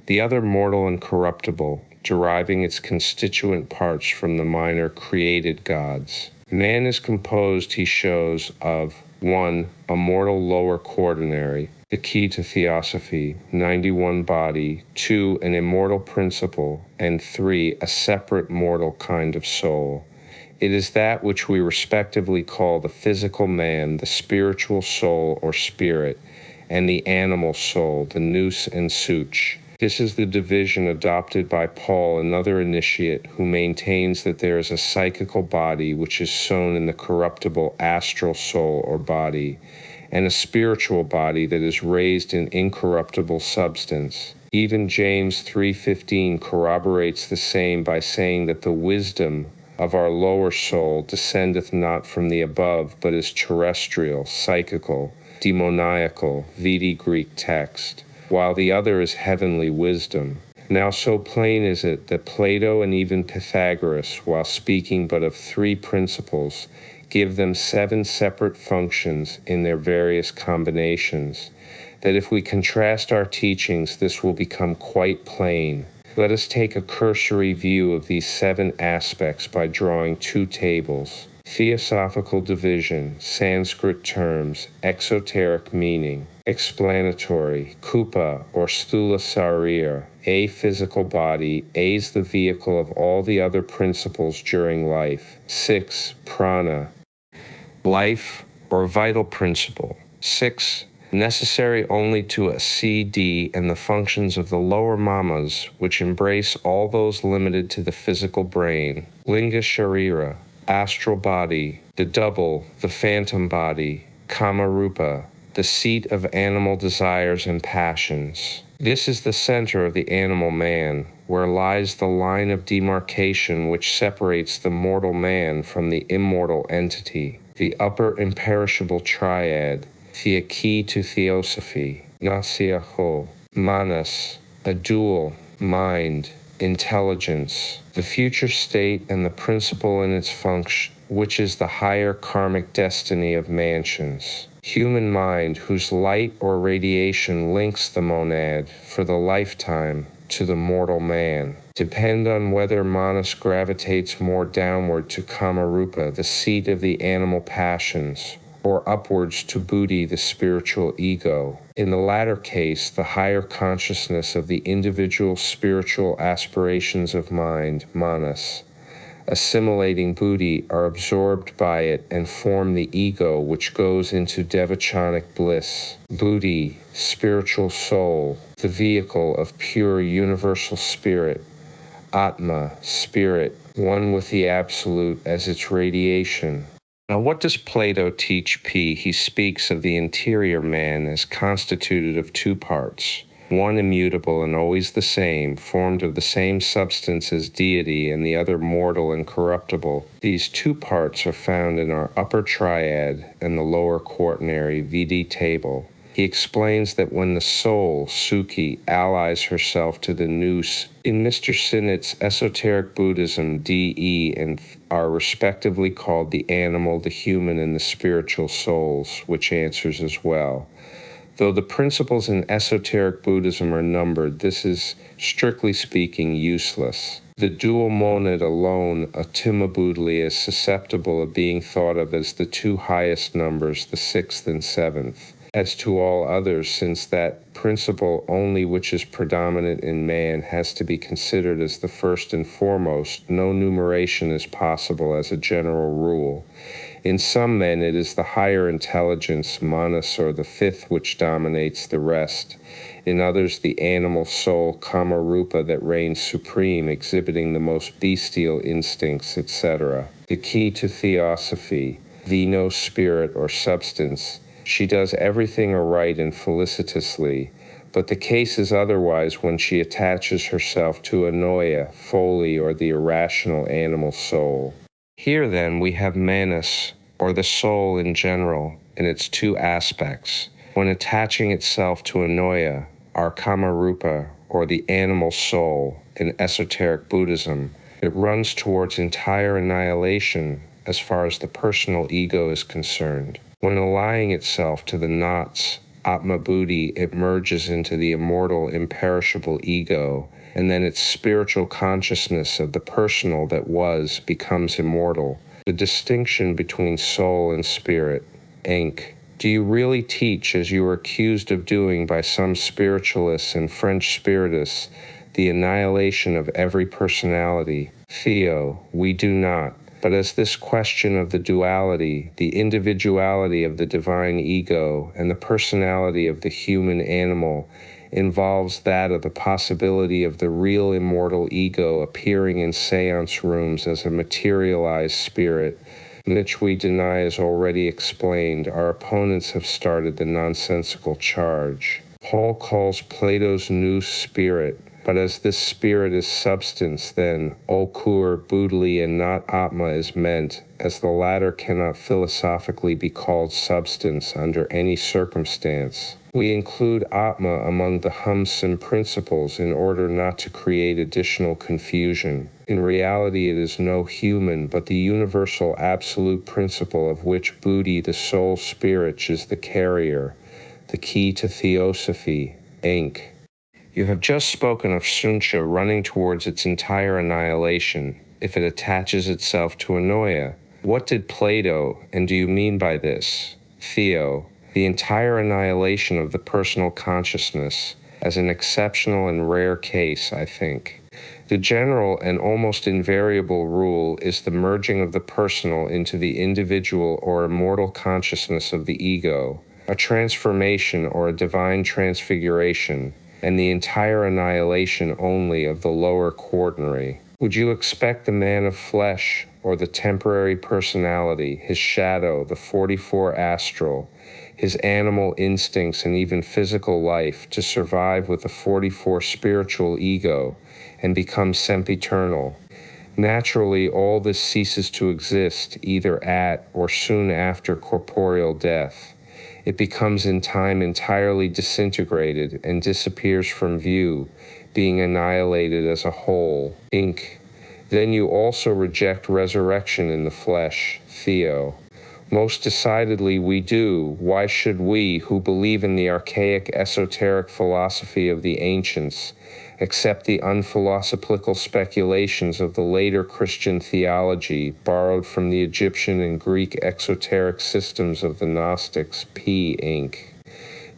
the other mortal and corruptible, deriving its constituent parts from the minor created gods. Man is composed, he shows, of 1. A mortal lower quaternary, the key to Theosophy, 91 body, 2. An immortal principle, and 3. A separate mortal kind of soul. It is that which we respectively call the physical man, the spiritual soul or spirit, and the animal soul, the nous and souch. This is the division adopted by Paul, another initiate, who maintains that there is a psychical body which is sown in the corruptible astral soul or body, and a spiritual body that is raised in incorruptible substance. Even James 3:15 corroborates the same by saying that the wisdom of our lower soul descendeth not from the above, but is terrestrial, psychical, demoniacal, vide Greek text, while the other is heavenly wisdom. Now so plain is it that Plato and even Pythagoras, while speaking but of 3 principles, give them 7 separate functions in their various combinations, that if we contrast our teachings, this will become quite plain. Let us take a cursory view of these 7 aspects by drawing 2 tables. Theosophical division, Sanskrit terms, exoteric meaning, explanatory, kupa or sthula sarira, a physical body, A is the vehicle of all the other principles during life. 6. Prana, life or vital principle. 6. Necessary only to a CD and the functions of the lower mamas, which embrace all those limited to the physical brain. Linga Sharira, astral body, the double, the phantom body, Kamarupa, the seat of animal desires and passions. This is the center of the animal man, where lies the line of demarcation which separates the mortal man from the immortal entity, the upper imperishable triad, the key to Theosophy, Nasiaho, Manas, a dual, mind, intelligence, the future state and the principle in its function, which is the higher karmic destiny of mansions. Human mind, whose light or radiation links the monad for the lifetime to the mortal man. Depend on whether Manas gravitates more downward to Kamarupa, the seat of the animal passions, or upwards to Buddhi, the spiritual ego. In the latter case, the higher consciousness of the individual spiritual aspirations of mind, manas, assimilating Buddhi, are absorbed by it and form the ego, which goes into devachanic bliss. Buddhi, spiritual soul, the vehicle of pure universal spirit. Atma, spirit, one with the Absolute as its radiation. Now, what does Plato teach P? He speaks of the interior man as constituted of 2 parts, one immutable and always the same, formed of the same substance as deity, and the other mortal and corruptible. These 2 parts are found in our upper triad and the lower quaternary VD table. He explains that when the soul, Sukhi, allies herself to the nous, in Mr. Sinnott's Esoteric Buddhism, DE and are respectively called the animal, the human, and the spiritual souls, which answers as well. Though the principles in Esoteric Buddhism are numbered, this is, strictly speaking, useless. The dual monad alone, ultimately, is susceptible of being thought of as the 2 highest numbers, the 6th and 7th. As to all others, since that principle only which is predominant in man has to be considered as the first and foremost, no numeration is possible as a general rule. In some men it is the higher intelligence, manas, or the 5th, which dominates the rest. In others the animal soul, Kamarupa, that reigns supreme, exhibiting the most bestial instincts, etc. The key to Theosophy. the no spirit or substance. She does everything aright and felicitously, but the case is otherwise when she attaches herself to Anoia, Foley, or the irrational animal soul. Here, then, we have Manas, or the soul in general, in its two aspects. When attaching itself to Anoia, our Kamarupa, or the animal soul, in esoteric Buddhism, it runs towards entire annihilation as far as the personal ego is concerned. When allying itself to the knots, Atma Buddhi, it merges into the immortal, imperishable ego, and then its spiritual consciousness of the personal that was becomes immortal. The distinction between soul and spirit. Inc. Do you really teach, as you are accused of doing by some spiritualists and French spiritists, the annihilation of every personality? Theo, we do not. But as this question of the duality, the individuality of the divine ego, and the personality of the human animal involves that of the possibility of the real immortal ego appearing in seance rooms as a materialized spirit, which we deny is already explained, our opponents have started the nonsensical charge. Paul calls Plato's nous spirit, but as this spirit is substance, then Okur, Buddhali, and not Atma is meant, as the latter cannot philosophically be called substance under any circumstance. We include Atma among the Humsan principles in order not to create additional confusion. In reality, it is no human, but the universal absolute principle of which Buddhi, the soul spirit, is the carrier, the key to Theosophy, Inc. You have just spoken of Sunsha running towards its entire annihilation if it attaches itself to Anoia. What did Plato, and do you mean by this? Theo, the entire annihilation of the personal consciousness as an exceptional and rare case, I think. The general and almost invariable rule is the merging of the personal into the individual or immortal consciousness of the ego, a transformation or a divine transfiguration, and the entire annihilation only of the lower quaternary. Would you expect the man of flesh, or the temporary personality, his shadow, the 44 astral, his animal instincts and even physical life to survive with the 44 spiritual ego and become sempiternal? Naturally, all this ceases to exist either at or soon after corporeal death. It becomes in time entirely disintegrated and disappears from view, being annihilated as a whole. Inc. Then you also reject resurrection in the flesh, Theo. Most decidedly we do. Why should we, who believe in the archaic esoteric philosophy of the ancients, accept the unphilosophical speculations of the later Christian theology borrowed from the Egyptian and Greek exoteric systems of the Gnostics, P. Inc.?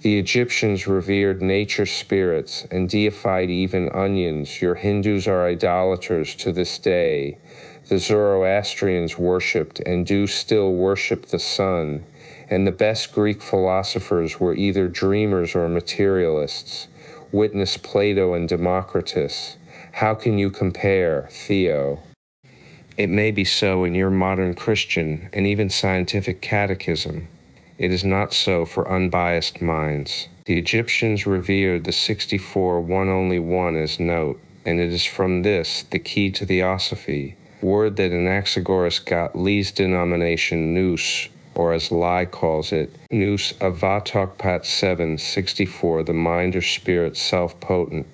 The Egyptians revered nature spirits and deified even onions. Your Hindus are idolaters to this day. The Zoroastrians worshipped and do still worship the sun, and the best Greek philosophers were either dreamers or materialists. Witness Plato and Democritus. How can you compare, Theo? It may be so in your modern Christian and even scientific catechism. It is not so for unbiased minds. The Egyptians revered the 64 one only one as note, and it is from this the key to Theosophy, word that Anaxagoras got Lee's denomination nous, or as Lai calls it, nous avatokpat 764, the mind or spirit self-potent.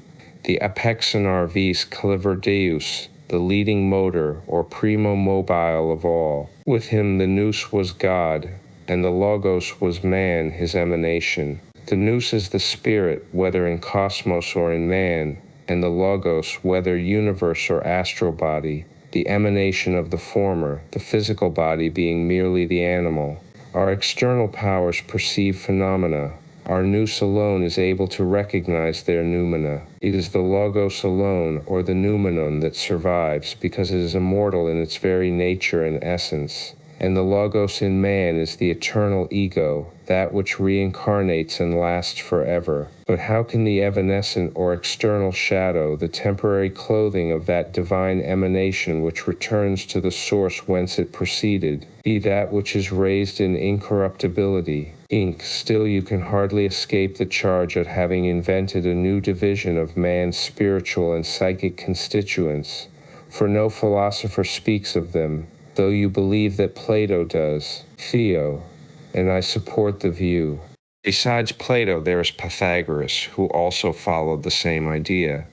The apexonar vis clever deus, the leading motor or primo mobile of all. With him the nous was God, and the logos was man, his emanation. The nous is the spirit, whether in cosmos or in man, and the logos, whether universe or astral body, the emanation of the former, the physical body being merely the animal. Our external powers perceive phenomena. Our nous alone is able to recognize their noumena. It is the logos alone, or the noumenon, that survives, because it is immortal in its very nature and essence. And the Logos in man is the eternal ego, that which reincarnates and lasts forever. But how can the evanescent or external shadow, the temporary clothing of that divine emanation which returns to the source whence it proceeded, be that which is raised in incorruptibility? Still you can hardly escape the charge of having invented a new division of man's spiritual and psychic constituents, for no philosopher speaks of them, though you believe that Plato does, Theo, and I support the view. Besides Plato, there is Pythagoras, who also followed the same idea.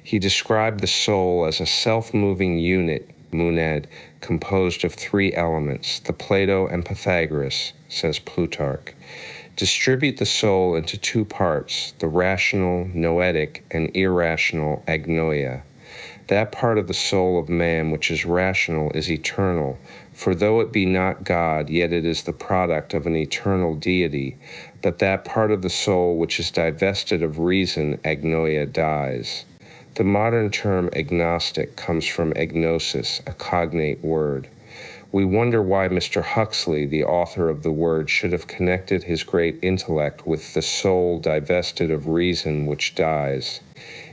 He described the soul as a self-moving unit, munad, composed of three elements, the Plato and Pythagoras, says Plutarch. Distribute the soul into two parts, the rational, noetic, and irrational, agnoia. That part of the soul of man which is rational is eternal, for though it be not God, yet it is the product of an eternal deity. But that part of the soul which is divested of reason, agnoia, dies. The modern term agnostic comes from agnosis, a cognate word. We wonder why Mr. Huxley, the author of the word, should have connected his great intellect with the soul divested of reason which dies.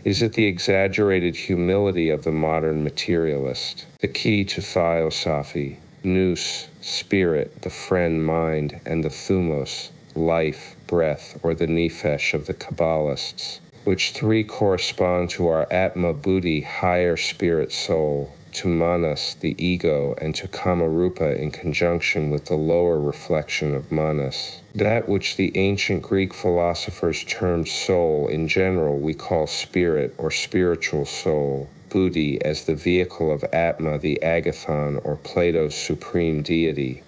Is it the exaggerated humility of the modern materialist? The key to Theosophy, nous, spirit, the friend mind, and the thumos, life, breath, or the nephesh of the Kabbalists, which three correspond to our Atma Buddhi, higher spirit soul, to Manas, the ego, and to Kamarupa in conjunction with the lower reflection of Manas. That which the ancient Greek philosophers termed soul in general we call spirit or spiritual soul, Buddhi as the vehicle of Atma, the agathon, or Plato's supreme deity.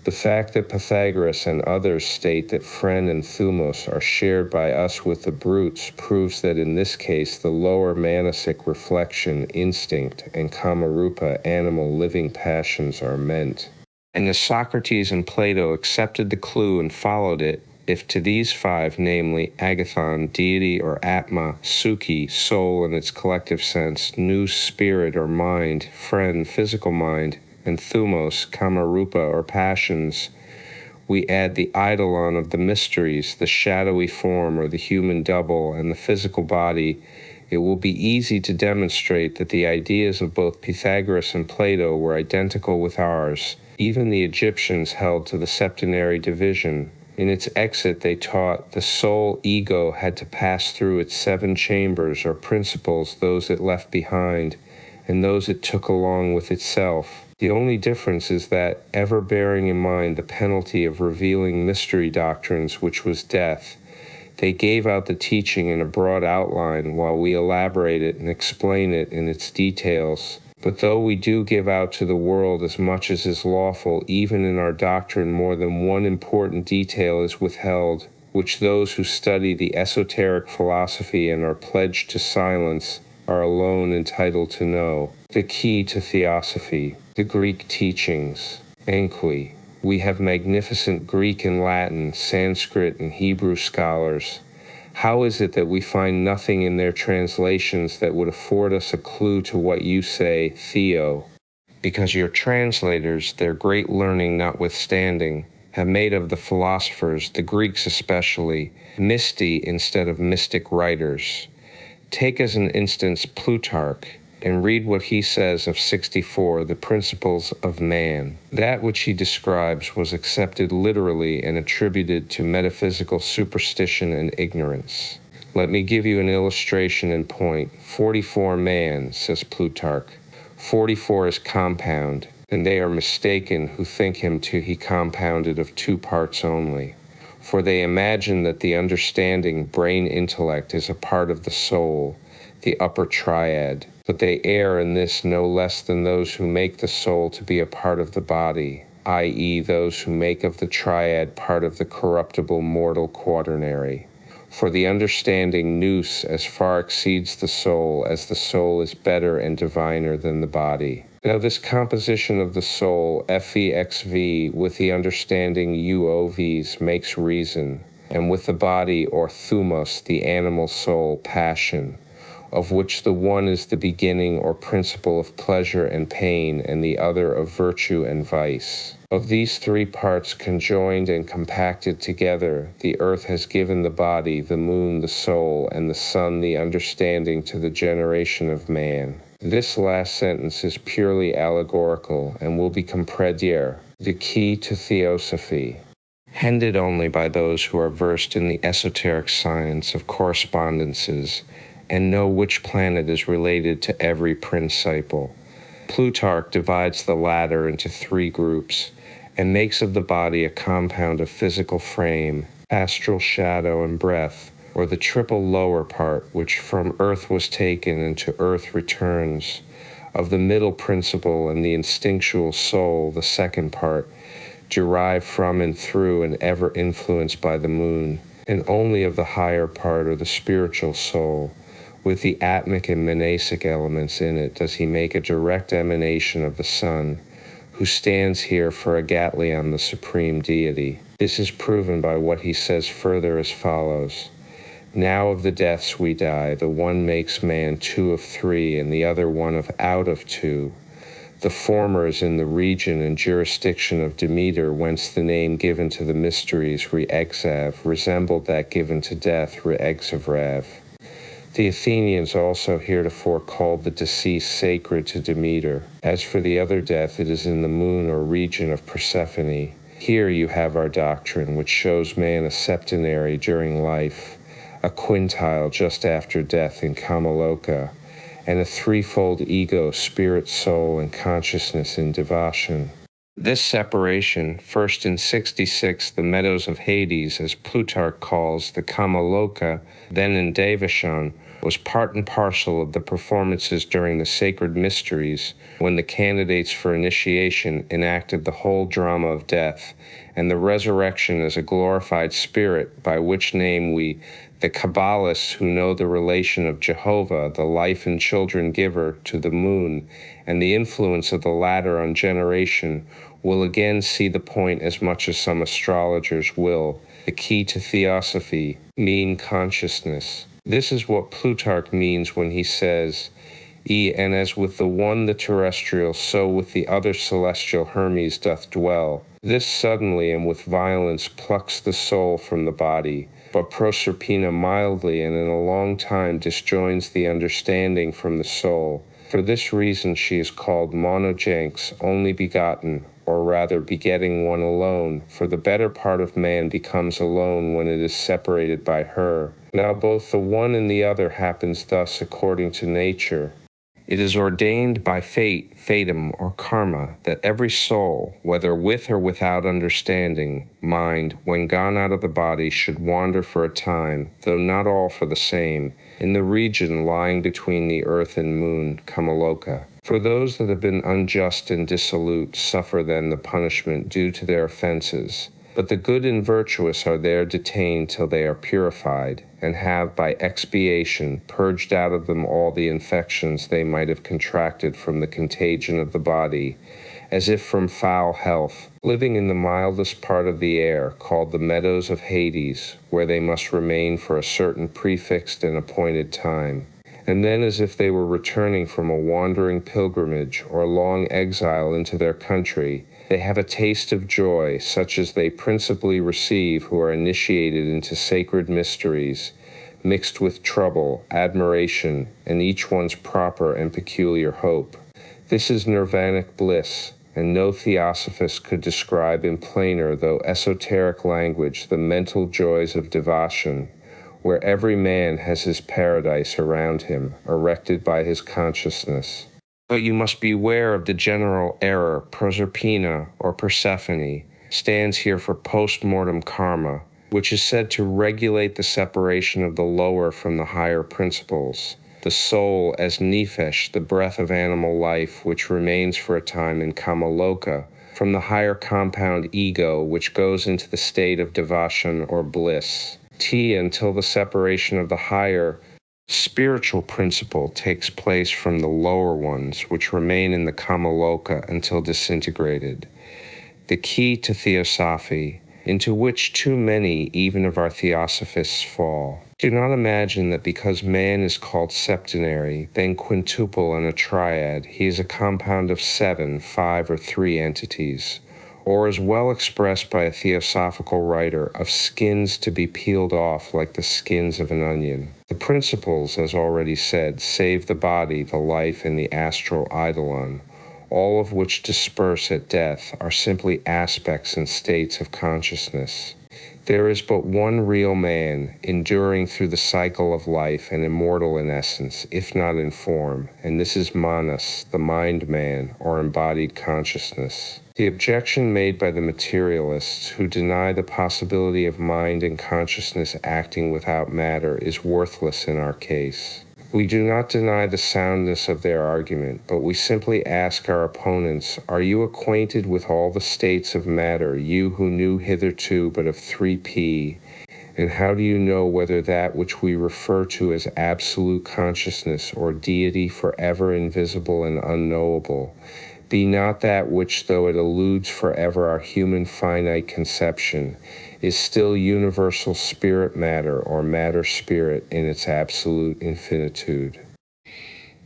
The fact that Pythagoras and others state that Phren and Thumos are shared by us with the brutes proves that in this case the lower manasic reflection, instinct, and Kamarupa, animal living passions, are meant. And as Socrates and Plato accepted the clue and followed it, if to these five, namely agathon, deity or atma, suki, soul in its collective sense, nous, spirit or mind, Phren, physical mind, and thumos, kamarupa or passions, we add the eidolon of the mysteries, the shadowy form or the human double, and the physical body, it will be easy to demonstrate that the ideas of both Pythagoras and Plato were identical with ours. Even the Egyptians held to the septenary division. In its exit, they taught the soul ego had to pass through its 7 chambers or principles, those it left behind, and those it took along with itself. The only difference is that, ever bearing in mind the penalty of revealing mystery doctrines, which was death, they gave out the teaching in a broad outline while we elaborate it and explain it in its details. But though we do give out to the world as much as is lawful, even in our doctrine more than one important detail is withheld, which those who study the esoteric philosophy and are pledged to silence are alone entitled to know. The key to Theosophy, the Greek teachings. Enqui. We have magnificent Greek and Latin, Sanskrit and Hebrew scholars. How is it that we find nothing in their translations that would afford us a clue to what you say, Theo? Because your translators, their great learning notwithstanding, have made of the philosophers, the Greeks especially, misty instead of mystic writers. Take as an instance Plutarch, and read what he says of 64, the principles of man. That which he describes was accepted literally and attributed to metaphysical superstition and ignorance. Let me give you an illustration in point. 44 man, says Plutarch. 44 is compound, and they are mistaken who think him to be compounded of 2 parts only. For they imagine that the understanding brain intellect is a part of the soul, the upper triad, but they err in this no less than those who make the soul to be a part of the body, i.e. those who make of the triad part of the corruptible mortal quaternary. For the understanding nous as far exceeds the soul as the soul is better and diviner than the body. Now this composition of the soul, FEXV, with the understanding UOVs makes reason, and with the body or thumos, the animal soul, passion, of which the one is the beginning or principle of pleasure and pain, and the other of virtue and vice. Of these three parts conjoined and compacted together, the earth has given the body, the moon the soul, and the sun the understanding to the generation of man. This last sentence is purely allegorical and will become prédier, the key to Theosophy, handed only by those who are versed in the esoteric science of correspondences and know which planet is related to every principle. Plutarch divides the latter into three groups and makes of the body a compound of physical frame, astral shadow, and breath, or the triple lower part which from earth was taken and to earth returns, of the middle principle and the instinctual soul, the second part, derived from and through and ever influenced by the moon, and only of the higher part or the spiritual soul, with the atmic and monasic elements in it, does he make a direct emanation of the sun, who stands here for Agatlion, the supreme deity. This is proven by what he says further as follows. Now of the deaths we die, the one makes man two of three, and the other one of out of two. The former is in the region and jurisdiction of Demeter, whence the name given to the mysteries, Re-exav, resembled that given to death, Re-exavrav. The Athenians also heretofore called the deceased sacred to Demeter. As for the other death, it is in the moon or region of Persephone. Here you have our doctrine, which shows man a septenary during life, a quintile just after death in Kamaloka, and a threefold ego, spirit, soul, and consciousness in Devashan. This separation, first in 66, the meadows of Hades, as Plutarch calls the Kamaloka, then in Devashan, was part and parcel of the performances during the sacred mysteries, when the candidates for initiation enacted the whole drama of death, and the resurrection as a glorified spirit, by which name we, the Kabbalists who know the relation of Jehovah, the life and children giver, to the moon, and the influence of the latter on generation, will again see the point as much as some astrologers will, the key to Theosophy, mean consciousness. This is what Plutarch means when he says, and as with the one the terrestrial, so with the other celestial Hermes doth dwell. This suddenly and with violence plucks the soul from the body, but Proserpina mildly and in a long time disjoins the understanding from the soul. For this reason she is called monogenes, only begotten, or rather begetting one alone, for the better part of man becomes alone when it is separated by her. Now both the one and the other happens thus according to nature. It is ordained by fate, fatum, or karma, that every soul, whether with or without understanding, mind, when gone out of the body, should wander for a time, though not all for the same, in the region lying between the earth and moon, Kamaloka. For those that have been unjust and dissolute suffer then the punishment due to their offenses. But the good and virtuous are there detained till they are purified, and have by expiation purged out of them all the infections they might have contracted from the contagion of the body, as if from foul health, living in the mildest part of the air, called the meadows of Hades, where they must remain for a certain prefixed and appointed time. And then, as if they were returning from a wandering pilgrimage or long exile into their country, they have a taste of joy, such as they principally receive who are initiated into sacred mysteries, mixed with trouble, admiration, and each one's proper and peculiar hope. This is nirvanic bliss, and no theosophist could describe in plainer though esoteric language the mental joys of Devashan, where every man has his paradise around him, erected by his consciousness. But you must beware of the general error. Proserpina, or Persephone, stands here for post-mortem karma, which is said to regulate the separation of the lower from the higher principles. The soul as nephesh, the breath of animal life, which remains for a time in Kamaloka, from the higher compound ego, which goes into the state of devashan or bliss. Until the separation of the higher spiritual principle takes place from the lower ones, which remain in the Kamaloka until disintegrated. The key to Theosophy, into which too many even of our theosophists fall. Do not imagine that because man is called septenary, then quintuple and a triad, he is a compound of 7, 5, or 3 entities, or as well expressed by a theosophical writer, of skins to be peeled off like the skins of an onion. The principles, as already said, save the body, the life, and the astral eidolon, all of which disperse at death, are simply aspects and states of consciousness. There is but one real man, enduring through the cycle of life and immortal in essence, if not in form, and this is Manas, the mind man, or embodied consciousness. The objection made by the materialists who deny the possibility of mind and consciousness acting without matter is worthless in our case. We do not deny the soundness of their argument, but we simply ask our opponents, are you acquainted with all the states of matter, you who knew hitherto but of 3P, and how do you know whether that which we refer to as absolute consciousness or deity forever invisible and unknowable, be not that which, though it eludes forever our human finite conception, is still universal spirit matter or matter spirit in its absolute infinitude.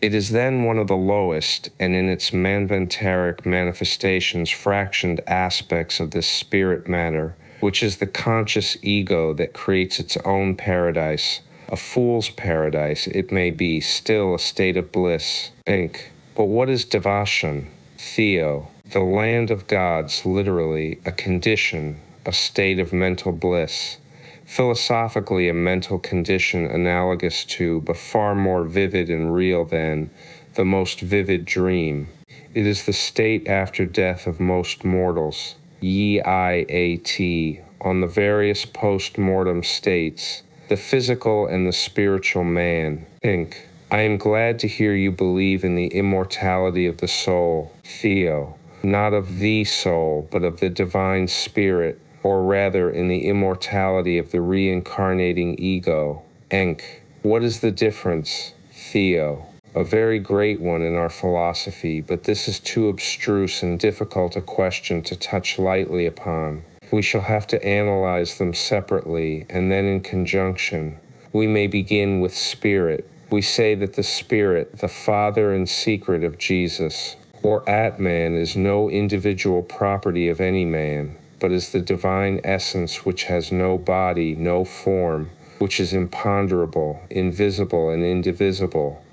It is then one of the lowest, and in its manvantaric manifestations fractioned aspects of this spirit matter, which is the conscious ego that creates its own paradise, a fool's paradise, it may be, still a state of bliss. Think. But what is Devashan? Theo, the land of gods, literally, a condition, a state of mental bliss. Philosophically, a mental condition analogous to, but far more vivid and real than, the most vivid dream. It is the state after death of most mortals, yiat, on the various post-mortem states, the physical and the spiritual man. Think. I am glad to hear you believe in the immortality of the soul, Theo, not of the soul, but of the divine spirit, or rather in the immortality of the reincarnating ego, Enk. What is the difference, Theo? A very great one in our philosophy, but this is too abstruse and difficult a question to touch lightly upon. We shall have to analyze them separately, and then in conjunction. We may begin with spirit. We say that the Spirit, the Father and secret of Jesus, or Atman, is no individual property of any man, but is the divine essence which has no body, no form, which is imponderable, invisible, and indivisible,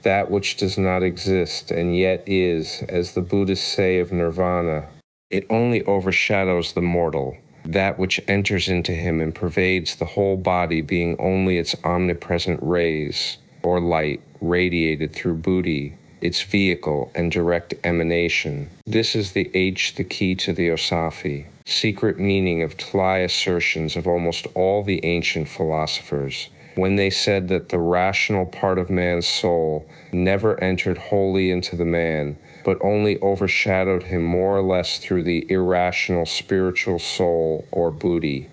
that which does not exist and yet is, as the Buddhists say of nirvana. It only overshadows the mortal, that which enters into him and pervades the whole body, being only its omnipresent rays, or light, radiated through buddhi, its vehicle and direct emanation. This is the key to Theosophy, secret meaning of Tlai assertions of almost all the ancient philosophers, when they said that the rational part of man's soul never entered wholly into the man, but only overshadowed him more or less through the irrational spiritual soul or buddhi.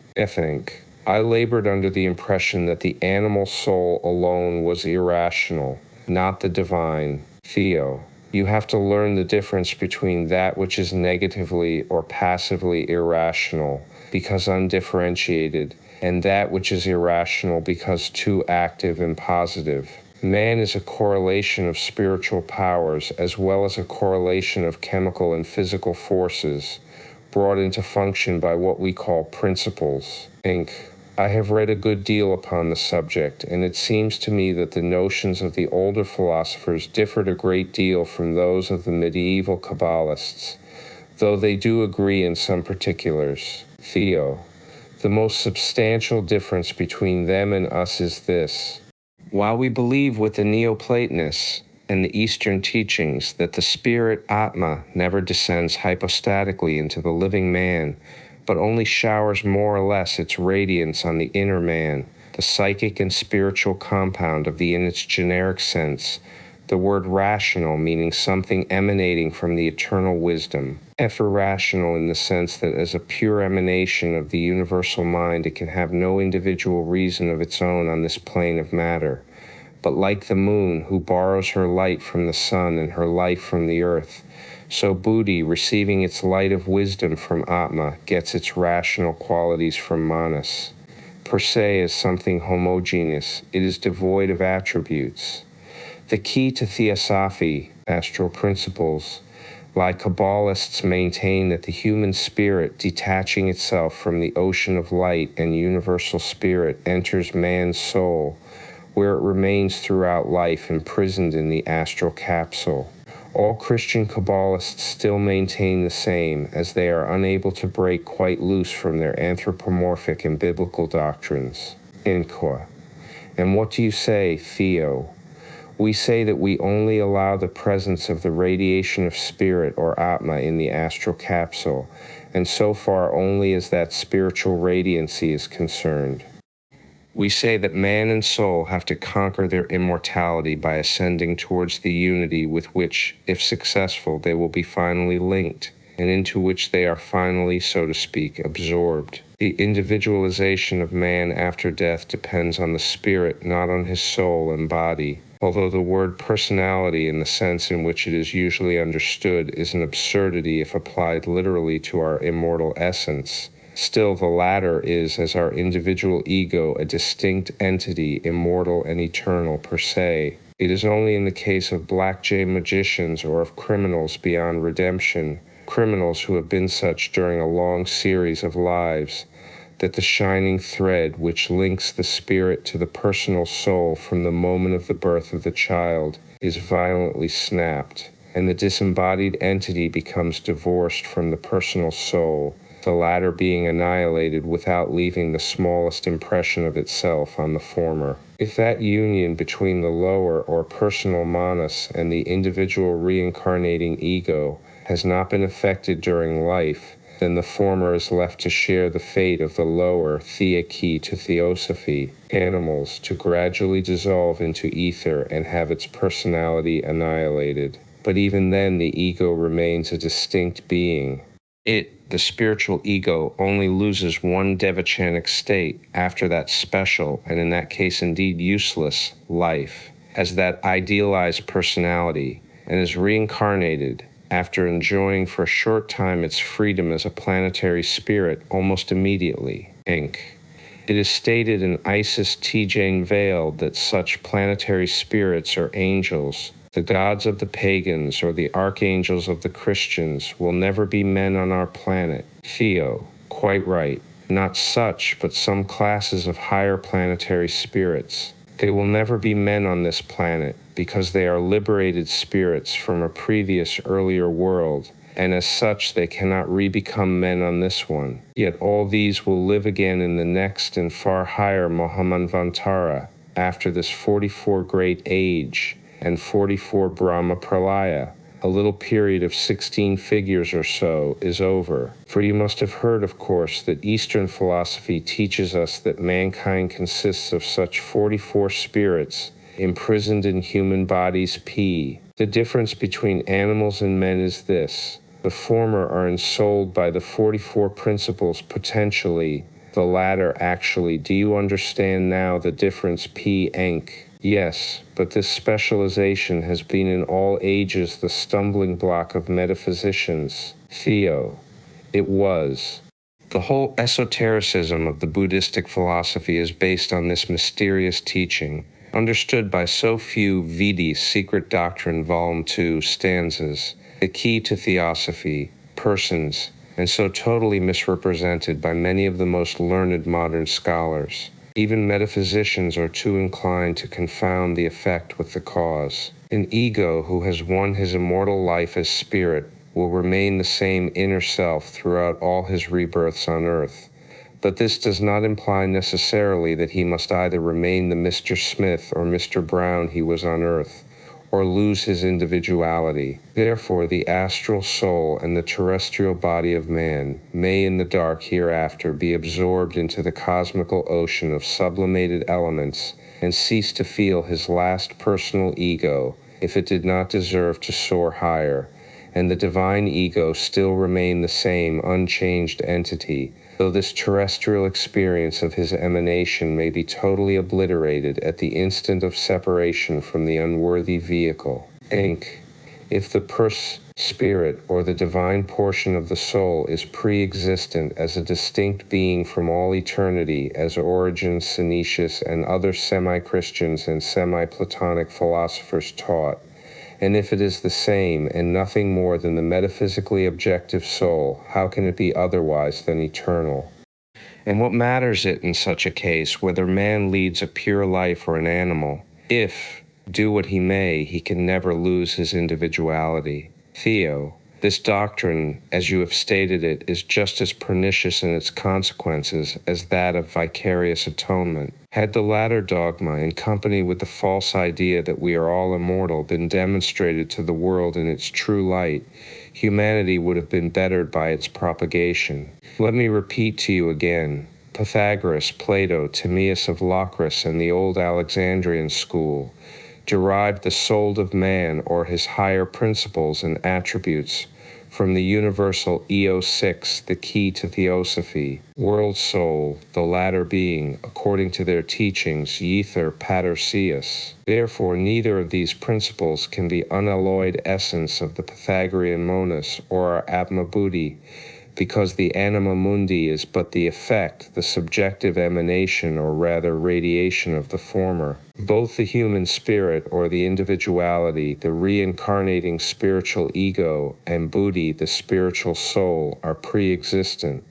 I labored under the impression that the animal soul alone was irrational, not the divine. Theo, you have to learn the difference between that which is negatively or passively irrational, because undifferentiated, and that which is irrational because too active and positive. Man is a correlation of spiritual powers as well as a correlation of chemical and physical forces, brought into function by what we call principles. I have read a good deal upon the subject, and it seems to me that the notions of the older philosophers differed a great deal from those of the medieval Kabbalists, though they do agree in some particulars. Theo, the most substantial difference between them and us is this. While we believe with the Neoplatonists and the Eastern teachings that the spirit Atma never descends hypostatically into the living man, but only showers more or less its radiance on the inner man, the psychic and spiritual compound of the in its generic sense, the word rational meaning something emanating from the eternal wisdom, irrational in the sense that as a pure emanation of the universal mind it can have no individual reason of its own on this plane of matter, but like the moon who borrows her light from the sun and her life from the earth, so buddhi, receiving its light of wisdom from Atma, gets its rational qualities from Manas. Per se is something homogeneous. It is devoid of attributes. The key to Theosophy, astral principles, Like Kabbalists maintain that the human spirit, detaching itself from the ocean of light and universal spirit, enters man's soul, where it remains throughout life imprisoned in the astral capsule. All Christian Kabbalists still maintain the same, as they are unable to break quite loose from their anthropomorphic and biblical doctrines. Inqua. And what do you say, Theo? We say that we only allow the presence of the radiation of spirit or Atma in the astral capsule, and so far only as that spiritual radiancy is concerned. We say that man and soul have to conquer their immortality by ascending towards the unity with which, if successful, they will be finally linked, and into which they are finally, so to speak, absorbed. The individualization of man after death depends on the spirit, not on his soul and body. Although the word personality, in the sense in which it is usually understood, is an absurdity if applied literally to our immortal essence, still the latter is, as our individual ego, a distinct entity, immortal and eternal per se. It is only in the case of black-jay magicians or of criminals beyond redemption, criminals who have been such during a long series of lives, that the shining thread which links the spirit to the personal soul from the moment of the birth of the child is violently snapped, and the disembodied entity becomes divorced from the personal soul, the latter being annihilated without leaving the smallest impression of itself on the former. If that union between the lower or personal manas and the individual reincarnating ego has not been effected during life, then the former is left to share the fate of the lower, theaki to Theosophy, animals, to gradually dissolve into ether and have its personality annihilated. But even then the ego remains a distinct being. It, the spiritual ego, only loses one devachanic state after that special, and in that case indeed useless, life, as that idealized personality, and is reincarnated after enjoying for a short time its freedom as a planetary spirit almost immediately. Inc. It is stated in Isis T. Jane Veiled that such planetary spirits or angels, the gods of the pagans or the archangels of the Christians, will never be men on our planet. Theo, quite right. Not such, but some classes of higher planetary spirits. They will never be men on this planet, because they are liberated spirits from a previous earlier world, and as such they cannot re-become men on this one. Yet all these will live again in the next and far higher Mahamanvantara, after this 44 great age, and 44 Brahma Pralaya, a little period of 16 figures or so, is over. For you must have heard, of course, that Eastern philosophy teaches us that mankind consists of such 44 spirits imprisoned in human bodies P. The difference between animals and men is this. The former are ensouled by the 44 principles potentially, the latter actually. Do you understand now the difference, P. Enk? Yes, but this specialization has been in all ages the stumbling block of metaphysicians. Theo. It was. The whole esotericism of the Buddhistic philosophy is based on this mysterious teaching, understood by so few. Vidi, Secret Doctrine, Volume 2, stanzas, the key to Theosophy, persons, and so totally misrepresented by many of the most learned modern scholars. Even metaphysicians are too inclined to confound the effect with the cause. An ego who has won his immortal life as spirit will remain the same inner self throughout all his rebirths on earth. But this does not imply necessarily that he must either remain the Mr. Smith or Mr. Brown he was on earth, or lose his individuality. Therefore, the astral soul and the terrestrial body of man may in the dark hereafter be absorbed into the cosmical ocean of sublimated elements and cease to feel his last personal ego if it did not deserve to soar higher, and the divine ego still remain the same unchanged entity, though this terrestrial experience of his emanation may be totally obliterated at the instant of separation from the unworthy vehicle. Inc. If the spirit or the divine portion of the soul is pre-existent as a distinct being from all eternity, as Origen, Synesius, and other semi-Christians and semi-Platonic philosophers taught, And if it is the same and nothing more than the metaphysically objective soul, how can it be otherwise than eternal? And what matters it in such a case whether man leads a pure life or an animal, if, do what he may, he can never lose his individuality? Theo, this doctrine, as you have stated it, is just as pernicious in its consequences as that of vicarious atonement. Had the latter dogma, in company with the false idea that we are all immortal, been demonstrated to the world in its true light, humanity would have been bettered by its propagation. Let me repeat to you again, Pythagoras, Plato, Timaeus of Locris, and the old Alexandrian school derived the soul of man, or his higher principles and attributes, from the universal Eo6, the key to Theosophy, world soul, the latter being, according to their teachings, ether patersius. Therefore, neither of these principles can be unalloyed essence of the Pythagorean monus or our Atma Buddhi, because the anima mundi is but the effect, the subjective emanation, or rather radiation of the former. Both the human spirit, or the individuality, the reincarnating spiritual ego, and Buddhi, the spiritual soul, are pre-existent.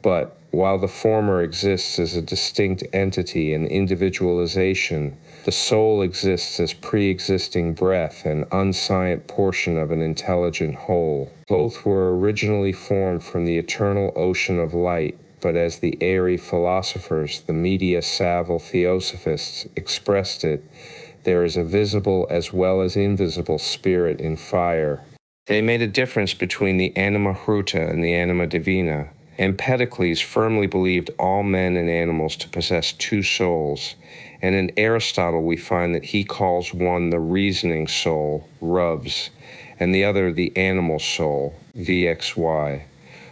But, while the former exists as a distinct entity and individualization, the soul exists as pre-existing breath and unscient portion of an intelligent whole. Both were originally formed from the eternal ocean of light, but as the airy philosophers, the media savile theosophists, expressed it, there is a visible as well as invisible spirit in fire. They made a difference between the anima hruta and the anima divina. Empedocles firmly believed all men and animals to possess two souls, and in Aristotle we find that he calls one the reasoning soul, rubs, and the other the animal soul, vxy.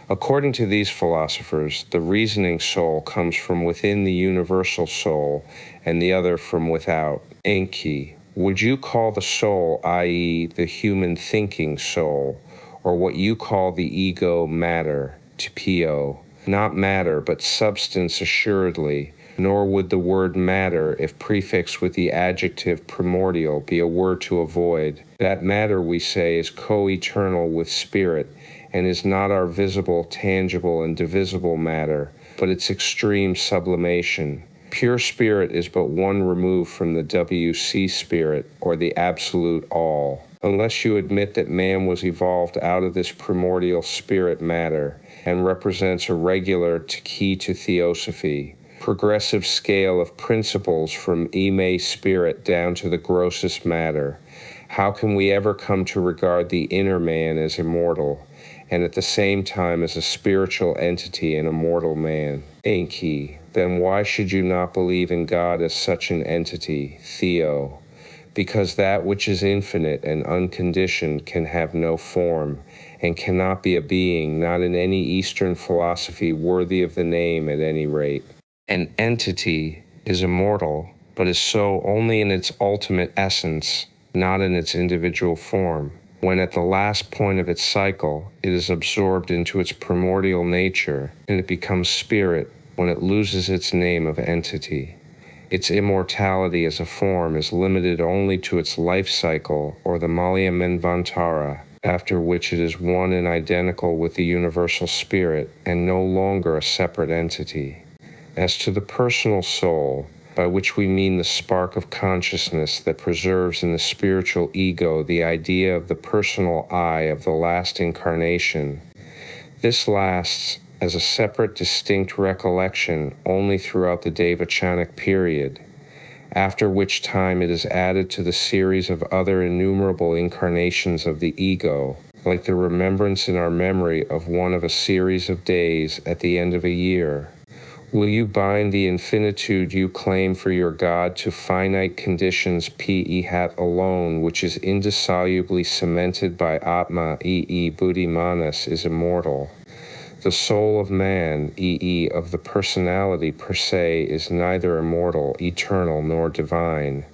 According to these philosophers, the reasoning soul comes from within the universal soul, and the other from without. Enki, would you call the soul, i.e., the human thinking soul, or what you call the ego, matter? Tpio, not matter, but substance assuredly, nor would the word matter, if prefixed with the adjective primordial, be a word to avoid. That matter, we say, is co-eternal with spirit, and is not our visible, tangible, and divisible matter, but its extreme sublimation. Pure spirit is but one remove from the WC spirit, or the absolute all. Unless you admit that man was evolved out of this primordial spirit matter, and represents a regular key to Theosophy, progressive scale of principles from ime spirit down to the grossest matter, how can we ever come to regard the inner man as immortal, and at the same time as a spiritual entity and a mortal man? Enki, then why should you not believe in God as such an entity, Theo? Because that which is infinite and unconditioned can have no form, and cannot be a being, not in any Eastern philosophy worthy of the name at any rate. An entity is immortal, but is so only in its ultimate essence, not in its individual form. When at the last point of its cycle, it is absorbed into its primordial nature, and it becomes spirit when it loses its name of entity. Its immortality as a form is limited only to its life cycle, or the Malya Manvantara, after which it is one and identical with the universal spirit, and no longer a separate entity. As to the personal soul, by which we mean the spark of consciousness that preserves in the spiritual ego the idea of the personal I of the last incarnation, this lasts as a separate, distinct recollection only throughout the Devachanic period, after which time it is added to the series of other innumerable incarnations of the ego, like the remembrance in our memory of one of a series of days at the end of a year. Will you bind the infinitude you claim for your God to finite conditions pe hat alone, which is indissolubly cemented by Atma e Buddhimanas is immortal? The soul of man, e of the personality per se, is neither immortal, eternal, nor divine.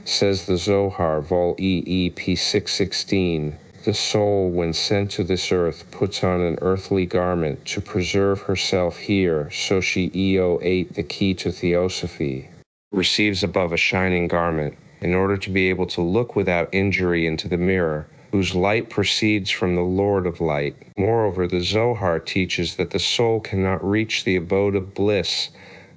Says the Zohar, Vol. p. 616, the soul, when sent to this earth, puts on an earthly garment to preserve herself here, so she eo8, the key to Theosophy, receives above a shining garment, in order to be able to look without injury into the mirror, whose light proceeds from the Lord of light. Moreover, the Zohar teaches that the soul cannot reach the abode of bliss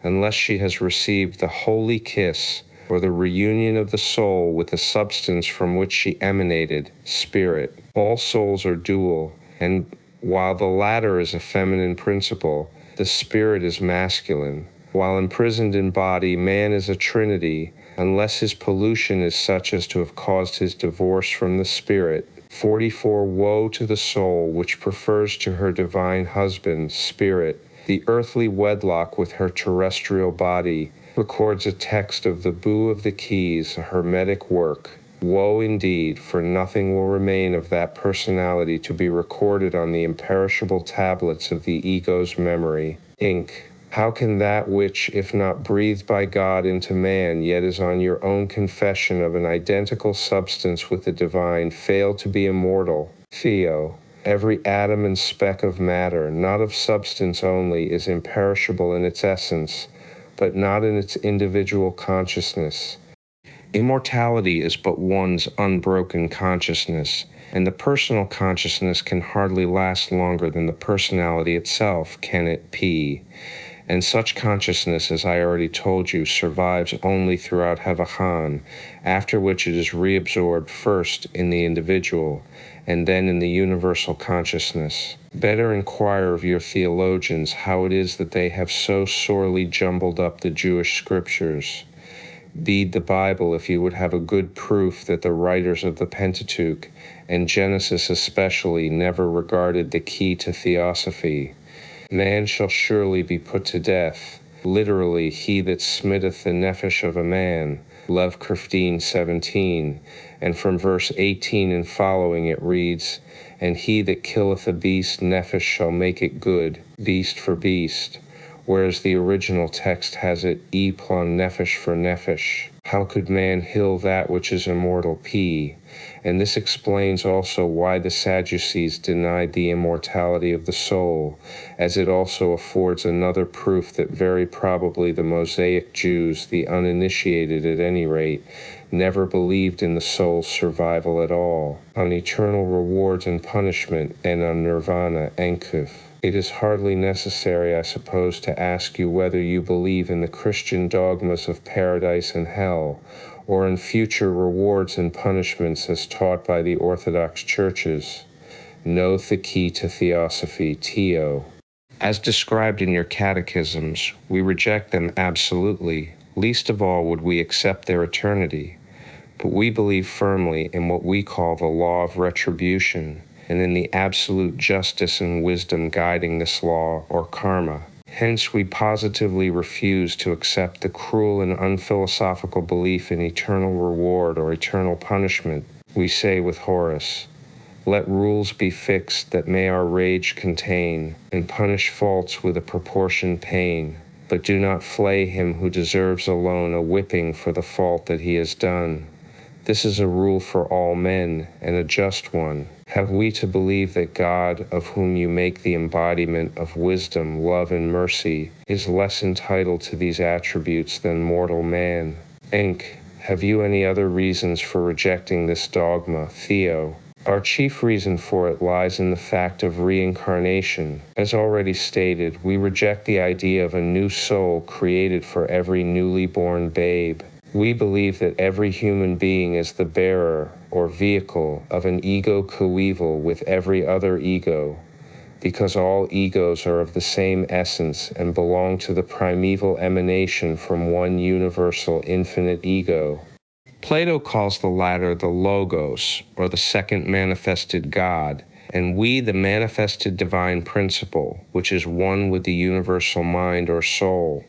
unless she has received the holy kiss, or the reunion of the soul with the substance from which she emanated, spirit. All souls are dual, and while the latter is a feminine principle, the spirit is masculine. While imprisoned in body, man is a trinity, unless his pollution is such as to have caused his divorce from the spirit. 44. Woe to the soul which prefers to her divine husband, spirit, the earthly wedlock with her terrestrial body, records a text of the Boo of the Keys, a hermetic work. Woe indeed, for nothing will remain of that personality to be recorded on the imperishable tablets of the ego's memory. Inc. How can that which, if not breathed by God into man, yet is on your own confession of an identical substance with the divine, fail to be immortal? Theo. Every atom and speck of matter, not of substance only, is imperishable in its essence, but not in its individual consciousness. Immortality is but one's unbroken consciousness, and the personal consciousness can hardly last longer than the personality itself, can it, P? And such consciousness, as I already told you, survives only throughout Havachan, after which it is reabsorbed first in the individual, and then in the universal consciousness. Better inquire of your theologians how it is that they have so sorely jumbled up the Jewish scriptures. Read the Bible if you would have a good proof that the writers of the Pentateuch, and Genesis especially, never regarded the key to Theosophy. Man shall surely be put to death, literally, he that smitteth the nephesh of a man, Lev 17, and from verse 18 and following it reads, and he that killeth a beast nephesh shall make it good, beast for beast, whereas the original text has it e plon nephesh for nephesh. How could man heal that which is immortal, P? And this explains also why the Sadducees denied the immortality of the soul, as it also affords another proof that very probably the Mosaic Jews, the uninitiated at any rate, never believed in the soul's survival at all, on eternal rewards and punishment, and on nirvana, Enkuf. It is hardly necessary, I suppose, to ask you whether you believe in the Christian dogmas of paradise and hell, or in future rewards and punishments as taught by the Orthodox churches. Know the key to Theosophy, Theo. As described in your catechisms, we reject them absolutely. Least of all would we accept their eternity. But we believe firmly in what we call the law of retribution, and in the absolute justice and wisdom guiding this law, or karma. Hence, we positively refuse to accept the cruel and unphilosophical belief in eternal reward or eternal punishment. We say with Horace, let rules be fixed that may our rage contain, and punish faults with a proportioned pain. But do not flay him who deserves alone a whipping for the fault that he has done. This is a rule for all men, and a just one. Have we to believe that God, of whom you make the embodiment of wisdom, love, and mercy, is less entitled to these attributes than mortal man? Enk, have you any other reasons for rejecting this dogma, Theo? Our chief reason for it lies in the fact of reincarnation. As already stated, we reject the idea of a new soul created for every newly born babe. We believe that every human being is the bearer, or vehicle, of an ego coeval with every other ego, because all egos are of the same essence and belong to the primeval emanation from one universal infinite ego. Plato calls the latter the Logos, or the second manifested God, and we the manifested divine principle, which is one with the universal mind or soul,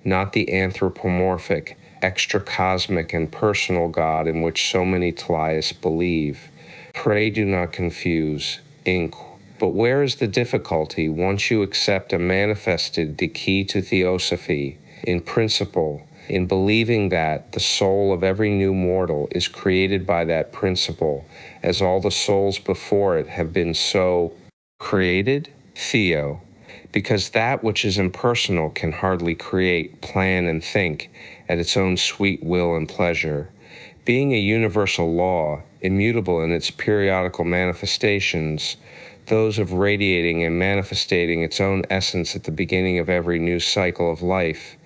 not the anthropomorphic, extracosmic and personal God in which so many Talias believe. Pray do not confuse. Inc. But where is the difficulty once you accept a manifested the key to Theosophy, in principle, in believing that the soul of every new mortal is created by that principle, as all the souls before it have been so created? Theo. Because that which is impersonal can hardly create, plan, and think at its own sweet will and pleasure. Being a universal law, immutable in its periodical manifestations, those of radiating and manifesting its own essence at the beginning of every new cycle of life,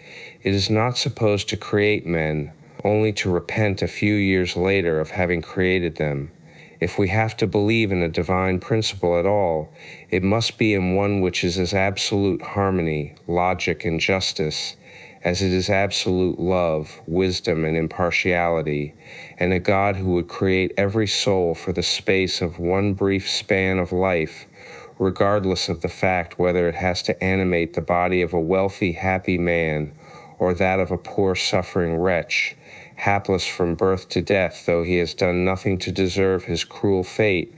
it is not supposed to create men, only to repent a few years later of having created them. If we have to believe in a divine principle at all, it must be in one which is as absolute harmony, logic, and justice as it is absolute love, wisdom, and impartiality, and a God who would create every soul for the space of one brief span of life, regardless of the fact whether it has to animate the body of a wealthy, happy man or that of a poor, suffering wretch, hapless from birth to death, though he has done nothing to deserve his cruel fate,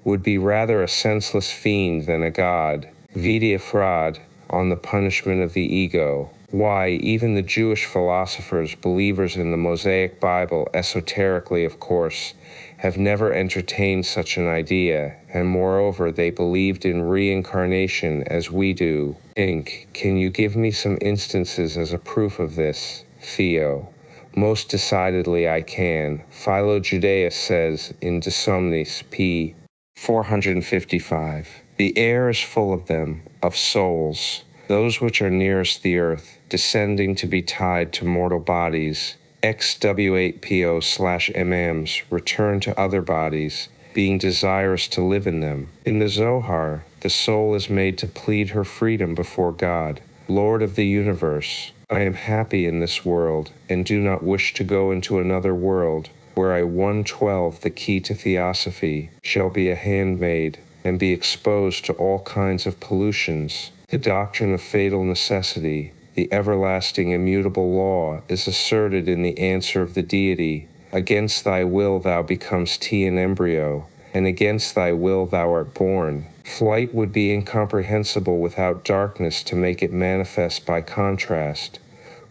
would be rather a senseless fiend than a god. Vide Fraud on the punishment of the ego. Why, even the Jewish philosophers, believers in the Mosaic Bible, esoterically of course, have never entertained such an idea, and moreover they believed in reincarnation as we do. Inc. Can you give me some instances as a proof of this? Theo. Most decidedly I can. Philo Judaeus says in De Somnis, p. 455, the air is full of them, of souls, those which are nearest the earth, descending to be tied to mortal bodies, XW8PO/MMs return to other bodies, being desirous to live in them. In the Zohar, the soul is made to plead her freedom before God, Lord of the universe. I am happy in this world, and do not wish to go into another world, where I 112, the key to Theosophy, shall be a handmaid, and be exposed to all kinds of pollutions. The doctrine of fatal necessity, the everlasting immutable law, is asserted in the answer of the deity. Against thy will thou becomest tea in embryo, and against thy will thou art born. Flight would be incomprehensible without darkness to make it manifest by contrast.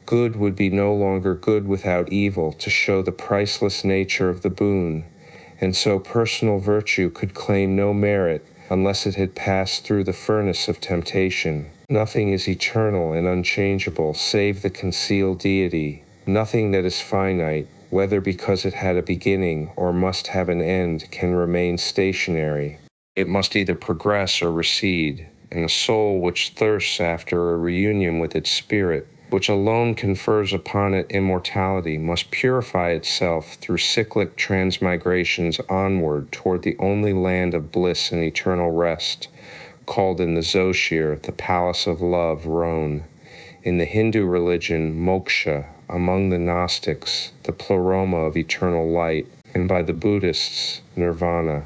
Good would be no longer good without evil to show the priceless nature of the boon, and so personal virtue could claim no merit unless it had passed through the furnace of temptation. Nothing is eternal and unchangeable save the concealed deity. Nothing that is finite, whether because it had a beginning or must have an end, can remain stationary. It must either progress or recede, and a soul which thirsts after a reunion with its spirit, which alone confers upon it immortality, must purify itself through cyclic transmigrations onward toward the only land of bliss and eternal rest, called in the Zoshir the Palace of Love, Rhone. In the Hindu religion, moksha; among the Gnostics, the pleroma of eternal light; and by the Buddhists, nirvana.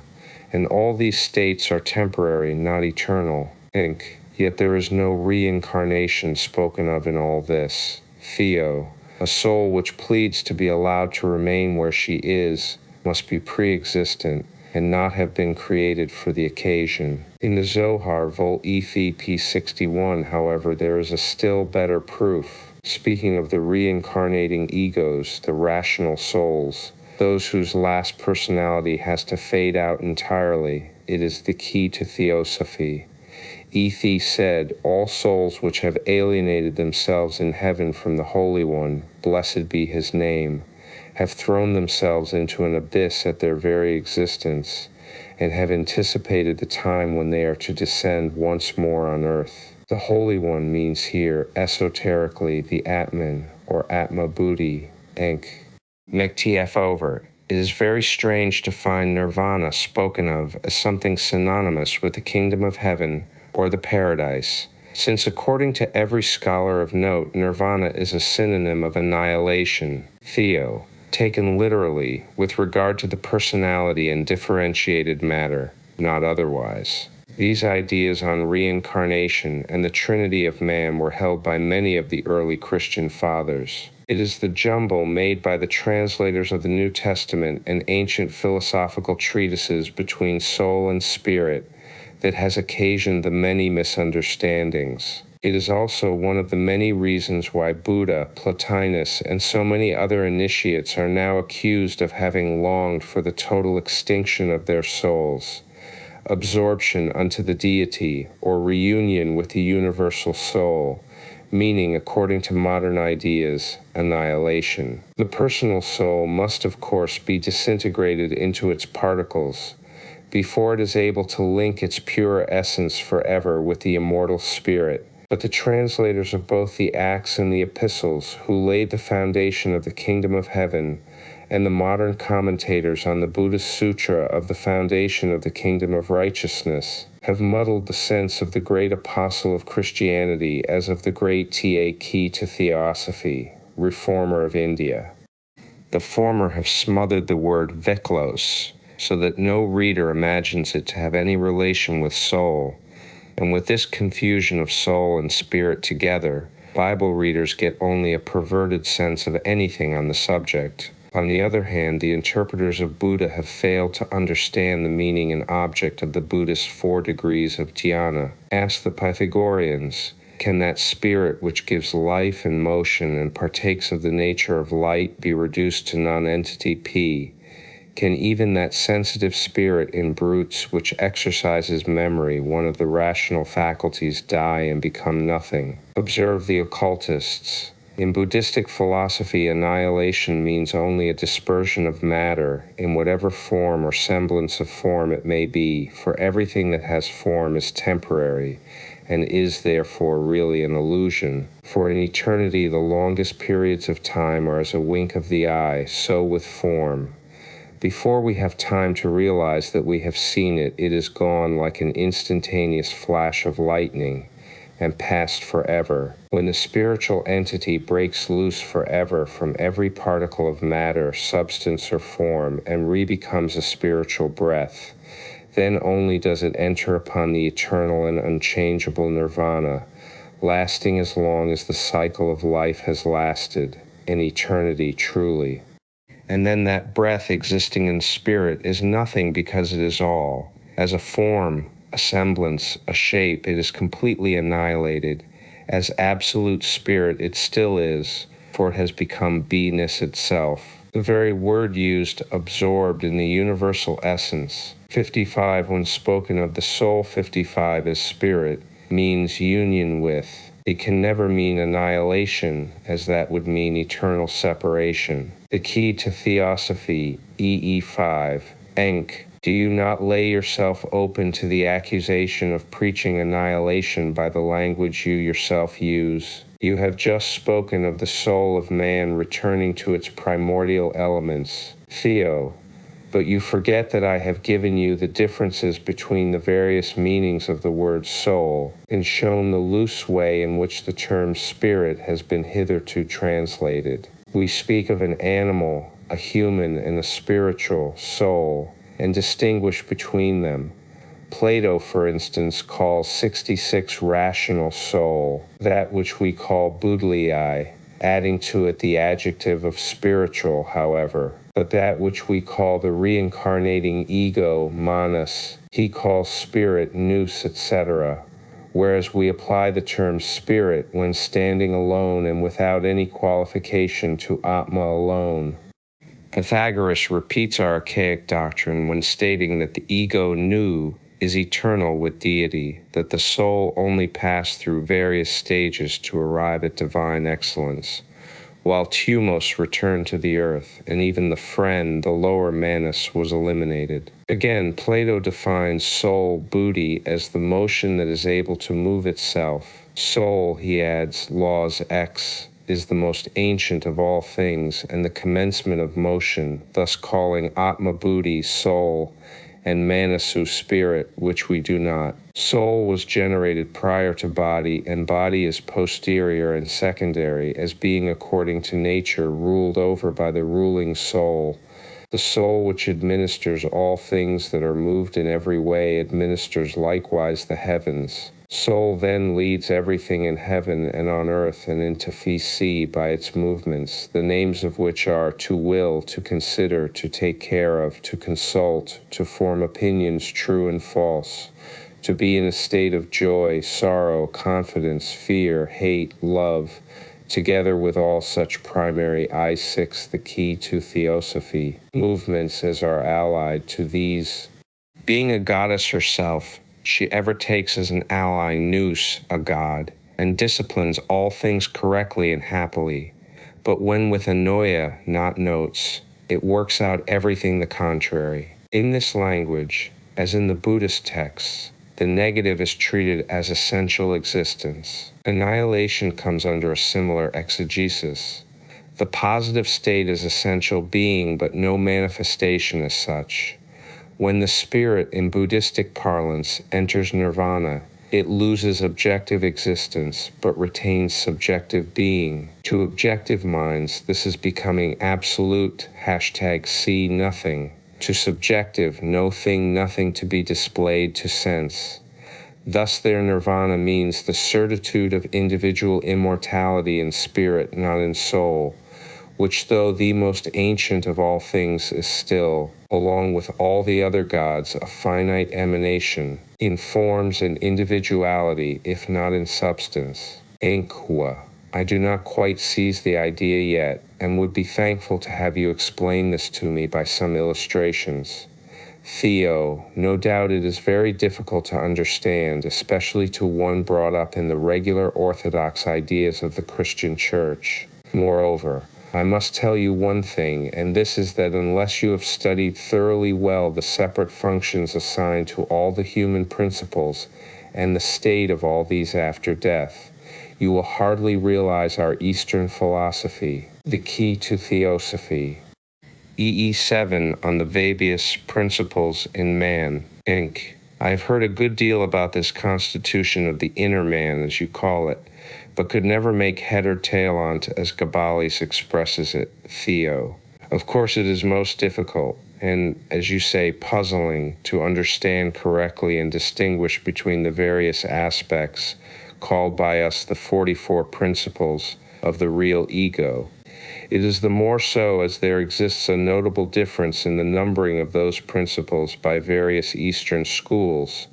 And all these states are temporary, not eternal. Inc. Yet there is no reincarnation spoken of in all this. Theo. A soul which pleads to be allowed to remain where she is must be pre-existent and not have been created for the occasion. In the Zohar, Vol. Ethi p. 61, however, there is a still better proof. Speaking of the reincarnating egos, the rational souls, those whose last personality has to fade out entirely, it is the key to Theosophy. Ethi said, all souls which have alienated themselves in heaven from the Holy One, blessed be his name, have thrown themselves into an abyss at their very existence, and have anticipated the time when they are to descend once more on earth. The Holy One means here, esoterically, the Atman, or Atma Buddhi, Enk. McTF over. It is very strange to find nirvana spoken of as something synonymous with the kingdom of heaven, or the paradise, since according to every scholar of note, nirvana is a synonym of annihilation. Theo. Taken literally, with regard to the personality and differentiated matter, not otherwise. These ideas on reincarnation and the Trinity of man were held by many of the early Christian fathers. It is the jumble made by the translators of the New Testament and ancient philosophical treatises between soul and spirit that has occasioned the many misunderstandings. It is also one of the many reasons why Buddha, Plotinus, and so many other initiates are now accused of having longed for the total extinction of their souls, absorption unto the deity, or reunion with the universal soul, meaning, according to modern ideas, annihilation. The personal soul must, of course, be disintegrated into its particles before it is able to link its pure essence forever with the immortal spirit. But the translators of both the Acts and the Epistles, who laid the foundation of the kingdom of heaven, and the modern commentators on the Buddhist Sutra of the foundation of the kingdom of righteousness, have muddled the sense of the great apostle of Christianity as of the great key to Theosophy, reformer of India. The former have smothered the word veklos, so that no reader imagines it to have any relation with soul, and with this confusion of soul and spirit together, Bible readers get only a perverted sense of anything on the subject. On the other hand, the interpreters of Buddha have failed to understand the meaning and object of the Buddhist 4 degrees of dhyana. Ask the Pythagoreans, can that spirit which gives life and motion and partakes of the nature of light be reduced to nonentity P? Can even that sensitive spirit in brutes which exercises memory, one of the rational faculties, die and become nothing? Observe the occultists. In Buddhistic philosophy, annihilation means only a dispersion of matter, in whatever form or semblance of form it may be, for everything that has form is temporary, and is therefore really an illusion. For in eternity the longest periods of time are as a wink of the eye, so with form. Before we have time to realize that we have seen it, it is gone like an instantaneous flash of lightning, and past forever. When the spiritual entity breaks loose forever from every particle of matter, substance, or form, and re-becomes a spiritual breath, then only does it enter upon the eternal and unchangeable nirvana, lasting as long as the cycle of life has lasted, in eternity truly. And then that breath existing in spirit is nothing because it is all. As a form, a semblance, a shape, it is completely annihilated. As absolute spirit it still is, for it has become beingness itself. The very word used, absorbed in the universal essence. 55, when spoken of the soul 55 as spirit, means union with. It can never mean annihilation, as that would mean eternal separation. The key to Theosophy, EE5, Enk. Do you not lay yourself open to the accusation of preaching annihilation by the language you yourself use? You have just spoken of the soul of man returning to its primordial elements, Theo, but you forget that I have given you the differences between the various meanings of the word soul, and shown the loose way in which the term spirit has been hitherto translated. We speak of an animal, a human, and a spiritual soul, and distinguish between them. Plato, for instance, calls 66 rational soul, that which we call buddhliai, adding to it the adjective of spiritual, however. But that which we call the reincarnating ego, manas, he calls spirit, nous, etc., whereas we apply the term spirit when standing alone and without any qualification to Atma alone. Pythagoras repeats our archaic doctrine when stating that the ego nous is eternal with deity, that the soul only passed through various stages to arrive at divine excellence, while Tumos returned to the earth, and even the friend, the lower Manus, was eliminated. Again, Plato defines soul, buddhi, as the motion that is able to move itself. Soul, he adds, laws X, is the most ancient of all things, and the commencement of motion, thus calling Atma buddhi soul, and Manasu spirit, which we do not. Soul was generated prior to body, and body is posterior and secondary, as being according to nature ruled over by the ruling soul. The soul which administers all things that are moved in every way administers likewise the heavens. Soul then leads everything in heaven and on earth and into Phi by its movements, the names of which are to will, to consider, to take care of, to consult, to form opinions true and false, to be in a state of joy, sorrow, confidence, fear, hate, love, together with all such primary I6, the key to Theosophy, movements as are allied to these. Being a goddess herself, she ever takes as an ally nous, a god, and disciplines all things correctly and happily. But when with anoia, not notes, it works out everything the contrary. In this language, as in the Buddhist texts, the negative is treated as essential existence. Annihilation comes under a similar exegesis. The positive state is essential being, but no manifestation as such. When the spirit, in Buddhistic parlance, enters nirvana, it loses objective existence, but retains subjective being. To objective minds, this is becoming absolute, #see nothing. To subjective, no thing, nothing to be displayed to sense. Thus their nirvana means the certitude of individual immortality in spirit, not in soul, which though the most ancient of all things is still, along with all the other gods, a finite emanation, in forms and individuality, if not in substance. Enqua. I do not quite seize the idea yet, and would be thankful to have you explain this to me by some illustrations. Theo, no doubt it is very difficult to understand, especially to one brought up in the regular orthodox ideas of the Christian Church. Moreover, I must tell you one thing, and this is that unless you have studied thoroughly well the separate functions assigned to all the human principles and the state of all these after death, you will hardly realize our Eastern philosophy, the key to Theosophy. EE7 on the Vabius Principles in Man, Inc. I have heard a good deal about this constitution of the inner man, as you call it, but could never make head or tail on't, as Gabalis expresses it, Theo. Of course it is most difficult, and, as you say, puzzling, to understand correctly and distinguish between the various aspects called by us the 44 principles of the real ego. It is the more so as there exists a notable difference in the numbering of those principles by various Eastern schools,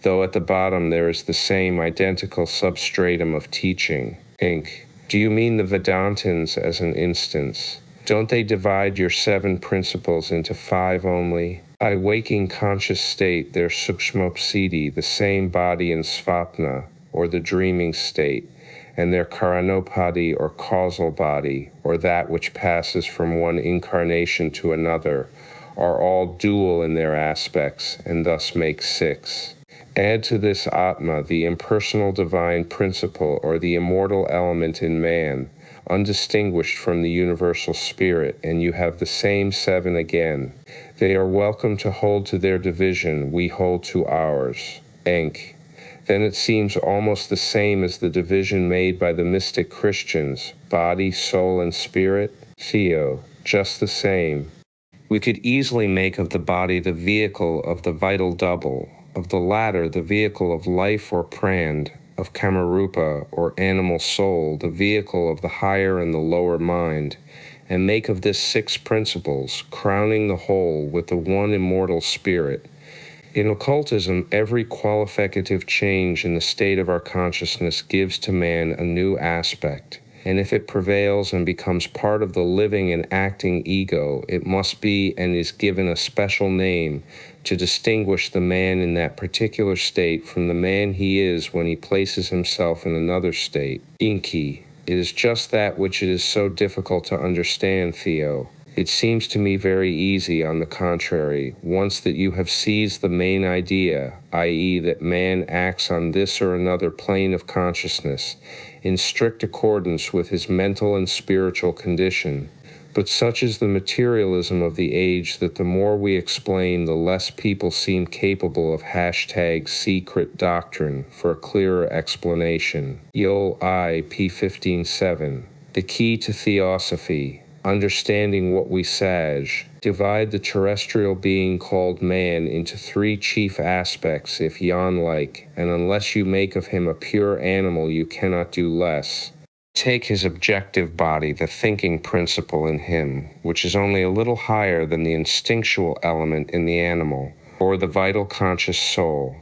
though at the bottom there is the same identical substratum of teaching. Inc. Do you mean the Vedantins as an instance? Don't they divide your 7 principles into 5 only? By waking conscious state, their sukshmopsidi, the same body in svapna, or the dreaming state, and their karanopadi, or causal body, or that which passes from one incarnation to another, are all dual in their aspects, and thus make 6. Add to this Atma, the impersonal divine principle, or the immortal element in man, undistinguished from the universal spirit, and you have the same 7 again. They are welcome to hold to their division, we hold to ours. Enk. Then it seems almost the same as the division made by the mystic Christians, body, soul, and spirit. Theo, just the same. We could easily make of the body the vehicle of the vital double, of the latter the vehicle of life or prand, of Kamarupa or animal soul the vehicle of the higher and the lower mind, and make of this 6 principles, crowning the whole with the one immortal spirit. In occultism, every qualificative change in the state of our consciousness gives to man a new aspect, and if it prevails and becomes part of the living and acting ego, it must be and is given a special name to distinguish the man in that particular state from the man he is when he places himself in another state. Inki. It is just that which it is so difficult to understand, Theo. It seems to me very easy, on the contrary, once that you have seized the main idea, i.e. that man acts on this or another plane of consciousness, in strict accordance with his mental and spiritual condition. But such is the materialism of the age that the more we explain, the less people seem capable of #secret doctrine for a clearer explanation. Yol I P15-7. The key to Theosophy. Understanding what we sage, divide the terrestrial being called man into 3 chief aspects, if yon-like, and unless you make of him a pure animal, you cannot do less. Take his objective body, the thinking principle in him, which is only a little higher than the instinctual element in the animal, or the vital conscious soul,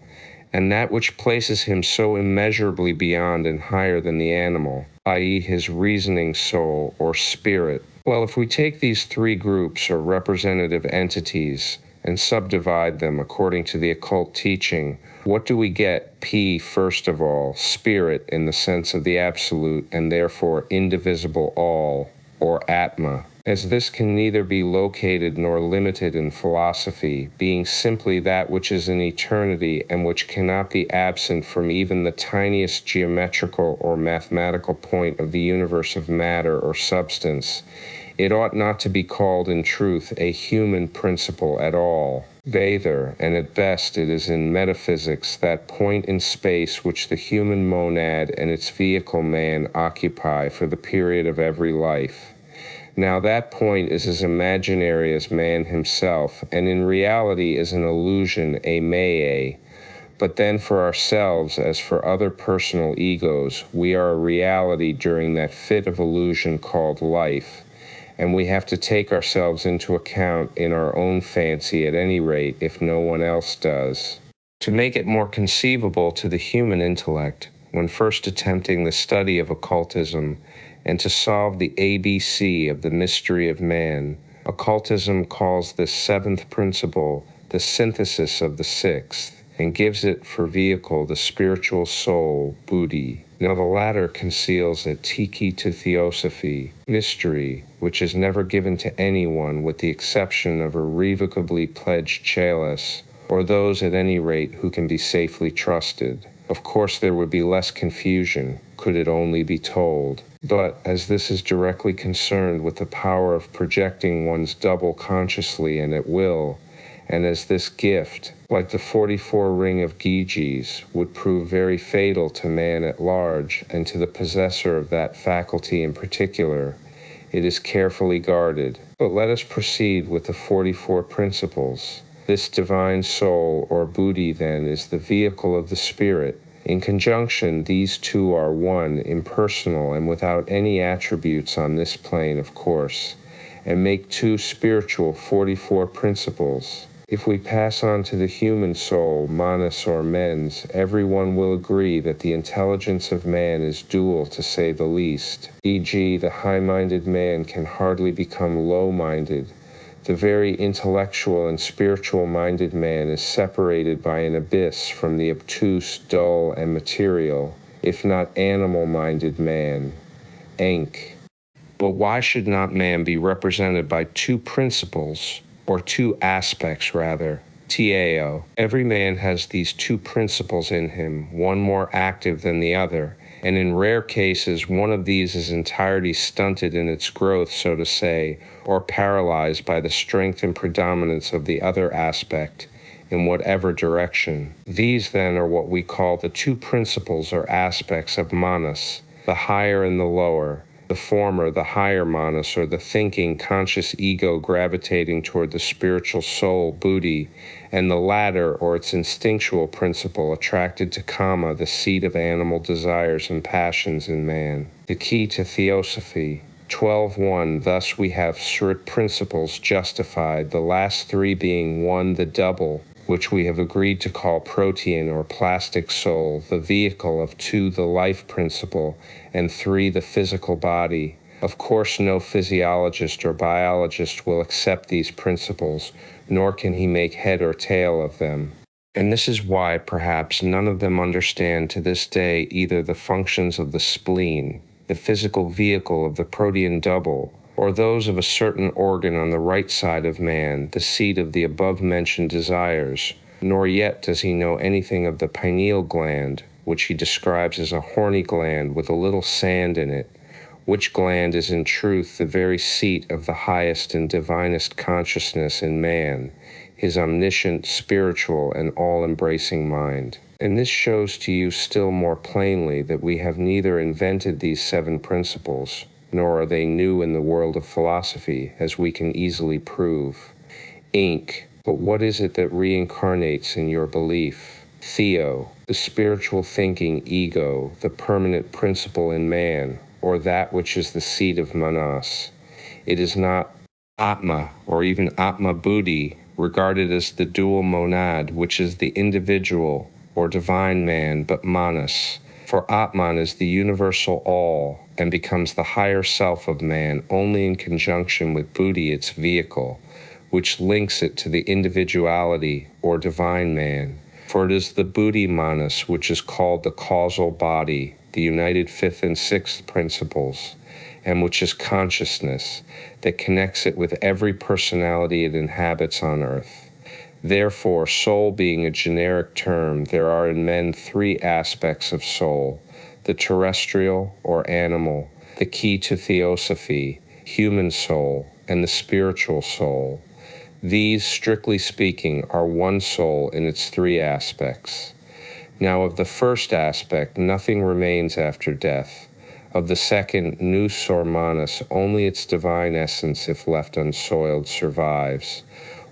and that which places him so immeasurably beyond and higher than the animal, i.e. his reasoning soul, or spirit. Well, if we take these 3 groups, or representative entities, and subdivide them according to the occult teaching, what do we get? P, first of all, spirit in the sense of the absolute and therefore indivisible all, or Atma. As this can neither be located nor limited in philosophy, being simply that which is in eternity and which cannot be absent from even the tiniest geometrical or mathematical point of the universe of matter or substance, it ought not to be called in truth a human principle at all. Bather, and at best it is in metaphysics that point in space which the human monad and its vehicle man occupy for the period of every life. Now that point is as imaginary as man himself, and in reality is an illusion, a maya. But then for ourselves, as for other personal egos, we are a reality during that fit of illusion called life, and we have to take ourselves into account in our own fancy at any rate, if no one else does. To make it more conceivable to the human intellect, when first attempting the study of occultism, and to solve the ABC of the mystery of man, occultism calls this seventh principle the synthesis of the sixth, and gives it for vehicle the spiritual soul, buddhi. Now the latter conceals a key to Theosophy, mystery, which is never given to anyone with the exception of irrevocably pledged chelas, or those at any rate who can be safely trusted. Of course there would be less confusion, could it only be told. But, as this is directly concerned with the power of projecting one's double consciously and at will, and as this gift, like the 44 ring of Gyges, would prove very fatal to man at large and to the possessor of that faculty in particular, it is carefully guarded. But let us proceed with the 44 principles. This divine soul, or buddhi, then, is the vehicle of the spirit. In conjunction, these two are one, impersonal, and without any attributes on this plane, of course, and make two spiritual 44 principles. If we pass on to the human soul, manas or mens, everyone will agree that the intelligence of man is dual, to say the least. E.g., the high-minded man can hardly become low-minded. The very intellectual and spiritual-minded man is separated by an abyss from the obtuse, dull, and material, if not animal-minded man. Enk. But why should not man be represented by two principles, or two aspects rather? Tao. Every man has these two principles in him, one more active than the other, and in rare cases one of these is entirely stunted in its growth, so to say, or paralyzed by the strength and predominance of the other aspect, in whatever direction. These then are what we call the two principles or aspects of manas, the higher and the lower. The former, the higher manas, or the thinking, conscious ego gravitating toward the spiritual soul, buddhi, and the latter, or its instinctual principle, attracted to kama, the seat of animal desires and passions in man. The key to Theosophy. 12.1. Thus we have strict principles justified, the last three being 1, the double, which we have agreed to call protean or plastic soul, the vehicle of 2, the life principle, and 3, the physical body. Of course, no physiologist or biologist will accept these principles, nor can he make head or tail of them. And this is why, perhaps, none of them understand to this day either the functions of the spleen, the physical vehicle of the protean double, or those of a certain organ on the right side of man, the seat of the above-mentioned desires, nor yet does he know anything of the pineal gland, which he describes as a horny gland with a little sand in it, which gland is in truth the very seat of the highest and divinest consciousness in man, his omniscient, spiritual, and all-embracing mind. And this shows to you still more plainly that we have neither invented these 7 principles, nor are they new in the world of philosophy, as we can easily prove. Inc. But what is it that reincarnates in your belief? Theo, the spiritual thinking ego, the permanent principle in man, or that which is the seat of manas. It is not Atma, or even Atma Buddhi, regarded as the dual monad, which is the individual or divine man, but manas. For Atman is the universal all, and becomes the higher self of man only in conjunction with buddhi, its vehicle, which links it to the individuality or divine man. For it is the buddhi manas which is called the causal body, the united fifth and sixth principles, and which is consciousness, that connects it with every personality it inhabits on earth. Therefore, soul being a generic term, there are in men three aspects of soul: the terrestrial or animal, the key to Theosophy, human soul, and the spiritual soul. These, strictly speaking, are one soul in its three aspects. Now, of the first aspect, nothing remains after death. Of the second, nous or manas, only its divine essence, if left unsoiled, survives.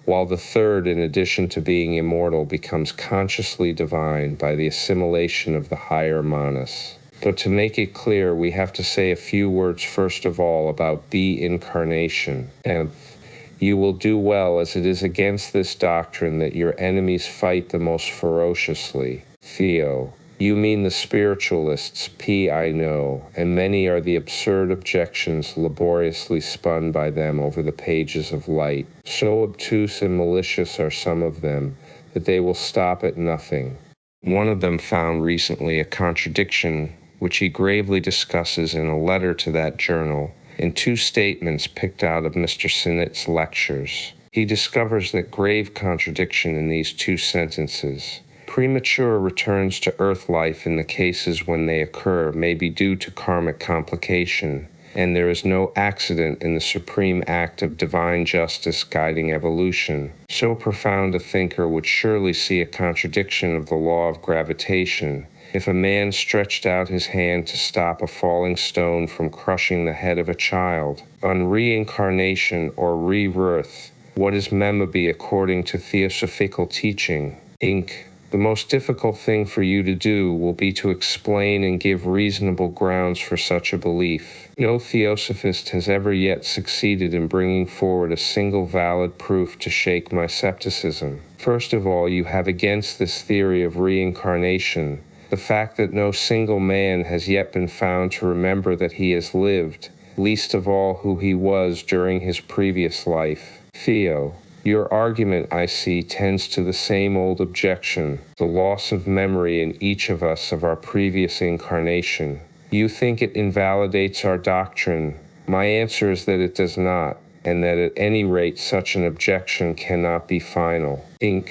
While the third, in addition to being immortal, becomes consciously divine by the assimilation of the higher manas. But to make it clear, we have to say a few words first of all about incarnation. And you will do well, as it is against this doctrine that your enemies fight the most ferociously. Theo. You mean the spiritualists, I know, and many are the absurd objections laboriously spun by them over the pages of light. So obtuse and malicious are some of them that they will stop at nothing. One of them found recently a contradiction which he gravely discusses in a letter to that journal, in two statements picked out of Mr. Sinnett's lectures. He discovers that grave contradiction in these two sentences. Premature returns to earth life in the cases when they occur may be due to karmic complication, and there is no accident in the supreme act of divine justice guiding evolution. So profound a thinker would surely see a contradiction of the law of gravitation. If a man stretched out his hand to stop a falling stone from crushing the head of a child, on reincarnation or rebirth, what is memory according to theosophical teaching? Inc. The most difficult thing for you to do will be to explain and give reasonable grounds for such a belief. No theosophist has ever yet succeeded in bringing forward a single valid proof to shake my skepticism. First of all, you have against this theory of reincarnation the fact that no single man has yet been found to remember that he has lived, least of all who he was during his previous life. Theo. Your argument, I see, tends to the same old objection, the loss of memory in each of us of our previous incarnation. You think it invalidates our doctrine. My answer is that it does not, and that at any rate such an objection cannot be final. Inc.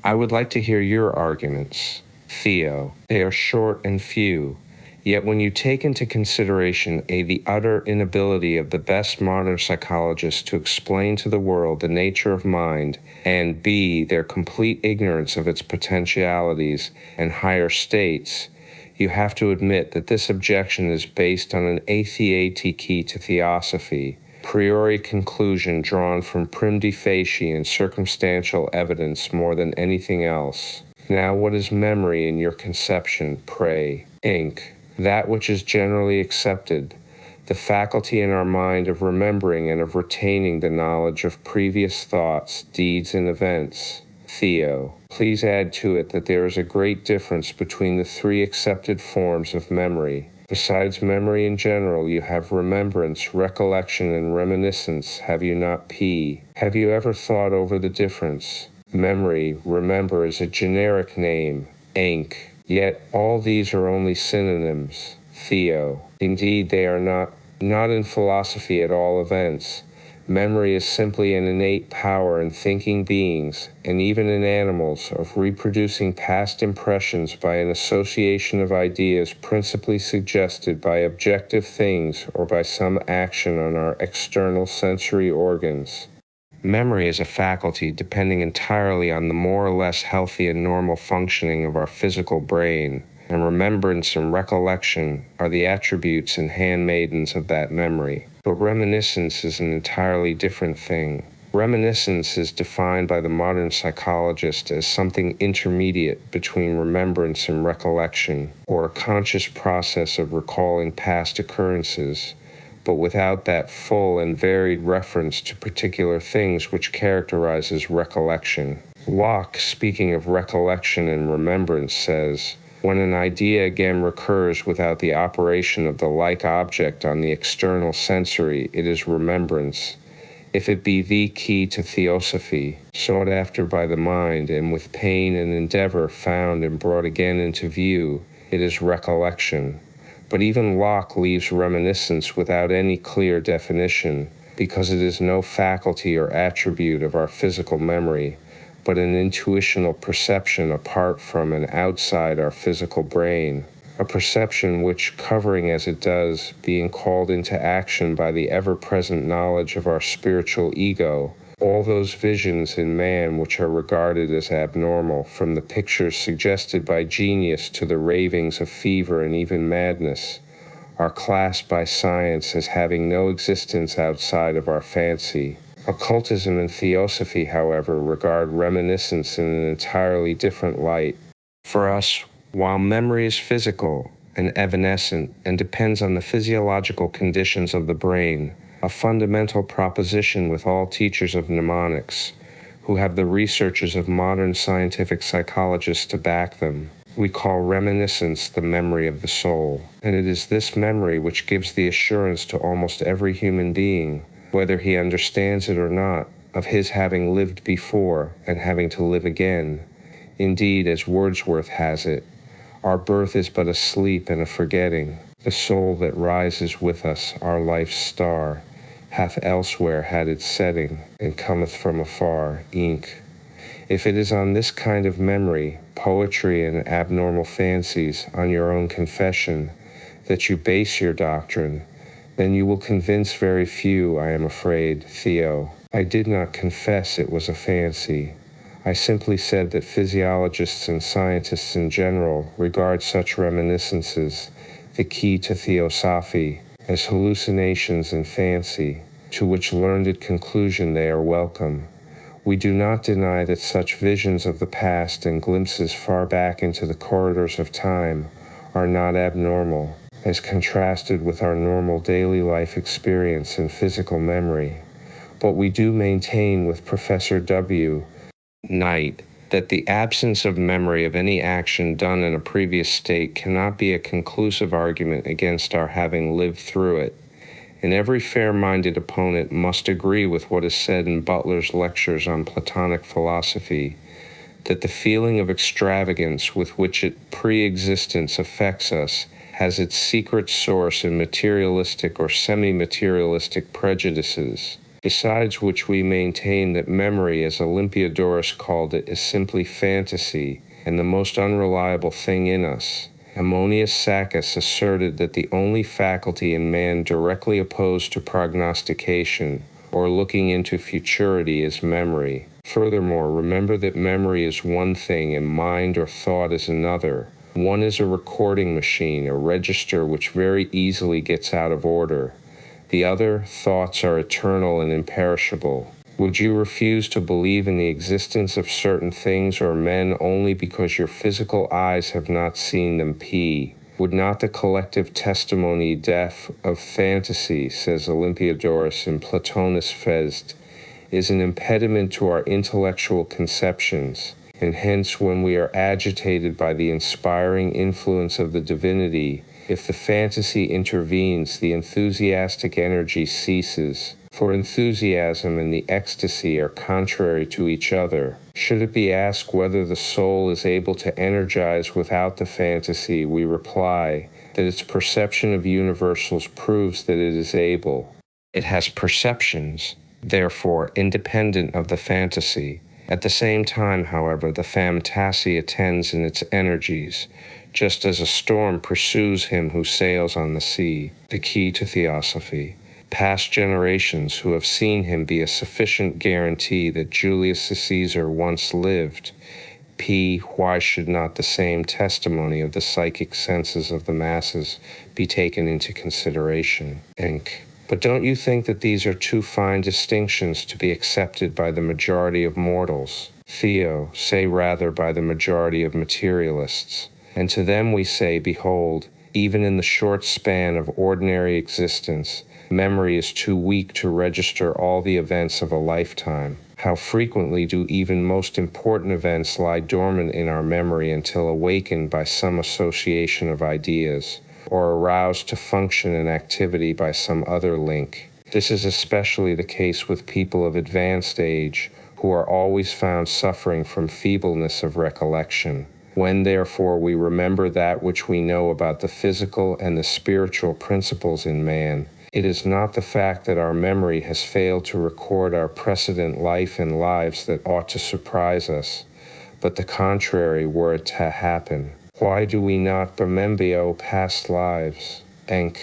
I would like to hear your arguments. Theo. They are short and few. Yet when you take into consideration A, the utter inability of the best modern psychologists to explain to the world the nature of mind, and B, their complete ignorance of its potentialities and higher states, you have to admit that this objection is based on an atheatic to theosophy, priori conclusion drawn from prima facie and circumstantial evidence more than anything else. Now what is memory in your conception, pray? Inc. That which is generally accepted, the faculty in our mind of remembering and of retaining the knowledge of previous thoughts, deeds, and events. Theo. Please add to it that there is a great difference between the three accepted forms of memory. Besides memory in general, you have remembrance, recollection, and reminiscence, have you not, P? Have you ever thought over the difference? Memory, remember, is a generic name, Inc. Yet all these are only synonyms. Theo. Indeed, they are not in philosophy at all events. Memory is simply an innate power in thinking beings, and even in animals, of reproducing past impressions by an association of ideas principally suggested by objective things or by some action on our external sensory organs. Memory is a faculty depending entirely on the more or less healthy and normal functioning of our physical brain, and remembrance and recollection are the attributes and handmaidens of that memory. But reminiscence is an entirely different thing. Reminiscence is defined by the modern psychologist as something intermediate between remembrance and recollection, or a conscious process of recalling past occurrences, but without that full and varied reference to particular things which characterizes recollection. Locke, speaking of recollection and remembrance, says, when an idea again recurs without the operation of the like object on the external sensory, it is remembrance. If it be the key to Theosophy, sought after by the mind, and with pain and endeavor found and brought again into view, it is recollection. But even Locke leaves reminiscence without any clear definition, because it is no faculty or attribute of our physical memory, but an intuitional perception apart from and outside our physical brain. A perception which, covering as it does, being called into action by the ever-present knowledge of our spiritual ego, all those visions in man which are regarded as abnormal, from the pictures suggested by genius to the ravings of fever and even madness, are classed by science as having no existence outside of our fancy. Occultism and Theosophy, however, regard reminiscence in an entirely different light. For us, while memory is physical and evanescent and depends on the physiological conditions of the brain, a fundamental proposition with all teachers of mnemonics, who have the researches of modern scientific psychologists to back them, we call reminiscence the memory of the soul. And it is this memory which gives the assurance to almost every human being, whether he understands it or not, of his having lived before and having to live again. Indeed, as Wordsworth has it, our birth is but a sleep and a forgetting. The soul that rises with us, our life's star, hath elsewhere had its setting, and cometh from afar, ink. If it is on this kind of memory, poetry, and abnormal fancies, on your own confession, that you base your doctrine, then you will convince very few, I am afraid, Theo. I did not confess it was a fancy. I simply said that physiologists and scientists in general regard such reminiscences, the key to Theosophy, as hallucinations and fancy, to which learned conclusion they are welcome. We do not deny that such visions of the past and glimpses far back into the corridors of time are not abnormal, as contrasted with our normal daily life experience and physical memory. But we do maintain with Professor W. Knight that the absence of memory of any action done in a previous state cannot be a conclusive argument against our having lived through it, and every fair-minded opponent must agree with what is said in Butler's lectures on Platonic philosophy, that the feeling of extravagance with which pre-existence affects us has its secret source in materialistic or semi-materialistic prejudices, besides which we maintain that memory, as Olympiodorus called it, is simply fantasy and the most unreliable thing in us. Ammonius Saccas asserted that the only faculty in man directly opposed to prognostication or looking into futurity is memory. Furthermore, remember that memory is one thing and mind or thought is another. One is a recording machine, a register which very easily gets out of order. The other, thoughts, are eternal and imperishable. Would you refuse to believe in the existence of certain things or men only because your physical eyes have not seen them? P. Would not the collective testimony deaf of fantasy, says Olympiodorus in Platonis Phest, is an impediment to our intellectual conceptions, and hence when we are agitated by the inspiring influence of the divinity, if the fantasy intervenes, the enthusiastic energy ceases. For enthusiasm and the ecstasy are contrary to each other. Should it be asked whether the soul is able to energize without the fantasy, we reply that its perception of universals proves that it is able. It has perceptions, therefore, independent of the fantasy. At the same time, however, the fantasy attends in its energies, just as a storm pursues him who sails on the sea. The key to Theosophy. Past generations who have seen him be a sufficient guarantee that Julius Caesar once lived. P. Why should not the same testimony of the psychic senses of the masses be taken into consideration? Inc. But don't you think that these are too fine distinctions to be accepted by the majority of mortals? Theo, say rather by the majority of materialists. And to them we say, behold, even in the short span of ordinary existence, memory is too weak to register all the events of a lifetime. How frequently do even most important events lie dormant in our memory until awakened by some association of ideas, or aroused to function and activity by some other link. This is especially the case with people of advanced age, who are always found suffering from feebleness of recollection. When, therefore, we remember that which we know about the physical and the spiritual principles in man, it is not the fact that our memory has failed to record our precedent life and lives that ought to surprise us, but the contrary were it to happen. Why do we not remember past lives? Enk.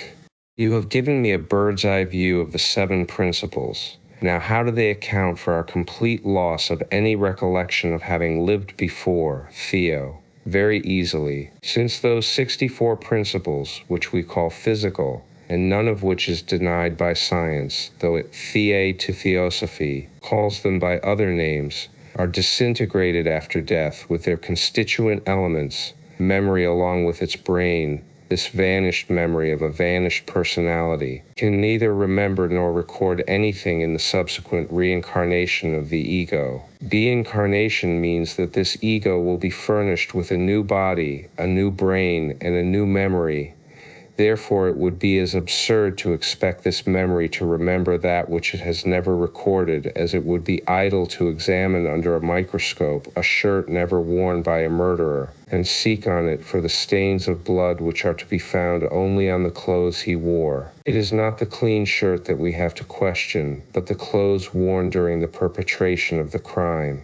You have given me a bird's eye view of the 7 principles. Now how do they account for our complete loss of any recollection of having lived before, Theo? Very easily, since those 64 principles, which we call physical, and none of which is denied by science, though it to Theosophy calls them by other names, are disintegrated after death with their constituent elements, memory along with its brain, this vanished memory of a vanished personality, can neither remember nor record anything in the subsequent reincarnation of the ego. Deincarnation means that this ego will be furnished with a new body, a new brain, and a new memory. Therefore, it would be as absurd to expect this memory to remember that which it has never recorded as it would be idle to examine under a microscope a shirt never worn by a murderer, and seek on it for the stains of blood which are to be found only on the clothes he wore. It is not the clean shirt that we have to question, but the clothes worn during the perpetration of the crime.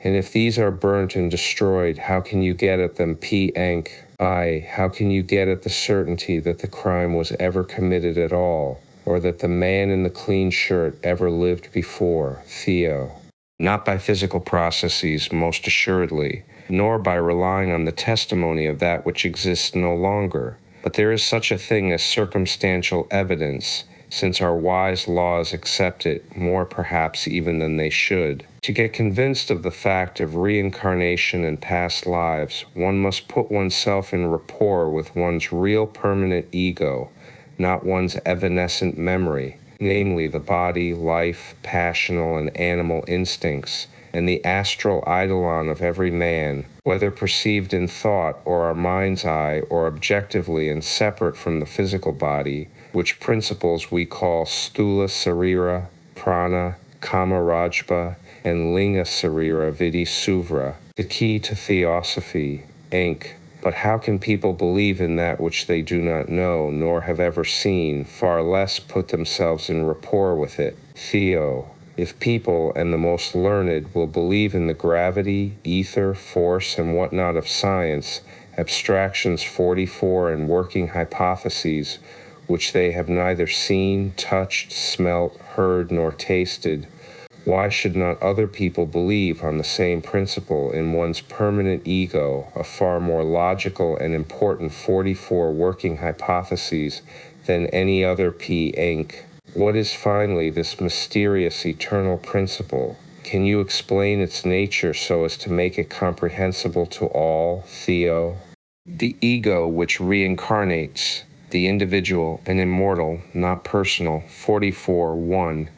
And if these are burnt and destroyed, how can you get at them, how can you get at the certainty that the crime was ever committed at all, or that the man in the clean shirt ever lived before, Theo? Not by physical processes, most assuredly, nor by relying on the testimony of that which exists no longer, but there is such a thing as circumstantial evidence, since our wise laws accept it more perhaps even than they should. To get convinced of the fact of reincarnation and past lives, one must put oneself in rapport with one's real permanent ego, not one's evanescent memory, namely the body, life, passional and animal instincts, and the astral eidolon of every man, whether perceived in thought or our mind's eye or objectively and separate from the physical body, which principles we call Stula Sarira, Prana, Kama Rajpa, and Linga Sarira Vidi Suvra, the key to Theosophy, Enk. But how can people believe in that which they do not know, nor have ever seen, far less put themselves in rapport with it? Theo. If people, and the most learned, will believe in the gravity, ether, force, and whatnot of science, abstractions 44 and working hypotheses, which they have neither seen, touched, smelt, heard, nor tasted, why should not other people believe on the same principle in one's permanent ego, a far more logical and important 44 working hypotheses than any other Enk? What is finally this mysterious eternal principle? Can you explain its nature so as to make it comprehensible to all, Theo? The ego which reincarnates, the individual and immortal, not personal, 44.1,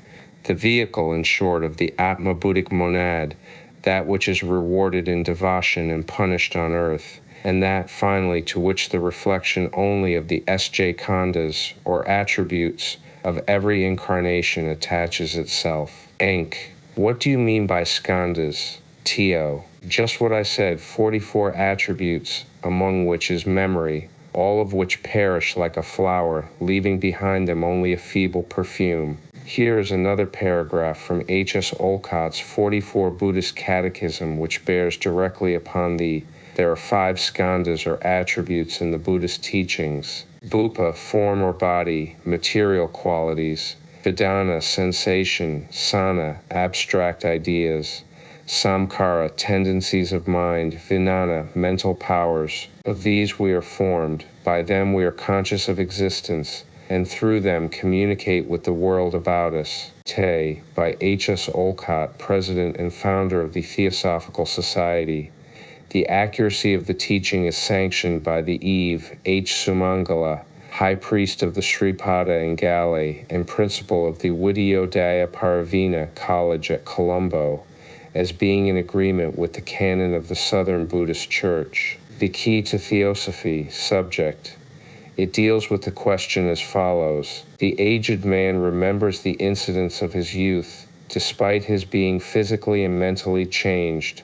the vehicle, in short, of the Atma-Buddhic monad, that which is rewarded in devotion and punished on earth, and that, finally, to which the reflection only of the S.J. Khandas, or attributes, of every incarnation attaches itself. Enk. What do you mean by skandhas? Teo. Just what I said, 44 attributes, among which is memory, all of which perish like a flower, leaving behind them only a feeble perfume. Here is another paragraph from H.S. Olcott's 44 Buddhist Catechism, which bears directly upon there are 5 skandhas or attributes in the Buddhist teachings. Bhupa, form or body, material qualities. Vedana, sensation. Sana, abstract ideas. Samkara, tendencies of mind. Vijnana, mental powers. Of these we are formed. By them we are conscious of existence, and through them communicate with the world about us. Te, by H.S. Olcott, President and founder of the Theosophical Society. The accuracy of the teaching is sanctioned by the Eve H. Sumangala, High Priest of the Sripada in Galley and Principal of the Vidyodaya Paravina College at Colombo, as being in agreement with the canon of the Southern Buddhist Church. The key to Theosophy, subject. It deals with the question as follows. The aged man remembers the incidents of his youth, despite his being physically and mentally changed.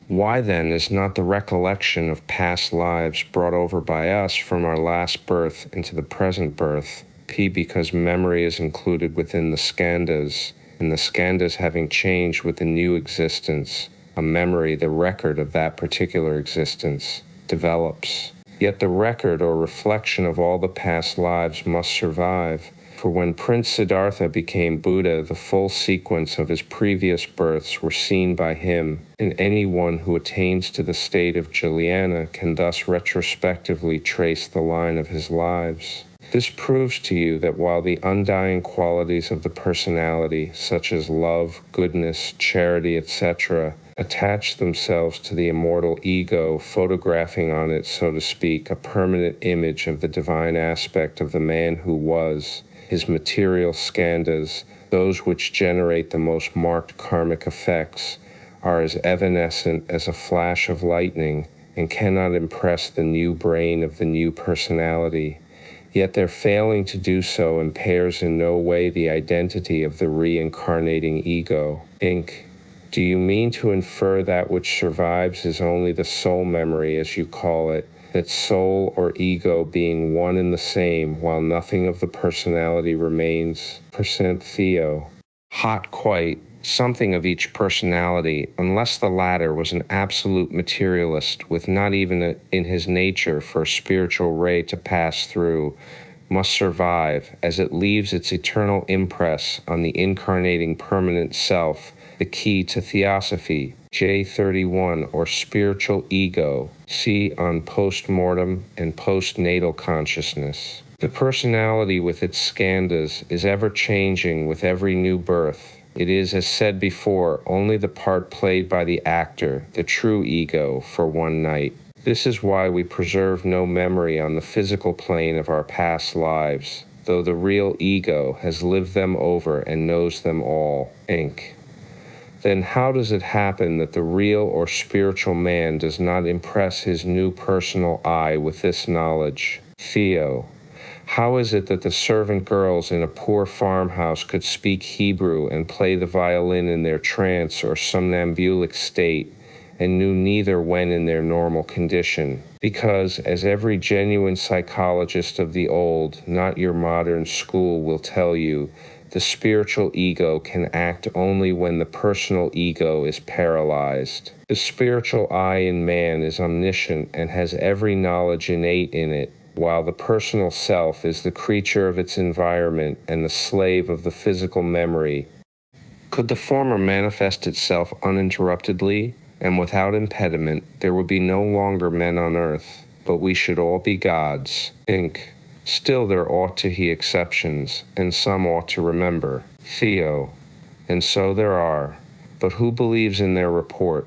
Why then is not the recollection of past lives brought over by us from our last birth into the present birth? P. Because memory is included within the skandhas, and the skandhas having changed with the new existence, a memory, the record of that particular existence, develops. Yet the record or reflection of all the past lives must survive, for when Prince Siddhartha became Buddha, the full sequence of his previous births were seen by him, and anyone who attains to the state of Jnana can thus retrospectively trace the line of his lives. This proves to you that while the undying qualities of the personality, such as love, goodness, charity, etc., attach themselves to the immortal ego, photographing on it, so to speak, a permanent image of the divine aspect of the man who was, his material skandhas, those which generate the most marked karmic effects, are as evanescent as a flash of lightning and cannot impress the new brain of the new personality. Yet their failing to do so impairs in no way the identity of the reincarnating ego. Inc. Do you mean to infer that which survives is only the soul memory, as you call it, that soul or ego being one and the same, while nothing of the personality remains? Theo. Hot quite, something of each personality, unless the latter was an absolute materialist with not even in his nature for a spiritual ray to pass through, must survive, as it leaves its eternal impress on the incarnating permanent self, the key to Theosophy, J31, or spiritual ego. See on postmortem and postnatal consciousness. The personality with its skandhas is ever changing with every new birth. It is, as said before, only the part played by the actor, the true ego, for one night. This is why we preserve no memory on the physical plane of our past lives, though the real ego has lived them over and knows them all. Inc. Then how does it happen that the real or spiritual man does not impress his new personal I with this knowledge? Theo. How is it that the servant girls in a poor farmhouse could speak Hebrew and play the violin in their trance or somnambulic state, and knew neither when in their normal condition? Because, as every genuine psychologist of the old, not your modern school, will tell you, the spiritual ego can act only when the personal ego is paralyzed. The spiritual I in man is omniscient and has every knowledge innate in it, while the personal self is the creature of its environment and the slave of the physical memory. Could the former manifest itself uninterruptedly and without impediment, there would be no longer men on earth, but we should all be gods. Inc. Still there ought to be exceptions, and some ought to remember. Theo. And so there are. But who believes in their report?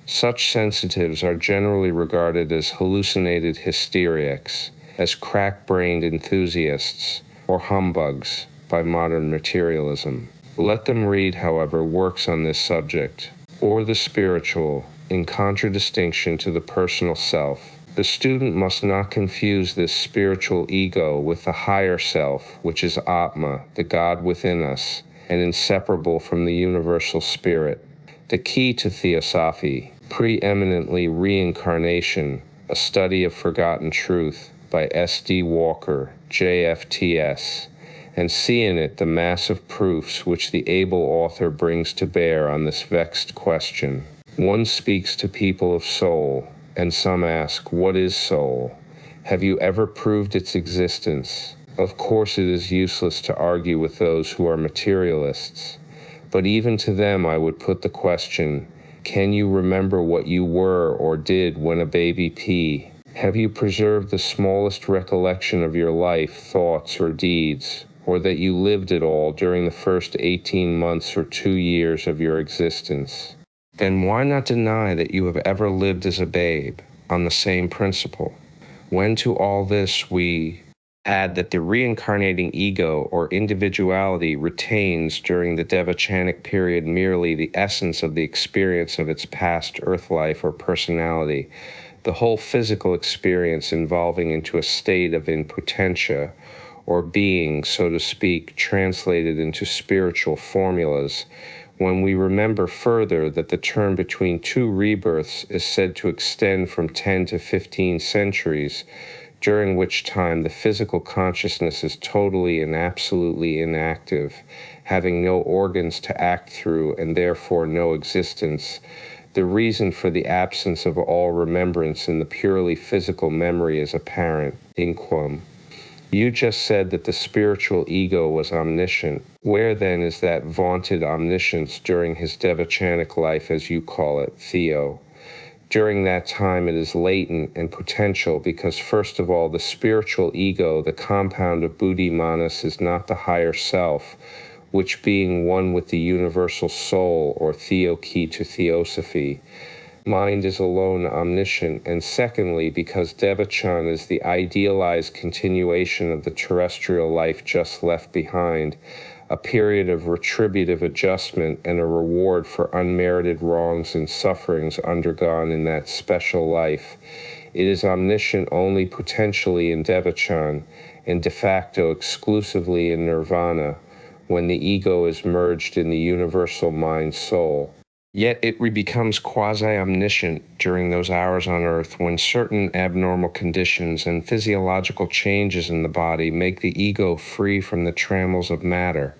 Such sensitives are generally regarded as hallucinated hysterics, as crack-brained enthusiasts, or humbugs by modern materialism. Let them read, however, works on this subject, or the spiritual, in contradistinction to the personal self. The student must not confuse this spiritual ego with the higher self, which is Atma, the God within us, and inseparable from the universal spirit. The key to Theosophy, preeminently Reincarnation, a study of forgotten truth, by S.D. Walker, JFTS, and see in it the mass of proofs which the able author brings to bear on this vexed question. One speaks to people of soul, and some ask, what is soul? Have you ever proved its existence? Of course it is useless to argue with those who are materialists, but even to them I would put the question, can you remember what you were or did when a baby pea? Have you preserved the smallest recollection of your life, thoughts, or deeds, or that you lived at all during the first 18 months or 2 years of your existence? Then why not deny that you have ever lived as a babe, on the same principle? When to all this we add that the reincarnating ego or individuality retains during the devachanic period merely the essence of the experience of its past earth life or personality, The whole physical experience evolving into a state of impotentia, or being, so to speak, translated into spiritual formulas, when we remember further that the term between two rebirths is said to extend from 10 to 15 centuries, during which time the physical consciousness is totally and absolutely inactive, having no organs to act through and therefore no existence. The reason for the absence of all remembrance in the purely physical memory is apparent. Inquam. You just said that the spiritual ego was omniscient. Where then is that vaunted omniscience during his devachanic life, as you call it, Theo? During that time it is latent and potential because, first of all, the spiritual ego, the compound of buddhi manas, is not the higher self, which being one with the universal soul, or theo key to Theosophy, mind is alone omniscient, and secondly, because devachan is the idealized continuation of the terrestrial life just left behind, a period of retributive adjustment and a reward for unmerited wrongs and sufferings undergone in that special life. It is omniscient only potentially in devachan, and de facto exclusively in nirvana, when the ego is merged in the universal mind-soul. Yet it becomes quasi-omniscient during those hours on earth when certain abnormal conditions and physiological changes in the body make the ego free from the trammels of matter.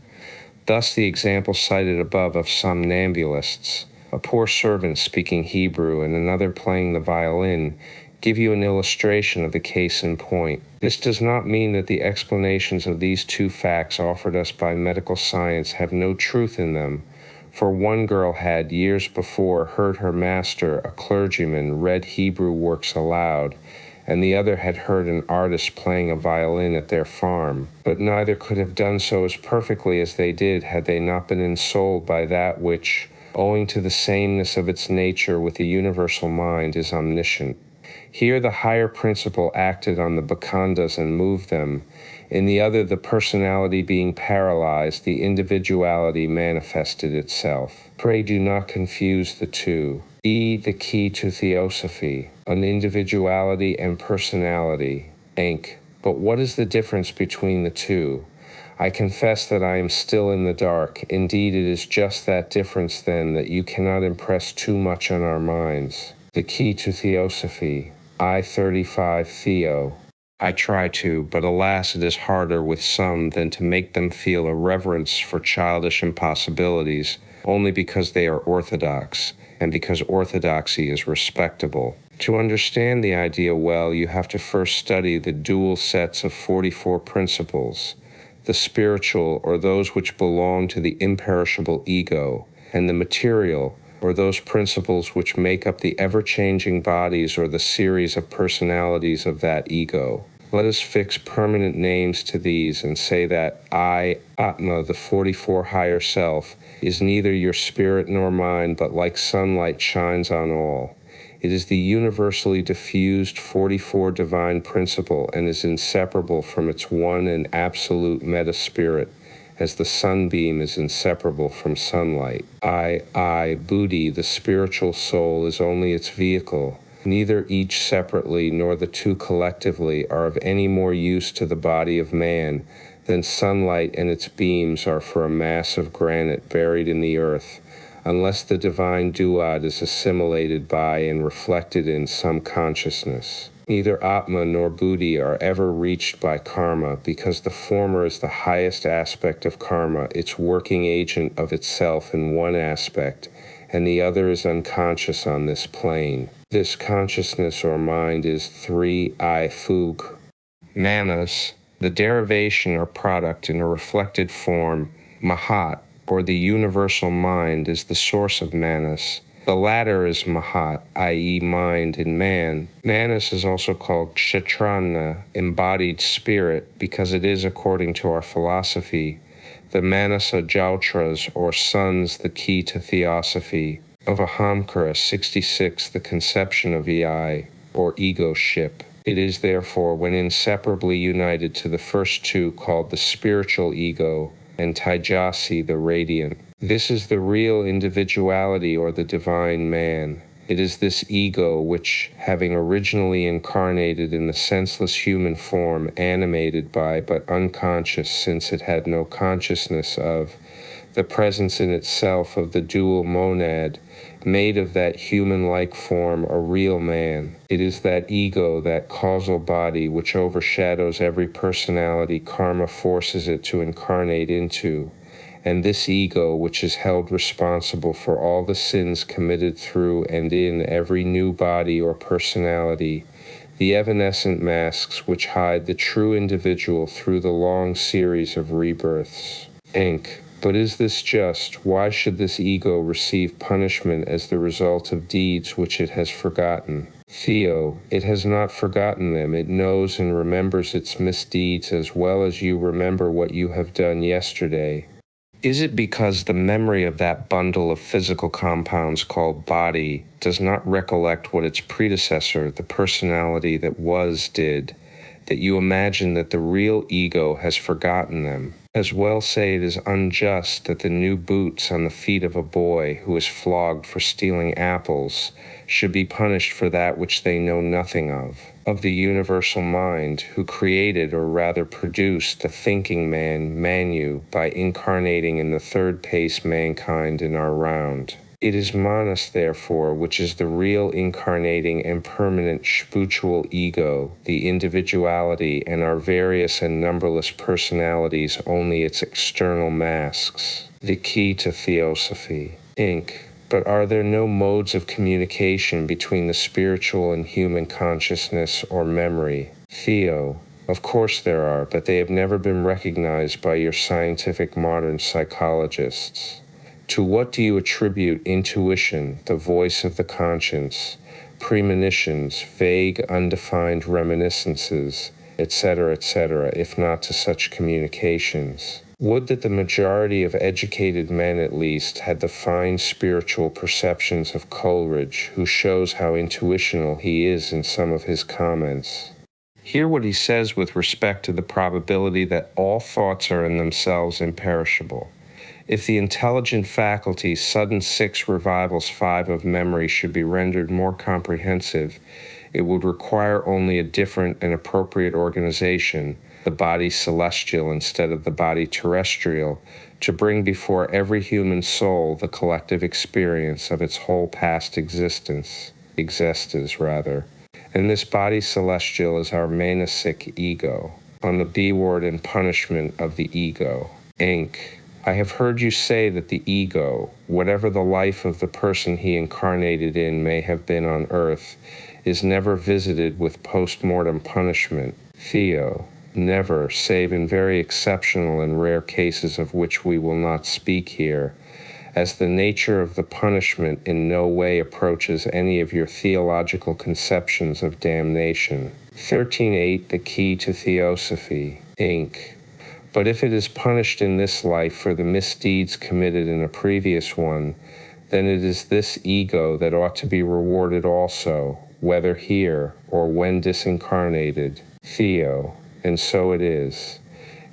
Thus the example cited above of somnambulists, a poor servant speaking Hebrew and another playing the violin, give you an illustration of the case in point. This does not mean that the explanations of these two facts offered us by medical science have no truth in them, for one girl had, years before, heard her master, a clergyman, read Hebrew works aloud, and the other had heard an artist playing a violin at their farm, but neither could have done so as perfectly as they did had they not been ensouled by that which, owing to the sameness of its nature with the universal mind, is omniscient. Here the higher principle acted on the bhakandas and moved them. In the other, the personality being paralyzed, the individuality manifested itself. Pray do not confuse the two. The key to Theosophy, an individuality and personality, Enk. But what is the difference between the two? I confess that I am still in the dark. Indeed, it is just that difference, then, that you cannot impress too much on our minds. The key to Theosophy, I-35 Theo. I try to, but alas, it is harder with some than to make them feel a reverence for childish impossibilities, only because they are orthodox, and because orthodoxy is respectable. To understand the idea well, you have to first study the dual sets of 44 principles, the spiritual, or those which belong to the imperishable ego, and the material, or those principles which make up the ever-changing bodies or the series of personalities of that ego. Let us fix permanent names to these and say that I, Atma, the 44 higher self, is neither your spirit nor mine, but like sunlight shines on all. It is the universally diffused 44 divine principle and is inseparable from its one and absolute meta-spirit, as the sunbeam is inseparable from sunlight. Buddhi, the spiritual soul, is only its vehicle. Neither each separately nor the two collectively are of any more use to the body of man than sunlight and its beams are for a mass of granite buried in the earth, unless the divine duad is assimilated by and reflected in some consciousness. Neither Atma nor Buddhi are ever reached by karma, because the former is the highest aspect of karma, its working agent of itself in one aspect, and the other is unconscious on this plane. This consciousness or mind is 3 Fug. Manas, the derivation or product in a reflected form, Mahat, or the universal mind, is the source of Manas. The latter is Mahat, i.e. mind in man. Manas is also called Kshetrana, embodied spirit, because it is, according to our philosophy, the Manasa Jautras, or sons, the key to Theosophy. Of Ahamkara 66, the conception of EI, or ego-ship. It is, therefore, when inseparably united to the first two, called the spiritual ego, and Taijasi, the radiant. This is the real individuality or the divine man. It is this ego which, having originally incarnated in the senseless human form, animated by but unconscious since it had no consciousness of the presence in itself of the dual monad, made of that human-like form a real man. It is that ego, that causal body, which overshadows every personality karma forces it to incarnate into, and this ego which is held responsible for all the sins committed through and in every new body or personality, the evanescent masks which hide the true individual through the long series of rebirths. Inc. But is this just? Why should this ego receive punishment as the result of deeds which it has forgotten? Theo, it has not forgotten them. It knows and remembers its misdeeds as well as you remember what you have done yesterday. Is it because the memory of that bundle of physical compounds called body does not recollect what its predecessor, the personality that was, did, that you imagine that the real ego has forgotten them? As well say it is unjust that the new boots on the feet of a boy who is flogged for stealing apples should be punished for that which they know nothing of the universal mind, who created, or rather produced, the thinking man, Manu, by incarnating in the third pace mankind in our round. It is Manas, therefore, which is the real incarnating and permanent spiritual ego, the individuality, and our various and numberless personalities only its external masks. The key to Theosophy. Inc. But are there no modes of communication between the spiritual and human consciousness or memory? Theo. Of course there are, but they have never been recognized by your scientific modern psychologists. To what do you attribute intuition, the voice of the conscience, premonitions, vague, undefined reminiscences, etc., if not to such communications? Would that the majority of educated men at least had the fine spiritual perceptions of Coleridge, who shows how intuitional he is in some of his comments. Hear what he says with respect to the probability that all thoughts are in themselves imperishable. If the intelligent faculty's sudden 6 revivals 5 of memory should be rendered more comprehensive, it would require only a different and appropriate organization, the body celestial instead of the body terrestrial, to bring before every human soul the collective experience of its whole past existence, and this body celestial is our manasic ego, on the B-word and punishment of the ego. Inc. I have heard you say that the ego, whatever the life of the person he incarnated in may have been on earth, is never visited with post-mortem punishment. Theo. Never, save in very exceptional and rare cases of which we will not speak here, as the nature of the punishment in no way approaches any of your theological conceptions of damnation. 13.8 The Key to Theosophy, Inc. But if it is punished in this life for the misdeeds committed in a previous one, then it is this ego that ought to be rewarded also, whether here or when disincarnated. Theo. And so it is.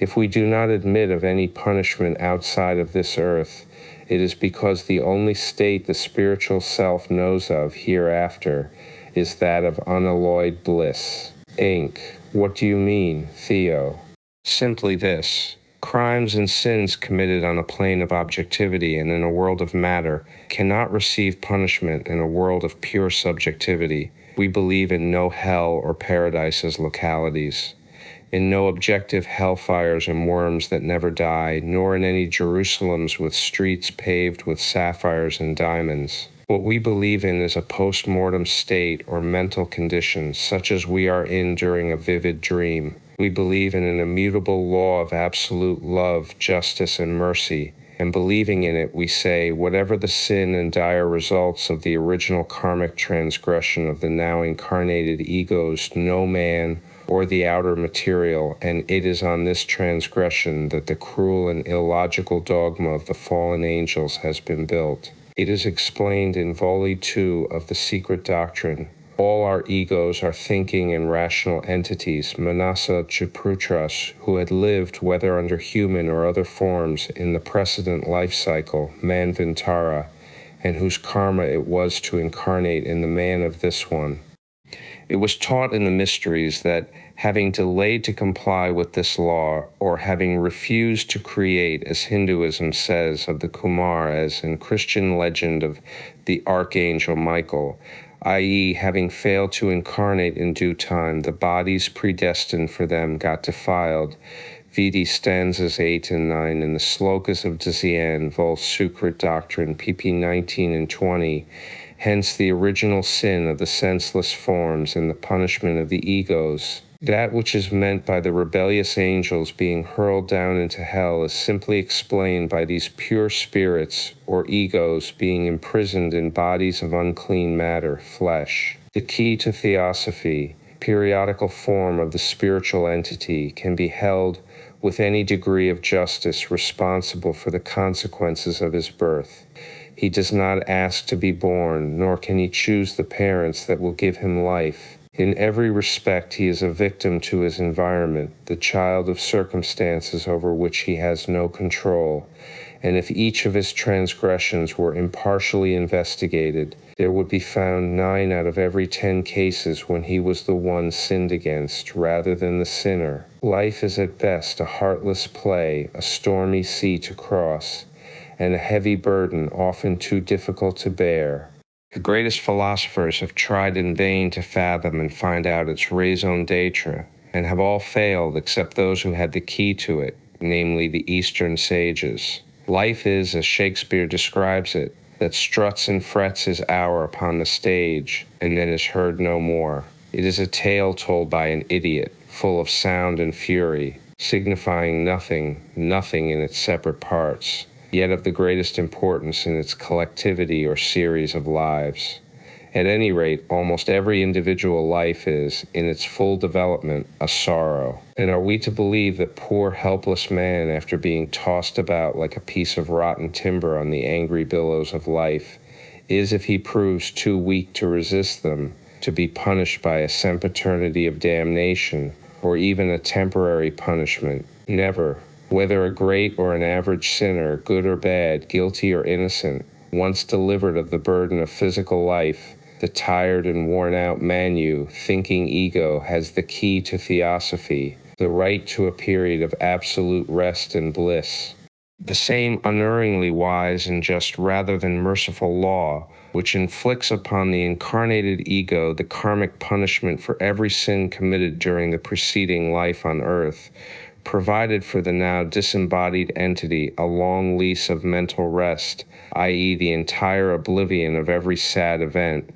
If we do not admit of any punishment outside of this earth, it is because the only state the spiritual self knows of hereafter is that of unalloyed bliss. Inc. What do you mean, Theo? Simply this. Crimes and sins committed on a plane of objectivity and in a world of matter cannot receive punishment in a world of pure subjectivity. We believe in no hell or paradise as localities, in no objective hellfires and worms that never die, nor in any Jerusalems with streets paved with sapphires and diamonds. What we believe in is a post-mortem state or mental condition, such as we are in during a vivid dream. We believe in an immutable law of absolute love, justice, and mercy, and believing in it, we say, whatever the sin and dire results of the original karmic transgression of the now incarnated egos, no man, or the outer material, and it is on this transgression that the cruel and illogical dogma of the fallen angels has been built. It is explained in Volume 2 of the Secret Doctrine. All our egos are thinking and rational entities, Manasa Chiprutras, who had lived, whether under human or other forms, in the precedent life cycle, Manvantara, and whose karma it was to incarnate in the man of this one. It was taught in the mysteries that, having delayed to comply with this law, or having refused to create, as Hinduism says of the Kumar, as in Christian legend of the Archangel Michael, i.e., having failed to incarnate in due time, the bodies predestined for them got defiled. Vidi stanzas 8 and 9 in the Slokas of Dzyan, Vol Sukrit Doctrine, pp. 19 and 20. Hence the original sin of the senseless forms and the punishment of the egos. That which is meant by the rebellious angels being hurled down into hell is simply explained by these pure spirits, or egos, being imprisoned in bodies of unclean matter, flesh. The key to Theosophy, periodical form of the spiritual entity, can be held with any degree of justice responsible for the consequences of his birth. He does not ask to be born, nor can he choose the parents that will give him life. In every respect, he is a victim to his environment, the child of circumstances over which he has no control. And if each of his transgressions were impartially investigated, there would be found 9 out of every 10 cases when he was the one sinned against, rather than the sinner. Life is at best a heartless play, a stormy sea to cross, and a heavy burden often too difficult to bear. The greatest philosophers have tried in vain to fathom and find out its raison d'etre, and have all failed except those who had the key to it, namely the Eastern sages. Life is, as Shakespeare describes it, that struts and frets his hour upon the stage, and then is heard no more. It is a tale told by an idiot, full of sound and fury, signifying nothing in its separate parts, yet of the greatest importance in its collectivity or series of lives. At any rate, almost every individual life is, in its full development, a sorrow. And are we to believe that poor helpless man, after being tossed about like a piece of rotten timber on the angry billows of life, is, if he proves too weak to resist them, to be punished by a sempiternity of damnation, or even a temporary punishment? Never. Whether a great or an average sinner, good or bad, guilty or innocent, once delivered of the burden of physical life, the tired and worn-out Manu, thinking ego, has the key to Theosophy, the right to a period of absolute rest and bliss. The same unerringly wise and just rather than merciful law, which inflicts upon the incarnated ego the karmic punishment for every sin committed during the preceding life on earth, provided for the now disembodied entity a long lease of mental rest, i.e., the entire oblivion of every sad event,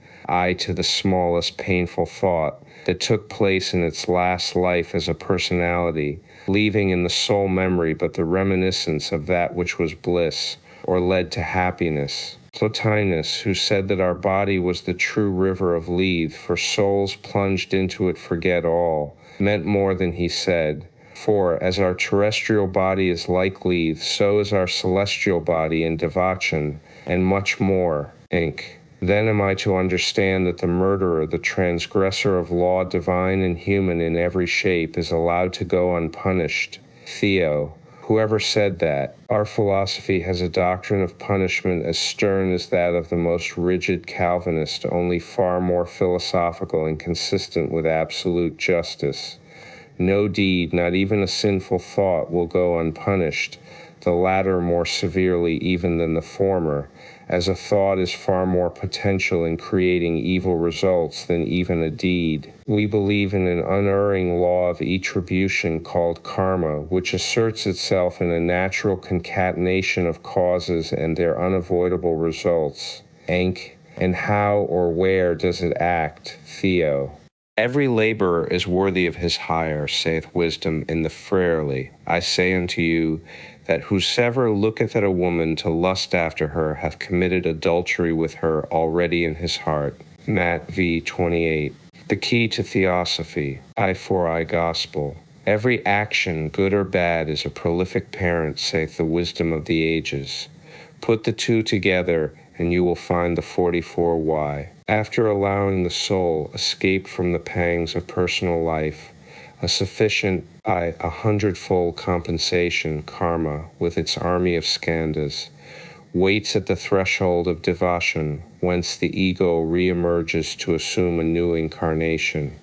to the smallest painful thought, that took place in its last life as a personality, leaving in the sole memory but the reminiscence of that which was bliss, or led to happiness. Plotinus, who said that our body was the true river of Lethe, for souls plunged into it forget all, meant more than he said. For, as our terrestrial body is like Lethe, so is our celestial body in Devachan, and much more, Inc. Then am I to understand that the murderer, the transgressor of law divine and human in every shape, is allowed to go unpunished? Theo, whoever said that? Our philosophy has a doctrine of punishment as stern as that of the most rigid Calvinist, only far more philosophical and consistent with absolute justice. No deed, not even a sinful thought, will go unpunished, the latter more severely even than the former, as a thought is far more potential in creating evil results than even a deed. We believe in an unerring law of attribution called karma, which asserts itself in a natural concatenation of causes and their unavoidable results. Enk, and how or where does it act? Theo. Every laborer is worthy of his hire, saith wisdom in the Frerly. I say unto you, that whosoever looketh at a woman to lust after her hath committed adultery with her already in his heart. Matt v. 28. The key to Theosophy, eye for eye gospel. Every action, good or bad, is a prolific parent, saith the wisdom of the ages. Put the two together, and you will find the 44 why. After allowing the soul escape from the pangs of personal life, a sufficient, a hundredfold compensation, karma, with its army of skandhas, waits at the threshold of devotion, whence the ego reemerges to assume a new incarnation.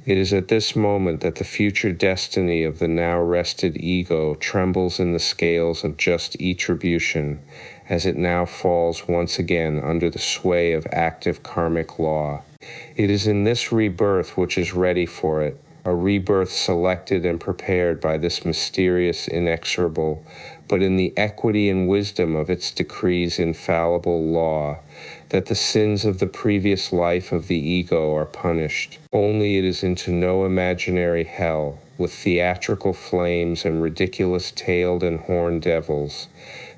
It is at this moment that the future destiny of the now rested ego trembles in the scales of just attribution, as it now falls once again under the sway of active karmic law. It is in this rebirth which is ready for it, a rebirth selected and prepared by this mysterious, inexorable, but in the equity and wisdom of its decrees infallible law, that the sins of the previous life of the ego are punished. Only it is into no imaginary hell, with theatrical flames and ridiculous-tailed and horned devils,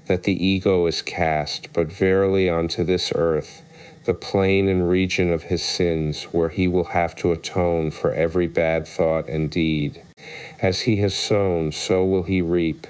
that the ego is cast, but verily onto this earth, the plane and region of his sins, where he will have to atone for every bad thought and deed. As he has sown, so will he reap.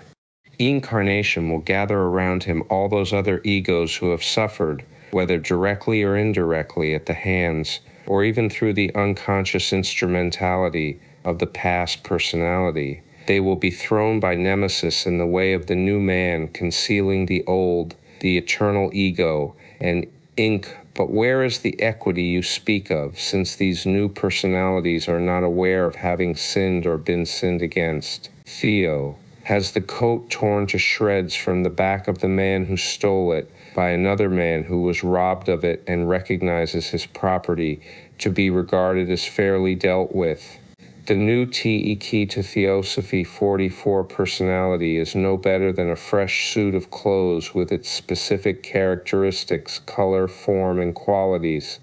Incarnation will gather around him all those other egos who have suffered, whether directly or indirectly at the hands, or even through the unconscious instrumentality of the past personality. They will be thrown by Nemesis in the way of the new man, concealing the old, the eternal ego, and ink. But where is the equity you speak of, since these new personalities are not aware of having sinned or been sinned against? Theo, has the coat torn to shreds from the back of the man who stole it by another man who was robbed of it and recognizes his property to be regarded as fairly dealt with? The new TE key to Theosophy 44 personality is no better than a fresh suit of clothes with its specific characteristics, color, form, and qualities.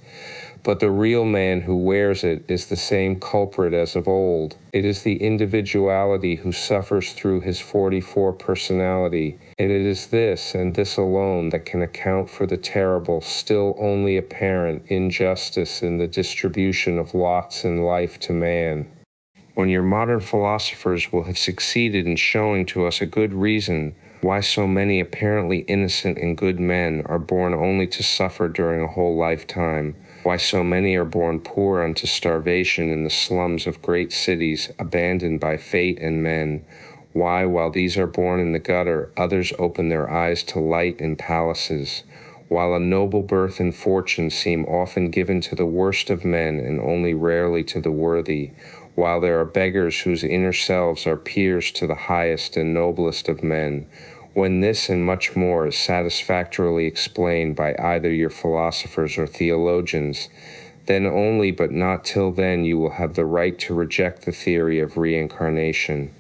But the real man who wears it is the same culprit as of old. It is the individuality who suffers through his 44 personality, and it is this and this alone that can account for the terrible, still only apparent, injustice in the distribution of lots in life to man. When your modern philosophers will have succeeded in showing to us a good reason why so many apparently innocent and good men are born only to suffer during a whole lifetime, why so many are born poor unto starvation in the slums of great cities, abandoned by fate and men, why, while these are born in the gutter, others open their eyes to light in palaces, while a noble birth and fortune seem often given to the worst of men and only rarely to the worthy, while there are beggars whose inner selves are peers to the highest and noblest of men, when this and much more is satisfactorily explained by either your philosophers or theologians, then only but not till then you will have the right to reject the theory of reincarnation.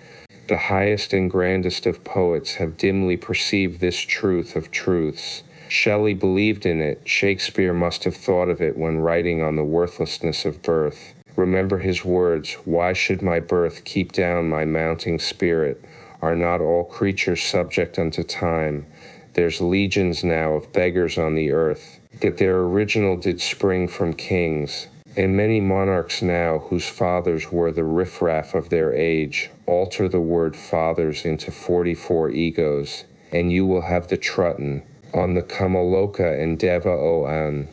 The highest and grandest of poets have dimly perceived this truth of truths. Shelley believed in it. Shakespeare must have thought of it when writing on the worthlessness of birth. Remember his words, "Why should my birth keep down my mounting spirit? Are not all creatures subject unto time? There's legions now of beggars on the earth, that their original did spring from kings. And many monarchs now, whose fathers were the riffraff of their age, alter the word fathers into 44 egos, and you will have the Trutton, on the Kamaloka and Deva Oan.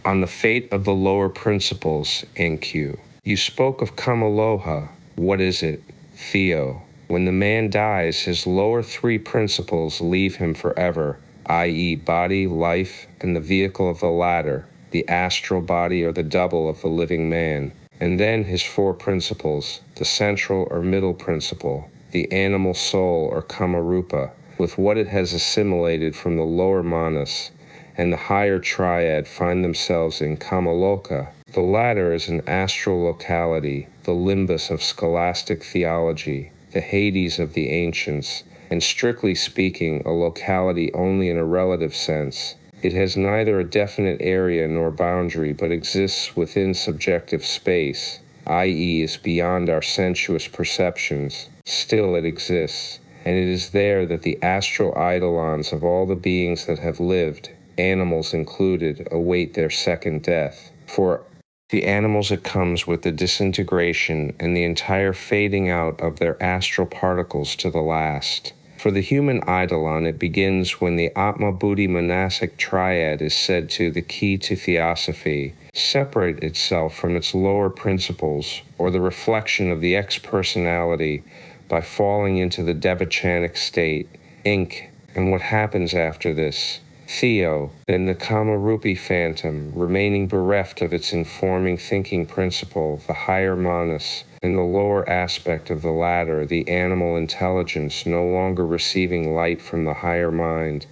On the fate of the lower principles, NQ. You spoke of Kamaloha. What is it? Theo. When the man dies, his lower three principles leave him forever, i.e. body, life, and the vehicle of the latter, the astral body or the double of the living man. And then his four principles, the central or middle principle, the animal soul or Kamarupa, with what it has assimilated from the lower manas, and the higher triad find themselves in Kamaloka. The latter is an astral locality, the limbus of scholastic theology, the Hades of the ancients, and strictly speaking, a locality only in a relative sense. It has neither a definite area nor boundary, but exists within subjective space, i.e. is beyond our sensuous perceptions. Still it exists, and it is there that the astral eidolons of all the beings that have lived, animals included, await their second death. For the animals it comes with the disintegration and the entire fading out of their astral particles to the last. For the human eidolon, it begins when the Atma Buddhi monastic triad is said to, the key to Theosophy, separate itself from its lower principles, or the reflection of the ex-personality, by falling into the devachanic state, ink, And what happens after this? Theo, then the Kamarupi phantom, remaining bereft of its informing thinking principle, the higher manas, and the lower aspect of the latter, the animal intelligence, no longer receiving light from the higher mind,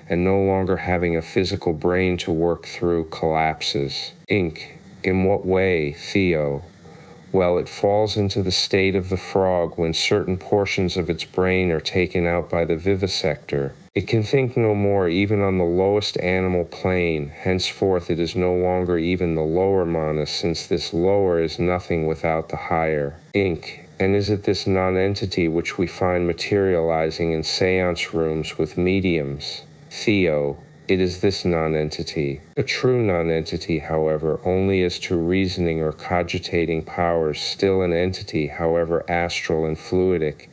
and no longer having a physical brain to work through, collapses. In what way, Theo? Well, it falls into the state of the frog when certain portions of its brain are taken out by the vivisector. It can think no more even on the lowest animal plane. Henceforth it is no longer even the lower manas, since this lower is nothing without the higher. And is it this non-entity which we find materializing in seance rooms with mediums? Theo, it is this non-entity. A true non-entity, however, only as to reasoning or cogitating powers, still an entity, however astral and fluidic,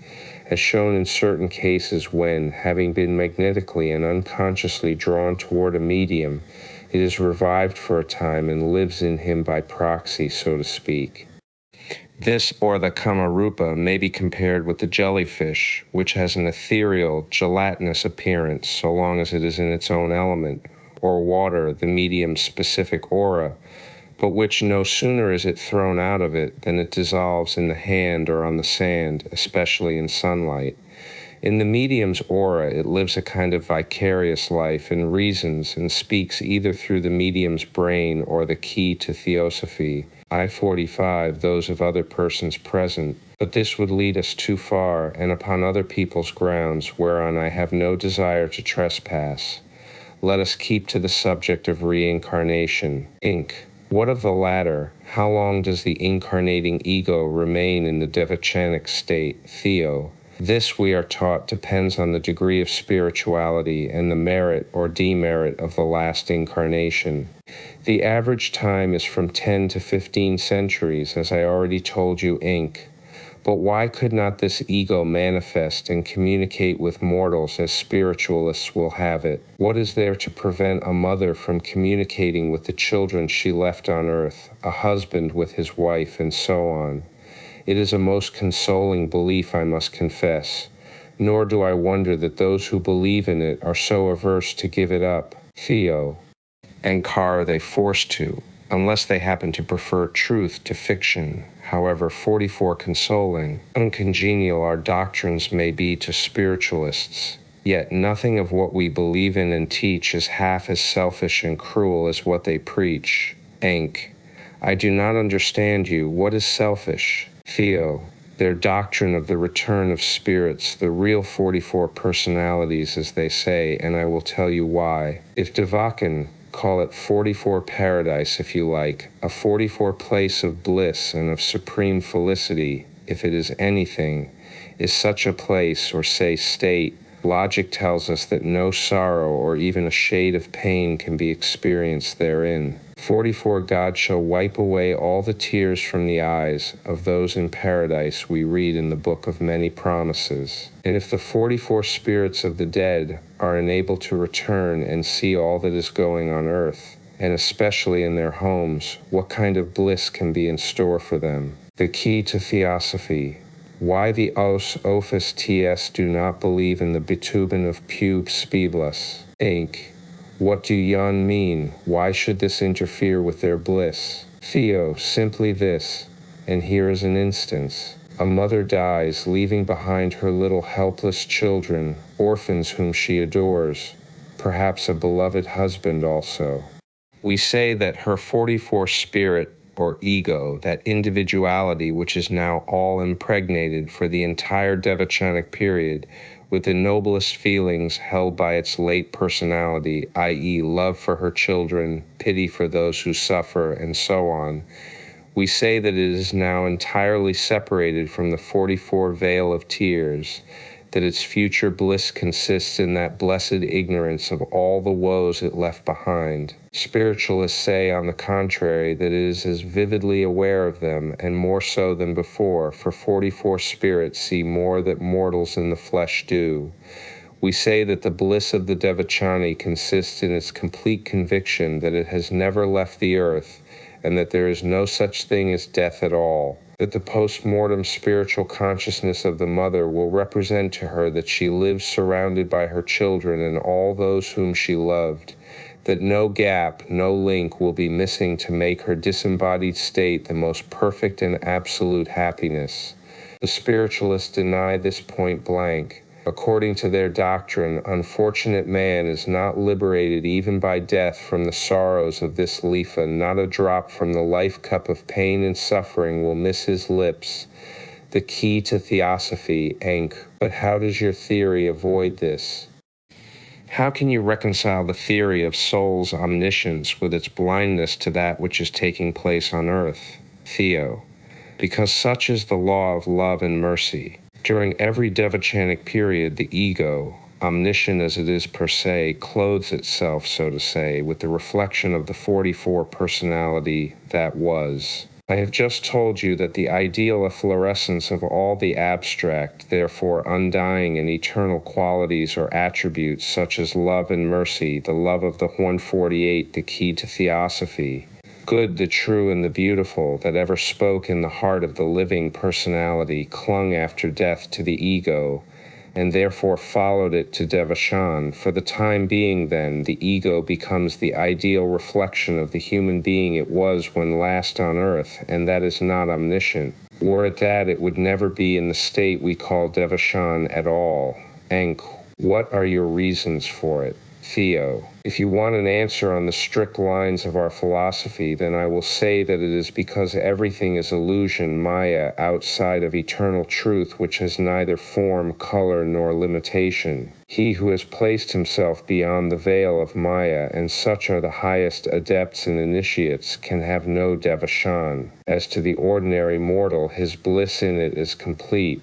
as shown in certain cases when, having been magnetically and unconsciously drawn toward a medium, it is revived for a time and lives in him by proxy, so to speak. This, or the Kamarupa, may be compared with the jellyfish, which has an ethereal, gelatinous appearance so long as it is in its own element, or water, the medium's specific aura, but which no sooner is it thrown out of it than it dissolves in the hand or on the sand, especially in sunlight. In the medium's aura, it lives a kind of vicarious life and reasons and speaks either through the medium's brain or the key to Theosophy, I-45, those of other persons present. But this would lead us too far, and upon other people's grounds, whereon I have no desire to trespass. Let us keep to the subject of reincarnation. What of the latter? How long does the incarnating ego remain in the devachanic state, Theo? This, we are taught, depends on the degree of spirituality and the merit or demerit of the last incarnation. The average time is from 10 to 15 centuries, as I already told you, But why could not this ego manifest and communicate with mortals as spiritualists will have it? What is there to prevent a mother from communicating with the children she left on earth, a husband with his wife, and so on? It is a most consoling belief, I must confess, nor do I wonder that those who believe in it are so averse to give it up. Theo. And are they forced to, unless they happen to prefer truth to fiction, however 44 consoling, uncongenial our doctrines may be to spiritualists. Yet nothing of what we believe in and teach is half as selfish and cruel as what they preach. I do not understand you. What is selfish? Theo, their doctrine of the return of spirits, the real 44 personalities, as they say, and I will tell you why. If Devakin, call it 44 paradise if you like, a 44 place of bliss and of supreme felicity, if it is anything, is such a place, or say state, logic tells us that no sorrow or even a shade of pain can be experienced therein. 44 God shall wipe away all the tears from the eyes of those in paradise, we read in the Book of Many Promises. And if the 44 spirits of the dead are enabled to return and see all that is going on earth, and especially in their homes, what kind of bliss can be in store for them? The key to Theosophy. Why the Ophis TS do not believe in the bitumen of pube spibulus. What do yon mean? Why should this interfere with their bliss? Theo, simply this, and here is an instance. A mother dies, leaving behind her little helpless children, orphans whom she adores, perhaps a beloved husband also. We say that her 44 spirit, or ego, that individuality which is now all impregnated for the entire devachanic period with the noblest feelings held by its late personality, i.e. love for her children, pity for those who suffer, and so on. We say that it is now entirely separated from the 44 veil of tears, that its future bliss consists in that blessed ignorance of all the woes it left behind. Spiritualists say, on the contrary, that it is as vividly aware of them, and more so than before, for 44 spirits see more that mortals in the flesh do. We say that the bliss of the Devachani consists in its complete conviction that it has never left the earth, and that there is no such thing as death at all, that the post-mortem spiritual consciousness of the mother will represent to her that she lives surrounded by her children and all those whom she loved, that no gap, no link will be missing to make her disembodied state the most perfect and absolute happiness. The spiritualists deny this point blank. According to their doctrine, unfortunate man is not liberated even by death from the sorrows of this life. Not a drop from the life cup of pain and suffering will miss his lips. The key to Theosophy, Enk. But how does your theory avoid this? How can you reconcile the theory of soul's omniscience with its blindness to that which is taking place on earth? Theo. Because such is the law of love and mercy. During every devachanic period, the ego, omniscient as it is per se, clothes itself, so to say, with the reflection of the 44 personality that was. I have just told you that the ideal efflorescence of all the abstract, therefore undying and eternal qualities or attributes such as love and mercy, the love of the 148, the key to Theosophy, good, the true, and the beautiful, that ever spoke in the heart of the living personality, clung after death to the ego, and therefore followed it to Devachan. For the time being, then, the ego becomes the ideal reflection of the human being it was when last on earth, and that is not omniscient. Were it that, it would never be in the state we call Devachan at all. Enk, what are your reasons for it? Theo. If you want an answer on the strict lines of our philosophy, then I will say that it is because everything is illusion, Maya, outside of eternal truth, which has neither form, color, nor limitation. He who has placed himself beyond the veil of Maya, and such are the highest adepts and initiates, can have no devachan. As to the ordinary mortal, his bliss in it is complete.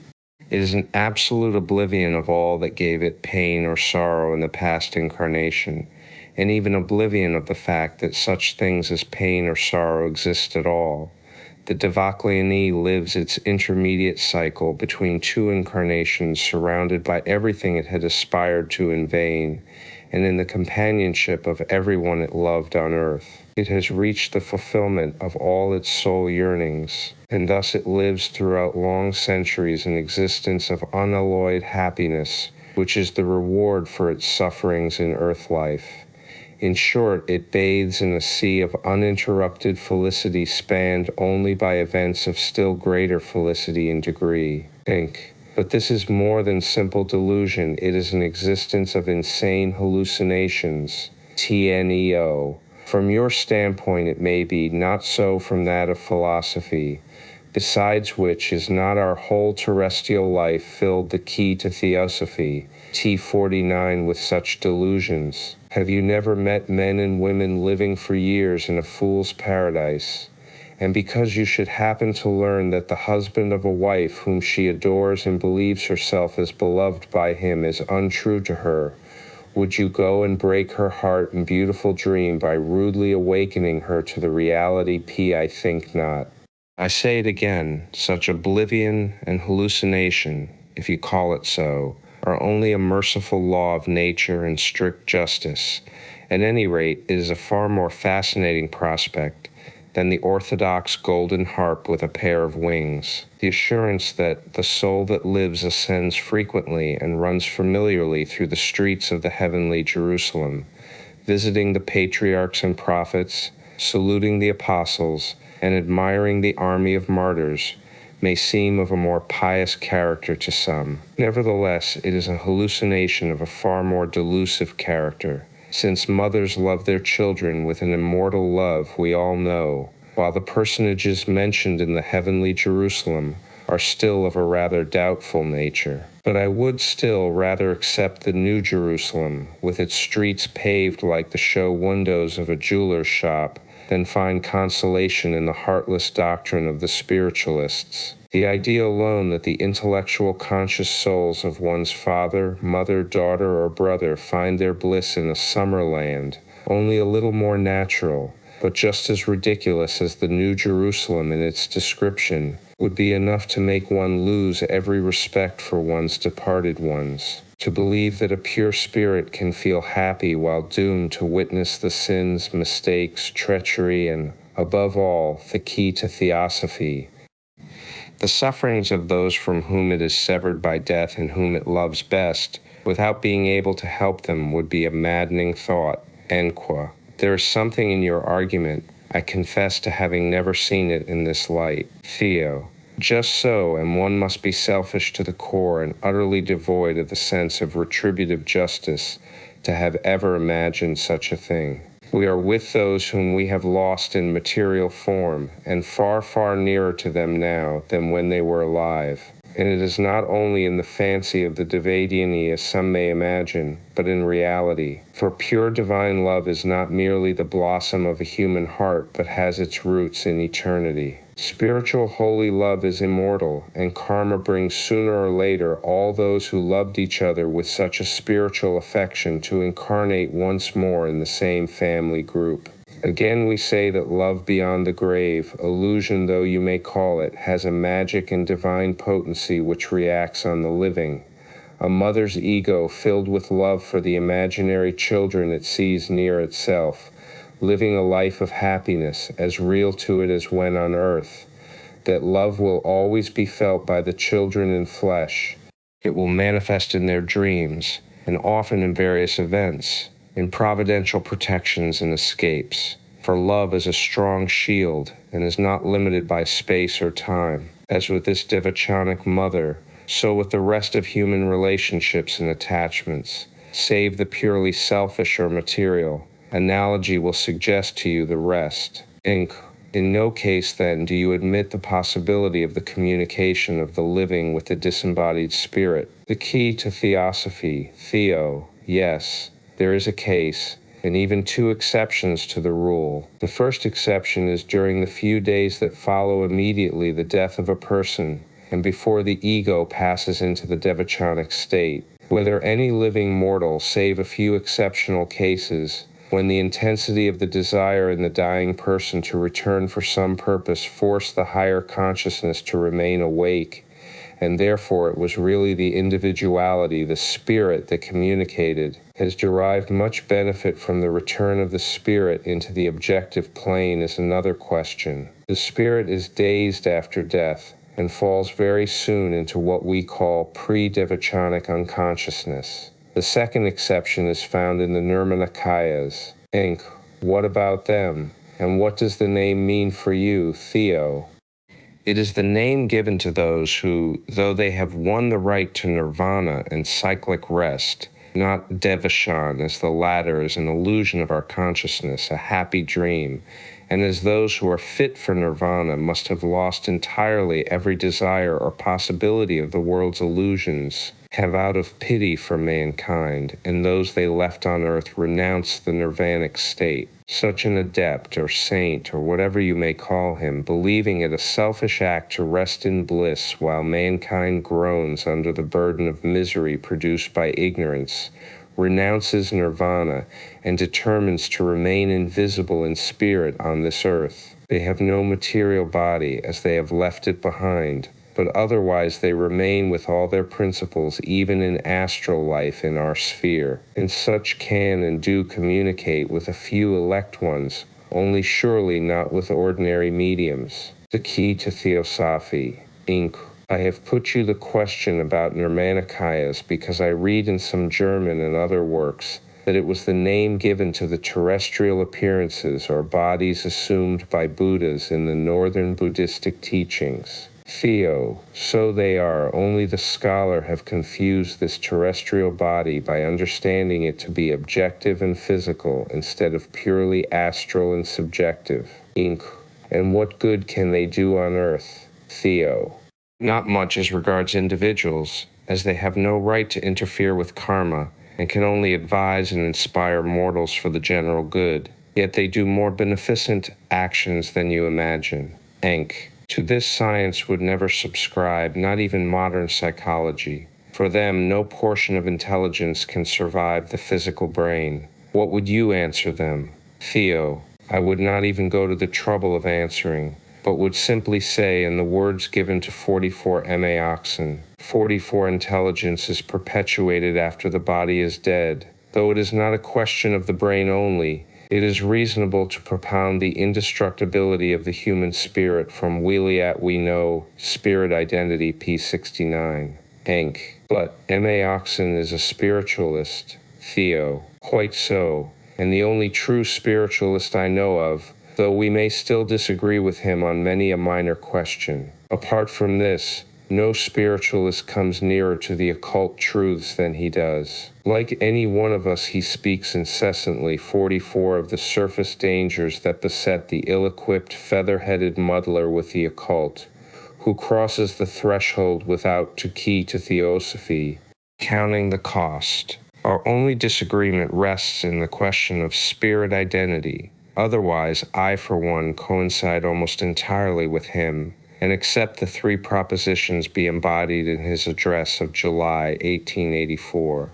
It is an absolute oblivion of all that gave it pain or sorrow in the past incarnation, and even oblivion of the fact that such things as pain or sorrow exist at all. The Devachyani lives its intermediate cycle between two incarnations, surrounded by everything it had aspired to in vain, and in the companionship of everyone it loved on earth. It has reached the fulfillment of all its soul yearnings, and thus it lives throughout long centuries an existence of unalloyed happiness, which is the reward for its sufferings in earth life. In short, it bathes in a sea of uninterrupted felicity spanned only by events of still greater felicity and degree. Think. But this is more than simple delusion. It is an existence of insane hallucinations. TNEO. From your standpoint it may be, not so from that of philosophy. Besides which, is not our whole terrestrial life filled the key to Theosophy, T49, with such delusions? Have you never met men and women living for years in a fool's paradise? And because you should happen to learn that the husband of a wife whom she adores and believes herself as beloved by him is untrue to her, would you go and break her heart and beautiful dream by rudely awakening her to the reality? I think not. I say it again, such oblivion and hallucination, if you call it so, are only a merciful law of nature and strict justice. At any rate, it is a far more fascinating prospect than the orthodox golden harp with a pair of wings. The assurance that the soul that lives ascends frequently and runs familiarly through the streets of the heavenly Jerusalem, visiting the patriarchs and prophets, saluting the apostles, and admiring the army of martyrs, may seem of a more pious character to some. Nevertheless, it is a hallucination of a far more delusive character, since mothers love their children with an immortal love we all know, while the personages mentioned in the heavenly Jerusalem are still of a rather doubtful nature. But I would still rather accept the New Jerusalem, with its streets paved like the show windows of a jeweler's shop, than find consolation in the heartless doctrine of the spiritualists. The idea alone that the intellectual conscious souls of one's father, mother, daughter, or brother find their bliss in a summer land, only a little more natural, but just as ridiculous as the New Jerusalem in its description, would be enough to make one lose every respect for one's departed ones. To believe that a pure spirit can feel happy while doomed to witness the sins, mistakes, treachery, and above all, the key to Theosophy. The sufferings of those from whom it is severed by death and whom it loves best, without being able to help them, would be a maddening thought. There is something in your argument. I confess to having never seen it in this light. Theo. Just so, and one must be selfish to the core and utterly devoid of the sense of retributive justice to have ever imagined such a thing. We are with those whom we have lost in material form, and far, far nearer to them now than when they were alive. And it is not only in the fancy of the Devadiani as some may imagine, but in reality. For pure divine love is not merely the blossom of a human heart, but has its roots in eternity. Spiritual holy love is immortal, and karma brings sooner or later all those who loved each other with such a spiritual affection to incarnate once more in the same family group. Again we say that love beyond the grave, illusion though you may call it, has a magic and divine potency which reacts on the living. A mother's ego filled with love for the imaginary children it sees near itself, living a life of happiness as real to it as when on earth. That love will always be felt by the children in flesh. It will manifest in their dreams, and often in various events, in providential protections and escapes. For love is a strong shield, and is not limited by space or time. As with this devachanic mother, so with the rest of human relationships and attachments, save the purely selfish or material. Analogy will suggest to you the rest. In no case, then, do you admit the possibility of the communication of the living with the disembodied spirit. The key to Theosophy, Theo, yes, there is a case, and even two exceptions to the rule. The first exception is during the few days that follow immediately the death of a person, and before the ego passes into the devachanic state. Whether any living mortal, save a few exceptional cases, when the intensity of the desire in the dying person to return for some purpose forced the higher consciousness to remain awake, and therefore it was really the individuality, the spirit that communicated, has derived much benefit from the return of the spirit into the objective plane is another question. The spirit is dazed after death, and falls very soon into what we call pre-devachanic unconsciousness. The second exception is found in the Nirmanakayas. What about them? And what does the name mean for you, Theo? It is the name given to those who, though they have won the right to nirvana and cyclic rest, not devachan, as the latter is an illusion of our consciousness, a happy dream, and as those who are fit for nirvana must have lost entirely every desire or possibility of the world's illusions, have out of pity for mankind, and those they left on earth renounced the nirvanic state. Such an adept or saint or whatever you may call him, believing it a selfish act to rest in bliss while mankind groans under the burden of misery produced by ignorance, renounces nirvana and determines to remain invisible in spirit on this earth. They have no material body as they have left it behind, but otherwise they remain with all their principles even in astral life in our sphere, and such can and do communicate with a few elect ones, only surely not with ordinary mediums. The key to Theosophy, Inc. I have put you the question about Nirmanakayas because I read in some German and other works that it was the name given to the terrestrial appearances or bodies assumed by Buddhas in the northern Buddhistic teachings. Theo, so they are, only the scholar have confused this terrestrial body by understanding it to be objective and physical instead of purely astral and subjective. Inc. And what good can they do on earth? Theo. Not much as regards individuals, as they have no right to interfere with karma and can only advise and inspire mortals for the general good. Yet they do more beneficent actions than you imagine. Enk. To this science would never subscribe, not even modern psychology. For them, no portion of intelligence can survive the physical brain. What would you answer them? Theo, I would not even go to the trouble of answering, but would simply say, in the words given to 44 M.A. Oxen, 44 intelligence is perpetuated after the body is dead. Though it is not a question of the brain only, It is reasonable to propound the indestructibility of the human spirit from Wiliat we know, Spirit Identity, p. 69. Enk. But M.A. Oxon is a spiritualist. Theo. Quite so, and the only true spiritualist I know of, though we may still disagree with him on many a minor question. Apart from this, no spiritualist comes nearer to the occult truths than he does. Like any one of us, he speaks incessantly 44 of the surface dangers that beset the ill-equipped, feather-headed muddler with the occult, who crosses the threshold without to key to Theosophy, counting the cost. Our only disagreement rests in the question of spirit identity. Otherwise, I, for one, coincide almost entirely with him, and accept the 3 propositions be embodied in his address of July 1884.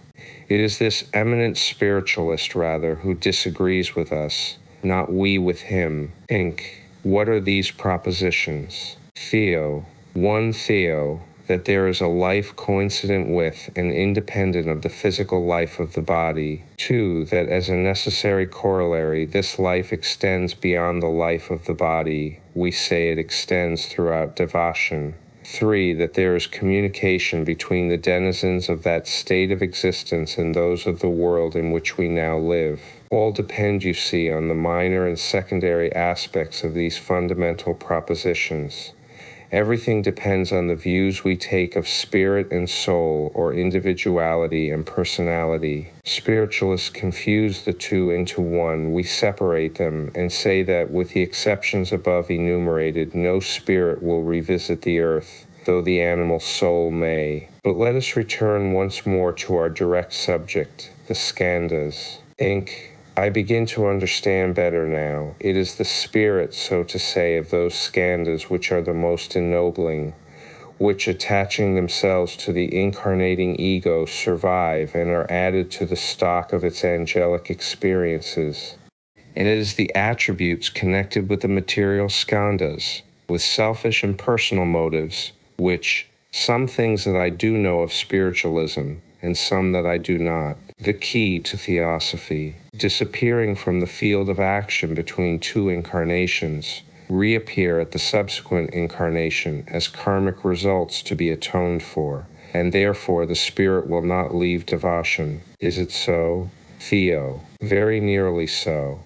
It is this eminent spiritualist, rather, who disagrees with us, not we with him. Inc. What are these propositions? Theo. 1. Theo, that there is a life coincident with and independent of the physical life of the body. 2. That as a necessary corollary, this life extends beyond the life of the body. We say it extends throughout devotion. 3. That there is communication between the denizens of that state of existence and those of the world in which we now live. All depend, you see, on the minor and secondary aspects of these fundamental propositions. Everything depends on the views we take of spirit and soul, or individuality and personality. Spiritualists confuse the two into one. We separate them and say that, with the exceptions above enumerated, no spirit will revisit the earth, though the animal soul may. But let us return once more to our direct subject, the skandhas. Inc. I begin to understand better now. It is the spirit, so to say, of those skandhas which are the most ennobling, which, attaching themselves to the incarnating ego, survive and are added to the stock of its angelic experiences. And it is the attributes connected with the material skandhas, with selfish and personal motives, which, some things that I do know of spiritualism, and some that I do not, the key to Theosophy, disappearing from the field of action between 2 incarnations, reappear at the subsequent incarnation as karmic results to be atoned for, and therefore the spirit will not leave devotion. Is it so? Theo. Very nearly so.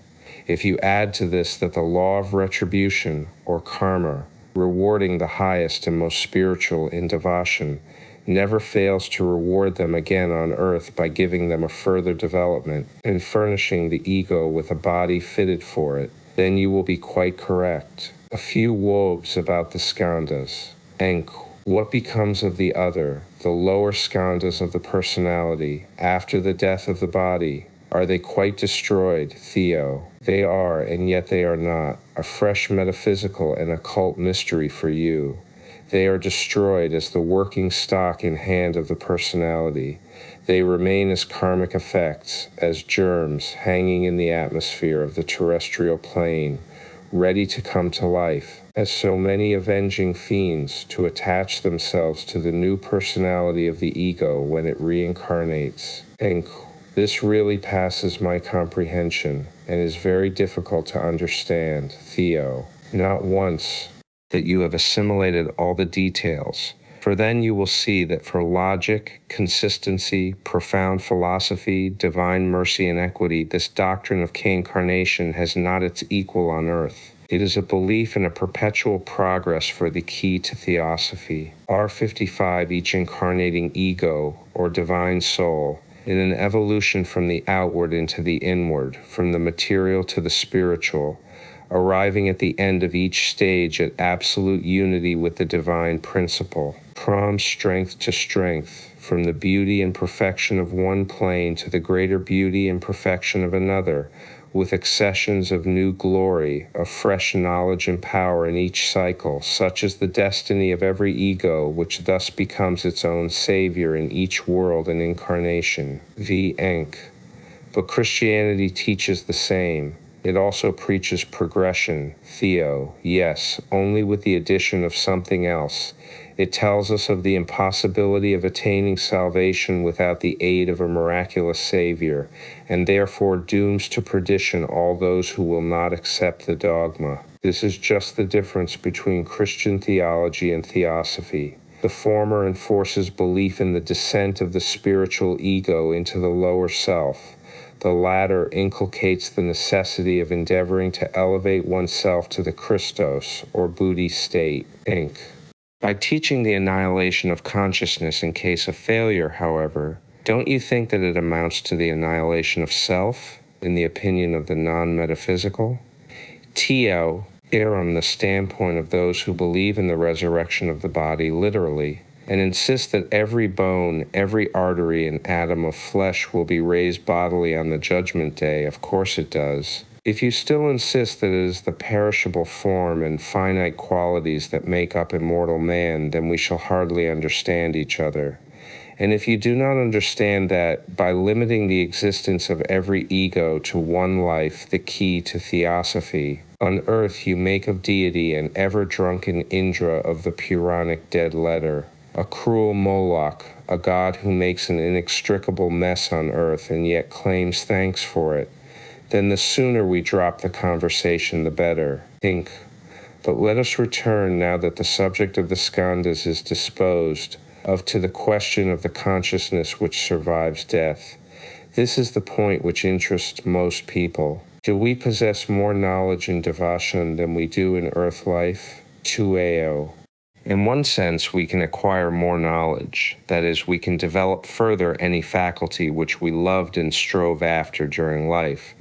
If you add to this that the law of retribution, or karma, rewarding the highest and most spiritual in devotion, never fails to reward them again on earth by giving them a further development and furnishing the ego with a body fitted for it, then you will be quite correct. A few woes about the skandhas. Enk. What becomes of the other, the lower skandhas of the personality, after the death of the body? Are they quite destroyed, Theo? They are, and yet they are not. A fresh metaphysical and occult mystery for you. They are destroyed as the working stock in hand of the personality. They remain as karmic effects, as germs hanging in the atmosphere of the terrestrial plane, ready to come to life, as so many avenging fiends to attach themselves to the new personality of the ego when it reincarnates. And this really passes my comprehension, and is very difficult to understand, Theo. Not once that you have assimilated all the details, for then you will see that for logic, consistency, profound philosophy, divine mercy and equity, this doctrine of K-incarnation has not its equal on earth. It is a belief in a perpetual progress for the key to Theosophy. R55, each incarnating ego, or divine soul, in an evolution from the outward into the inward, from the material to the spiritual, arriving at the end of each stage at absolute unity with the divine principle, from strength to strength, from the beauty and perfection of one plane to the greater beauty and perfection of another, with accessions of new glory, of fresh knowledge and power in each cycle. Such is the destiny of every ego, which thus becomes its own savior in each world and incarnation. V. Enk. But Christianity teaches the same. It also preaches progression, theo, yes, only with the addition of something else. It tells us of the impossibility of attaining salvation without the aid of a miraculous Savior, and therefore dooms to perdition all those who will not accept the dogma. This is just the difference between Christian theology and theosophy. The former enforces belief in the descent of the spiritual ego into the lower self. The latter inculcates the necessity of endeavoring to elevate oneself to the Christos, or Buddhi state, Inc. By teaching the annihilation of consciousness in case of failure, however, don't you think that it amounts to the annihilation of self, in the opinion of the non-metaphysical? Theo err on the standpoint of those who believe in the resurrection of the body literally, and insist that every bone, every artery, and atom of flesh will be raised bodily on the judgment day. Of course it does. If you still insist that it is the perishable form and finite qualities that make up immortal man, then we shall hardly understand each other. And if you do not understand that, by limiting the existence of every ego to one life, the key to theosophy, on earth you make of deity an ever-drunken Indra of the Puranic dead letter, a cruel Moloch, a god who makes an inextricable mess on earth and yet claims thanks for it, then the sooner we drop the conversation the better. Inc. But let us return, now that the subject of the skandhas is disposed of, to the question of the consciousness which survives death. This is the point which interests most people. Do we possess more knowledge in Devachan than we do in earth life? Tueo. In one sense, we can acquire more knowledge. That is, we can develop further any faculty which we loved and strove after during life,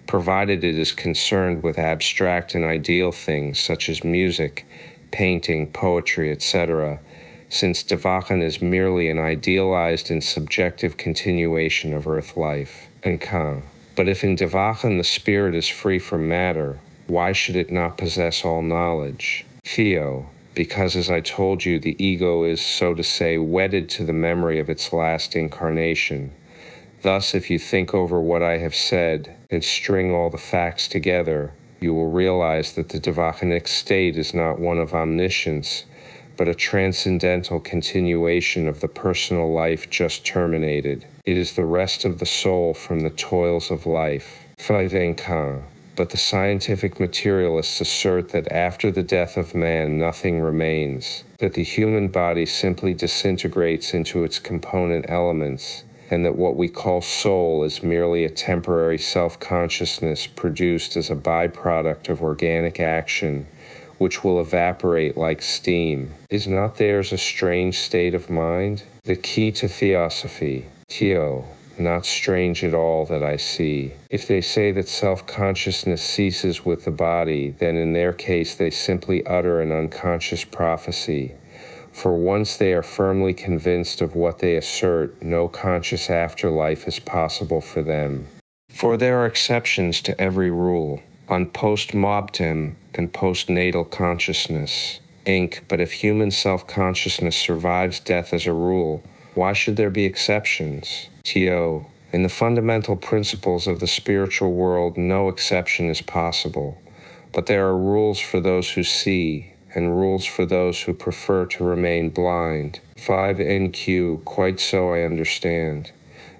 provided it is concerned with abstract and ideal things such as music, painting, poetry, etc., since Devachan is merely an idealized and subjective continuation of earth life, and Kant. But if in Devachan the spirit is free from matter, why should it not possess all knowledge? Theo. Because, as I told you, the ego is, so to say, wedded to the memory of its last incarnation. Thus, if you think over what I have said and string all the facts together, you will realize that the Devachanic state is not one of omniscience, but a transcendental continuation of the personal life just terminated. It is the rest of the soul from the toils of life. But the scientific materialists assert that after the death of man, nothing remains, that the human body simply disintegrates into its component elements, and that what we call soul is merely a temporary self-consciousness produced as a byproduct of organic action, which will evaporate like steam. Is not theirs a strange state of mind? The key to theosophy. Theo. Not strange at all that I see. If they say that self-consciousness ceases with the body, then in their case they simply utter an unconscious prophecy. For once they are firmly convinced of what they assert, no conscious afterlife is possible for them. For there are exceptions to every rule, on post-mortem and postnatal consciousness. Inc. But if human self-consciousness survives death as a rule, why should there be exceptions? T.O. In the fundamental principles of the spiritual world, no exception is possible. But there are rules for those who see, and rules for those who prefer to remain blind. 5NQ, quite so I understand.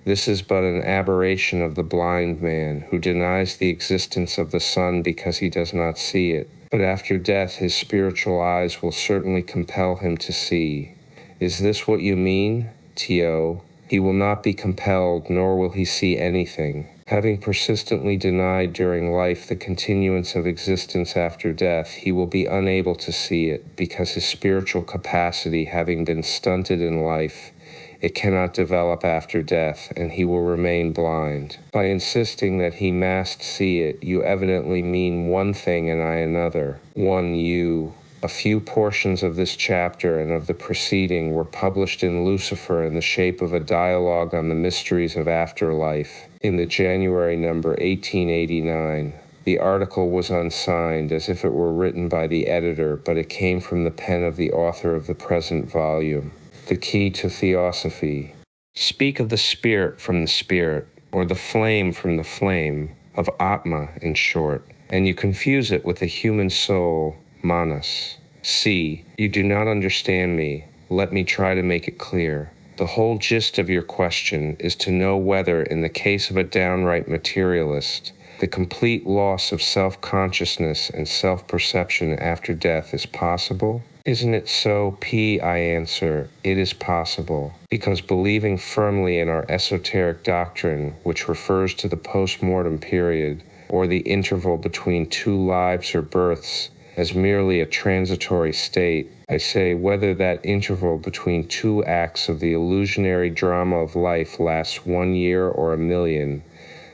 This is but an aberration of the blind man, who denies the existence of the sun because he does not see it. But after death, his spiritual eyes will certainly compel him to see. Is this what you mean? T.O. He will not be compelled, nor will he see anything. Having persistently denied during life the continuance of existence after death, he will be unable to see it, because his spiritual capacity having been stunted in life, it cannot develop after death, and he will remain blind. By insisting that he must see it, you evidently mean one thing and I another. You. A few portions of this chapter and of the preceding were published in Lucifer in the shape of a dialogue on the mysteries of afterlife in the January number 1889. The article was unsigned, as if it were written by the editor, but it came from the pen of the author of the present volume. The key to theosophy. Speak of the spirit from the spirit, or the flame from the flame, of Atma in short, and you confuse it with the human soul, Manas. See, you do not understand me. Let me try to make it clear. The whole gist of your question is to know whether, in the case of a downright materialist, the complete loss of self-consciousness and self-perception after death is possible? Isn't it so? I answer, it is possible, because believing firmly in our esoteric doctrine, which refers to the post-mortem period, or the interval between two lives or births, as merely a transitory state, I say whether that interval between two acts of the illusionary drama of life lasts 1 year or 1,000,000,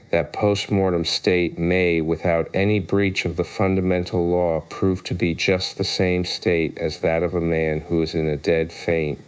that post-mortem state may, without any breach of the fundamental law, prove to be just the same state as that of a man who is in a dead faint.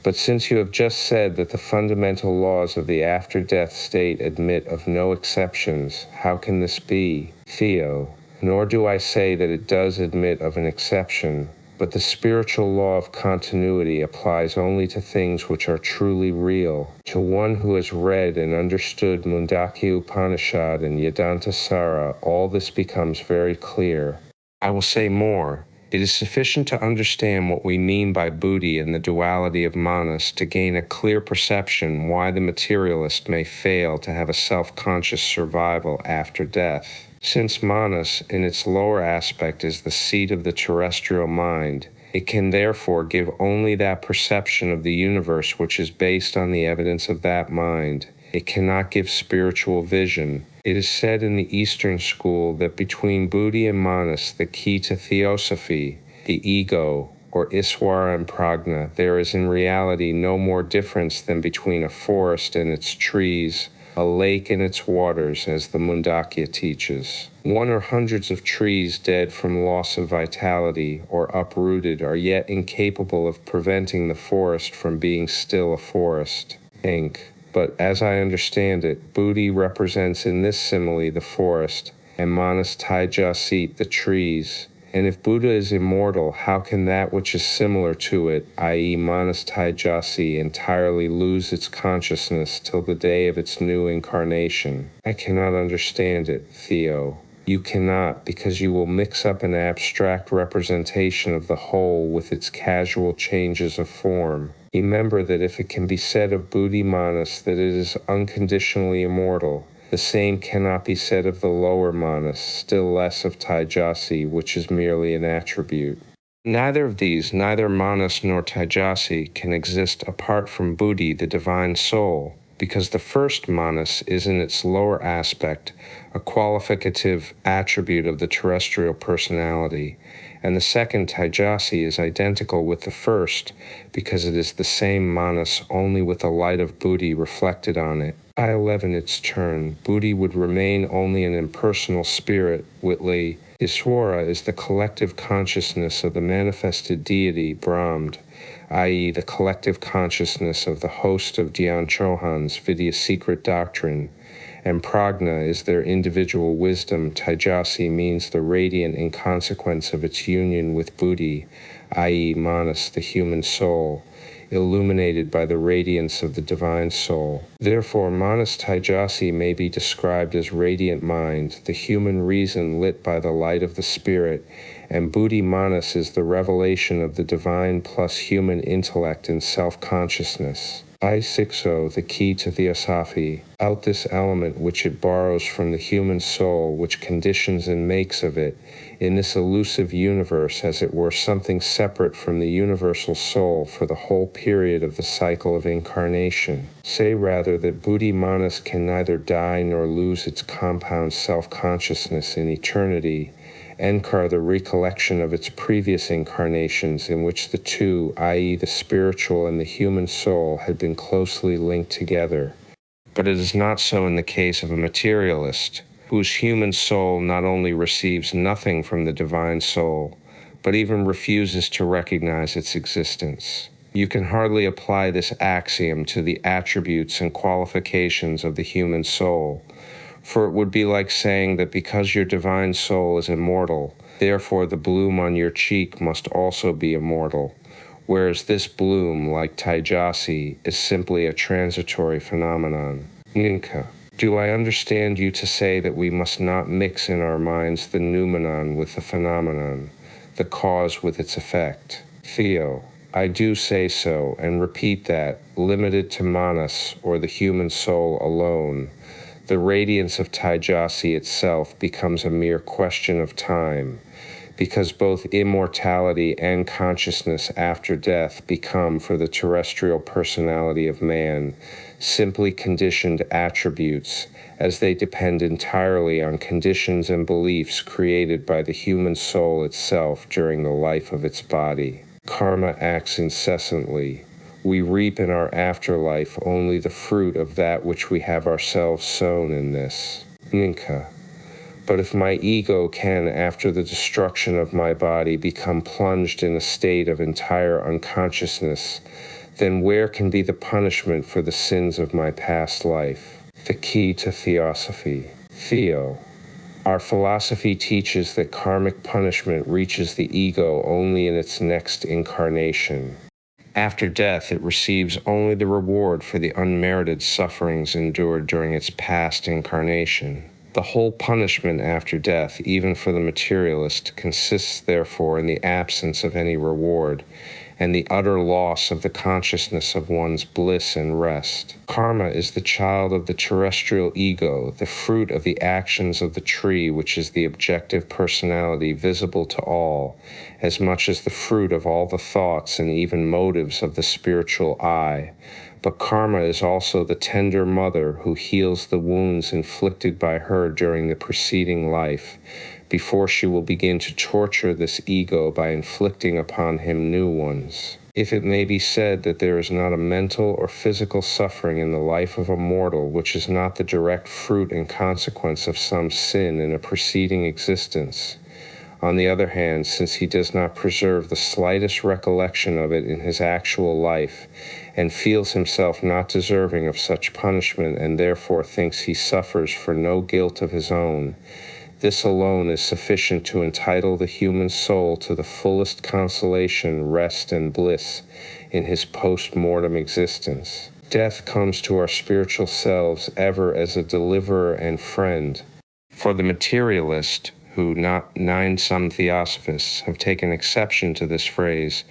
But since you have just said that the fundamental laws of the after-death state admit of no exceptions, how can this be? Theo, nor do I say that it does admit of an exception, but the spiritual law of continuity applies only to things which are truly real. To one who has read and understood Mundakya Upanishad and Vedanta Sara, all this becomes very clear. I will say more. It is sufficient to understand what we mean by buddhi and the duality of manas to gain a clear perception why the materialist may fail to have a self-conscious survival after death. Since manas, in its lower aspect, is the seat of the terrestrial mind, it can therefore give only that perception of the universe which is based on the evidence of that mind. It cannot give spiritual vision. It is said in the Eastern school that between buddhi and manas, the key to Theosophy, the ego, or Iswara and Prajna, there is in reality no more difference than between a forest and its trees, a lake and its waters, as the Mundakya teaches. One or hundreds of trees dead from loss of vitality or uprooted are yet incapable of preventing the forest from being still a forest. But as I understand it, buddhi represents in this simile the forest, and manas taijasi the trees. And if Buddha is immortal, how can that which is similar to it, i.e. manas taijasi, entirely lose its consciousness till the day of its new incarnation? I cannot understand it, Theo. You cannot, because you will mix up an abstract representation of the whole with its casual changes of form. Remember that if it can be said of buddhi manas that it is unconditionally immortal, the same cannot be said of the lower manas, still less of taijasi, which is merely an attribute. Neither of these, neither manas nor taijasi, can exist apart from buddhi, the divine soul, because the first manas is in its lower aspect a qualificative attribute of the terrestrial personality, and the second taijasi is identical with the first because it is the same manas only with the light of buddhi reflected on it. I-11 its turn. Buddhi would remain only an impersonal spirit. Whitley. Iswara is the collective consciousness of the manifested deity, Brahman, i.e. the collective consciousness of the host of Dhyan Chohans, Vidya secret doctrine, and Prajna is their individual wisdom. Taijasi means the radiant in consequence of its union with buddhi, i.e. manas, the human soul, illuminated by the radiance of the divine soul. Therefore, manas taijasi may be described as radiant mind, the human reason lit by the light of the spirit, and buddhi manas is the revelation of the divine plus human intellect and self-consciousness. I-60, the key to Theosophy, out this element which it borrows from the human soul, which conditions and makes of it, in this elusive universe, as it were something separate from the universal soul for the whole period of the cycle of incarnation. Say rather that buddhi manas can neither die nor lose its compound self-consciousness in eternity, Enkar the recollection of its previous incarnations in which the two, i.e. the spiritual and the human soul, had been closely linked together. But it is not so in the case of a materialist, whose human soul not only receives nothing from the divine soul, but even refuses to recognize its existence. You can hardly apply this axiom to the attributes and qualifications of the human soul, for it would be like saying that because your divine soul is immortal, therefore the bloom on your cheek must also be immortal, whereas this bloom, like taijasi, is simply a transitory phenomenon. Ninka. Do I understand you to say that we must not mix in our minds the noumenon with the phenomenon, the cause with its effect? Theo, I do say so, and repeat that, limited to manas, or the human soul alone, the radiance of Taijasi itself becomes a mere question of time, because both immortality and consciousness after death become, for the terrestrial personality of man, simply conditioned attributes, as they depend entirely on conditions and beliefs created by the human soul itself during the life of its body. Karma acts incessantly. We reap in our afterlife only the fruit of that which we have ourselves sown in this. Ninka. But if my ego can, after the destruction of my body, become plunged in a state of entire unconsciousness, then where can be the punishment for the sins of my past life? The key to Theosophy. Theo. Our philosophy teaches that karmic punishment reaches the ego only in its next incarnation. After death, it receives only the reward for the unmerited sufferings endured during its past incarnation. The whole punishment after death, even for the materialist, consists therefore in the absence of any reward, and the utter loss of the consciousness of one's bliss and rest. Karma is the child of the terrestrial ego, the fruit of the actions of the tree, which is the objective personality visible to all, as much as the fruit of all the thoughts and even motives of the spiritual eye. But karma is also the tender mother who heals the wounds inflicted by her during the preceding life, before she will begin to torture this ego by inflicting upon him new ones. If it may be said that there is not a mental or physical suffering in the life of a mortal which is not the direct fruit and consequence of some sin in a preceding existence, on the other hand, since he does not preserve the slightest recollection of it in his actual life, and feels himself not deserving of such punishment, and therefore thinks he suffers for no guilt of his own, this alone is sufficient to entitle the human soul to the fullest consolation, rest, and bliss in his post-mortem existence. Death comes to our spiritual selves ever as a deliverer and friend. For the materialist, who not some theosophists have taken exception to this phrase,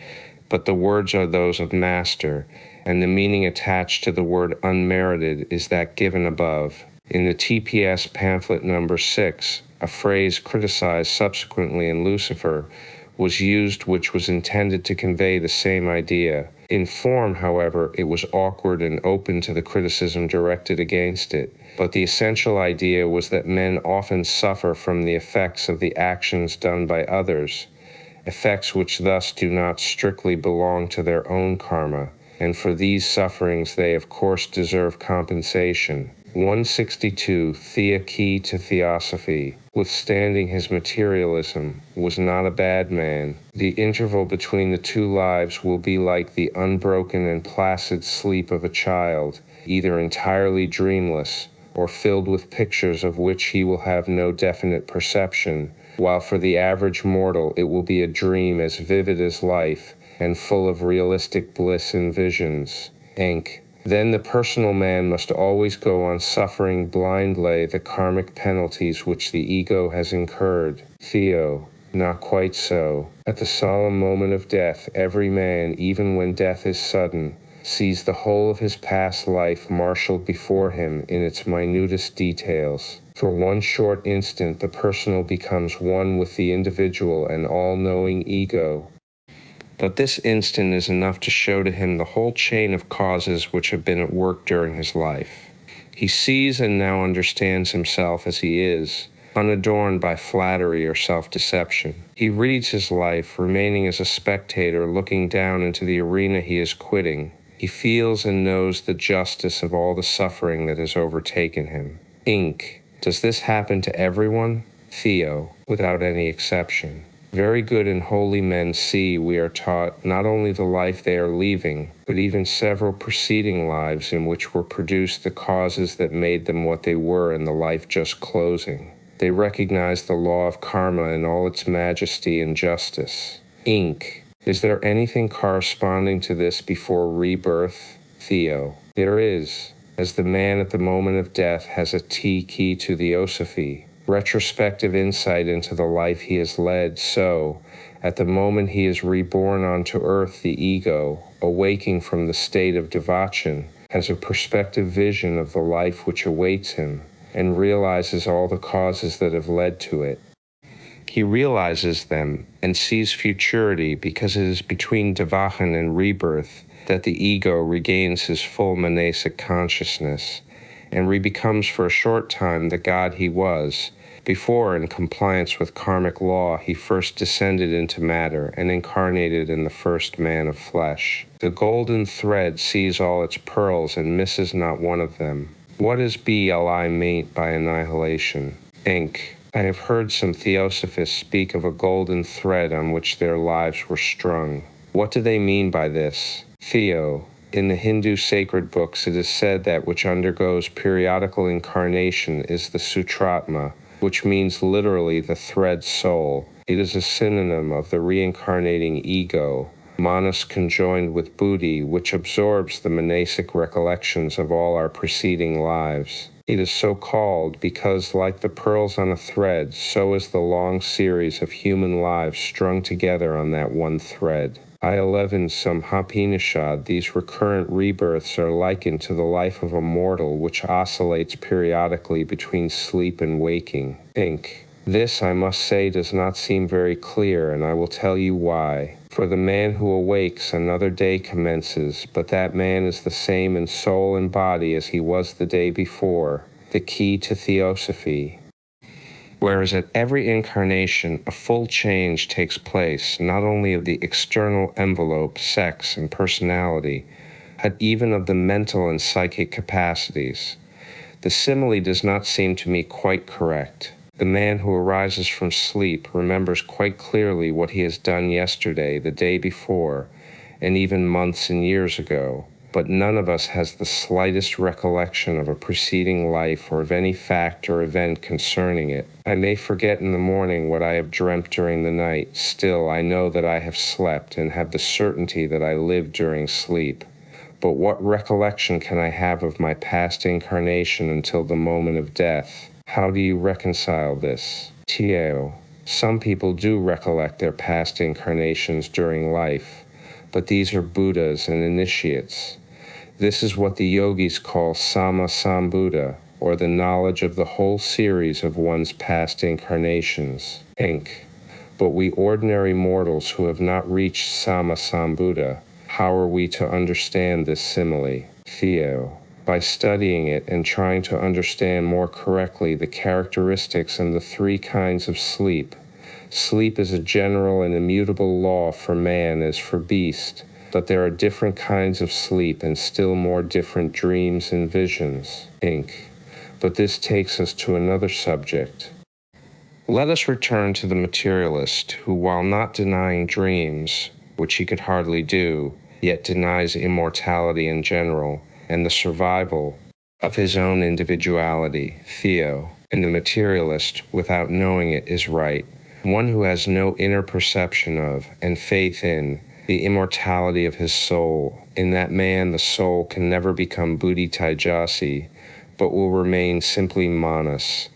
but the words are those of Master, and the meaning attached to the word unmerited is that given above. In the TPS pamphlet number 6, a phrase criticized subsequently in Lucifer was used which was intended to convey the same idea. In form, however, it was awkward and open to the criticism directed against it, but the essential idea was that men often suffer from the effects of the actions done by others, effects which thus do not strictly belong to their own karma, and for these sufferings they of course deserve compensation. 162. Thea Key to Theosophy. Withstanding his materialism, was not a bad man. The interval between the two lives will be like the unbroken and placid sleep of a child, either entirely dreamless, or filled with pictures of which he will have no definite perception, while for the average mortal it will be a dream as vivid as life, and full of realistic bliss and visions. Enk. Then the personal man must always go on suffering blindly the karmic penalties which the ego has incurred. Theo. Not quite so. At the solemn moment of death, every man, even when death is sudden, sees the whole of his past life marshaled before him in its minutest details. For one short instant, the personal becomes one with the individual and all-knowing ego. But this instant is enough to show to him the whole chain of causes which have been at work during his life. He sees and now understands himself as he is, unadorned by flattery or self-deception. He reads his life, remaining as a spectator looking down into the arena he is quitting. He feels and knows the justice of all the suffering that has overtaken him. Inc. Does this happen to everyone? Theo, without any exception. Very good and holy men see, we are taught, not only the life they are leaving, but even several preceding lives in which were produced the causes that made them what they were in the life just closing. They recognize the law of karma in all its majesty and justice. Inc. Is there anything corresponding to this before rebirth? Theo. There is. As the man at the moment of death has a key to Theosophy, retrospective insight into the life he has led, so, at the moment he is reborn onto earth, the ego, awaking from the state of devachan, has a perspective vision of the life which awaits him, and realizes all the causes that have led to it. He realizes them and sees futurity because it is between devachan and rebirth that the ego regains his full monastic consciousness and re-becomes for a short time the God he was, before, in compliance with karmic law, he first descended into matter and incarnated in the first man of flesh. The golden thread sees all its pearls and misses not one of them. What is BLI meant by annihilation? Inc. I have heard some theosophists speak of a golden thread on which their lives were strung. What do they mean by this? Theo. In the Hindu sacred books it is said that which undergoes periodical incarnation is the Sutratma, which means literally the thread soul. It is a synonym of the reincarnating ego, manas conjoined with buddhi, which absorbs the monastic recollections of all our preceding lives. It is so called because, like the pearls on a thread, so is the long series of human lives strung together on that one thread. I-11 Samhapanishad, these recurrent rebirths are likened to the life of a mortal which oscillates periodically between sleep and waking. Inc. This, I must say, does not seem very clear, and I will tell you why. For the man who awakes, another day commences, but that man is the same in soul and body as he was the day before, the key to Theosophy. Whereas at every incarnation, a full change takes place, not only of the external envelope, sex, and personality, but even of the mental and psychic capacities. The simile does not seem to me quite correct. The man who arises from sleep remembers quite clearly what he has done yesterday, the day before, and even months and years ago. But none of us has the slightest recollection of a preceding life or of any fact or event concerning it. I may forget in the morning what I have dreamt during the night. Still, I know that I have slept and have the certainty that I lived during sleep. But what recollection can I have of my past incarnation until the moment of death? How do you reconcile this? Tio. Some people do recollect their past incarnations during life, but these are Buddhas and initiates. This is what the yogis call Sama Sambuddha, or the knowledge of the whole series of one's past incarnations. Inc. But we ordinary mortals who have not reached Sama Sambuddha, how are we to understand this simile? Theo. By studying it and trying to understand more correctly the characteristics and the three kinds of sleep. Sleep is a general and immutable law for man as for beast, but there are different kinds of sleep and still more different dreams and visions. Inc. But this takes us to another subject. Let us return to the materialist who, while not denying dreams, which he could hardly do, yet denies immortality in general and the survival of his own individuality, Theo. And the materialist, without knowing it, is right. One who has no inner perception of and faith in the immortality of his soul. In that man, the soul can never become buddhi taijasi, but will remain simply manas.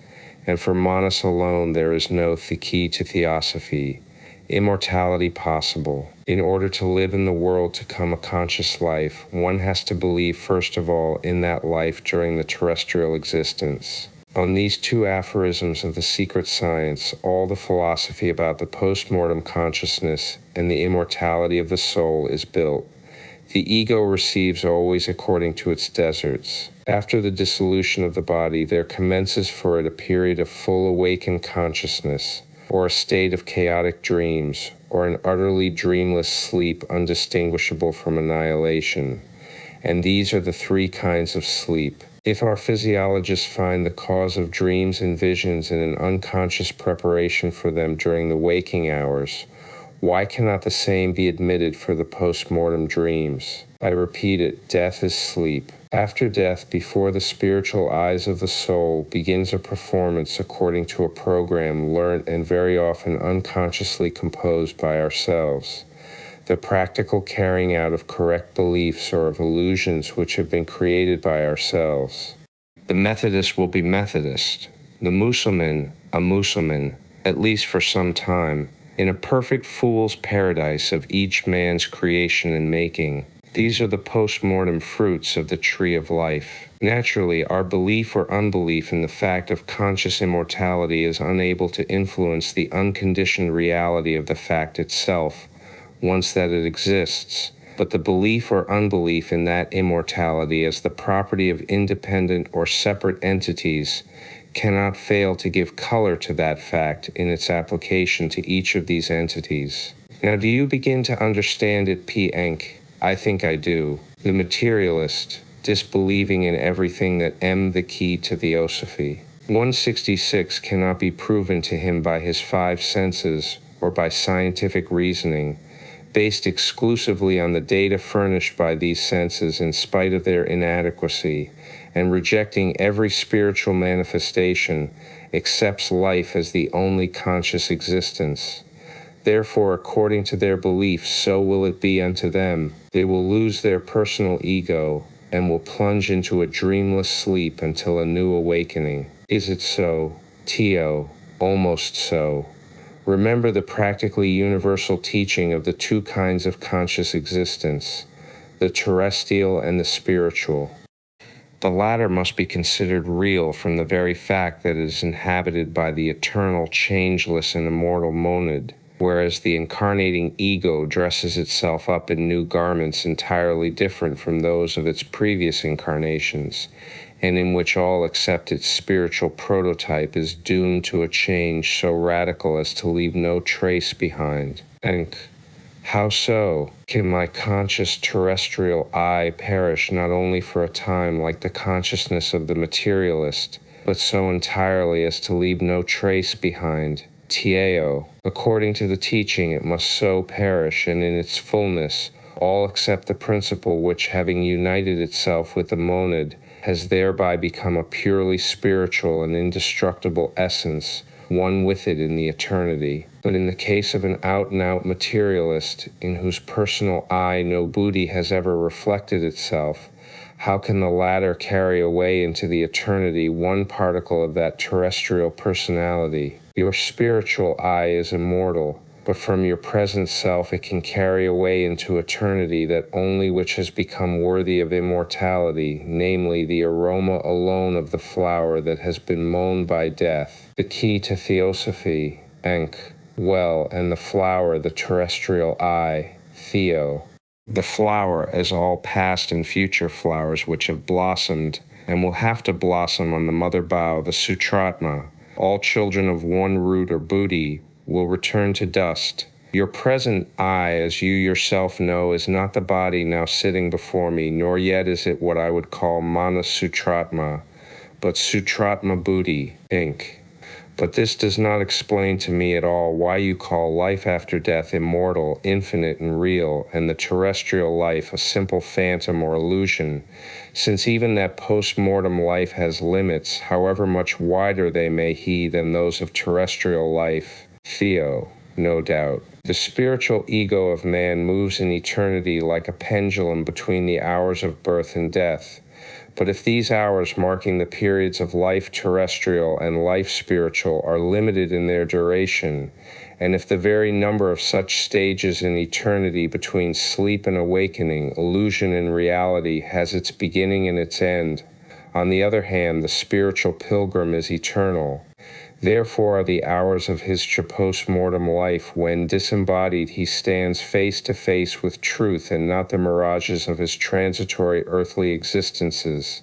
And for manas alone, there is no key to Theosophy. Immortality possible. In order to live in the world to come a conscious life, one has to believe first of all in that life during the terrestrial existence. On these two aphorisms of the secret science, all the philosophy about the post-mortem consciousness and the immortality of the soul is built. The ego receives always according to its deserts. After the dissolution of the body, there commences for it a period of full awakened consciousness, or a state of chaotic dreams, or an utterly dreamless sleep undistinguishable from annihilation. And these are the three kinds of sleep. If our physiologists find the cause of dreams and visions in an unconscious preparation for them during the waking hours, why cannot the same be admitted for the post-mortem dreams? I repeat it, death is sleep. After death, before the spiritual eyes of the soul, begins a performance according to a program learnt and very often unconsciously composed by ourselves. the practical carrying out of correct beliefs or of illusions which have been created by ourselves. The Methodist will be Methodist, the Mussulman a Mussulman, at least for some time, in a perfect fool's paradise of each man's creation and making. These are the post-mortem fruits of the tree of life. Naturally, our belief or unbelief in the fact of conscious immortality is unable to influence the unconditioned reality of the fact itself, once that it exists, but the belief or unbelief in that immortality as the property of independent or separate entities cannot fail to give color to that fact in its application to each of these entities. Now, do you begin to understand it, P. Enck? I think I do. The materialist, disbelieving in everything that M. the key to Theosophy. 166 cannot be proven to him by his five senses or by scientific reasoning, based exclusively on the data furnished by these senses in spite of their inadequacy, and rejecting every spiritual manifestation, accepts life as the only conscious existence. Therefore, according to their belief, so will it be unto them. They will lose their personal ego and will plunge into a dreamless sleep until a new awakening. Is it so? Theo, almost so. Remember the practically universal teaching of the two kinds of conscious existence, the terrestrial and the spiritual. The latter must be considered real from the very fact that it is inhabited by the eternal, changeless, and immortal monad, whereas the incarnating ego dresses itself up in new garments entirely different from those of its previous incarnations, and in which all except its spiritual prototype is doomed to a change so radical as to leave no trace behind. And how so? Can my conscious terrestrial I perish not only for a time like the consciousness of the materialist, but so entirely as to leave no trace behind? Tieo. According to the teaching, it must so perish, and in its fullness, all except the principle which, having united itself with the monad, has thereby become a purely spiritual and indestructible essence, one with it in the eternity. But in the case of an out-and-out materialist, in whose personal I no Buddhi has ever reflected itself, how can the latter carry away into the eternity one particle of that terrestrial personality? Your spiritual I is immortal, but from your present self it can carry away into eternity that only which has become worthy of immortality, namely the aroma alone of the flower that has been mown by death. The key to Theosophy, Enck. Well, and the flower, the terrestrial I, Theo. The flower, as all past and future flowers which have blossomed and will have to blossom on the mother bough, the Sutratma, all children of one root or Buddhi, will return to dust. Your present I, as you yourself know, is not the body now sitting before me, nor yet is it what I would call Mana Sutratma, but Sutratma Buddhi, Inc. But this does not explain to me at all why you call life after death immortal, infinite, and real, and the terrestrial life a simple phantom or illusion, since even that post-mortem life has limits, however much wider they may be than those of terrestrial life. Theo, no doubt. The spiritual ego of man moves in eternity like a pendulum between the hours of birth and death. But if these hours marking the periods of life terrestrial and life spiritual are limited in their duration, and if the very number of such stages in eternity between sleep and awakening, illusion and reality, has its beginning and its end, on the other hand, the spiritual pilgrim is eternal. Therefore are the hours of his post-mortem life when, disembodied, he stands face to face with truth and not the mirages of his transitory earthly existences.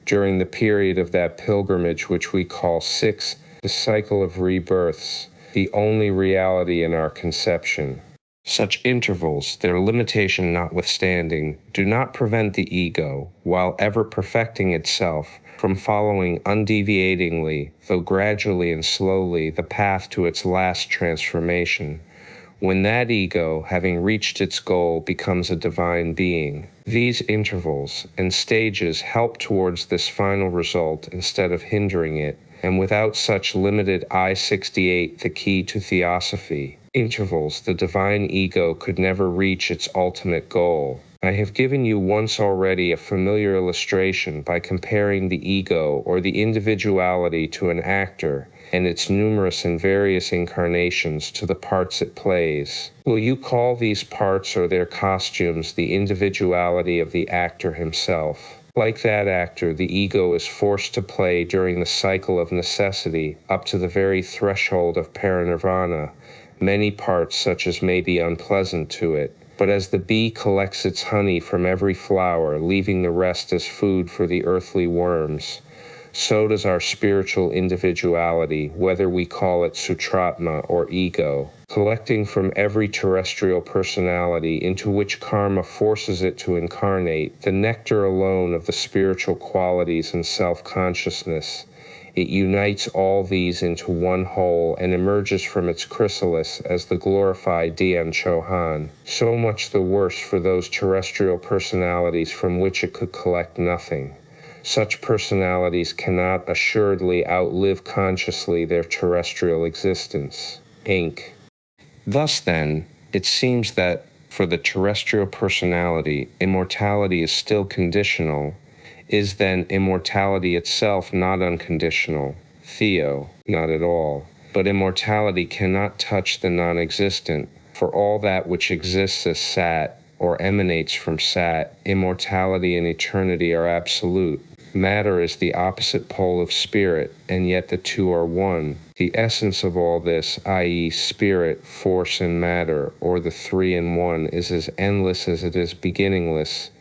During the period of that pilgrimage which we call six, the cycle of rebirths, the only reality in our conception. Such intervals, their limitation notwithstanding, do not prevent the ego, while ever perfecting itself, from following undeviatingly, though gradually and slowly, the path to its last transformation, when that ego, having reached its goal, becomes a divine being. These intervals and stages help towards this final result instead of hindering it, and without such limited I-68, the key to Theosophy, intervals, the divine ego could never reach its ultimate goal. I have given you once already a familiar illustration by comparing the ego or the individuality to an actor and its numerous and various incarnations to the parts it plays. Will you call these parts or their costumes the individuality of the actor himself? Like that actor, the ego is forced to play during the cycle of necessity up to the very threshold of parinirvana, many parts such as may be unpleasant to it. But as the bee collects its honey from every flower, leaving the rest as food for the earthly worms, so does our spiritual individuality, whether we call it Sutratma or ego, collecting from every terrestrial personality into which karma forces it to incarnate the nectar alone of the spiritual qualities and self-consciousness. It unites all these into one whole and emerges from its chrysalis as the glorified Dhyan Chohan. So much the worse for those terrestrial personalities from which it could collect nothing. Such personalities cannot assuredly outlive consciously their terrestrial existence. Inc. Thus then, it seems that for the terrestrial personality, immortality is still conditional. Is then immortality itself not unconditional? Theo, not at all. But immortality cannot touch the non-existent, for all that which exists as Sat, or emanates from Sat, immortality and eternity are absolute. Matter is the opposite pole of spirit, and yet the two are one. The essence of all this, i.e., spirit, force, and matter, or the three in one, is as endless as it is beginningless.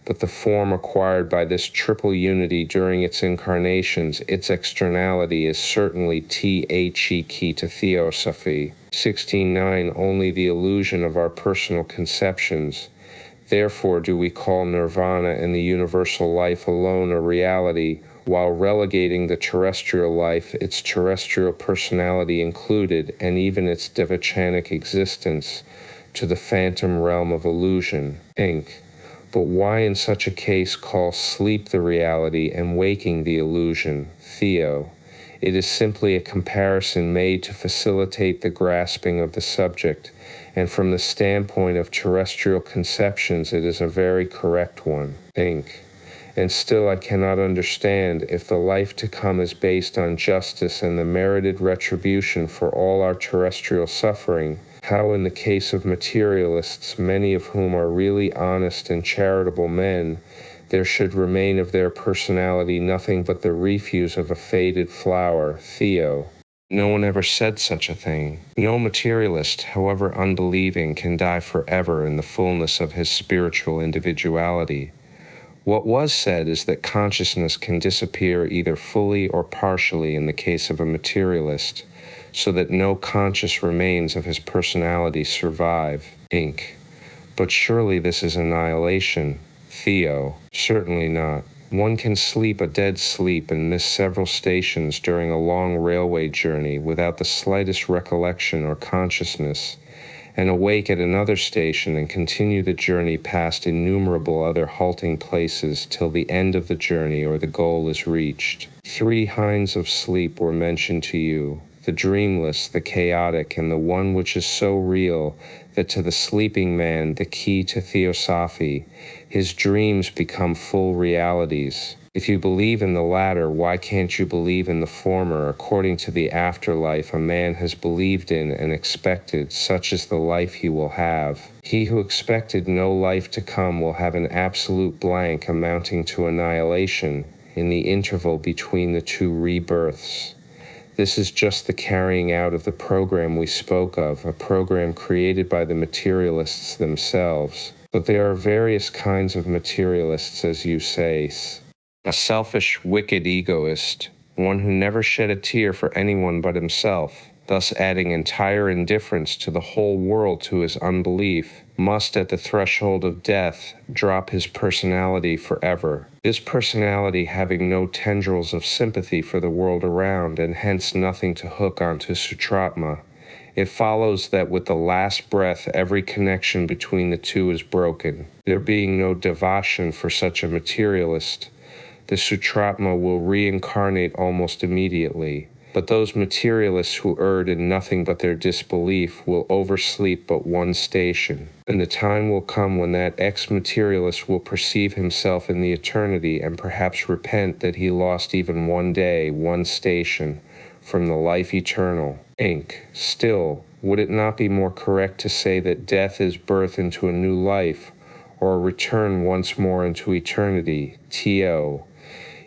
But the form acquired by this triple unity during its incarnations, its externality, is certainly the key to Theosophy. 16.9 only the illusion of our personal conceptions. Therefore do we call nirvana and the universal life alone a reality, while relegating the terrestrial life, its terrestrial personality included, and even its devachanic existence, to the phantom realm of illusion. Inc. But why in such a case call sleep the reality and waking the illusion? Theo. It is simply a comparison made to facilitate the grasping of the subject, and from the standpoint of terrestrial conceptions it is a very correct one. Inc. And still I cannot understand, if the life to come is based on justice and the merited retribution for all our terrestrial suffering, how in the case of materialists, many of whom are really honest and charitable men, there should remain of their personality nothing but the refuse of a faded flower. Theo. No one ever said such a thing. No materialist, however unbelieving, can die forever in the fullness of his spiritual individuality. What was said is that consciousness can disappear either fully or partially in the case of a materialist, so that no conscious remains of his personality survive. Inc. But surely this is annihilation. Theo. Certainly not. One can sleep a dead sleep and miss several stations during a long railway journey without the slightest recollection or consciousness, and awake at another station and continue the journey past innumerable other halting places till the end of the journey or the goal is reached. 3 kinds of sleep were mentioned to you: the dreamless, the chaotic, and the one which is so real that to the sleeping man, the key to Theosophy, his dreams become full realities. If you believe in the latter, why can't you believe in the former? According to the afterlife a man has believed in and expected, such is the life he will have. He who expected no life to come will have an absolute blank amounting to annihilation in the interval between the 2 rebirths. This is just the carrying out of the program we spoke of, a program created by the materialists themselves. But there are various kinds of materialists, as you say. A selfish, wicked egoist, one who never shed a tear for anyone but himself, thus adding entire indifference to the whole world to his unbelief, must at the threshold of death drop his personality forever. This personality having no tendrils of sympathy for the world around, and hence nothing to hook onto Sutratma, it follows that with the last breath every connection between the two is broken. There being no devotion for such a materialist, the Sutratma will reincarnate almost immediately, But those materialists who erred in nothing but their disbelief will oversleep but one station, and the time will come when that ex-materialist will perceive himself in the eternity and perhaps repent that he lost even one day, one station, from the life eternal. Inc. Still, would it not be more correct to say that death is birth into a new life, or a return once more into eternity? T.O.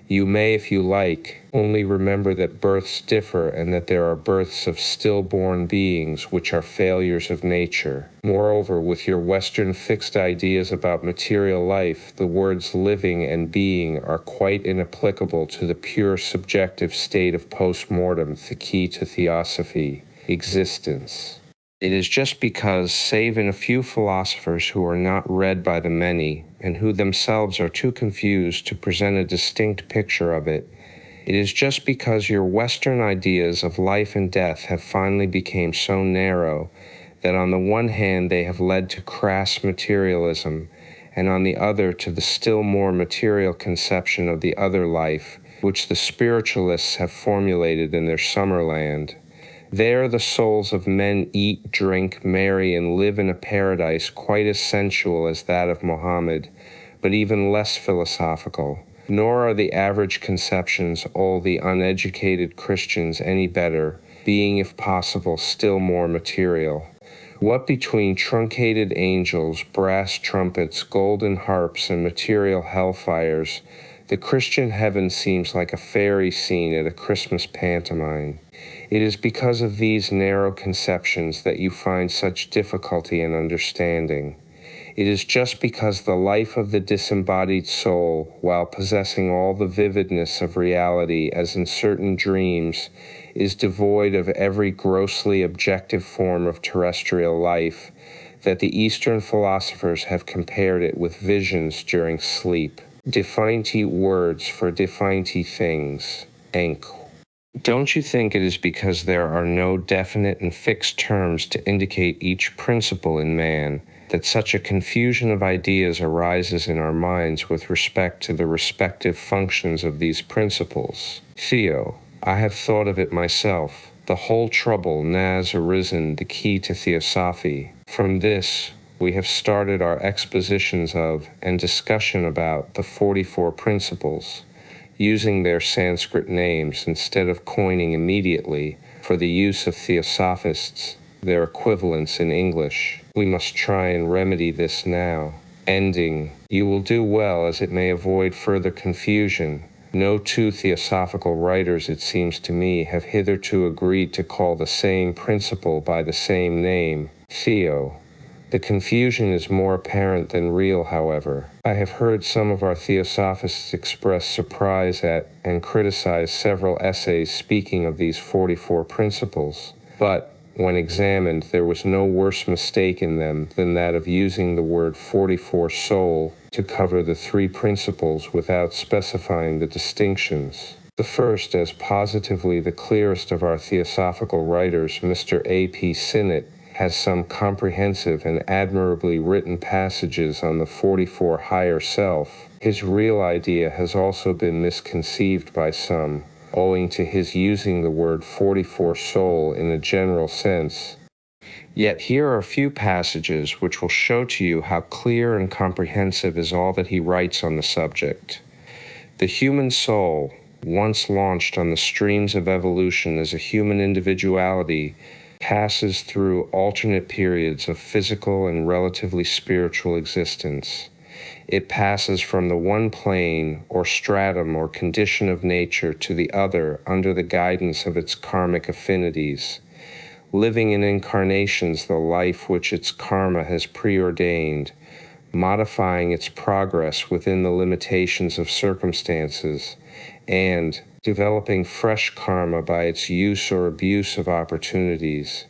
You may, if you like, only remember that births differ and that there are births of stillborn beings which are failures of nature. Moreover, with your Western fixed ideas about material life, the words living and being are quite inapplicable to the pure subjective state of post-mortem, the key to Theosophy, existence. It is just because, save in a few philosophers who are not read by the many, and who themselves are too confused to present a distinct picture of it, it is just because your Western ideas of life and death have finally become so narrow that on the one hand they have led to crass materialism, and on the other to the still more material conception of the other life, which the spiritualists have formulated in their Summerland. There the souls of men eat, drink, marry, and live in a paradise quite as sensual as that of Mohammed, but even less philosophical. Nor are the average conceptions all the uneducated Christians any better, being, if possible, still more material. What between truncated angels, brass trumpets, golden harps, and material hellfires, the Christian heaven seems like a fairy scene at a Christmas pantomime. It is because of these narrow conceptions that you find such difficulty in understanding. It is just because the life of the disembodied soul, while possessing all the vividness of reality as in certain dreams, is devoid of every grossly objective form of terrestrial life, that the Eastern philosophers have compared it with visions during sleep. Definite words for definite things. Enk. Don't you think it is because there are no definite and fixed terms to indicate each principle in man that such a confusion of ideas arises in our minds with respect to the respective functions of these principles? Theo, I have thought of it myself. The whole trouble has arisen the key to Theosophy. From this, we have started our expositions of and discussion about the 44 principles, using their Sanskrit names instead of coining immediately, for the use of Theosophists, their equivalents in English. We must try and remedy this now. Ending. You will do well, as it may avoid further confusion. No two theosophical writers, it seems to me, have hitherto agreed to call the same principle by the same name, Theo. The confusion is more apparent than real, however. I have heard some of our Theosophists express surprise at and criticize several essays speaking of these 44 principles, but, when examined, there was no worse mistake in them than that of using the word 44 soul to cover the 3 principles without specifying the distinctions. The first, as positively the clearest of our theosophical writers, Mr. A.P. Sinnett, has some comprehensive and admirably written passages on the 44 higher self. His real idea has also been misconceived by some, owing to his using the word 44 soul in a general sense. Yet here are a few passages which will show to you how clear and comprehensive is all that he writes on the subject. The human soul, once launched on the streams of evolution as a human individuality, passes through alternate periods of physical and relatively spiritual existence. It passes from the one plane or stratum or condition of nature to the other under the guidance of its karmic affinities, living in incarnations the life which its karma has preordained, modifying its progress within the limitations of circumstances, and developing fresh karma by its use or abuse of opportunities.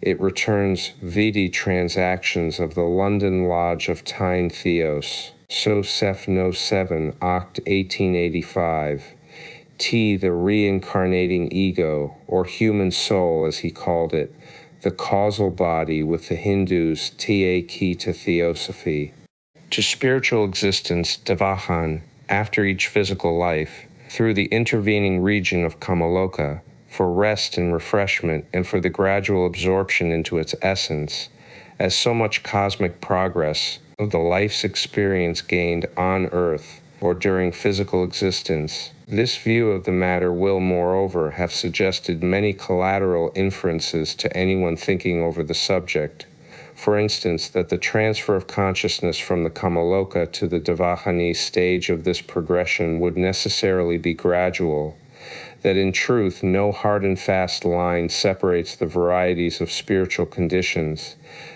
It returns vidi transactions of the London Lodge of Tyne Theos, So Sef No 7, Oct. 1885. T, the reincarnating ego, or human soul as he called it, the causal body with the Hindus, Ta key to Theosophy. To spiritual existence, Devahan, after each physical life, through the intervening region of Kamaloka, for rest and refreshment, and for the gradual absorption into its essence, as so much cosmic progress of the life's experience gained on Earth or during physical existence. This view of the matter will, moreover, have suggested many collateral inferences to anyone thinking over the subject. For instance, that the transfer of consciousness from the Kamaloka to the Devahani stage of this progression would necessarily be gradual, that in truth no hard and fast line separates the varieties of spiritual conditions,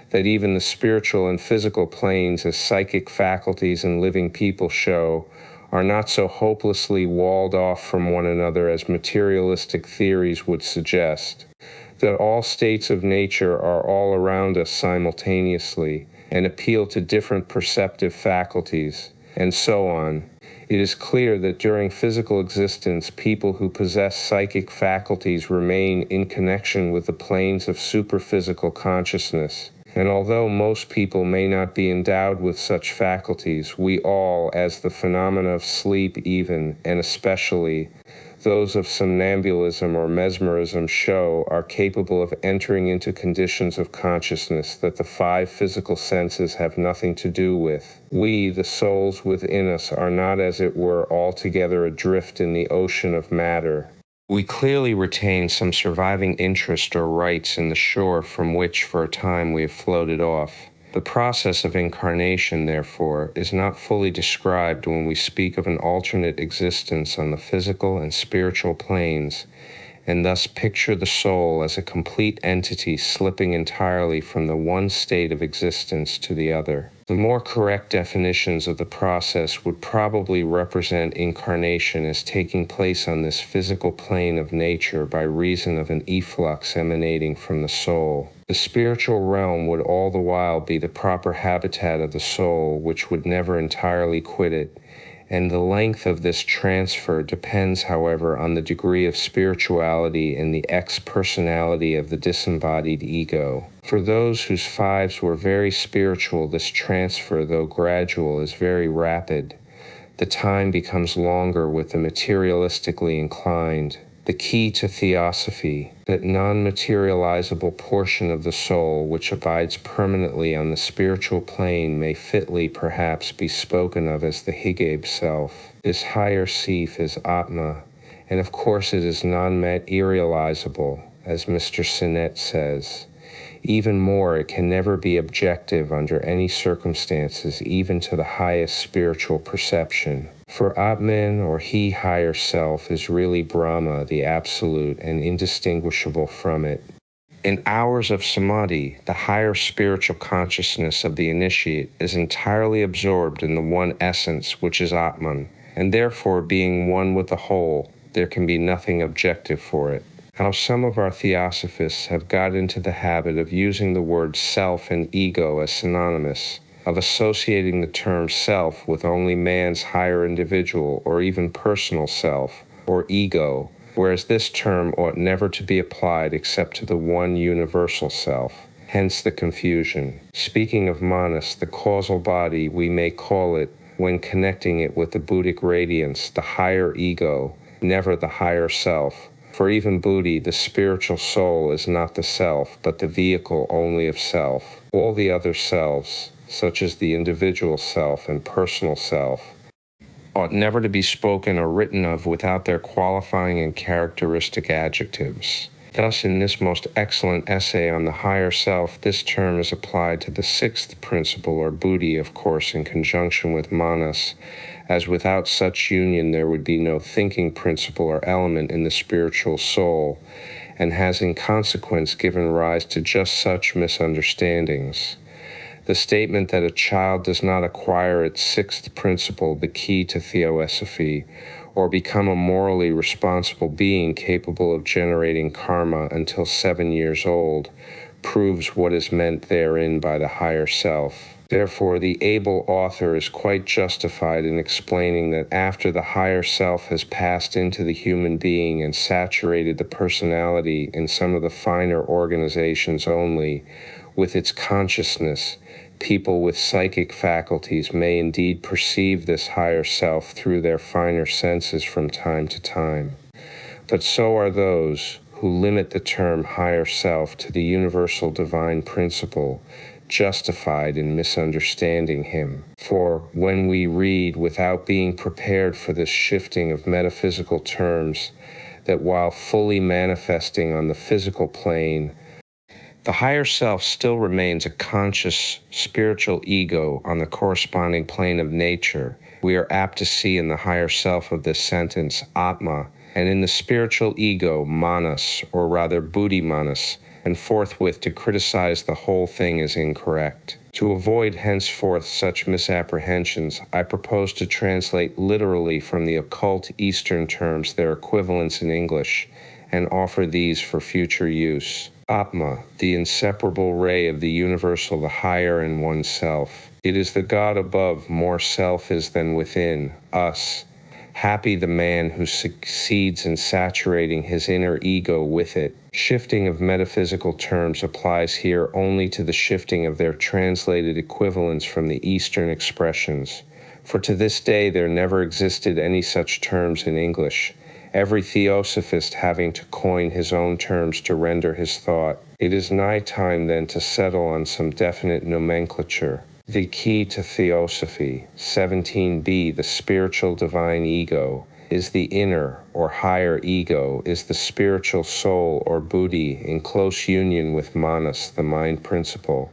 that even the spiritual and physical planes as psychic faculties and living people show are not so hopelessly walled off from one another as materialistic theories would suggest, that all states of nature are all around us simultaneously and appeal to different perceptive faculties, and so on. It is clear that during physical existence, people who possess psychic faculties remain in connection with the planes of superphysical consciousness. And although most people may not be endowed with such faculties, we all, as the phenomena of sleep even, and especially those of somnambulism or mesmerism show, are capable of entering into conditions of consciousness that the five physical senses have nothing to do with. We, the souls within us, are not, as it were, altogether adrift in the ocean of matter. We clearly retain some surviving interest or rights in the shore from which for a time we have floated off. The process of incarnation, therefore, is not fully described when we speak of an alternate existence on the physical and spiritual planes, and thus picture the soul as a complete entity slipping entirely from the one state of existence to the other. The more correct definitions of the process would probably represent incarnation as taking place on this physical plane of nature by reason of an efflux emanating from the soul. The spiritual realm would all the while be the proper habitat of the soul, which would never entirely quit it, and the length of this transfer depends, however, on the degree of spirituality and the ex-personality of the disembodied ego. For those whose fives were very spiritual, this transfer, though gradual, is very rapid. The time becomes longer with the materialistically inclined. The key to Theosophy, that non-materializable portion of the soul which abides permanently on the spiritual plane, may fitly perhaps be spoken of as the Higab self. This higher self is Atma, and of course it is non-materializable, as Mr. Sinnett says. Even more, it can never be objective under any circumstances, even to the highest spiritual perception. For Atman, or he higher self, is really Brahma, the absolute, and indistinguishable from it. In hours of samadhi, the higher spiritual consciousness of the initiate is entirely absorbed in the one essence, which is Atman, and therefore, being one with the whole, there can be nothing objective for it. How some of our theosophists have got into the habit of using the words self and ego as synonymous, of associating the term self with only man's higher individual or even personal self, or ego, whereas this term ought never to be applied except to the one universal self. Hence the confusion. Speaking of manas, the causal body, we may call it, when connecting it with the Buddhic radiance, the higher ego, never the higher self. For even Buddhi, the spiritual soul, is not the self, but the vehicle only of self. All the other selves, such as the individual self and personal self, ought never to be spoken or written of without their qualifying and characteristic adjectives. Thus, in this most excellent essay on the higher self, this term is applied to the sixth principle, or Buddhi, of course, in conjunction with manas, as without such union there would be no thinking principle or element in the spiritual soul, and has in consequence given rise to just such misunderstandings. The statement that a child does not acquire its sixth principle, the key to Theosophy, or become a morally responsible being capable of generating karma until 7 years old, proves what is meant therein by the higher self. Therefore, the able author is quite justified in explaining that after the higher self has passed into the human being and saturated the personality in some of the finer organizations only, with its consciousness, people with psychic faculties may indeed perceive this higher self through their finer senses from time to time. But so are those who limit the term higher self to the universal divine principle, justified in misunderstanding him. For when we read, without being prepared for this shifting of metaphysical terms, that while fully manifesting on the physical plane, the higher self still remains a conscious, spiritual ego on the corresponding plane of nature, we are apt to see in the higher self of this sentence, Atma, and in the spiritual ego, Manas, or rather Buddhi-Manas, and forthwith to criticize the whole thing as incorrect. To avoid henceforth such misapprehensions, I propose to translate literally from the occult Eastern terms their equivalents in English, and offer these for future use. Atma, the inseparable ray of the universal, the higher in oneself. It is the God above, more self is than within, us. Happy the man who succeeds in saturating his inner ego with it. Shifting of metaphysical terms applies here only to the shifting of their translated equivalents from the Eastern expressions, for to this day there never existed any such terms in English, every theosophist having to coin his own terms to render his thought. It is nigh time then to settle on some definite nomenclature. The key to Theosophy, 17b, the spiritual divine ego, is the inner or higher ego, is the spiritual soul or buddhi in close union with Manas, the mind principle,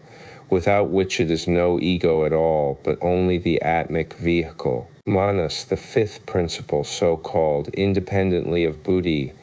without which it is no ego at all, but only the atmic vehicle. Manas, the fifth principle, so-called, independently of buddhi.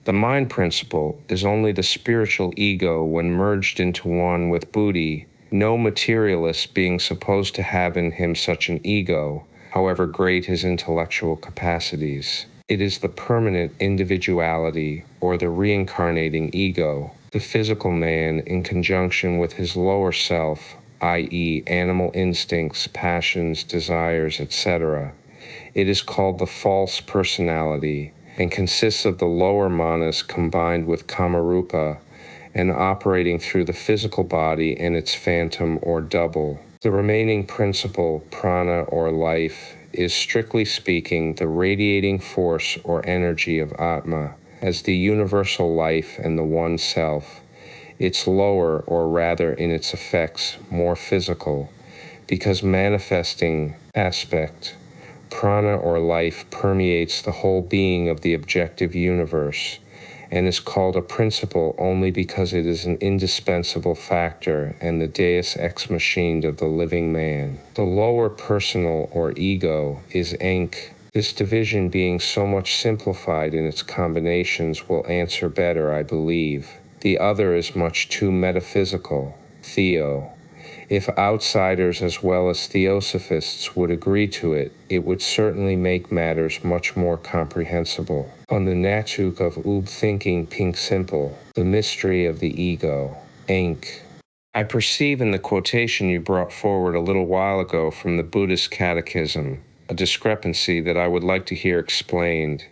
The mind principle is only the spiritual ego when merged into one with buddhi, no materialist being supposed to have in him such an ego, however great his intellectual capacities. It is the permanent individuality, or the reincarnating ego, the physical man in conjunction with his lower self, i.e., animal instincts, passions, desires, etc. It is called the false personality, and consists of the lower manas combined with kamarupa, and operating through the physical body and its phantom or double. The remaining principle, prana or life, is strictly speaking the radiating force or energy of Atma, as the universal life and the one self. Its lower, or rather in its effects, more physical, because manifesting aspect, prana or life permeates the whole being of the objective universe, and is called a principle only because it is an indispensable factor and the deus ex machina of the living man. The lower personal or ego is Enk. This division being so much simplified in its combinations will answer better, I believe. The other is much too metaphysical, Theo. If outsiders as well as theosophists would agree to it, it would certainly make matters much more comprehensible. On the natuk of thinking pink simple, the mystery of the ego, Enk. I perceive in the quotation you brought forward a little while ago from the Buddhist Catechism a discrepancy that I would like to hear explained.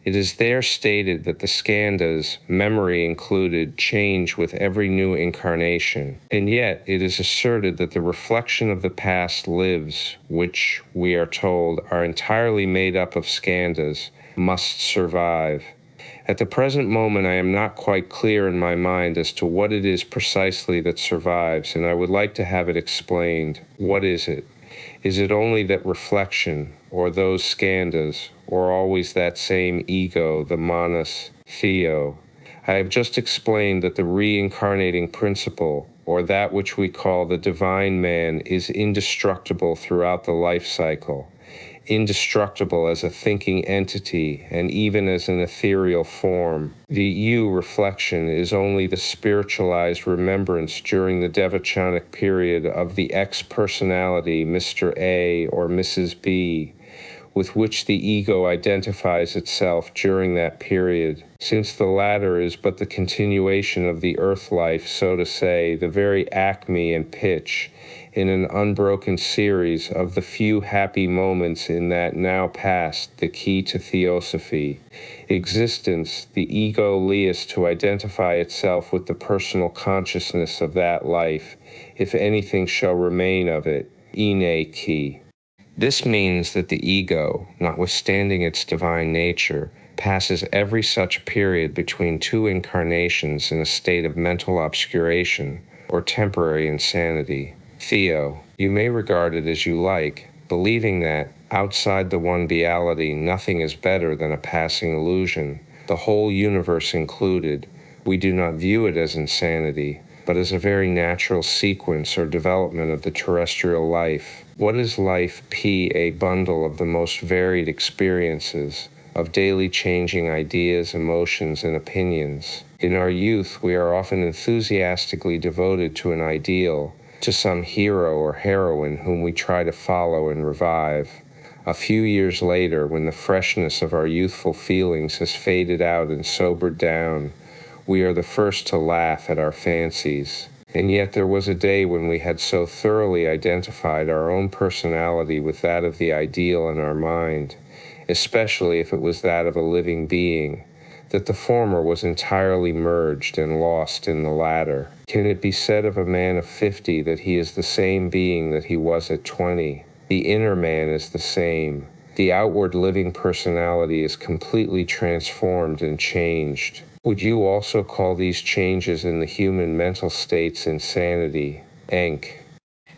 It is there stated that the skandhas, memory included, change with every new incarnation, and yet it is asserted that the reflection of the past lives, which, we are told, are entirely made up of skandhas, must survive. At the present moment I am not quite clear in my mind as to what it is precisely that survives, and I would like to have it explained. What is it? Is it only that reflection, or those skandhas, or always that same ego, the manas, theo? I have just explained that the reincarnating principle, or that which we call the divine man, is indestructible throughout the life cycle, indestructible as a thinking entity and even as an ethereal form. The you reflection is only the spiritualized remembrance during the devachanic period of the X-personality, Mr. A or Mrs. B, with which the ego identifies itself during that period. Since the latter is but the continuation of the earth life, so to say, the very acme and pitch, in an unbroken series of the few happy moments in that now past, the key to Theosophy. Existence, the ego lias to identify itself with the personal consciousness of that life, if anything shall remain of it, ine key. This means that the ego, notwithstanding its divine nature, passes every such period between two incarnations in a state of mental obscuration or temporary insanity. Theo, you may regard it as you like, believing that, outside the one reality, nothing is better than a passing illusion, the whole universe included. We do not view it as insanity, but as a very natural sequence or development of the terrestrial life. What is life? A bundle of the most varied experiences, of daily changing ideas, emotions, and opinions. In our youth, we are often enthusiastically devoted to an ideal, to some hero or heroine whom we try to follow and revive. A few years later, when the freshness of our youthful feelings has faded out and sobered down, we are the first to laugh at our fancies. And yet there was a day when we had so thoroughly identified our own personality with that of the ideal in our mind, especially if it was that of a living being, that the former was entirely merged and lost in the latter. Can it be said of a man of 50 that he is the same being that he was at 20? The inner man is the same. The outward living personality is completely transformed and changed. Would you also call these changes in the human mental states insanity? Enk.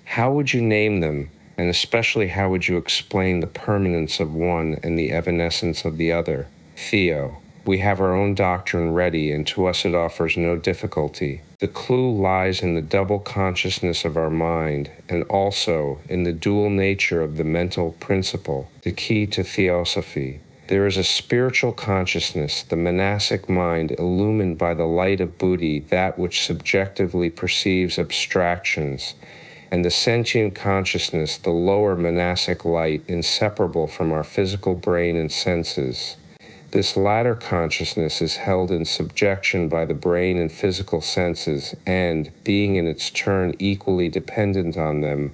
How would you name them, and especially how would you explain the permanence of one and the evanescence of the other? Theo. We have our own doctrine ready, and to us it offers no difficulty. The clue lies in the double consciousness of our mind, and also in the dual nature of the mental principle, the key to Theosophy. There is a spiritual consciousness, the monastic mind illumined by the light of Buddhi, that which subjectively perceives abstractions, and the sentient consciousness, the lower monastic light, inseparable from our physical brain and senses. This latter consciousness is held in subjection by the brain and physical senses, and, being in its turn equally dependent on them,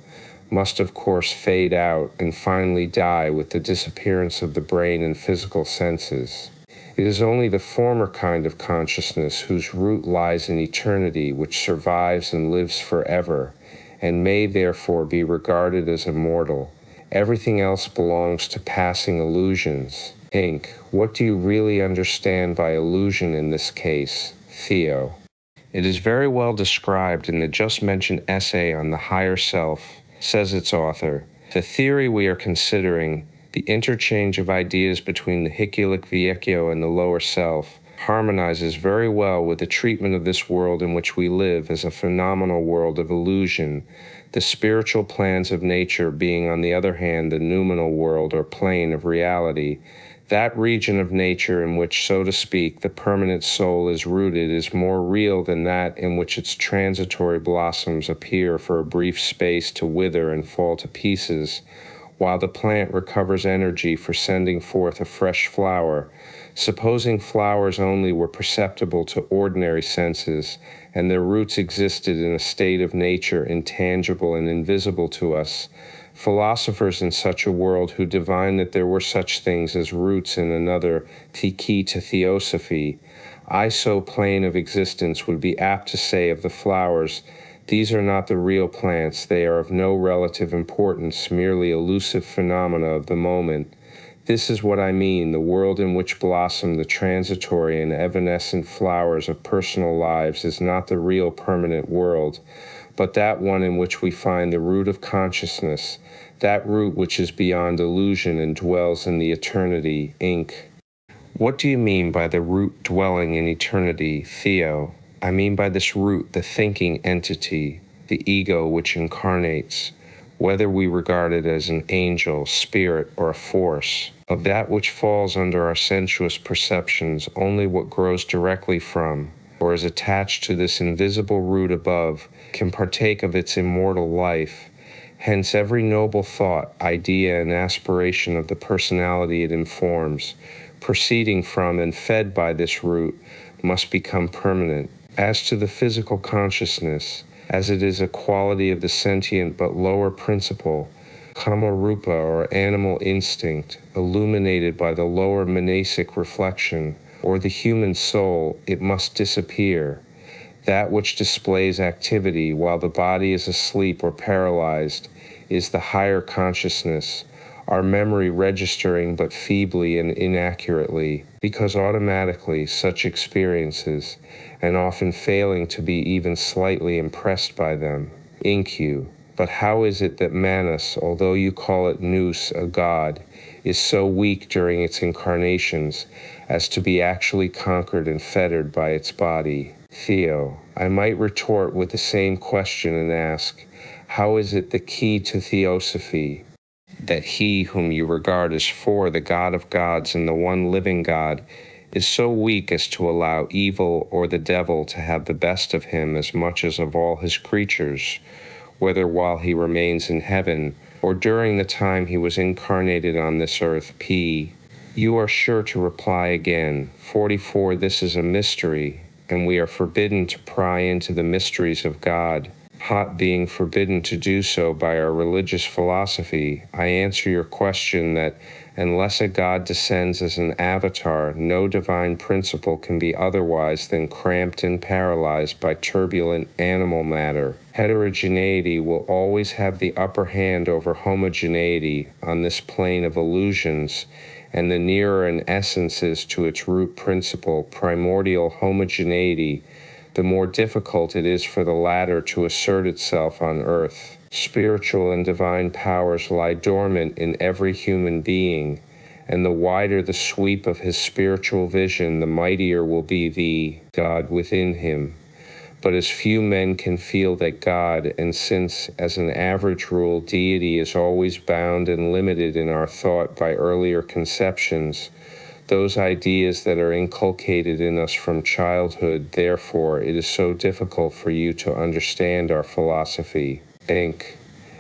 must of course fade out and finally die with the disappearance of the brain and physical senses. It is only the former kind of consciousness whose root lies in eternity which survives and lives forever, and may therefore be regarded as immortal. Everything else belongs to passing illusions. Inc. What do you really understand by illusion in this case? Theo. It is very well described in the just mentioned essay on the higher self. Says its author, the theory we are considering, the interchange of ideas between the hiculic vecchio and the lower self, harmonizes very well with the treatment of this world in which we live as a phenomenal world of illusion, the spiritual plans of nature being on the other hand the noumenal world or plane of reality. That region of nature in which, so to speak, the permanent soul is rooted is more real than that in which its transitory blossoms appear for a brief space to wither and fall to pieces, while the plant recovers energy for sending forth a fresh flower. Supposing flowers only were perceptible to ordinary senses, and their roots existed in a state of nature intangible and invisible to us, philosophers in such a world who divine that there were such things as roots in another, the key to Theosophy, plane of existence, would be apt to say of the flowers, these are not the real plants, they are of no relative importance, merely elusive phenomena of the moment. This is what I mean, the world in which blossom the transitory and evanescent flowers of personal lives is not the real permanent world, but that one in which we find the root of consciousness, that root which is beyond illusion and dwells in the eternity, Inc. What do you mean by the root dwelling in eternity, Theo? I mean by this root the thinking entity, the ego which incarnates, whether we regard it as an angel, spirit, or a force. Of that which falls under our sensuous perceptions, only what grows directly from, or is attached to this invisible root above, can partake of its immortal life. Hence every noble thought, idea, and aspiration of the personality it informs, proceeding from and fed by this root, must become permanent. As to the physical consciousness, as it is a quality of the sentient but lower principle, kama rupa or animal instinct, illuminated by the lower monasic reflection, or the human soul, it must disappear. That which displays activity while the body is asleep or paralyzed is the higher consciousness. our memory registering but feebly and inaccurately, because automatically such experiences, and often failing to be even slightly impressed by them. Incu. But how is it that Manus, although you call it Nous, a god, is so weak during its incarnations as to be actually conquered and fettered by its body? Theo. I might retort with the same question and ask, how is it the key to Theosophy that he whom you regard as the God of gods and the one living God is so weak as to allow evil or the devil to have the best of him as much as of all his creatures, whether while he remains in heaven or during the time he was incarnated on this earth? P. You are sure to reply again, 44. This is a mystery, and we are forbidden to pry into the mysteries of God. Hot being forbidden to do so by our religious philosophy, I answer your question that unless a God descends as an avatar, no divine principle can be otherwise than cramped and paralyzed by turbulent animal matter. Heterogeneity will always have the upper hand over homogeneity on this plane of illusions, and the nearer an essence is to its root principle, primordial homogeneity, the more difficult it is for the latter to assert itself on earth. Spiritual and divine powers lie dormant in every human being, and the wider the sweep of his spiritual vision, the mightier will be the God within him. But as few men can feel that God, and since, as an average rule, deity is always bound and limited in our thought by earlier conceptions, those ideas that are inculcated in us from childhood, therefore, it is so difficult for you to understand our philosophy. Think.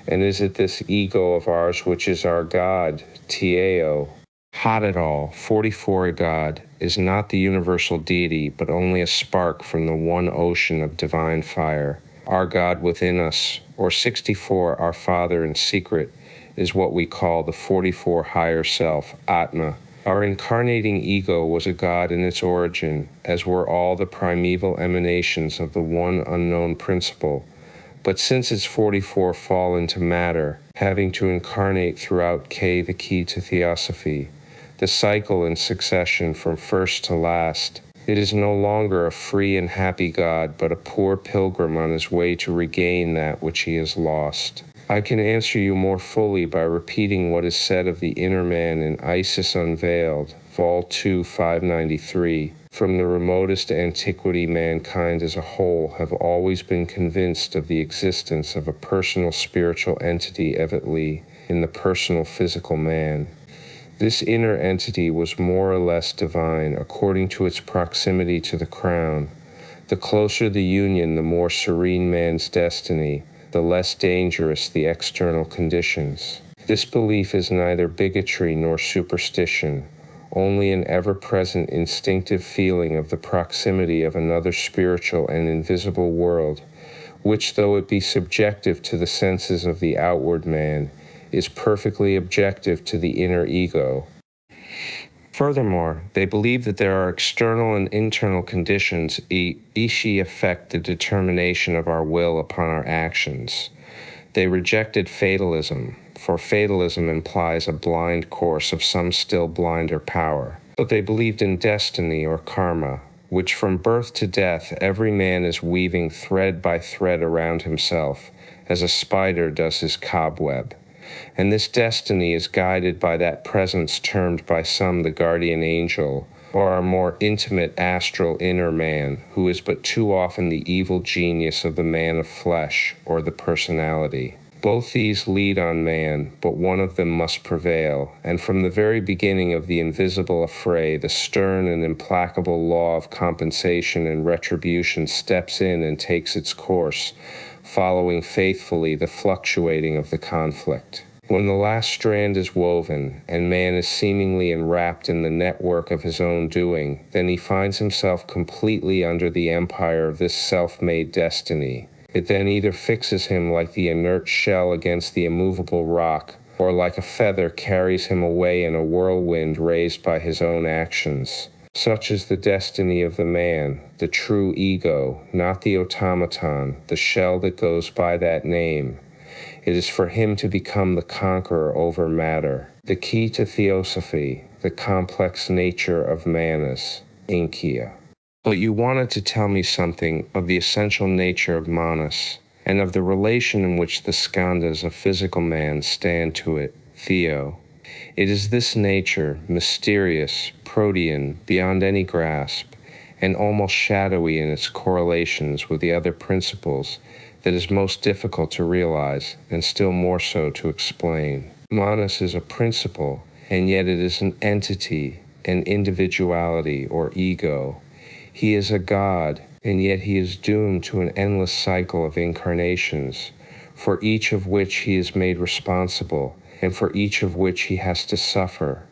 And is it this ego of ours which is our God, Tieo? Hot at all, 44. God is not the universal deity, but only a spark from the one ocean of divine fire. Our God within us, or 64, our Father in secret, is what we call the 44 higher self, Atma. Our incarnating ego was a god in its origin, as were all the primeval emanations of the one unknown principle. But since its 44 fall into matter, having to incarnate throughout K, the key to Theosophy, the cycle in succession from first to last, it is no longer a free and happy god, but a poor pilgrim on his way to regain that which he has lost. I can answer you more fully by repeating what is said of the inner man in Isis Unveiled, Vol. 2, 593. From the remotest antiquity, mankind as a whole have always been convinced of the existence of a personal spiritual entity, evidently in the personal physical man. This inner entity was more or less divine according to its proximity to the crown. The closer the union, the more serene man's destiny, the less dangerous the external conditions. This belief is neither bigotry nor superstition, only an ever-present instinctive feeling of the proximity of another spiritual and invisible world, which, though it be subjective to the senses of the outward man, is perfectly objective to the inner ego. Furthermore, they believe that there are external and internal conditions each affect the determination of our will upon our actions. They rejected fatalism, for fatalism implies a blind course of some still blinder power. But they believed in destiny or karma, which from birth to death every man is weaving thread by thread around himself, as a spider does his cobweb. And this destiny is guided by that presence termed by some the guardian angel, or our more intimate astral inner man, who is but too often the evil genius of the man of flesh, or the personality. Both these lead on man, but one of them must prevail, and from the very beginning of the invisible affray, the stern and implacable law of compensation and retribution steps in and takes its course, following faithfully the fluctuating of the conflict. When the last strand is woven, and man is seemingly enwrapped in the network of his own doing, then he finds himself completely under the empire of this self-made destiny. It then either fixes him like the inert shell against the immovable rock, or like a feather carries him away in a whirlwind raised by his own actions. Such is the destiny of the man, the true ego, not the automaton, the shell that goes by that name. It is for him to become the conqueror over matter. The key to Theosophy, the complex nature of Manas, Inkia. But you wanted to tell me something of the essential nature of Manas, and of the relation in which the skandhas of physical man stand to it, Theo. It is this nature, mysterious, protean, beyond any grasp, and almost shadowy in its correlations with the other principles, that is most difficult to realize, and still more so to explain. Manas is a principle, and yet it is an entity, an individuality or ego. He is a god, and yet he is doomed to an endless cycle of incarnations, for each of which he is made responsible, and for each of which he has to suffer.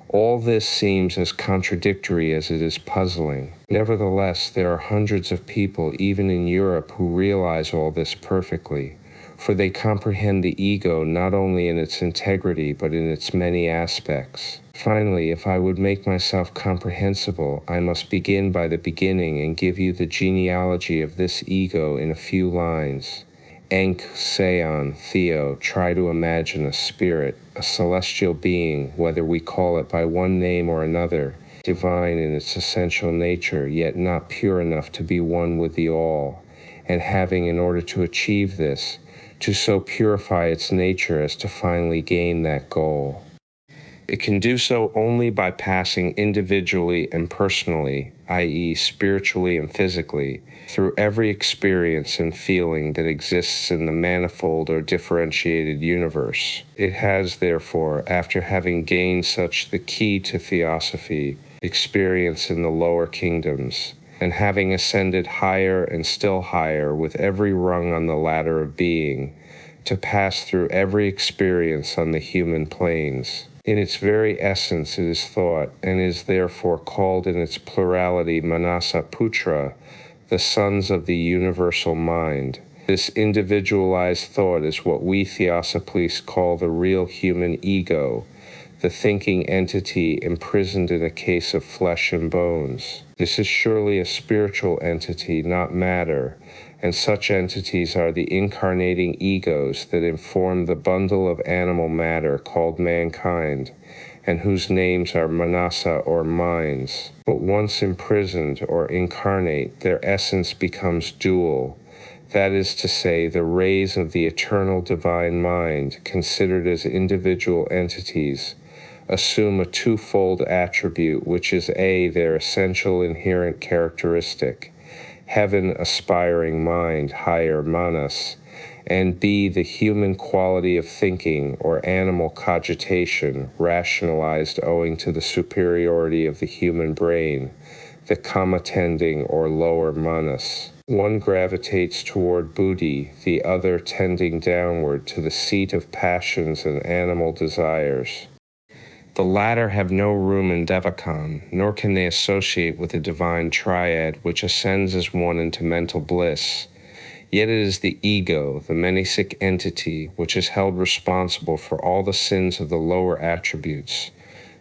All this seems as contradictory as it is puzzling. Nevertheless, there are hundreds of people, even in Europe, who realize all this perfectly, for they comprehend the ego not only in its integrity, but in its many aspects. Finally, if I would make myself comprehensible, I must begin by the beginning and give you the genealogy of this ego in a few lines. Enk, Seon, Theo, try to imagine a spirit, a celestial being, whether we call it by one name or another, divine in its essential nature, yet not pure enough to be one with the all, and having, in order to achieve this, to so purify its nature as to finally gain that goal. It can do so only by passing individually and personally, i.e., spiritually and physically, through every experience and feeling that exists in the manifold or differentiated universe. It has, therefore, after having gained such the key to Theosophy, experience in the lower kingdoms, and having ascended higher and still higher with every rung on the ladder of being, to pass through every experience on the human planes. In its very essence it is thought, and is therefore called in its plurality Manasa Putra, the sons of the universal mind. This individualized thought is what we Theosophists call the real human ego, the thinking entity imprisoned in a case of flesh and bones. This is surely a spiritual entity, not matter, and such entities are the incarnating egos that inform the bundle of animal matter called mankind, and whose names are manasa or minds. But once imprisoned or incarnate, their essence becomes dual, that is to say, the rays of the eternal divine mind, considered as individual entities, assume a twofold attribute, which is A, their essential inherent characteristic, heaven aspiring mind, higher manas, and B, the human quality of thinking or animal cogitation, rationalized owing to the superiority of the human brain, the kama tending or lower manas. One gravitates toward buddhi, the other tending downward to the seat of passions and animal desires. The latter have no room in Devachan, nor can they associate with the divine triad which ascends as one into mental bliss. Yet it is the ego, the many-sick entity, which is held responsible for all the sins of the lower attributes,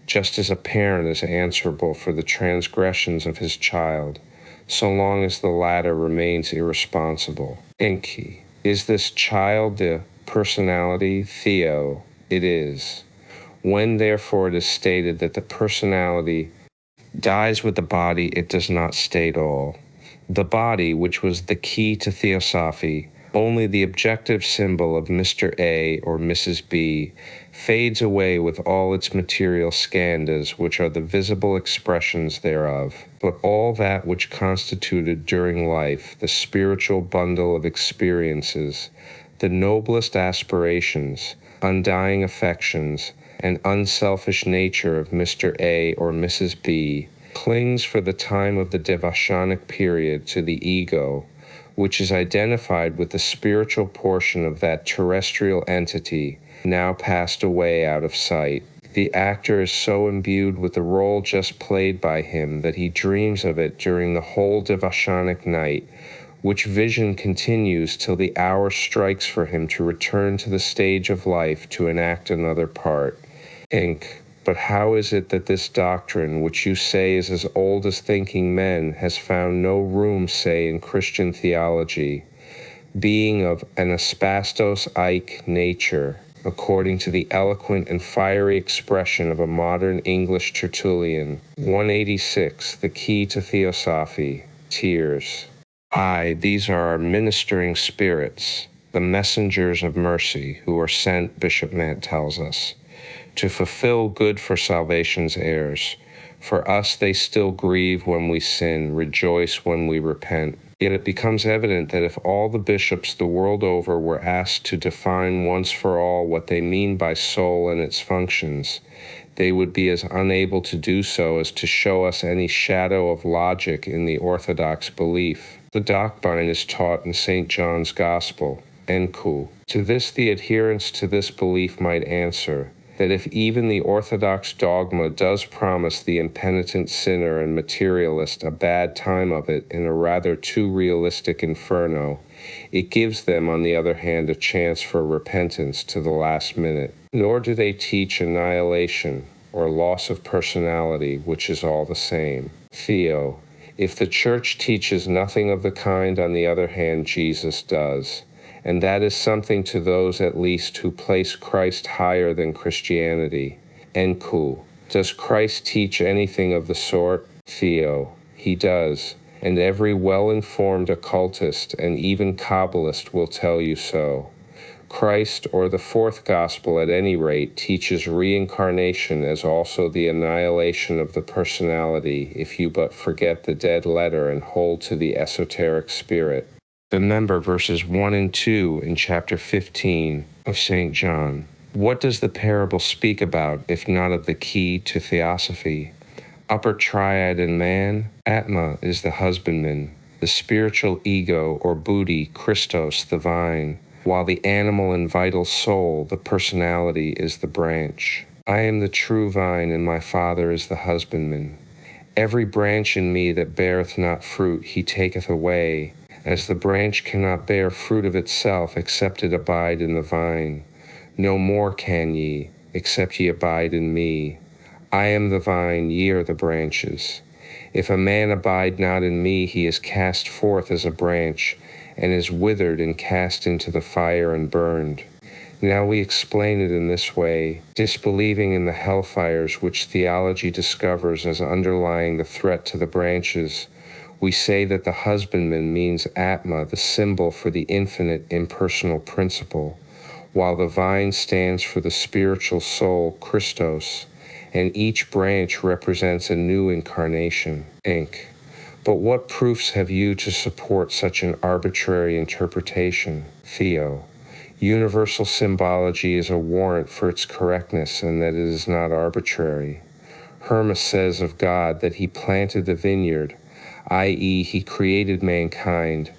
just as a parent is answerable for the transgressions of his child, so long as the latter remains irresponsible. Enki. Is this child the personality? Theo. It is. When, therefore, it is stated that the personality dies with the body, it does not state all. The body, which was the key to Theosophy, only the objective symbol of Mr. A or Mrs. B, fades away with all its material skandhas, which are the visible expressions thereof. But all that which constituted during life the spiritual bundle of experiences, the noblest aspirations, undying affections, and unselfish nature of Mr. A or Mrs. B, clings for the time of the Devashanic period to the ego, which is identified with the spiritual portion of that terrestrial entity now passed away out of sight. The actor is so imbued with the role just played by him that he dreams of it during the whole Devashanic night, which vision continues till the hour strikes for him to return to the stage of life to enact another part. Inc. But how is it that this doctrine, which you say is as old as thinking men, has found no room, say, in Christian theology? being of an asbestos-like nature, according to the eloquent and fiery expression of a modern English Tertullian. 186, The Key to Theosophy, Tears. Aye, these are our ministering spirits, the messengers of mercy, who are sent, Bishop Mant tells us, to fulfill good for salvation's heirs. For us they still grieve when we sin, rejoice when we repent. Yet it becomes evident that if all the bishops the world over were asked to define once for all what they mean by soul and its functions, they would be as unable to do so as to show us any shadow of logic in the orthodox belief. The doctrine is taught in St. John's Gospel. Enku. To this the adherents to this belief might answer, that if even the orthodox dogma does promise the impenitent sinner and materialist a bad time of it in a rather too realistic inferno, it gives them, on the other hand, a chance for repentance to the last minute. Nor do they teach annihilation or loss of personality, which is all the same. Theo. If the Church teaches nothing of the kind, on the other hand, Jesus does. And that is something to those at least who place Christ higher than Christianity. Enku. Does Christ teach anything of the sort? Theo. He does, and every well-informed occultist and even Kabbalist will tell you so. Christ, or the fourth gospel at any rate, teaches reincarnation as also the annihilation of the personality, if you but forget the dead letter and hold to the esoteric spirit. Remember verses 1 and 2 in chapter 15 of St. John. What does the parable speak about, if not of the key to Theosophy? Upper triad in man, Atma is the husbandman, the spiritual ego or booty, Christos, the vine, while the animal and vital soul, the personality, is the branch. I am the true vine, and my Father is the husbandman. Every branch in me that beareth not fruit he taketh away, as the branch cannot bear fruit of itself except it abide in the vine. No more can ye, except ye abide in me. I am the vine, ye are the branches. If a man abide not in me, he is cast forth as a branch, and is withered and cast into the fire and burned. Now we explain it in this way, disbelieving in the hellfires which theology discovers as underlying the threat to the branches. We say that the husbandman means Atma, the symbol for the infinite impersonal principle, while the vine stands for the spiritual soul, Christos, and each branch represents a new incarnation, Inc. But what proofs have you to support such an arbitrary interpretation? Theo. Universal symbology is a warrant for its correctness and that it is not arbitrary. Hermas says of God that he planted the vineyard, i.e., he created mankind.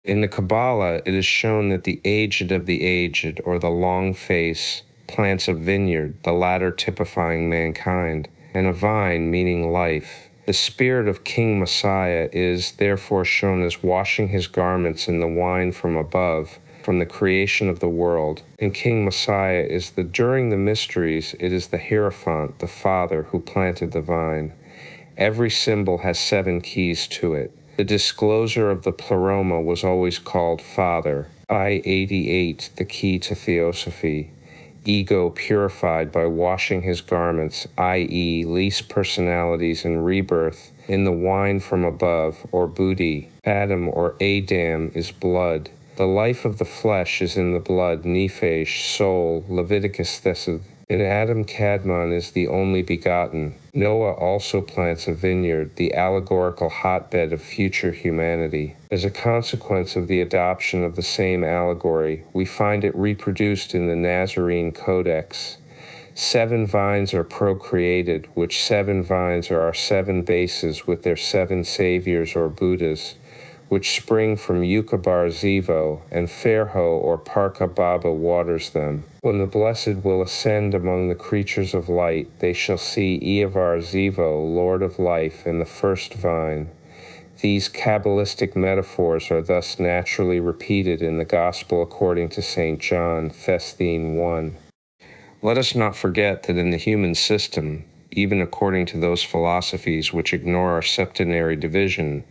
In the Kabbalah, it is shown that the aged of the aged, or the long face, plants a vineyard, the latter typifying mankind, and a vine meaning life. The spirit of King Messiah is therefore shown as washing his garments in the wine from above, from the creation of the world, and King Messiah is during the mysteries, it is the Hierophant, the Father, who planted the vine. Every symbol has 7 keys to it. The disclosure of the pleroma was always called Father. I-88, the key to Theosophy. Ego purified by washing his garments, i.e., least personalities in rebirth, in the wine from above, or booty. Adam, or Adam, is blood. The life of the flesh is in the blood, nephesh, soul, Leviticus Thessalonians. And Adam Kadmon is the only begotten. Noah also plants a vineyard, the allegorical hotbed of future humanity. As a consequence of the adoption of the same allegory, we find it reproduced in the Nazarene Codex. 7 vines are procreated, which 7 vines are our 7 bases with their 7 saviors or Buddhas, which spring from Yukabar Zivo, and Fairho or Parka Baba waters them. When the Blessed will ascend among the creatures of light, they shall see Eavar Zivo, Lord of Life, and the first vine. These Kabbalistic metaphors are thus naturally repeated in the Gospel according to St. John, Thessalonians 1. Let us not forget that in the human system, even according to those philosophies which ignore our septenary division,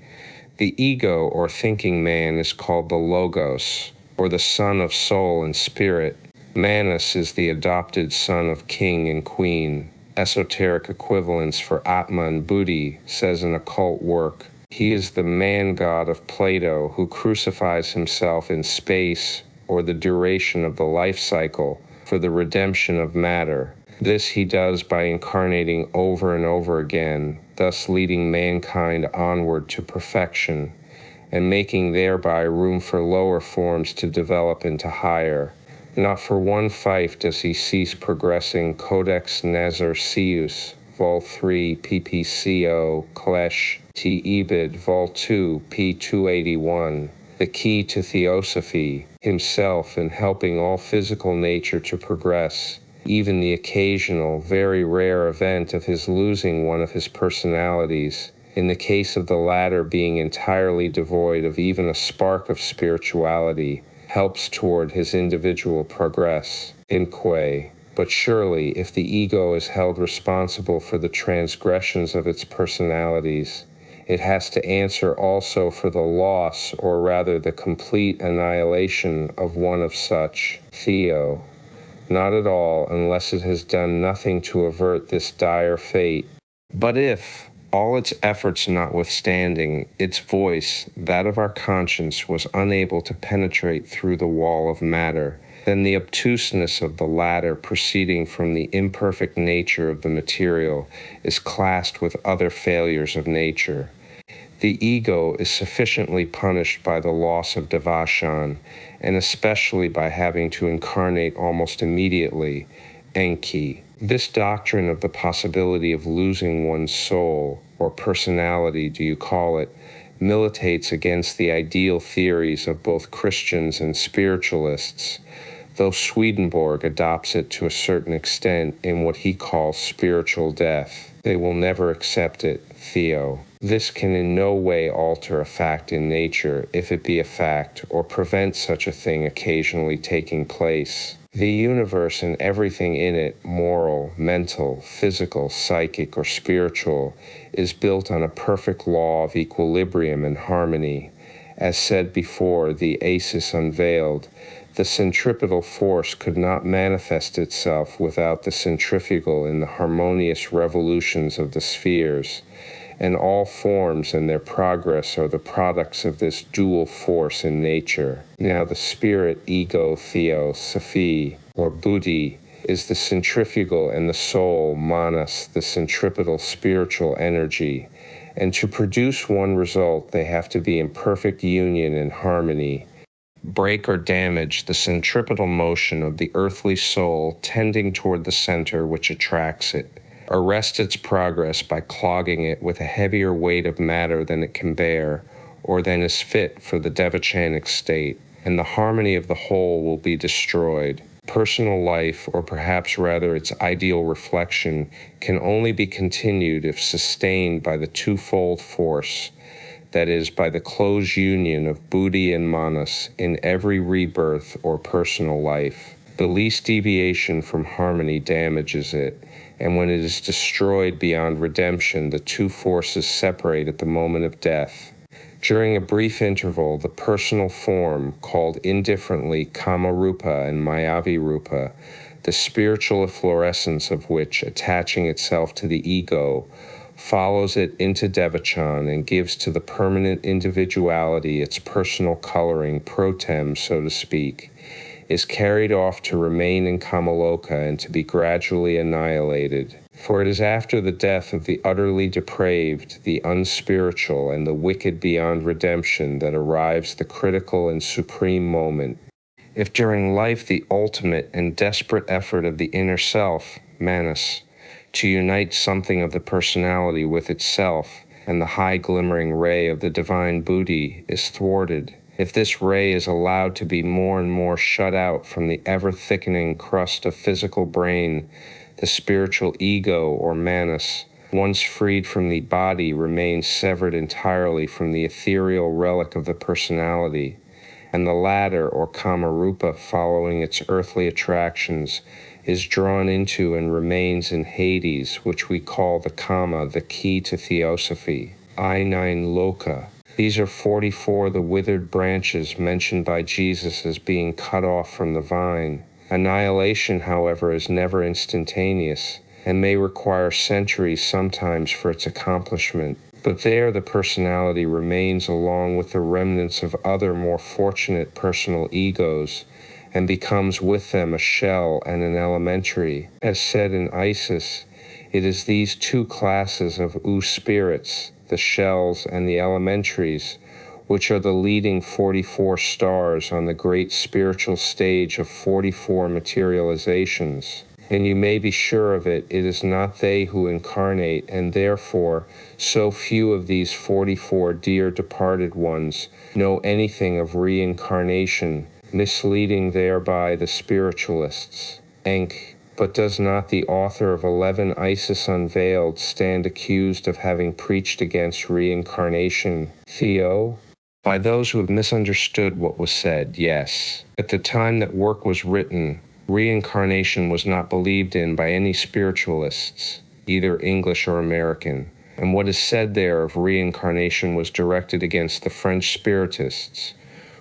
The ego or thinking man is called the Logos, or the son of soul and spirit. Manas is the adopted son of king and queen. Esoteric equivalents for Atma and Buddhi, says an occult work. He is the man-god of Plato who crucifies himself in space or the duration of the life cycle for the redemption of matter. This he does by incarnating over and over again, thus leading mankind onward to perfection, and making thereby room for lower forms to develop into higher. Not for one fife does he cease progressing. Codex Nazar Sius, Vol 3, PPCO, Klesh, T. Ebed, Vol 2, P. 281. The key to Theosophy, himself in helping all physical nature to progress, even the occasional, very rare event of his losing one of his personalities, in the case of the latter being entirely devoid of even a spark of spirituality, helps toward his individual progress. Inque. But surely, if the ego is held responsible for the transgressions of its personalities, it has to answer also for the loss, or rather the complete annihilation of one of such. Theo. Not at all, unless it has done nothing to avert this dire fate. But if, all its efforts notwithstanding, its voice, that of our conscience, was unable to penetrate through the wall of matter, then the obtuseness of the latter proceeding from the imperfect nature of the material is classed with other failures of nature. The ego is sufficiently punished by the loss of Devachan, and especially by having to incarnate almost immediately, Enki. This doctrine of the possibility of losing one's soul, or personality do you call it, militates against the ideal theories of both Christians and spiritualists, though Swedenborg adopts it to a certain extent in what he calls spiritual death. They will never accept it, Theo. This can in no way alter a fact in nature, if it be a fact, or prevent such a thing occasionally taking place. The universe and everything in it, moral, mental, physical, psychic, or spiritual, is built on a perfect law of equilibrium and harmony. As said before, the Asis unveiled, the centripetal force could not manifest itself without the centrifugal in the harmonious revolutions of the spheres, and all forms and their progress are the products of this dual force in nature. Now the spirit, ego, Theosophy, or Buddhi, is the centrifugal, and the soul, Manas, the centripetal spiritual energy, and to produce one result they have to be in perfect union and harmony. Break or damage the centripetal motion of the earthly soul tending toward the center which attracts it. Arrest its progress by clogging it with a heavier weight of matter than it can bear, or than is fit for the devachanic state, and the harmony of the whole will be destroyed. Personal life, or perhaps rather its ideal reflection, can only be continued if sustained by the twofold force, that is, by the close union of Buddhi and Manas in every rebirth or personal life. The least deviation from harmony damages it, and when it is destroyed beyond redemption, the two forces separate at the moment of death. During a brief interval, the personal form, called indifferently Kama-rupa and Mayavi-rupa, the spiritual efflorescence of which, attaching itself to the ego, follows it into Devachan and gives to the permanent individuality its personal coloring pro tem, so to speak, is carried off to remain in Kamaloka and to be gradually annihilated. For it is after the death of the utterly depraved, the unspiritual, and the wicked beyond redemption that arrives the critical and supreme moment. If during life the ultimate and desperate effort of the inner self, Manas, to unite something of the personality with itself, and the high glimmering ray of the divine Buddhi is thwarted, if this ray is allowed to be more and more shut out from the ever-thickening crust of physical brain, the spiritual ego, or Manas, once freed from the body, remains severed entirely from the ethereal relic of the personality, and the latter, or Kama-rupa, following its earthly attractions, is drawn into and remains in Hades, which we call the Kama, the key to Theosophy. I-9 Loka. These are 44 the withered branches mentioned by Jesus as being cut off from the vine. Annihilation, however, is never instantaneous, and may require centuries sometimes for its accomplishment. But there the personality remains along with the remnants of other more fortunate personal egos, and becomes with them a shell and an elementary. As said in Isis, it is these two classes of spirits, the shells and the elementaries, which are the leading 44 stars on the great spiritual stage of 44 materializations. And you may be sure of it, it is not they who incarnate, and therefore so few of these 44 dear departed ones know anything of reincarnation, misleading thereby the spiritualists. Enk. But does not the author of 11 Isis Unveiled stand accused of having preached against reincarnation? Theo? By those who have misunderstood what was said, yes. At the time that work was written, reincarnation was not believed in by any spiritualists, either English or American, and what is said there of reincarnation was directed against the French spiritists,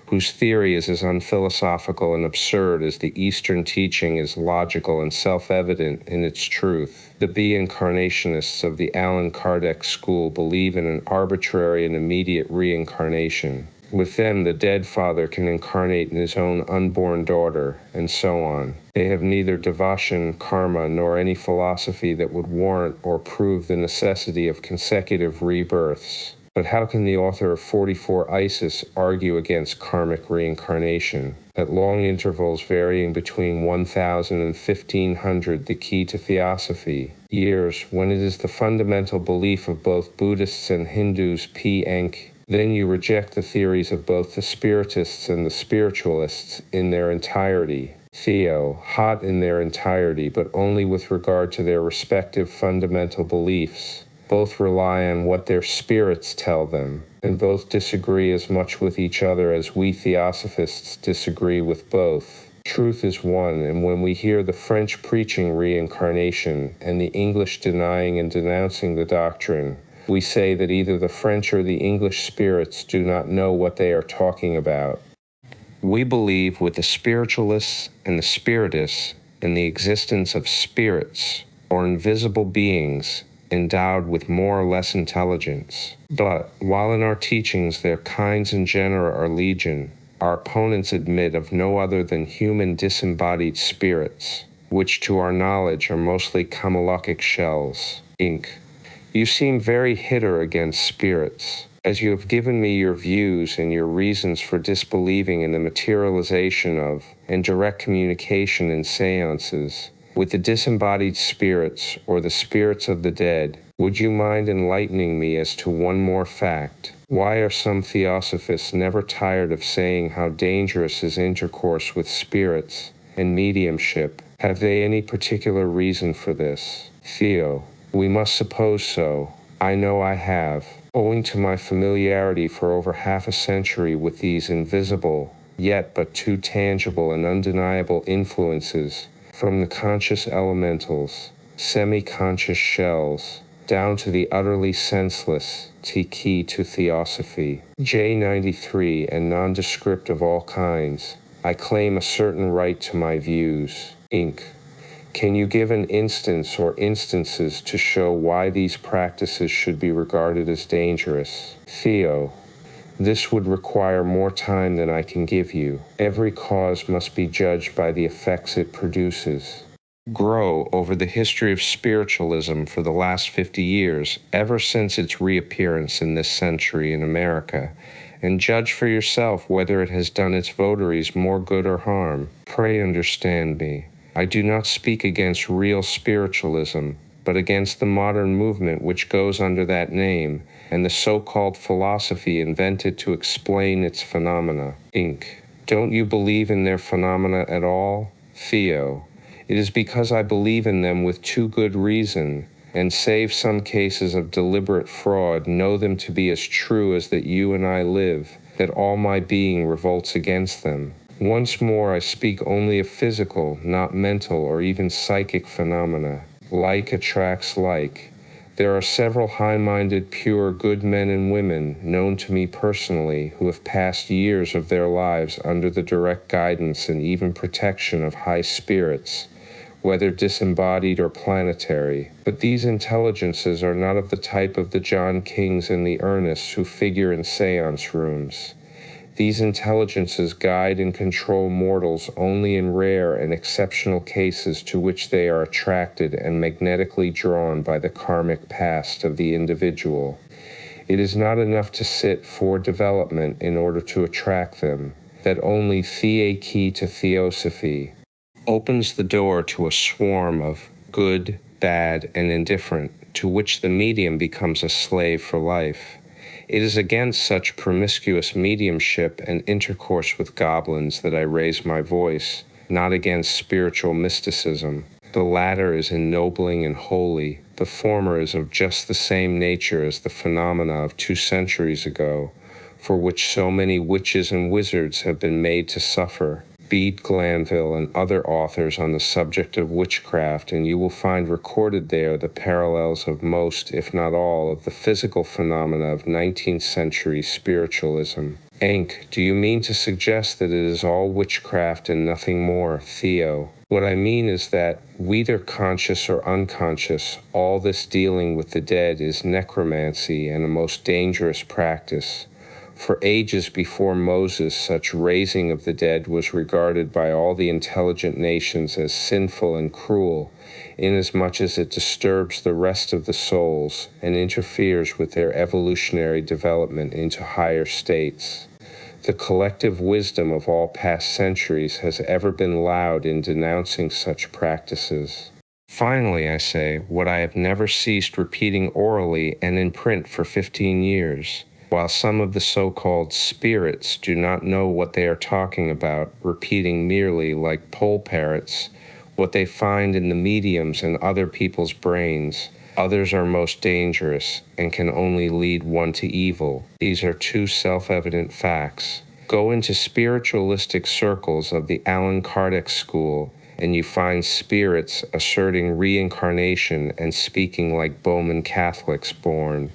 whose theory is as unphilosophical and absurd as the Eastern teaching is logical and self-evident in its truth. The be-incarnationists of the Allan Kardec school believe in an arbitrary and immediate reincarnation. With them, the dead father can incarnate in his own unborn daughter, and so on. They have neither devotion, karma, nor any philosophy that would warrant or prove the necessity of consecutive rebirths. But how can the author of 44 Isis argue against karmic reincarnation? At long intervals varying between 1,000 and 1,500, the key to Theosophy, years, when it is the fundamental belief of both Buddhists and Hindus, Enk, then you reject the theories of both the spiritists and the spiritualists in their entirety. Theo, hot in their entirety, but only with regard to their respective fundamental beliefs. Both rely on what their spirits tell them, and both disagree as much with each other as we Theosophists disagree with both. Truth is one, and when we hear the French preaching reincarnation and the English denying and denouncing the doctrine, we say that either the French or the English spirits do not know what they are talking about. We believe with the spiritualists and the spiritists in the existence of spirits, or invisible beings, endowed with more or less intelligence. But, while in our teachings their kinds and genera are legion, our opponents admit of no other than human disembodied spirits, which to our knowledge are mostly Kamalukic shells. Inc. You seem very hitter against spirits. As you have given me your views and your reasons for disbelieving in the materialization of and direct communication in seances, with the disembodied spirits, or the spirits of the dead, would you mind enlightening me as to one more fact? Why are some Theosophists never tired of saying how dangerous is intercourse with spirits and mediumship? Have they any particular reason for this? Theo, we must suppose so. I know I have, owing to my familiarity for over half a century with these invisible, yet but too tangible and undeniable influences, from the conscious elementals, semi-conscious shells, down to the utterly senseless, key to Theosophy. J93 and nondescript of all kinds, I claim a certain right to my views. Inc. Can you give an instance or instances to show why these practices should be regarded as dangerous? Theo. This would require more time than I can give you. Every cause must be judged by the effects it produces. Grow over the history of spiritualism for the last 50 years, ever since its reappearance in this century in America, and judge for yourself whether it has done its votaries more good or harm. Pray understand me. I do not speak against real spiritualism, but against the modern movement which goes under that name, and the so-called philosophy invented to explain its phenomena. Inc. Don't you believe in their phenomena at all? Theo. It is because I believe in them with too good reason, and save some cases of deliberate fraud, know them to be as true as that you and I live, that all my being revolts against them. Once more, I speak only of physical, not mental or even psychic phenomena. Like attracts like. There are several high-minded, pure, good men and women, known to me personally, who have passed years of their lives under the direct guidance and even protection of high spirits, whether disembodied or planetary. But these intelligences are not of the type of the John Kings and the Ernest who figure in seance rooms. These intelligences guide and control mortals only in rare and exceptional cases to which they are attracted and magnetically drawn by the karmic past of the individual. It is not enough to sit for development in order to attract them. That only the key to Theosophy opens the door to a swarm of good, bad, and indifferent, to which the medium becomes a slave for life. It is against such promiscuous mediumship and intercourse with goblins that I raise my voice, not against spiritual mysticism. The latter is ennobling and holy. The former is of just the same nature as the phenomena of 2 centuries ago, for which so many witches and wizards have been made to suffer. Bede Glanville and other authors on the subject of witchcraft, and you will find recorded there the parallels of most, if not all, of the physical phenomena of 19th century spiritualism. Enk, do you mean to suggest that it is all witchcraft and nothing more, Theo? What I mean is that, whether conscious or unconscious, all this dealing with the dead is necromancy and a most dangerous practice. For ages before Moses, such raising of the dead was regarded by all the intelligent nations as sinful and cruel, inasmuch as it disturbs the rest of the souls and interferes with their evolutionary development into higher states. The collective wisdom of all past centuries has ever been loud in denouncing such practices. Finally, I say, what I have never ceased repeating orally and in print for 15 years. While some of the so-called spirits do not know what they are talking about, repeating merely, like poll parrots, what they find in the mediums and other people's brains, others are most dangerous and can only lead one to evil. These are 2 self-evident facts. Go into spiritualistic circles of the Allan Kardec school, and you find spirits asserting reincarnation and speaking like Bowman Catholics born.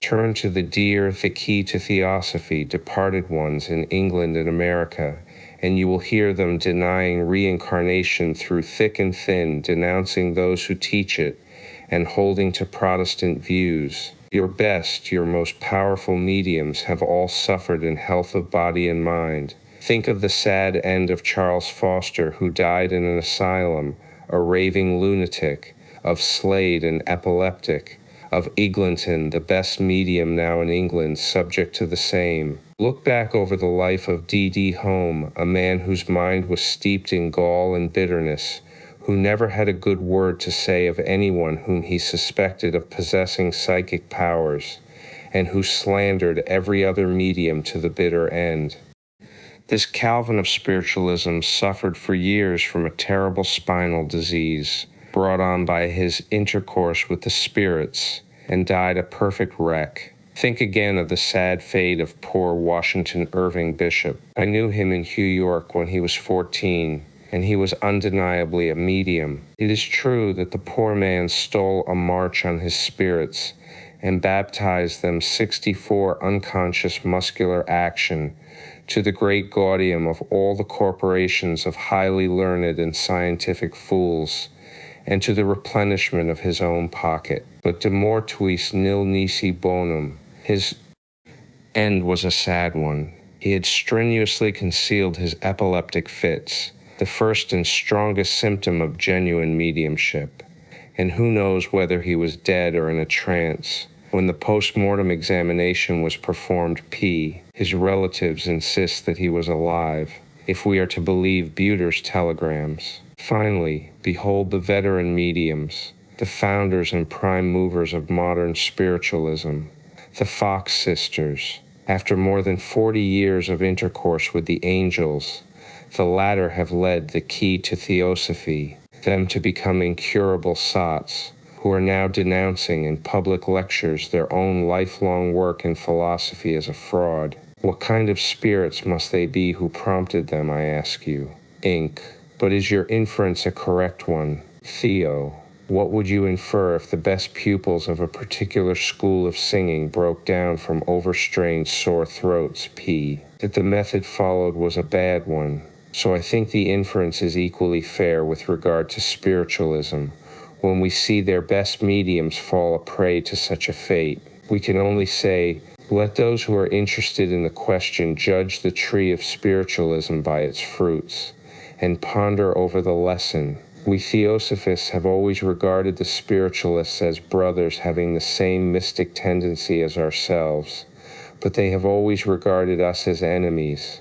Turn to the key to Theosophy, departed ones in England and America, and you will hear them denying reincarnation through thick and thin, denouncing those who teach it, and holding to Protestant views. Your best, your most powerful mediums have all suffered in health of body and mind. Think of the sad end of Charles Foster, who died in an asylum, a raving lunatic, of Slade, an epileptic, of Eglinton, the best medium now in England, subject to the same. Look back over the life of D.D. Home, a man whose mind was steeped in gall and bitterness, who never had a good word to say of anyone whom he suspected of possessing psychic powers, and who slandered every other medium to the bitter end. This Calvin of spiritualism suffered for years from a terrible spinal disease, brought on by his intercourse with the spirits, and died a perfect wreck. Think again of the sad fate of poor Washington Irving Bishop. I knew him in New York when he was 14, and he was undeniably a medium. It is true that the poor man stole a march on his spirits and baptized them 64 unconscious muscular action to the great gaudium of all the corporations of highly learned and scientific fools, and to the replenishment of his own pocket. But de mortuis nil nisi bonum. His end was a sad one. He had strenuously concealed his epileptic fits, the first and strongest symptom of genuine mediumship. And who knows whether he was dead or in a trance. When the post-mortem examination was performed, his relatives insist that he was alive, if we are to believe Buter's telegrams. Finally, behold the veteran mediums, the founders and prime movers of modern spiritualism, the Fox sisters. After more than 40 years of intercourse with the angels, the latter have led the key to Theosophy, them to become incurable sots, who are now denouncing in public lectures their own lifelong work in philosophy as a fraud. What kind of spirits must they be who prompted them, I ask you? Inc. But is your inference a correct one, Theo? What would you infer if the best pupils of a particular school of singing broke down from overstrained sore throats? P. That the method followed was a bad one. So I think the inference is equally fair with regard to spiritualism. When we see their best mediums fall a prey to such a fate, we can only say, let those who are interested in the question judge the tree of spiritualism by its fruits, and ponder over the lesson. We Theosophists have always regarded the spiritualists as brothers having the same mystic tendency as ourselves, but they have always regarded us as enemies.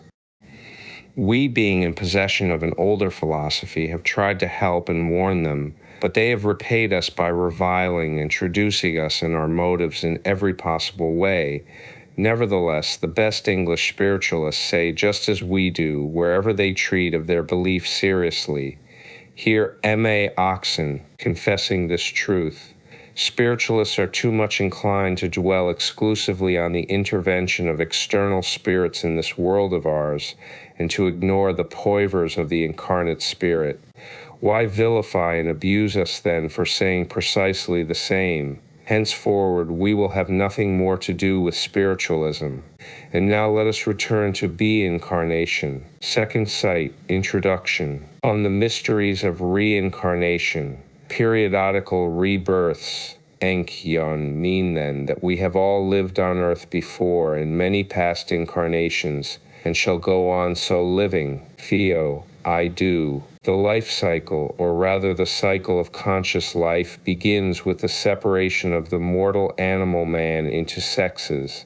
We, being in possession of an older philosophy, have tried to help and warn them, but they have repaid us by reviling and traducing us in our motives in every possible way. Nevertheless, the best English spiritualists say just as we do wherever they treat of their belief seriously. Hear M.A. Oxon confessing this truth. Spiritualists are too much inclined to dwell exclusively on the intervention of external spirits in this world of ours, and to ignore the poivers of the incarnate spirit. Why vilify and abuse us then for saying precisely the same? Henceforward we will have nothing more to do with spiritualism. And now let us return to B. Incarnation. Second Sight, Introduction. On the mysteries of reincarnation. Periodical rebirths. Enkion mean then that we have all lived on earth before in many past incarnations, and shall go on so living. Theo, I do. The life cycle, or rather the cycle of conscious life, begins with the separation of the mortal animal man into sexes,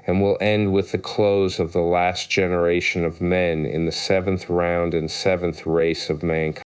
and will end with the close of the last generation of men in the seventh round and seventh race of mankind.